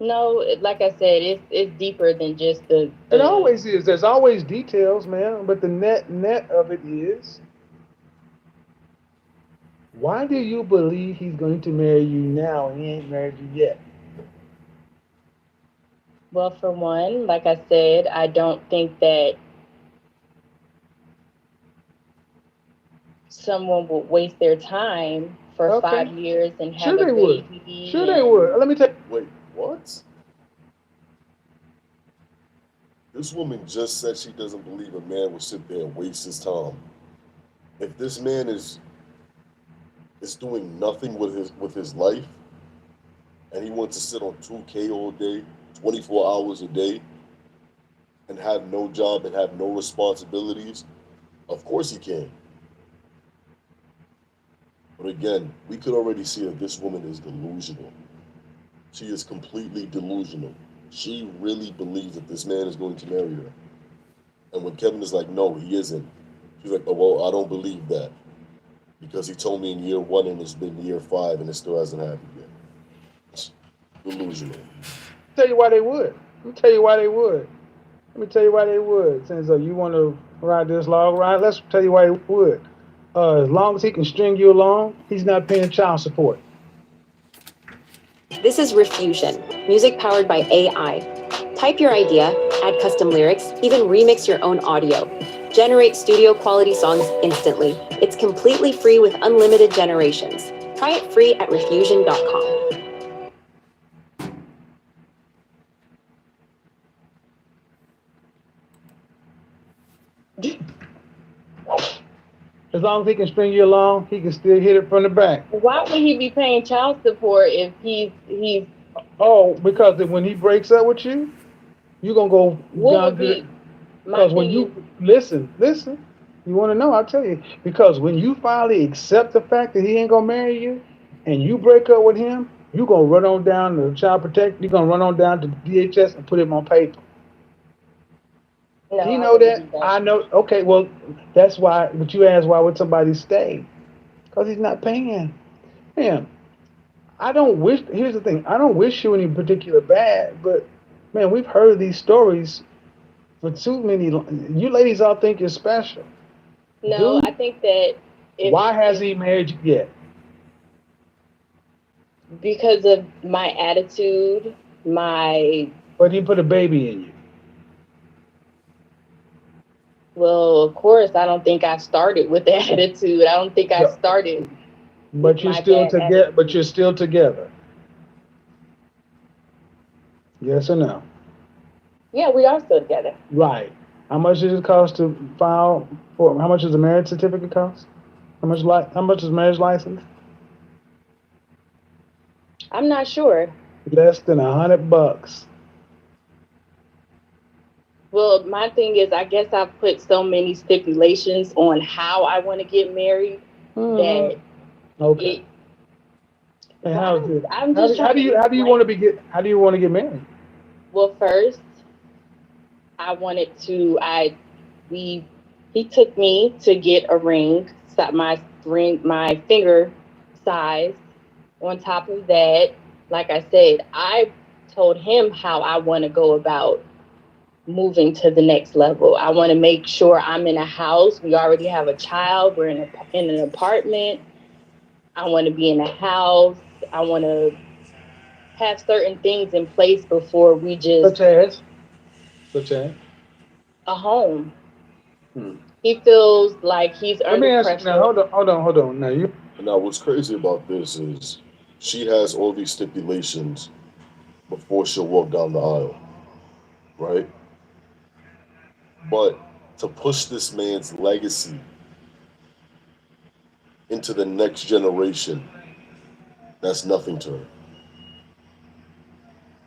No, like I said, it's deeper than just It always is. There's always details, man. But the net of it is, why do you believe he's going to marry you now and he ain't married you yet? well, for one, like I said, I don't think that someone would waste their time for Okay. 5 years and Sure have a they would. baby. Sure they would. Let me tell you. Wait, what? This woman just said she doesn't believe a man will sit there and waste his time. If this man is doing nothing with his life, and he wants to sit on 2K all day, 24 hours a day, and have no job and have no responsibilities, of course he can. But again, we could already see that this woman is delusional. She is completely delusional. She really believes that this man is going to marry her. And when Kevin is like, no, he isn't, she's like, oh, well, I don't believe that. Because he told me in year one and it's been year 5 and it still hasn't happened yet. It's delusional. Tell you why they would. Let me tell you why they would. Let me tell you why they would. Since you want to ride this log ride, let's tell you why they would. As long as he can string you along, he's not paying child support. This is Refusion, music powered by AI. Type your idea, add custom lyrics, even remix your own audio. Generate studio quality songs instantly. It's completely free with unlimited generations. Try it free at refusion.com. As long as he can string you along, he can still hit it from the back. Why would he be paying child support if he's Oh, because when he breaks up with you, you're gonna go what down would to be because when you listen, you want to know? I'll tell you. Because when you finally accept the fact that he ain't gonna marry you, and you break up with him, you're gonna run on down to child protect. You're gonna run on down to DHS and put him on paper. No, He I know that. wouldn't do that. I know. Okay, well, that's why. But you asked why would somebody stay? Because he's not paying. Man, I don't wish. Here's the thing. I don't wish you any particular bad, but man, we've heard these stories for too many. You ladies all think you're special. No, Dude, I think that why hasn't he married you yet? because of my attitude, my But he put a baby in you. well, of course, I don't think I started with the attitude. I don't think I started But with you're my still bad together. attitude. But you're still together. Yes or no? Yeah, we are still together. Right. How much does it cost to file for? How much does a marriage certificate cost? How much is marriage license? I'm not sure. Less than $100. Well, my thing is, I guess I've put so many stipulations on how I want to get married that Okay. it. And how is it? I'm just How trying do to you want to explain. how do you want to get married? Well, first, I wanted to. He took me to get a ring, my finger size. On top of that, like I said, I told him how I want to go about moving to the next level. I want to make sure I'm in a house. We already have a child. We're in an apartment. I want to be in a house. I want to have certain things in place before we just Such as? a home. Hmm. He feels like he's Let me under ask you now. pressure. Hold on. Now you. Now, what's crazy about this is she has all these stipulations before she'll walk down the aisle, right? But to push this man's legacy into the next generation, that's nothing to her.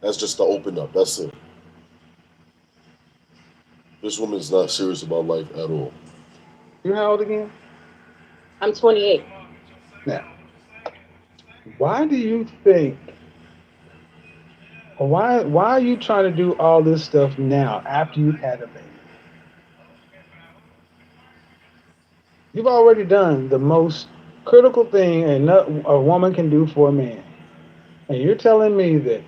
That's just to open up. That's it. This woman's not serious about life at all. You how old again? I'm 28. Now, why do you think? Or why are you trying to do all this stuff now after you've had a baby? You've already done the most critical thing a woman can do for a man. And you're telling me that,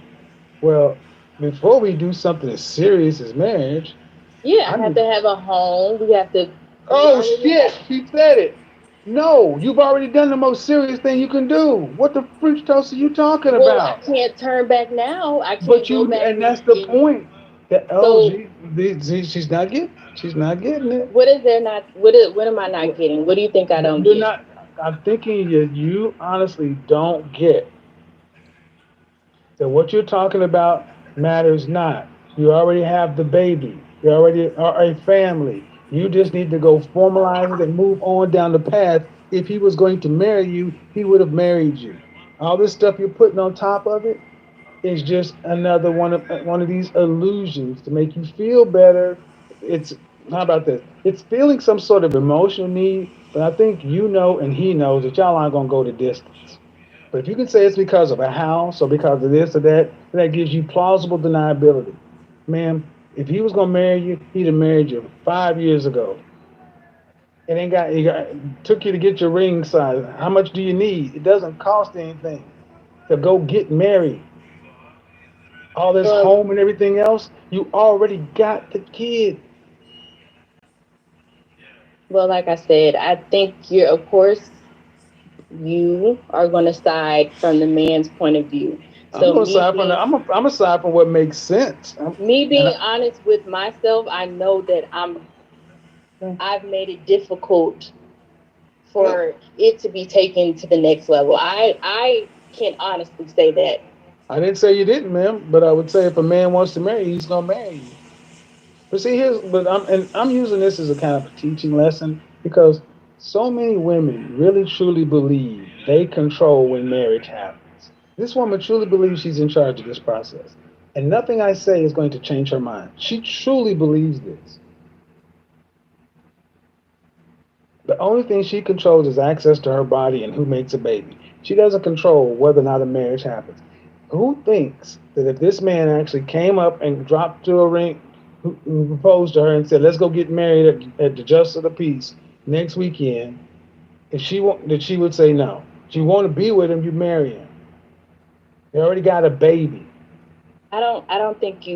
well, before we do something as serious as marriage, Yeah, I have to have a home. We have to. oh shit, she said it. No, you've already done the most serious thing you can do. What the French toast are you talking Well, I about? can't turn back now. I can't But go back and that's the and point. That, so she's not getting, it. what is there not? What am I not getting? What do you think I don't You're get? not. I'm thinking you honestly don't get that what you're talking about matters not. You already have the baby. You already are a family. You just need to go formalize it and move on down the path. If he was going to marry you, he would have married you. All this stuff you're putting on top of it is just another one of these illusions to make you feel better. It's how about this? It's feeling some sort of emotional need, but I think you know and he knows that y'all aren't gonna go the distance. But if you can say it's because of a house or because of this or that, that gives you plausible deniability. Ma'am, if he was gonna marry you, he'd have married you 5 years ago. It took you to get your ring size. How much do you need? It doesn't cost anything to go get married. All this home and everything else, you already got the kid. Well, like I said, I think of course, you are going to side from the man's point of view. So I'm aside from what makes sense. Me being honest with myself, I know that I've made it difficult for it to be taken to the next level. I can honestly say that. I didn't say you didn't, ma'am, but I would say if a man wants to marry you, he's gonna marry you. But see, I'm using this as a kind of a teaching lesson because so many women really truly believe they control when marriage happens. This woman truly believes she's in charge of this process, and nothing I say is going to change her mind. She truly believes this. The only thing she controls is access to her body and who makes a baby. She doesn't control whether or not a marriage happens. Who thinks that if this man actually came up and dropped to a ring, who proposed to her and said, "Let's go get married at the Justice of the Peace next weekend," if she would say no. If you want to be with him, you marry him. They already got a baby. I don't think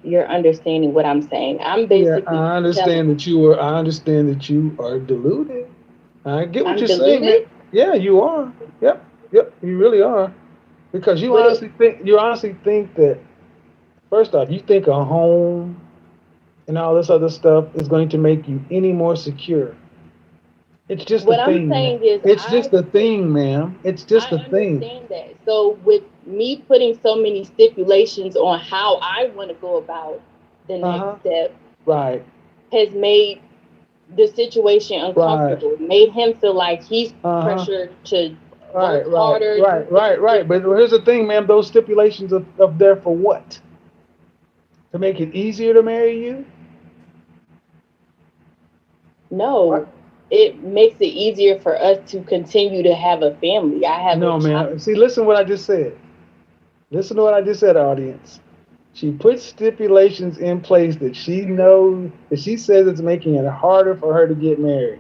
you're understanding what I'm saying. I'm Yeah, basically I telling understand that you are. I understand that you are deluded. I get what I'm you're saying, man. deluded, Yeah, you are. Yep, yep, you really are. Because but it, you honestly think that first off, you think a home and all this other stuff is going to make you any more secure. It's just a what I'm thing, man. saying is It's just a thing, ma'am. It's just I a thing. understand that. So with me putting so many stipulations on how I want to go about the next Uh-huh. step Right. has made the situation Right. uncomfortable, made him feel like he's Uh-huh. pressured to Right, work right, harder, do right, right, things right. But differently. here's the thing, ma'am. Those stipulations are there for what? To make it easier to marry you? No, it makes it easier for us to continue to have a family. I have a No, child. ma'am. See, listen to what I just said. Listen to what I just said, audience. She puts stipulations in place that she knows that she says it's making it harder for her to get married.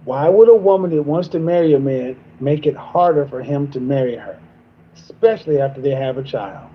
Why would a woman that wants to marry a man make it harder for him to marry her, especially after they have a child?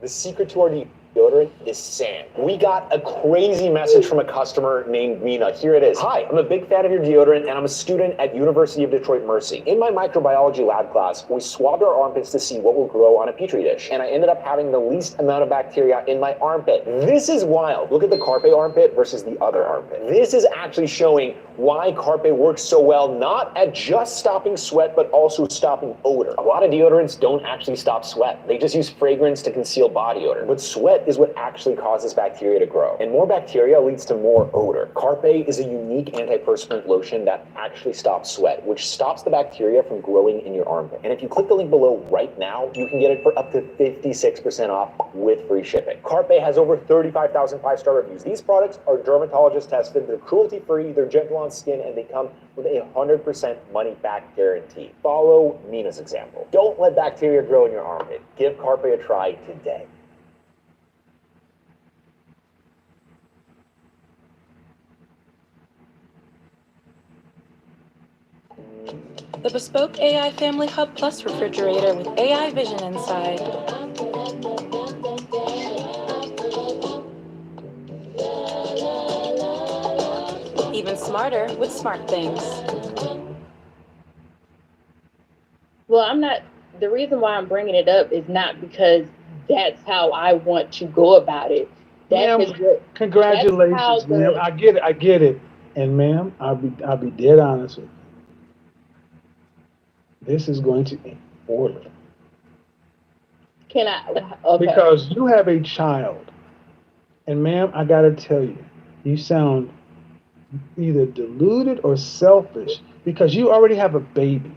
The secret to our deodorant is sand. We got a crazy message from a customer named Mina. Here it is. Hi, I'm a big fan of your deodorant and I'm a student at University of Detroit Mercy. In my microbiology lab class, we swabbed our armpits to see what will grow on a petri dish, and I ended up having the least amount of bacteria in my armpit. This is wild. Look at the Carpe armpit versus the other armpit. This is actually showing why Carpe works so well, not at just stopping sweat, but also stopping odor. A lot of deodorants don't actually stop sweat. They just use fragrance to conceal body odor. But sweat is what actually causes bacteria to grow. And more bacteria leads to more odor. Carpe is a unique antiperspirant lotion that actually stops sweat, which stops the bacteria from growing in your armpit. And if you click the link below right now, you can get it for up to 56% off with free shipping. Carpe has over 35,000 5-star reviews. These products are dermatologist tested, they're cruelty-free, they're gentle on skin, and they come with a 100% money-back guarantee. Follow Mina's example. Don't let bacteria grow in your armpit. Give Carpe a try today. The bespoke AI Family Hub Plus refrigerator with AI vision inside. Even smarter with smart things. Well, the reason why I'm bringing it up is not because that's how I want to go about it. Ma'am, congratulations, ma'am. I get it. And ma'am, I'll be dead honest with you. This is going to be order. Can I? Okay. Because you have a child. And ma'am, I gotta tell you, you sound either deluded or selfish because you already have a baby.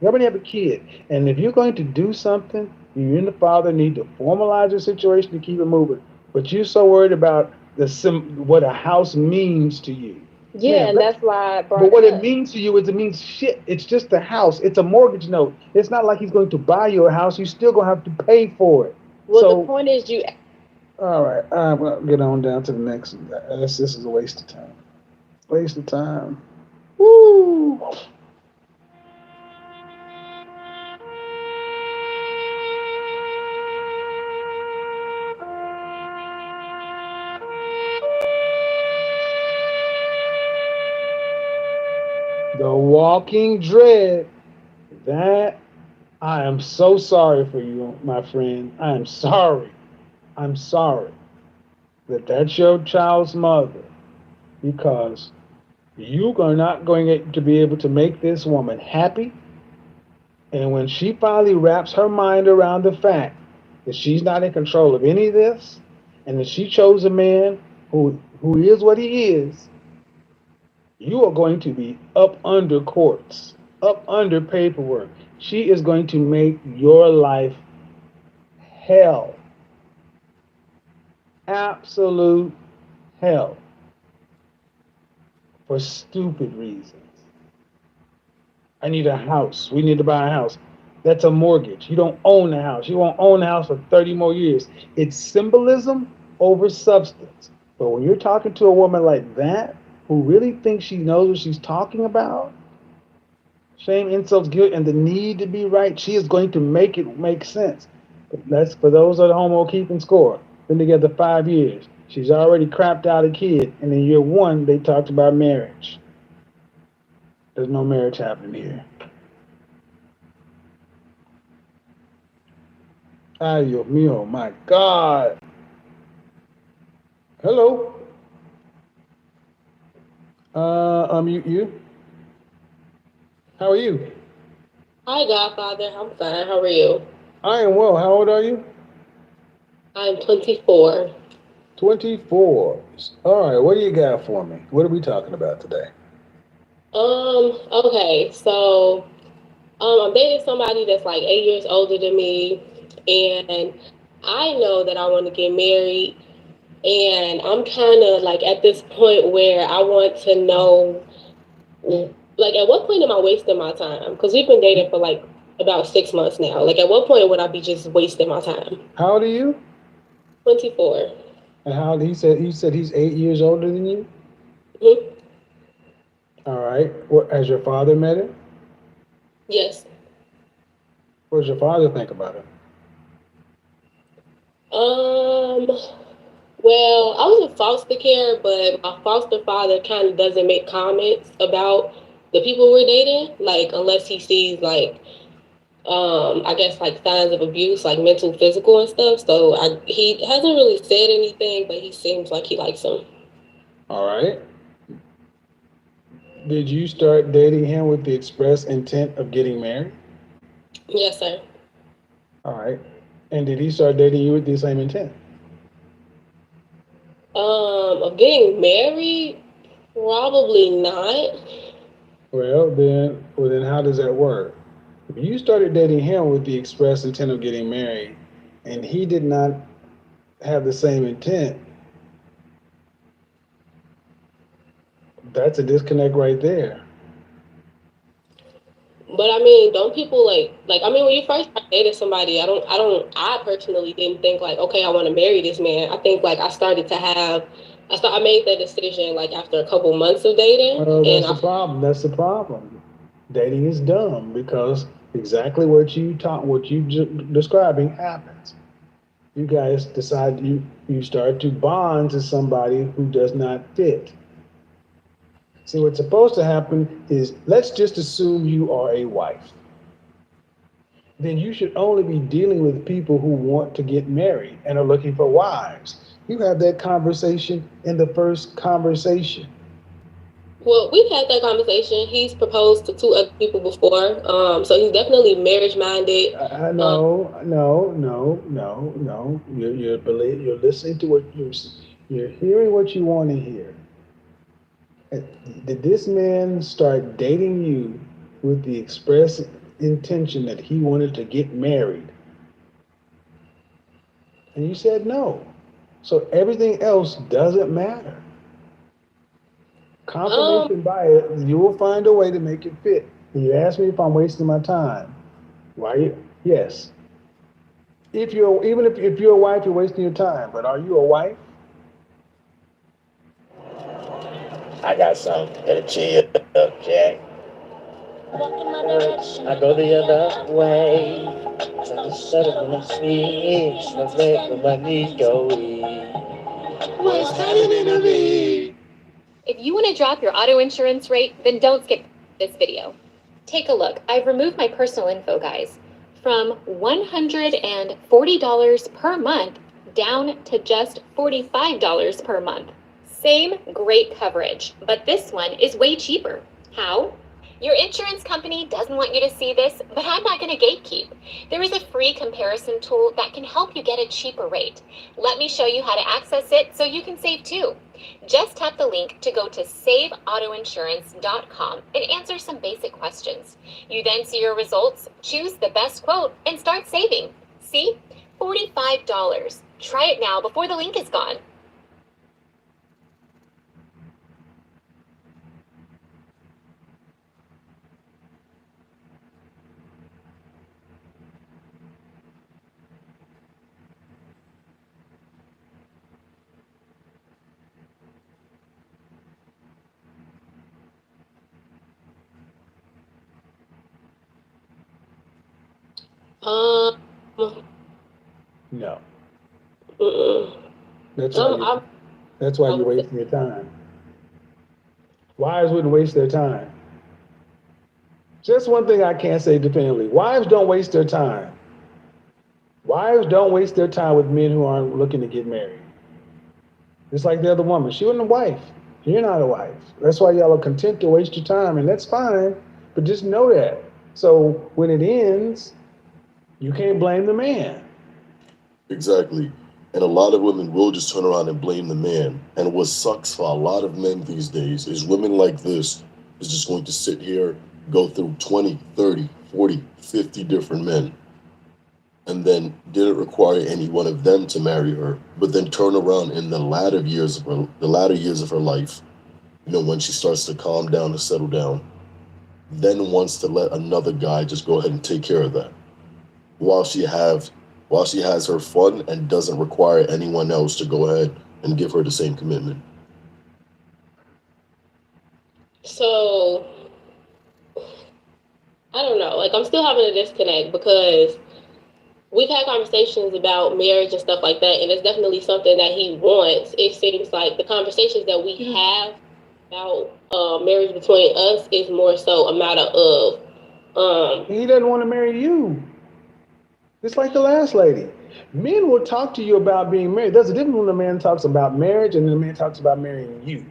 You already have a kid. And if you're going to do something, you and the father need to formalize your situation to keep it moving. But you're so worried about what a house means to you. Yeah, Man, and that's why I brought but what it it up. means to you is it means shit. It's just a house. It's a mortgage note. It's not like he's going to buy you a house. You're still going to have to pay for it. Well, So, the point is all right. Well, get on down to the next. This is a waste of time. Waste of time. Woo! The Walking Dread. That I am so sorry for you, my friend. I am sorry. I'm sorry that that's your child's mother because you are not going to be able to make this woman happy. And when she finally wraps her mind around the fact that she's not in control of any of this and that she chose a man who is what he is, you are going to be up under courts, up under paperwork. She is going to make your life hell. Absolute hell. For stupid reasons. I need a house. We need to buy a house. That's a mortgage. You don't own the house. You won't own the house for 30 more years. It's symbolism over substance. But when you're talking to a woman like that, who really thinks she knows what she's talking about, shame, insults, guilt, and the need to be right, she is going to make it make sense. But that's for those at home who keeping score. Been together 5 years. She's already crapped out a kid, and in year one, they talked about marriage. There's no marriage happening here. Ay, Dios mío, my God. Hello. Unmute you. How are you? Hi, Godfather. I'm fine. How are you? I am well. How old are you? I'm 24. 24. All right, what do you got for me? What are we talking about today? Okay, so I'm dating somebody that's like 8 years older than me, and I know that I want to get married, and I'm kind of like at this point where I want to know, like, at what point am I wasting my time? Because we've been dating for like about 6 months now. Like, at what point would I be just wasting my time? How old are you? 24. And how old? He said he's 8 years older than you? Hmm. All right. What, has your father met him? Yes. What does your father think about it? Well, I was in foster care, but my foster father kind of doesn't make comments about the people we're dating, like unless he sees like, I guess like signs of abuse, like mental, physical, and stuff. So he hasn't really said anything, but he seems like he likes him. All right. Did you start dating him with the express intent of getting married? Yes, sir. All right. And did he start dating you with the same intent? Of getting married, probably not. Well then how does that work? If you started dating him with the express intent of getting married and he did not have the same intent, that's a disconnect right there. But I mean, don't people like I mean, when you first start dating somebody, I personally didn't think like, okay, I want to marry this man. I think like I made that decision like after a couple months of dating, Well, and that's the problem. That's the problem. Dating is dumb because exactly what you describing happens. You guys decide you start to bond to somebody who does not fit. See, what's supposed to happen is let's just assume you are a wife. Then you should only be dealing with people who want to get married and are looking for wives. You have that conversation in the first conversation. well, we've had that conversation. He's proposed to 2 other people before, so he's definitely marriage minded. No. You're listening to what you're hearing what you want to hear. Did this man start dating you with the express intention that he wanted to get married? And you said no. So everything else doesn't matter. Confirmation bias, you will find a way to make it fit. And you ask me if I'm wasting my time. Why? Yes. If you're a wife, you're wasting your time. But are you a wife? I got something to chill, Jack. I go the other way. Trying to settle when I'm sweet. Smoke when my knees go weak. What's happening to me? If you want to drop your auto insurance rate, then don't skip this video. Take a look. I've removed my personal info, guys, from $140 per month down to just $45 per month. Same great coverage, but this one is way cheaper. How? Your insurance company doesn't want you to see this, but I'm not going to gatekeep. There is a free comparison tool that can help you get a cheaper rate. Let me show you how to access it so you can save too. Just tap the link to go to saveautoinsurance.com and answer some basic questions. You then see your results, choose the best quote, and start saving. See? $45. Try it now before the link is gone. Um, No. mm-mm. That's why you. I'm That's why you're wasting your time. Wives wouldn't waste their time. Just one thing I can't say definitively: wives don't waste their time. Wives don't waste their time with men who aren't looking to get married. It's like the other woman. She wasn't a wife. You're not a wife. That's why y'all are content to waste your time, and that's fine. But just know that. So when it ends, you can't blame the man. Exactly. And a lot of women will just turn around and blame the man. And what sucks for a lot of men these days is women like this is just going to sit here, go through 20, 30, 40, 50 different men, and then didn't require any one of them to marry her, but then turn around in the latter years of her life, when she starts to calm down and settle down, then wants to let another guy just go ahead and take care of that. While she has her fun and doesn't require anyone else to go ahead and give her the same commitment. So I don't know. Like I'm still having a disconnect because we've had conversations about marriage and stuff like that, and it's definitely something that he wants. It seems like the conversations that we have about marriage between us is more so a matter of He doesn't want to marry you. It's like the last lady. Men will talk to you about being married. There's a difference when a man talks about marriage and then a man talks about marrying you.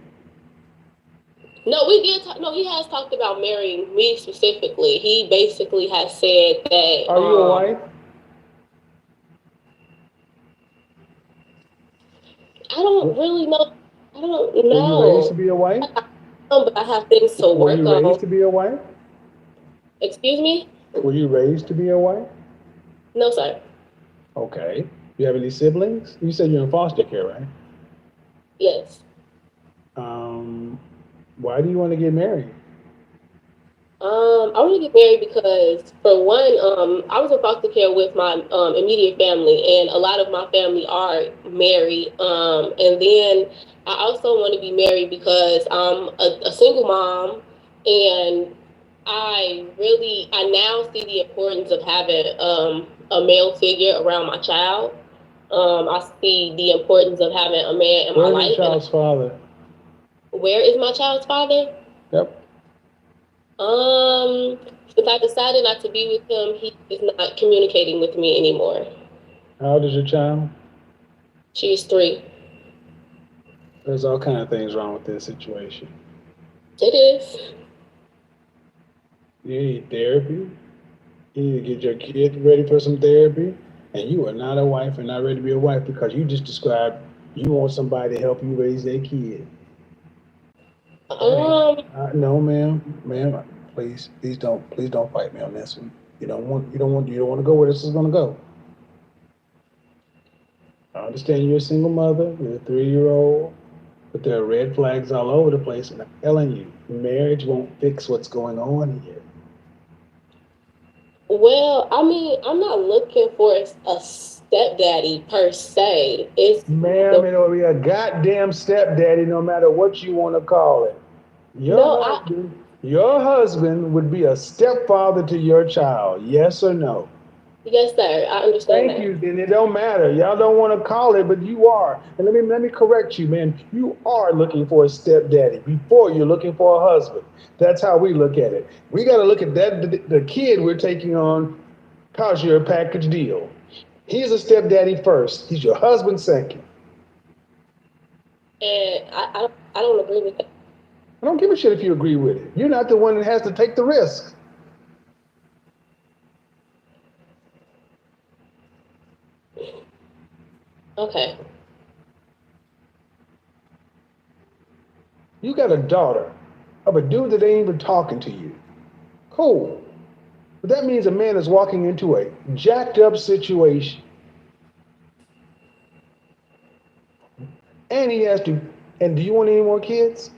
No, we did. No, he has talked about marrying me specifically. He basically has said that. Are you a wife? I don't really know. I don't Were you raised to know. be a wife? But I have things to Were work you on. raised to be a wife? Excuse me? Were you raised to be a wife? No, sir. Okay. You have any siblings? You said you're in foster care, right? Yes. Why do you want to get married? I want to get married because, for one, I was in foster care with my immediate family, and a lot of my family are married. And then I also want to be married because I'm a single mom, and I now see the importance of having a male figure around my child. I see the importance of having a man in my Where's life. your child's father? Where is my child's father? Yep. Since I decided not to be with him, he is not communicating with me anymore. How old is your child? She is 3. There's all kind of things wrong with this situation. It is. You need therapy. You need to get your kid ready for some therapy. And you are not a wife and not ready to be a wife because you just described you want somebody to help you raise their kid. No, ma'am, please don't fight me on this one. You don't want to go where this is gonna go. I understand you're a single mother, you're a 3-year-old, but there are red flags all over the place, and I'm telling you, marriage won't fix what's going on here. Well, I mean, I'm not looking for a stepdaddy per se. Ma'am, it'll be a goddamn stepdaddy no matter what you want to call it. Your husband would be a stepfather to your child, yes or no? Yes, sir. I understand Thank you. Then it don't matter. Y'all don't want to call it, but you are. And let me correct you, man. You are looking for a stepdaddy before you're looking for a husband. That's how we look at it. We got to look at that the kid we're taking on because you're a package deal. He's a stepdaddy first. He's your husband second. And I don't agree with that. I don't give a shit if you agree with it. You're not the one that has to take the risk. Okay. You got a daughter of a dude that ain't even talking to you. Cool. But that means a man is walking into a jacked up situation. And he has to, and do you want any more kids?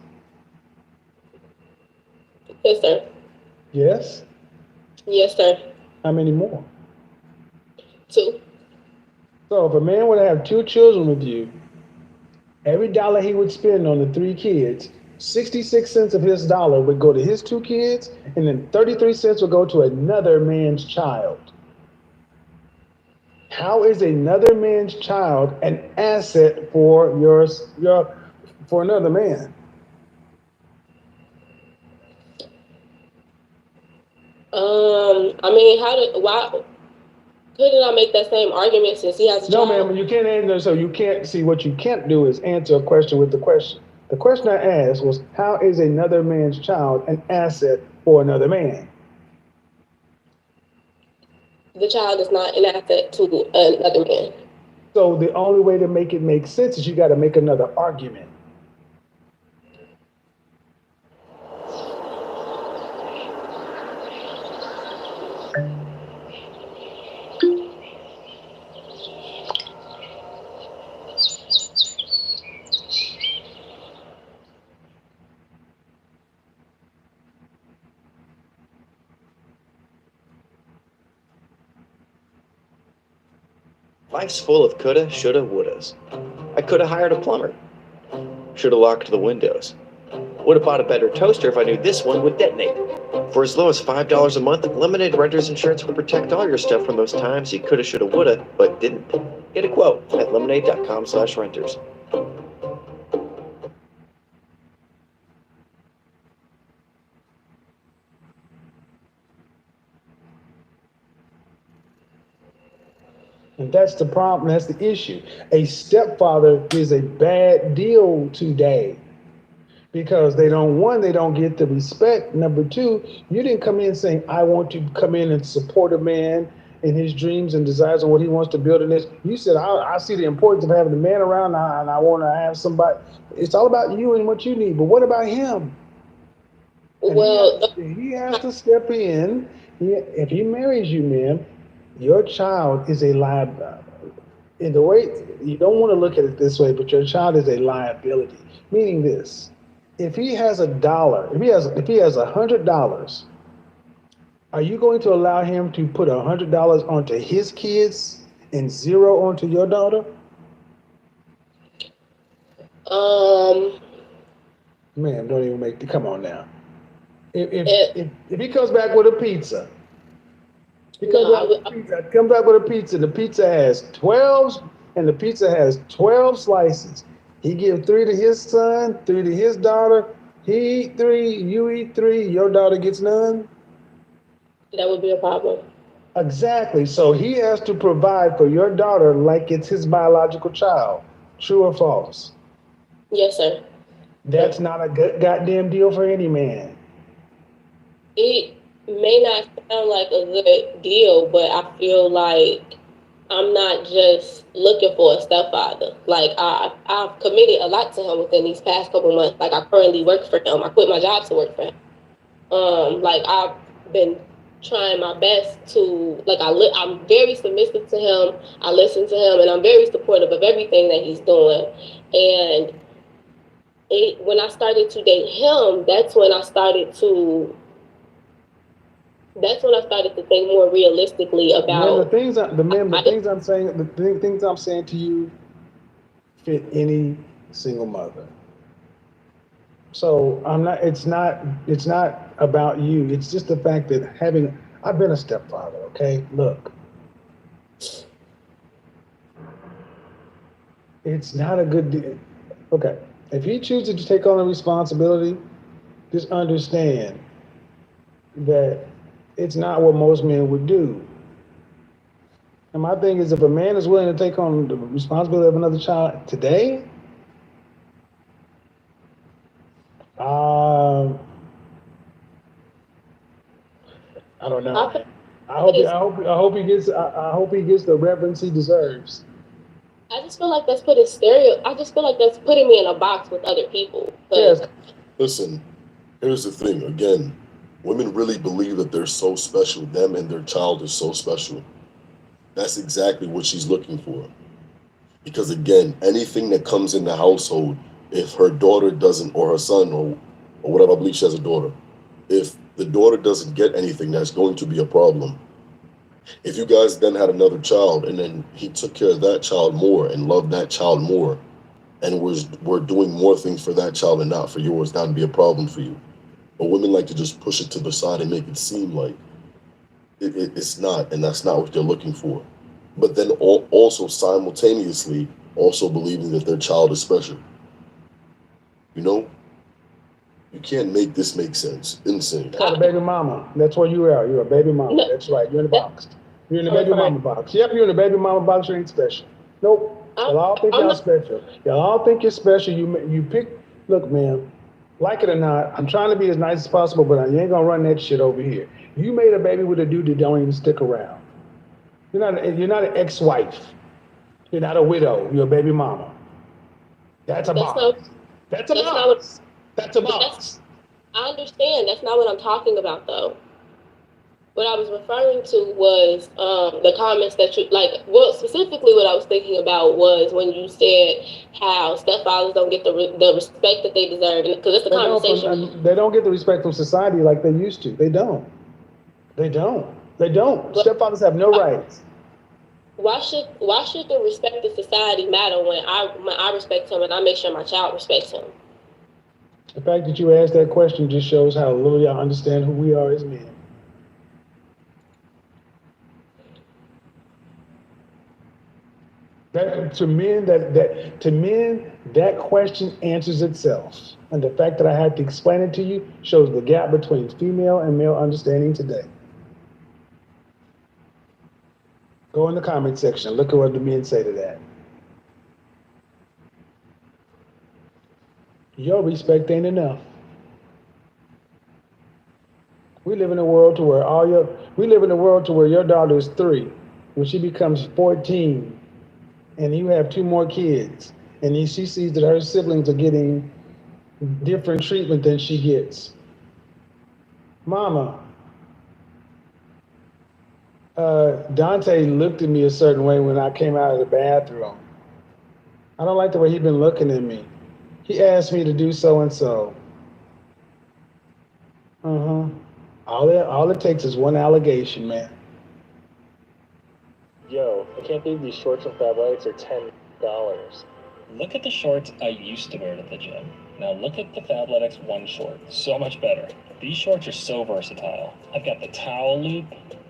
Yes, sir. Yes? Yes, sir. How many more? 2. So if a man were to have 2 children with you, every dollar he would spend on the 3 kids, 66 cents of his dollar would go to his 2 kids, and then 33 cents would go to another man's child. How is another man's child an asset for your for another man? I mean, why couldn't I make that same argument since he has a No, child? ma'am, you can't answer. So you can't see what you can't do is answer a question with the question. The question I asked was, how is another man's child an asset for another man? The child is not an asset to another man. So the only way to make it make sense is you got to make another argument. Life's full of coulda, shoulda, wouldas. I coulda hired a plumber. Shoulda locked the windows. Woulda bought a better toaster if I knew this one would detonate. For as low as $5 a month, Lemonade Renters Insurance will protect all your stuff from those times you coulda, shoulda, woulda, but didn't. Get a quote at lemonade.com/renters. And that's the problem. That's the issue. A stepfather is a bad deal today because they don't get the respect. Number two, you didn't come in saying, I want to come in and support a man in his dreams and desires and what he wants to build in this. You said, I see the importance of having a man around and I want to have somebody. It's all about you and what you need. But what about him? And he has to step in. If he marries you, ma'am, your child is a liability. In the way, you don't want to look at it this way, but your child is a liability. Meaning this, if he has $1, if he has $100, are you going to allow him to put $100 onto his kids and zero onto your daughter? Ma'am, don't even come on now. If he comes back with a pizza, comes back with a pizza, the pizza has 12, and the pizza has 12 slices. He gives 3 to his son, 3 to his daughter. He eat 3, you eat 3, your daughter gets none. That would be a problem. Exactly. So he has to provide for your daughter like it's his biological child. True or false? Yes, sir. That's not a good goddamn deal for any man. It may not sound like a good deal, but I feel like I'm not just looking for a stepfather. Like I've committed a lot to him within these past couple months. Like I currently work for him. I quit my job to work for him. Like I've been trying my best to I'm very submissive to him. I listen to him, and I'm very supportive of everything that he's doing. And when I started to date him, that's when I started to think more realistically about the things I'm saying to you fit any single mother. So it's not about you. It's just the fact that I've been a stepfather, okay? Look. It's not a good deal. Okay. If he chooses to take on a responsibility, just understand that it's not what most men would do. And my thing is, if a man is willing to take on the responsibility of another child today, I don't know. I hope he gets the reverence he deserves. I just feel like that's putting me in a box with other people. Yes. Listen, here's the thing. Again, women really believe that they're so special. Them and their child is so special. That's exactly what she's looking for. Because again, anything that comes in the household, if her daughter doesn't, or her son, or whatever, I believe she has a daughter, if the daughter doesn't get anything, that's going to be a problem. If you guys then had another child and then he took care of that child more and loved that child more and were doing more things for that child and not for yours, that would be a problem for you. But women like to just push it to the side and make it seem like it's not, and that's not what they're looking for. but then also simultaneously also believing that their child is special. You know, you can't make this make sense. Insane. It's called a baby mama. That's where you are. You're a baby mama. That's right. You're in the box. You're in the baby mama box. Yep, you're in the baby mama box. You ain't special. Nope. Y'all all think y'all special. Y'all all think you're special. You pick. Look, man. Like it or not, I'm trying to be as nice as possible, but you ain't gonna run that shit over here. You made a baby with a dude that don't even stick around. You're not an ex-wife. You're not a widow. You're a baby mama. That's a box. That's a box. That's a box. I understand. That's not what I'm talking about, though. What I was referring to was the comments that you, like, well, specifically what I was thinking about was when you said how stepfathers don't get the respect that they deserve, because it's a conversation. They don't get the respect from society like they used to. They don't. They don't. They don't. Stepfathers have no rights. Why should the respect of society matter when I respect him and I make sure my child respects him? The fact that you asked that question just shows how little y'all understand who we are as men. To men, that question answers itself. And the fact that I had to explain it to you shows the gap between female and male understanding today. Go in the comment section. Look at what the men say to that. Your respect ain't enough. We live in a world to where your daughter is 3. When she becomes 14, and you have 2 more kids, and she sees that her siblings are getting different treatment than she gets. Mama, Dante looked at me a certain way when I came out of the bathroom. I don't like the way he's been looking at me. He asked me to do so and so. All it takes is one allegation, man. Yo, I can't believe these shorts and Fabletics are $10. Look at the shorts I used to wear to the gym. Now look at the Fabletics 1 short. So much better. These shorts are so versatile. I've got the towel loop,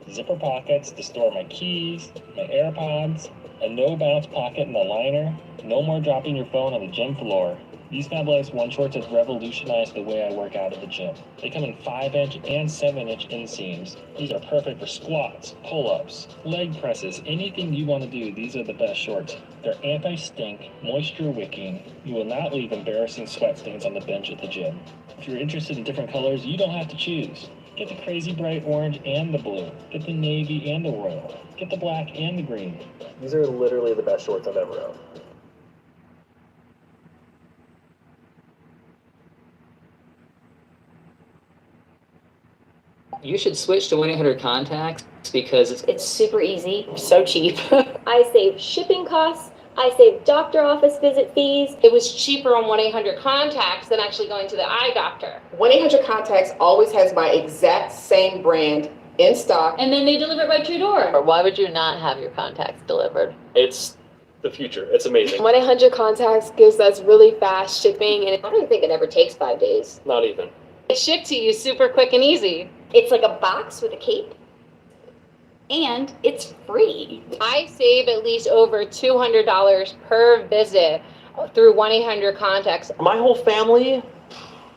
zipper pockets to store my keys, my AirPods, a no-bounce pocket in the liner, no more dropping your phone on the gym floor. These Fabletics 1 shorts have revolutionized the way I work out at the gym. They come in 5-inch and 7-inch inseams. These are perfect for squats, pull-ups, leg presses, anything you want to do. These are the best shorts. They're anti-stink, moisture-wicking. You will not leave embarrassing sweat stains on the bench at the gym. If you're interested in different colors, you don't have to choose. Get the crazy bright orange and the blue. Get the navy and the royal. Get the black and the green. These are literally the best shorts I've ever owned. You should switch to 1-800-CONTACTS because It's super easy. so cheap. I save shipping costs. I save doctor office visit fees. It was cheaper on 1-800-CONTACTS than actually going to the eye doctor. 1-800-CONTACTS always has my exact same brand in stock. And then they deliver it right to your door. Or why would you not have your contacts delivered? It's the future. It's amazing. 1-800-CONTACTS gives us really fast shipping, and I don't think it ever takes 5 days. Not even. It's shipped to you super quick and easy. It's like a box with a cape. And it's free. I save at least over $200 per visit through 1-800-CONTACTS. My whole family,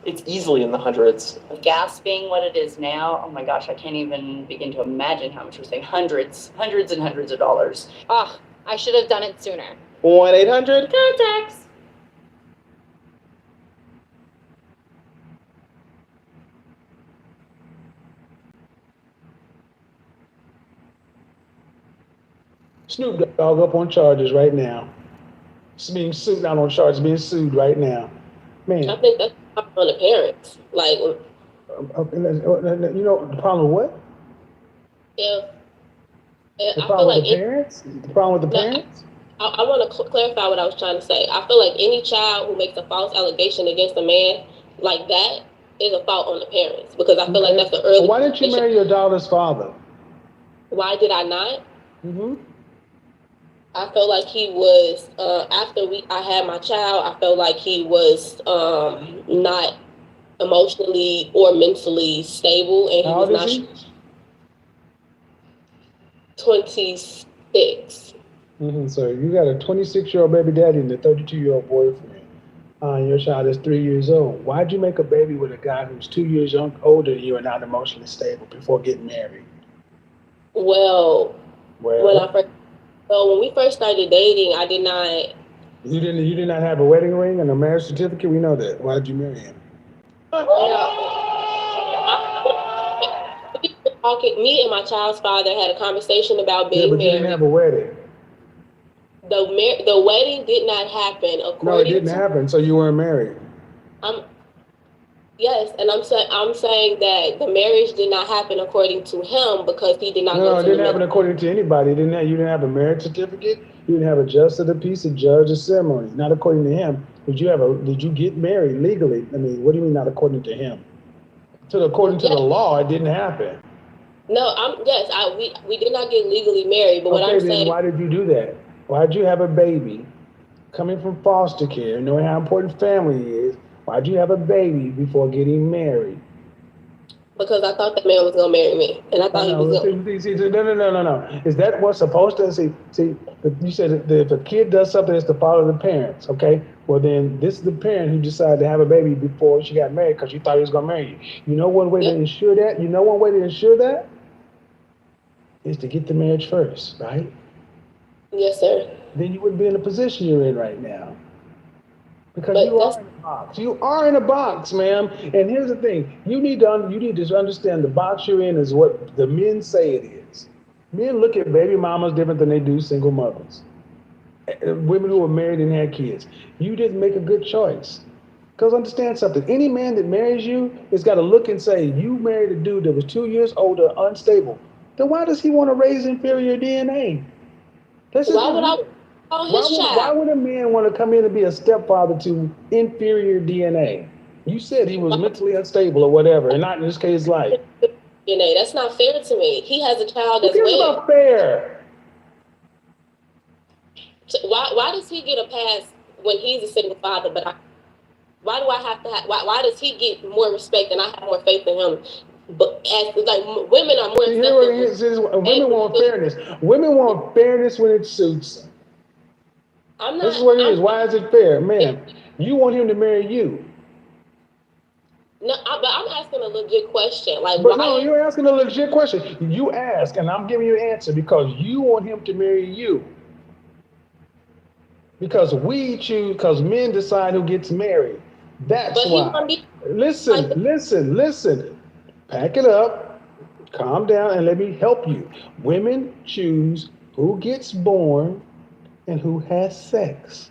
it's easily in the hundreds. Gas being what it is now, oh my gosh, I can't even begin to imagine how much we're saving. Hundreds and hundreds of dollars. Oh, I should have done it sooner. 1-800-CONTACTS. Snoop Dogg up on charges right now. It's being sued, not on charges, being sued right now. Man. I think that's on the parents. Like, you know, the problem with what? if The I problem feel like with the parents? The problem with the parents? I want to clarify what I was trying to say. I feel like any child who makes a false allegation against a man like that is a fault on the parents, because I feel like that's the early. Well, why didn't you marry your daughter's father? Why did I not? Mm-hmm. I felt like he was after I had my child. I felt like he was not emotionally or mentally stable, and he was not. 26. 6. So you got a 26-year-old baby daddy and a 32-year-old boyfriend. Your child is 3 years old. Why'd you make a baby with a guy who's 2 years older than you and not emotionally stable before getting married? Well, when we first started dating, I did not. You did not have a wedding ring and a marriage certificate. We know that. Why'd you marry him? Me and my child's father had a conversation about being but you married. didn't have a wedding. The wedding did not happen according. No, it didn't happen. So you weren't married. Yes, and I'm saying that the marriage did not happen according to him because he did not. No, it didn't happen according to anybody. You didn't have a marriage certificate. You didn't have a justice of the peace, a judge, a ceremony. Not according to him. Did you get married legally? I mean, what do you mean not according to him? According to the law, it didn't happen. No, we did not get legally married. But what I'm saying. Then why did you do that? Why'd you have a baby coming from foster care, knowing how important family is? Why'd you have a baby before getting married? Because I thought that man was gonna marry me, and I thought he was gonna. No. Is that what's supposed to see? You said that if a kid does something, it's to follow the parents. Okay. Well, then this is the parent who decided to have a baby before she got married because she thought he was gonna marry you. You know one way to ensure that? You know one way to ensure that is to get the marriage first, right? Yes, sir. Then you wouldn't be in the position you're in right now. Because you are in a box. You are in a box, ma'am. And here's the thing. You need to understand the box you're in is what the men say it is. Men look at baby mamas different than they do single mothers. Women who are married and had kids. You didn't make a good choice. Because understand something. Any man that marries you has got to look and say, you married a dude that was 2 years older, unstable. Then why does he want to raise inferior DNA? Why would a man want to come in and be a stepfather to inferior DNA? You said he was mentally unstable or whatever, and not in this case life. DNA, that's not fair to me. He has a child as well. It's not fair. So why does he get a pass when he's a single father? But why do I have to? Why does he get more respect and I have more faith in him? But women are more. Women want fairness. Women want fairness when it suits them. This is what it is. Why is it fair, ma'am? You want him to marry you. No, but I'm asking a legit question. No, you're asking a legit question. You ask, and I'm giving you an answer because you want him to marry you. Because we choose, because men decide who gets married. That's why. Listen. Pack it up, calm down, and let me help you. Women choose who gets born and who has sex.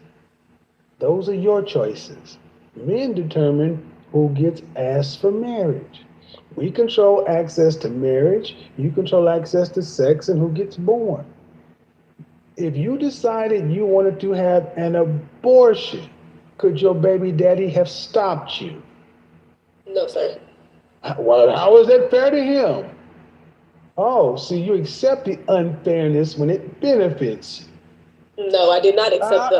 Those are your choices. Men determine who gets asked for marriage. We control access to marriage. You control access to sex and who gets born. If you decided you wanted to have an abortion, could your baby daddy have stopped you? No, sir. Well, how is that fair to him? Oh, so you accept the unfairness when it benefits you. No, I did not accept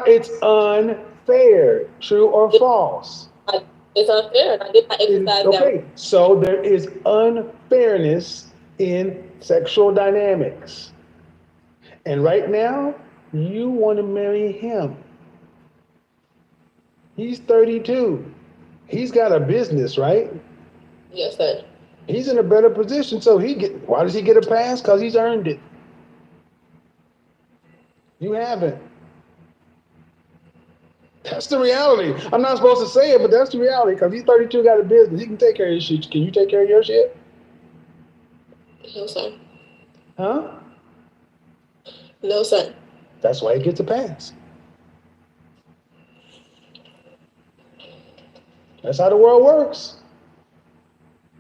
it's unfair. True or false? It's unfair. I did not exercise that. Okay, so there is unfairness in sexual dynamics. And right now, you want to marry him. He's 32. He's got a business, right? Yes, sir. He's in a better position, so why does he get a pass? Because he's earned it. You haven't. That's the reality. I'm not supposed to say it, but that's the reality. Because he's 32, got a business. He can take care of his shit. Can you take care of your shit? No, sir. Huh? No, sir. That's why he gets a pass. That's how the world works.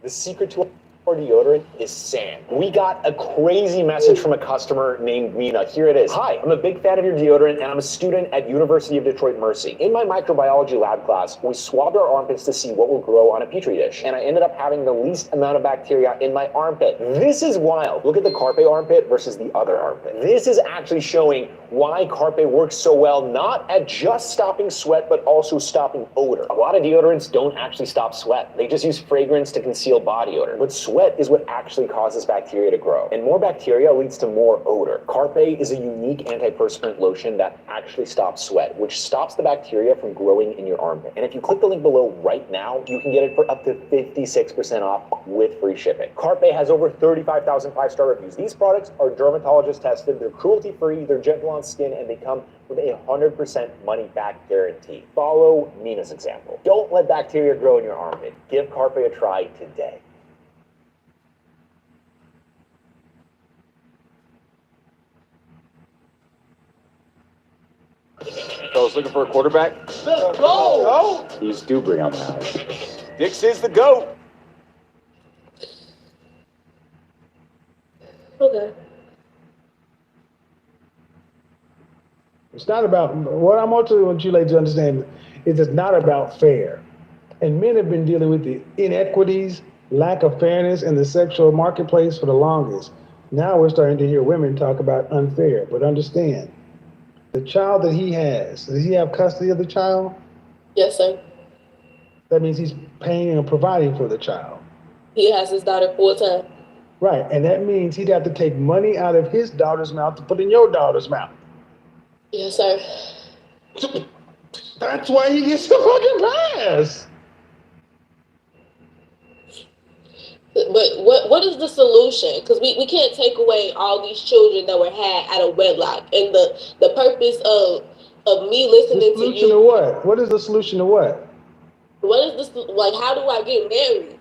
The secret to our deodorant is sand. We got a crazy message from a customer named Mina. Here it is. Hi, I'm a big fan of your deodorant and I'm a student at University of Detroit Mercy. In my microbiology lab class, we swabbed our armpits to see what will grow on a petri dish. And I ended up having the least amount of bacteria in my armpit. This is wild. Look at the Carpe armpit versus the other armpit. This is actually showing why Carpe works so well, not at just stopping sweat, but also stopping odor. A lot of deodorants don't actually stop sweat. They just use fragrance to conceal body odor. But sweat Sweat is what actually causes bacteria to grow, and more bacteria leads to more odor. Carpe is a unique antiperspirant lotion that actually stops sweat, which stops the bacteria from growing in your armpit. And if you click the link below right now, you can get it for up to 56% off with free shipping. Carpe has over 35,000 five-star reviews. These products are dermatologist tested, they're cruelty-free, they're gentle on skin, and they come with a 100% money-back guarantee. Follow Nina's example. Don't let bacteria grow in your armpit. Give Carpe a try today. Fellas looking for a quarterback? Let's go! He's Dubry on the house. Dix is the GOAT. Okay. It's not about, what I want you ladies to understand is it's not about fair. And men have been dealing with the inequities, lack of fairness in the sexual marketplace for the longest. Now we're starting to hear women talk about unfair, but understand, the child that he has, does he have custody of the child? Yes, sir. That means he's paying and providing for the child. He has his daughter full time. Right, and that means he'd have to take money out of his daughter's mouth to put in your daughter's mouth. Yes, sir. That's why he gets the fucking pass. But what is the solution? Because we can't take away all these children that were had out of wedlock. And the purpose of me listening to you. The solution to what? What is the solution to what? What is this, like, how do I get married?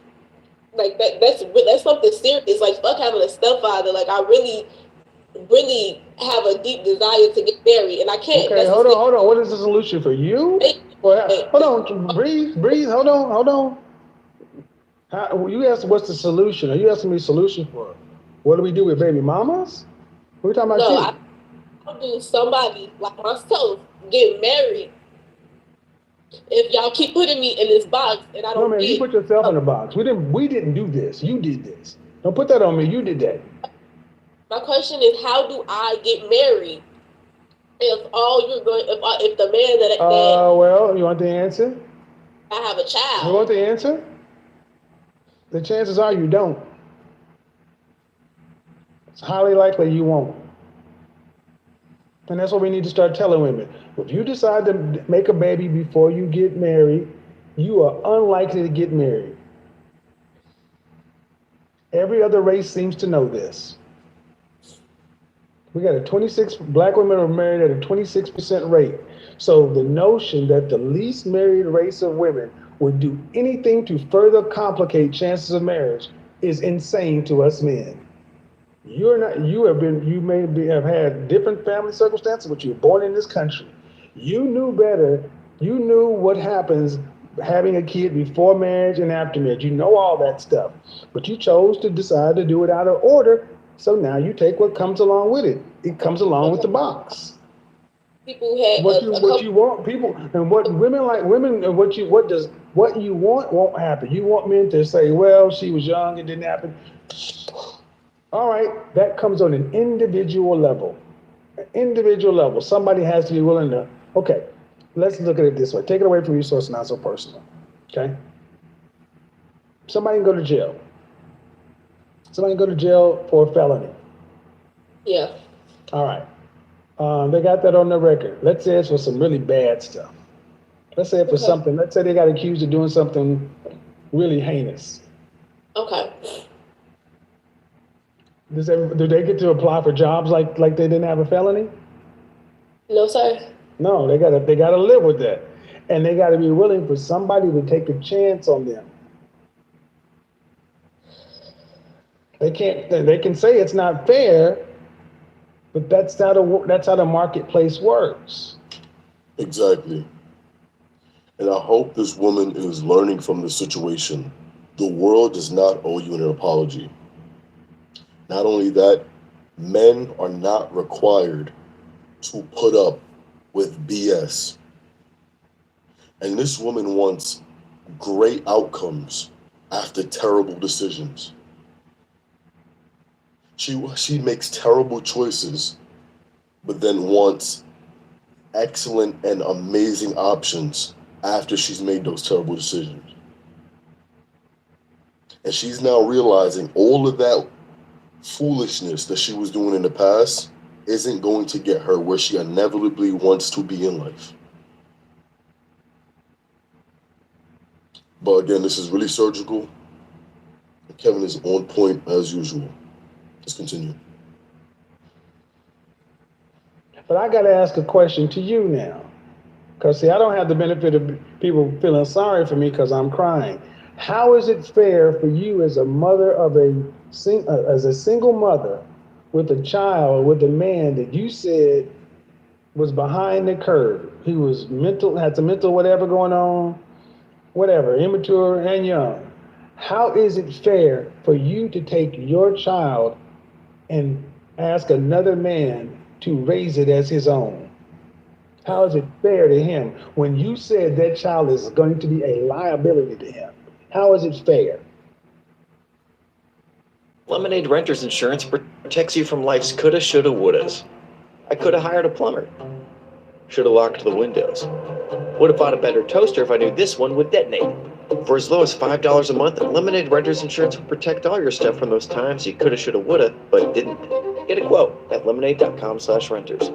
Like, that's something serious. Like, fuck having a stepfather. Like, I really have a deep desire to get married, and I can't. Okay, hold on. What is the solution for you? Hold on, breathe. Hold on. You asked what's the solution? Are you asking me solution for? What do we do with baby mamas? What are we talking about? No, I'll do somebody like myself get married. If y'all keep putting me in this box and I don't. No, man, you put yourself in a box. We didn't do this. You did this. Don't put that on me. You did that. My question is, how do I get married? If all you're going, if the man that well, you want the answer? I have a child. You want the answer? The chances are you don't. It's highly likely you won't. And that's what we need to start telling women. If you decide to make a baby before you get married, you are unlikely to get married. Every other race seems to know this. We got black women are married at a 26% rate. So the notion that the least married race of women would do anything to further complicate chances of marriage is insane to us men. You may have had different family circumstances, but you were born in this country. You knew better. You knew what happens having a kid before marriage and after marriage. You know all that stuff, but you chose to decide to do it out of order. So now you take what comes along with it. It comes along with the box. People had what you want, people, and what women like women, and what you want won't happen. You want men to say, well, she was young, it didn't happen. All right, that comes on an individual level. Somebody has to be willing to, okay, let's look at it this way. Take it away from you so it's not so personal, okay? Somebody can go to jail. Somebody can go to jail for a felony. Yeah. All right. They got that on the record. Let's say it's for some really bad stuff. Let's say for something, let's say they got accused of doing something really heinous. Okay. Do they get to apply for jobs like they didn't have a felony? No, sir. No, they gotta live with that. And they gotta be willing for somebody to take a chance on them. They can say it's not fair, but that's how the marketplace works. Exactly. And I hope this woman is learning from the situation. The world does not owe you an apology. Not only that, men are not required to put up with BS. And this woman wants great outcomes after terrible decisions. She makes terrible choices, but then wants excellent and amazing options after she's made those terrible decisions. And she's now realizing all of that foolishness that she was doing in the past isn't going to get her where she inevitably wants to be in life. But again, this is really surgical. Kevin is on point as usual. Let's continue. But I got to ask a question to you now. Because, see, I don't have the benefit of people feeling sorry for me because I'm crying. How is it fair for you as a mother of as a single mother with a child, with a man that you said was behind the curve? He was had some mental whatever going on, whatever, immature and young. How is it fair for you to take your child and ask another man to raise it as his own? How is it fair to him when you said that child is going to be a liability to him? How is it fair? Lemonade Renter's Insurance protects you from life's coulda, shoulda, wouldas. I coulda hired a plumber. Shoulda locked the windows. Would have bought a better toaster if I knew this one would detonate. For as low as $5 a month, Lemonade Renter's Insurance will protect all your stuff from those times you coulda, shoulda, woulda, but didn't. Get a quote at lemonade.com/renters.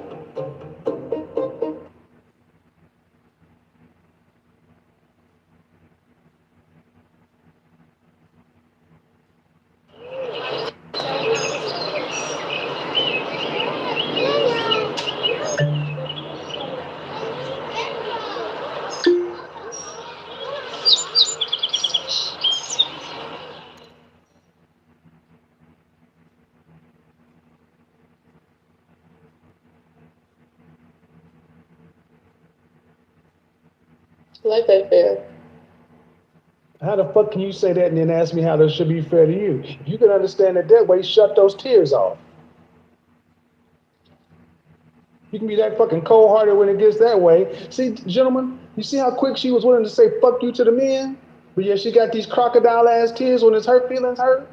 Life ain't fair. How the fuck can you say that and then ask me how that should be fair to you? If you can understand it that way, shut those tears off. You can be that fucking cold-hearted when it gets that way. See, gentlemen, you see how quick she was willing to say fuck you to the men? But yet she got these crocodile-ass tears when it's her feelings hurt?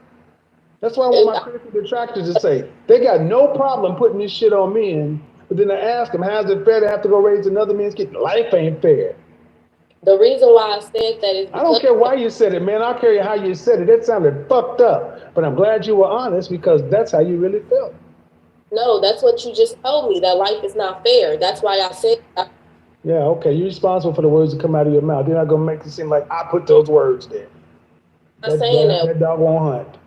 That's why I want my critical detractors to say, they got no problem putting this shit on men, but then I ask them, how's it fair to have to go raise another man's kid? Life ain't fair. The reason why I said that is because I don't care why you said it, man. I don't care how you said it. That sounded fucked up. But I'm glad you were honest because that's how you really felt. No, that's what you just told me, that life is not fair. That's why I said that. Yeah, okay. You're responsible for the words that come out of your mouth. You're not going to make it seem like I put those words there. I'm not saying that. That dog won't hunt.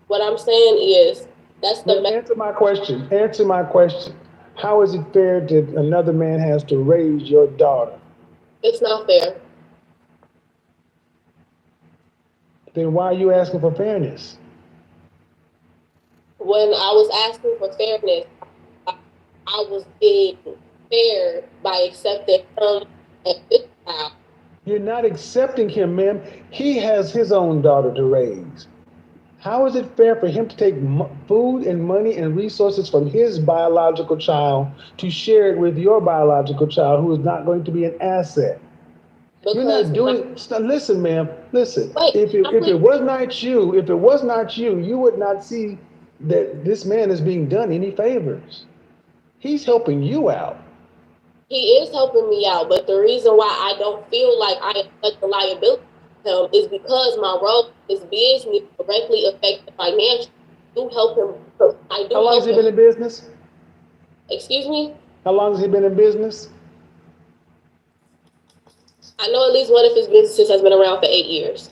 What I'm saying is, that's the... Answer my question. Answer my question. How is it fair that another man has to raise your daughter? It's not fair. Then why are you asking for fairness? When I was asking for fairness, I was being fair by accepting him and this child. You're not accepting him, ma'am. He has his own daughter to raise. How is it fair for him to take food and money and resources from his biological child to share it with your biological child who is not going to be an asset? Because you're not doing. Listen, ma'am. Listen. Wait, if it was not you, you would not see that this man is being done any favors. He's helping you out. He is helping me out, but the reason why I don't feel like I am such a liability to him is because my role in this business directly affects the financial. I do help him. How long has he been in business? Excuse me? How long has he been in business? I know at least one of his businesses has been around for 8 years.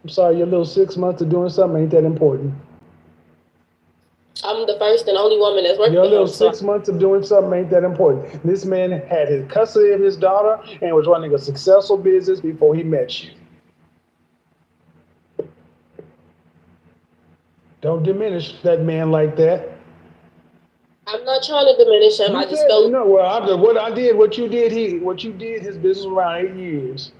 I'm sorry, your little 6 months of doing something ain't that important. I'm the first and only woman that's working. Your little 6 months of doing something ain't that important. This man had his custody of his daughter and was running a successful business before he met you. Don't diminish that man like that. I'm not trying to diminish him. I just felt no. Well, what you did, his business around 8 years.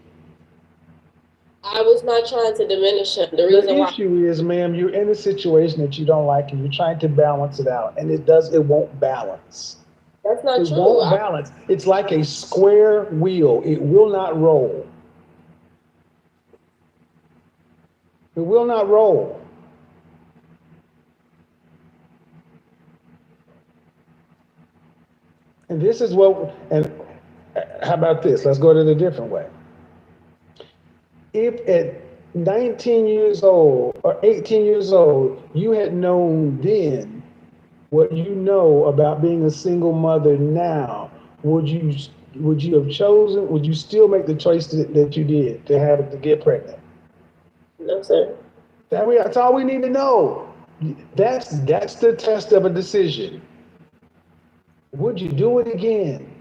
I was not trying to diminish him. The issue is, ma'am, you're in a situation that you don't like, and you're trying to balance it out, and it won't balance. That's not true. It won't balance. It's like a square wheel. It will not roll. It will not roll. And this is how about this? Let's go to the different way. If 19 years old or 18 years old, you had known then what you know about being a single mother now, would you would you still make the choice that you did to get pregnant? No, sir. That's all we need to know. That's the test of a decision. Would you do it again?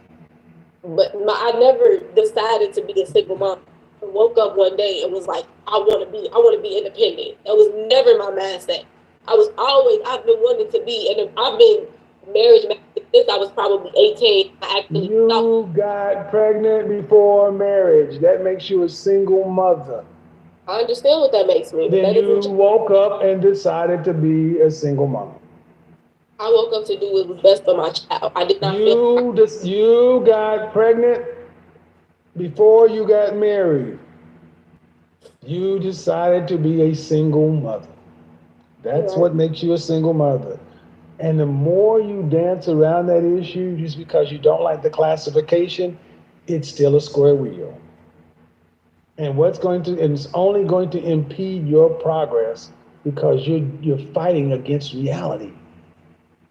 But I never decided to be a single mom. I woke up one day and was like, I want to be independent. That was never my mindset. I've been wanting to be, and I've been marriage since I was probably 18. You got pregnant before marriage. That makes you a single mother. I understand what that makes me. Then you woke up and decided to be a single mom. I woke up to do what was best for my child. I did not You got pregnant before you got married. You decided to be a single mother. That's what makes you a single mother. And the more you dance around that issue, just because you don't like the classification, it's still a square wheel. And it's only going to impede your progress because you're fighting against reality.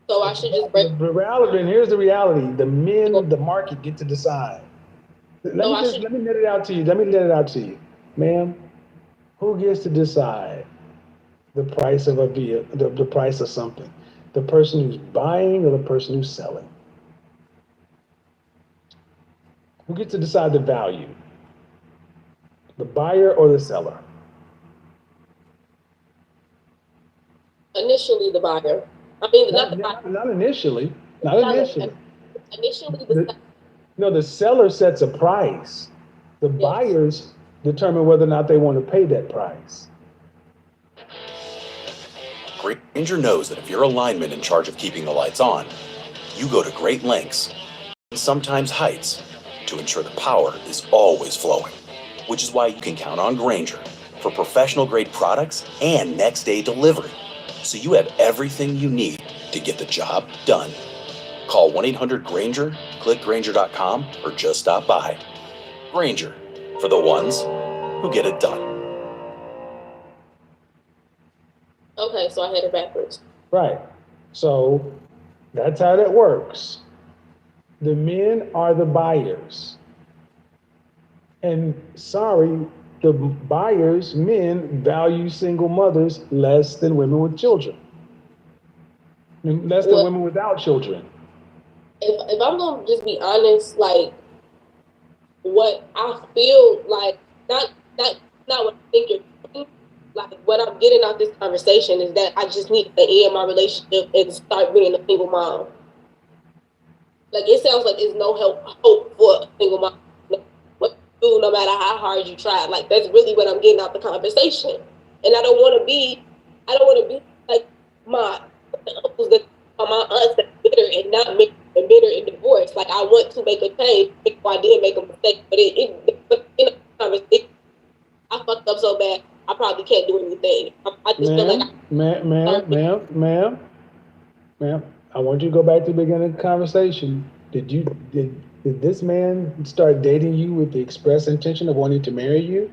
So I should just break. The reality, and here's the reality: the market get to decide. Let me let it out to you, ma'am. Who gets to decide the price of a vehicle, the price of something? The person who's buying or the person who's selling? Who gets to decide the value? The buyer or the seller? Initially, the buyer. I mean, not initially. Not initially. Initially, the seller sets a price. The buyers determine whether or not they want to pay that price. Grainger knows that if you're a lineman in charge of keeping the lights on, you go to great lengths, and sometimes heights, to ensure the power is always flowing. Which is why you can count on Grainger for professional-grade products and next-day delivery, so you have everything you need to get the job done. Call 1-800-GRAINGER, click Grainger.com, or just stop by. Grainger, for the ones who get it done. Okay, so I had it backwards. Right. So that's how that works. The men are the buyers. And sorry, the buyers, men, value single mothers less than women with children. Less than women without children. If I'm gonna just be honest, like what I feel like, not what I think you're doing, like what I'm getting out this conversation is that I just need to end my relationship and start being a single mom. Like it sounds like there's no hope for a single mom. What you do, no matter how hard you try. Like that's really what I'm getting out the conversation. And I don't want to be like my uncles that are my aunts that are bitter and not bitter and divorced. Like I want to make a change if I did make a mistake, but but in a conversation, I fucked up so bad I probably can't do anything. I just feel like ma'am, I want you to go back to the beginning of the conversation. Did this man start dating you with the express intention of wanting to marry you?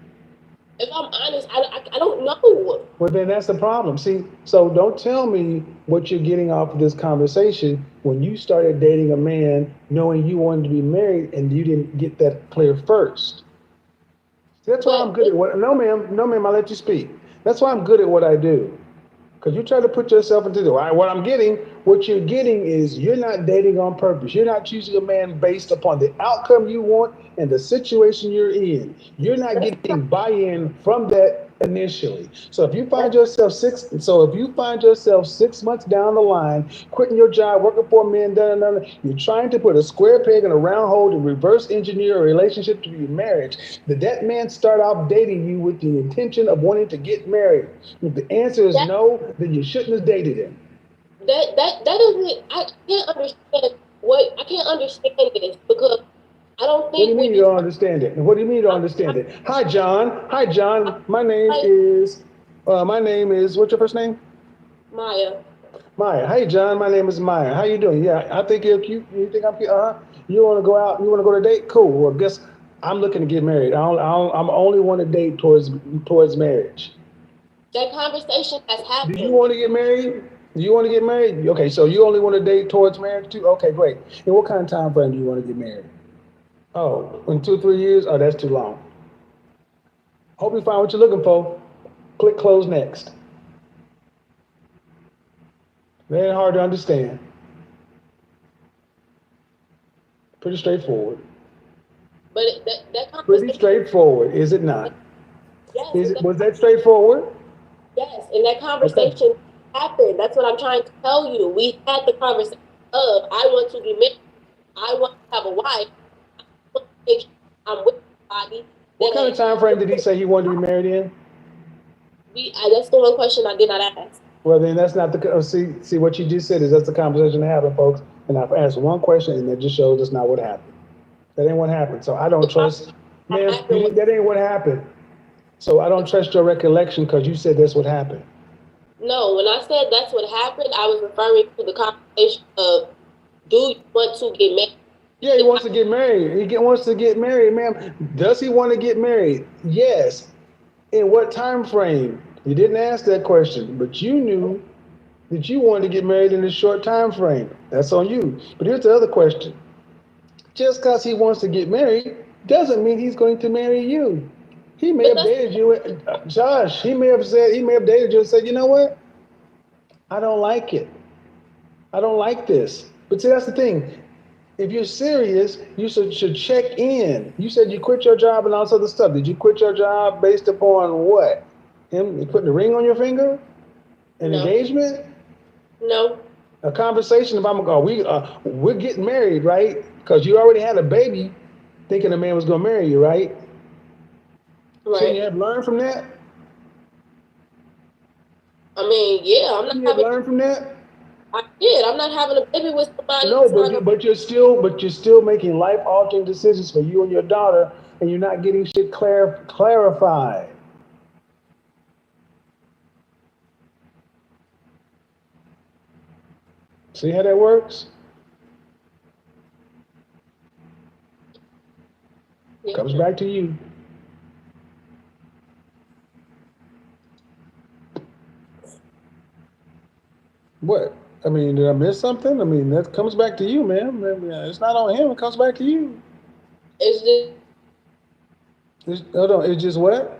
If I'm honest, I don't know. Well, then that's the problem. See, so don't tell me what you're getting off of this conversation when you started dating a man knowing you wanted to be married and you didn't get that clear first. See, that's why I'm good at what. No, ma'am, I'll let you speak. That's why I'm good at what I do. Because you try to put yourself into what you're getting is you're not dating on purpose. You're not choosing a man based upon the outcome you want and the situation you're in. You're not getting buy-in from that initially. So if you find yourself 6 months down the line, quitting your job, working for a man, you're trying to put a square peg in a round hole to reverse engineer a relationship to be marriage. Did that man start off dating you with the intention of wanting to get married? If the answer is no, then you shouldn't have dated him. That doesn't. I can't understand this because I don't think. What do you mean you don't understand it? What do you mean you don't understand it? Hi, John. My name is. What's your first name? Maya. Maya. Hey, John. My name is Maya. How you doing? Yeah, I think you're cute. You think I'm cute? You want to go out? You want to go to a date? Cool. Well, I'm looking to get married. I'm only want to date towards marriage. That conversation has Do happened. you want to get married? Do you want to get married? Okay, so you only want to date towards marriage too? Okay, great. And what kind of time frame do you want to get married? Oh, in 2-3 years? Oh, that's too long. Hope you find what you're looking for. Click close next. Very hard to understand. Pretty straightforward. But that Pretty conversation, straightforward, is it not? yes, Was that straightforward? yes, and that conversation happened. That's what I'm trying to tell you. We had the conversation of I want to be married. I want to have a wife. I want to make sure I'm with somebody. What kind of time frame did he say he wanted to be married in? That's the one question I did not ask. Well, then that's not the see what you just said is that's the conversation that happened, folks. And I've asked one question, and that just shows that's not what happened. That ain't what happened. So I don't trust, man. That ain't what happened. So I don't trust your recollection because you said that's what happened. No, when I said that's what happened, I was referring to the conversation of, do you want to get married? Yeah, he wants to get married. He wants to get married, ma'am. Does he want to get married? Yes. In what time frame? You didn't ask that question, but you knew that you wanted to get married in a short time frame. That's on you. But here's the other question. Just because he wants to get married doesn't mean he's going to marry you. He may have dated you, Josh. He may have dated you and said, you know what? I don't like it. I don't like this. But see, that's the thing. If you're serious, you should check in. You said you quit your job and all this other stuff. Did you quit your job based upon what? Him putting a ring on your finger? An engagement? No. A conversation about we're getting married, right? Because you already had a baby, thinking a man was gonna marry you, right? Right. Shouldn't you have learned from that? I mean, yeah, I'm not having. Learn from that. I did. I'm not having a baby with somebody. No, but you're still making life altering decisions for you and your daughter, and you're not getting shit clarified. See how that works? Yeah. Comes back to you. What? I mean, did I miss something? I mean, that comes back to you, man. It's not on him. It comes back to you. It's hold on. It's just what?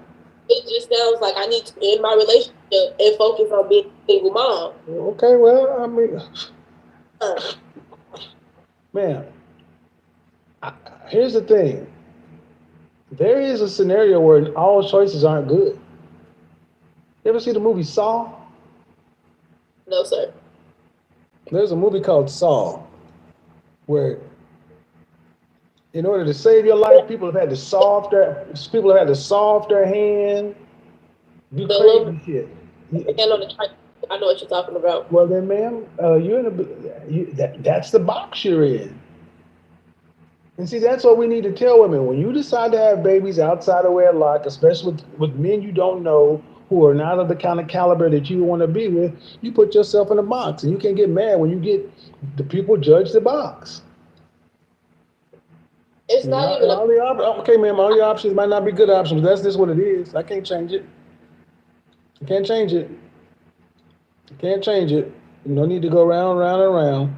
It just sounds like I need to end my relationship and focus on being a single mom. Okay, well, I mean, man, here's the thing. There is a scenario where all choices aren't good. You ever see the movie Saw? No, sir. There's a movie called Saw, where in order to save your life, people have had to saw off their hand, do crazy shit. I know what you're talking about. Well then, ma'am, that's the box you're in. And see, that's what we need to tell women. When you decide to have babies outside of wedlock, especially with men you don't know, who are not of the kind of caliber that you want to be with, you put yourself in a box, and you can't get mad when you get the people judge the box. It's not even okay, ma'am, all your options might not be good options. That's just what it is. I can't change it. I can't change it. I can't change it. You don't need to go round, round, and round.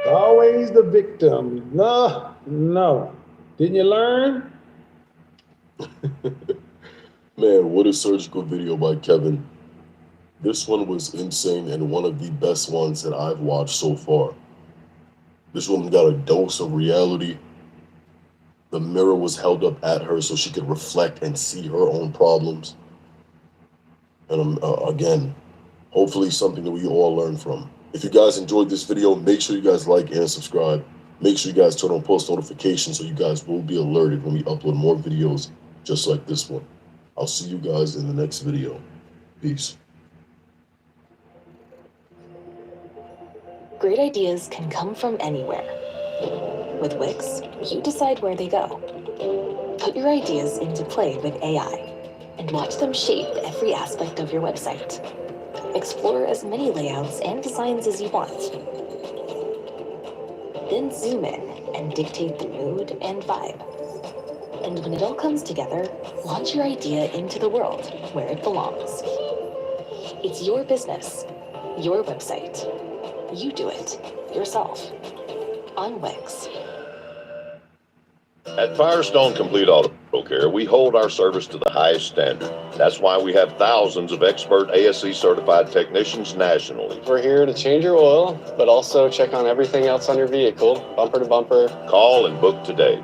Always the victim. No. Didn't you learn? Man, what a surgical video by Kevin. This one was insane and one of the best ones that I've watched so far. This woman got a dose of reality. The mirror was held up at her so she could reflect and see her own problems. And again, hopefully something that we all learn from. If you guys enjoyed this video, make sure you guys like and subscribe. Make sure you guys turn on post notifications so you guys will be alerted when we upload more videos just like this one. I'll see you guys in the next video. Peace. Great ideas can come from anywhere. With Wix, you decide where they go. Put your ideas into play with AI and watch them shape every aspect of your website. Explore as many layouts and designs as you want. Then zoom in and dictate the mood and vibe. And when it all comes together, launch your idea into the world where it belongs. It's your business, your website. You do it yourself on Wix. At Firestone Complete Auto Care, we hold our service to the highest standard. That's why we have thousands of expert ASE certified technicians nationally. We're here to change your oil, but also check on everything else on your vehicle, bumper to bumper. Call and book today.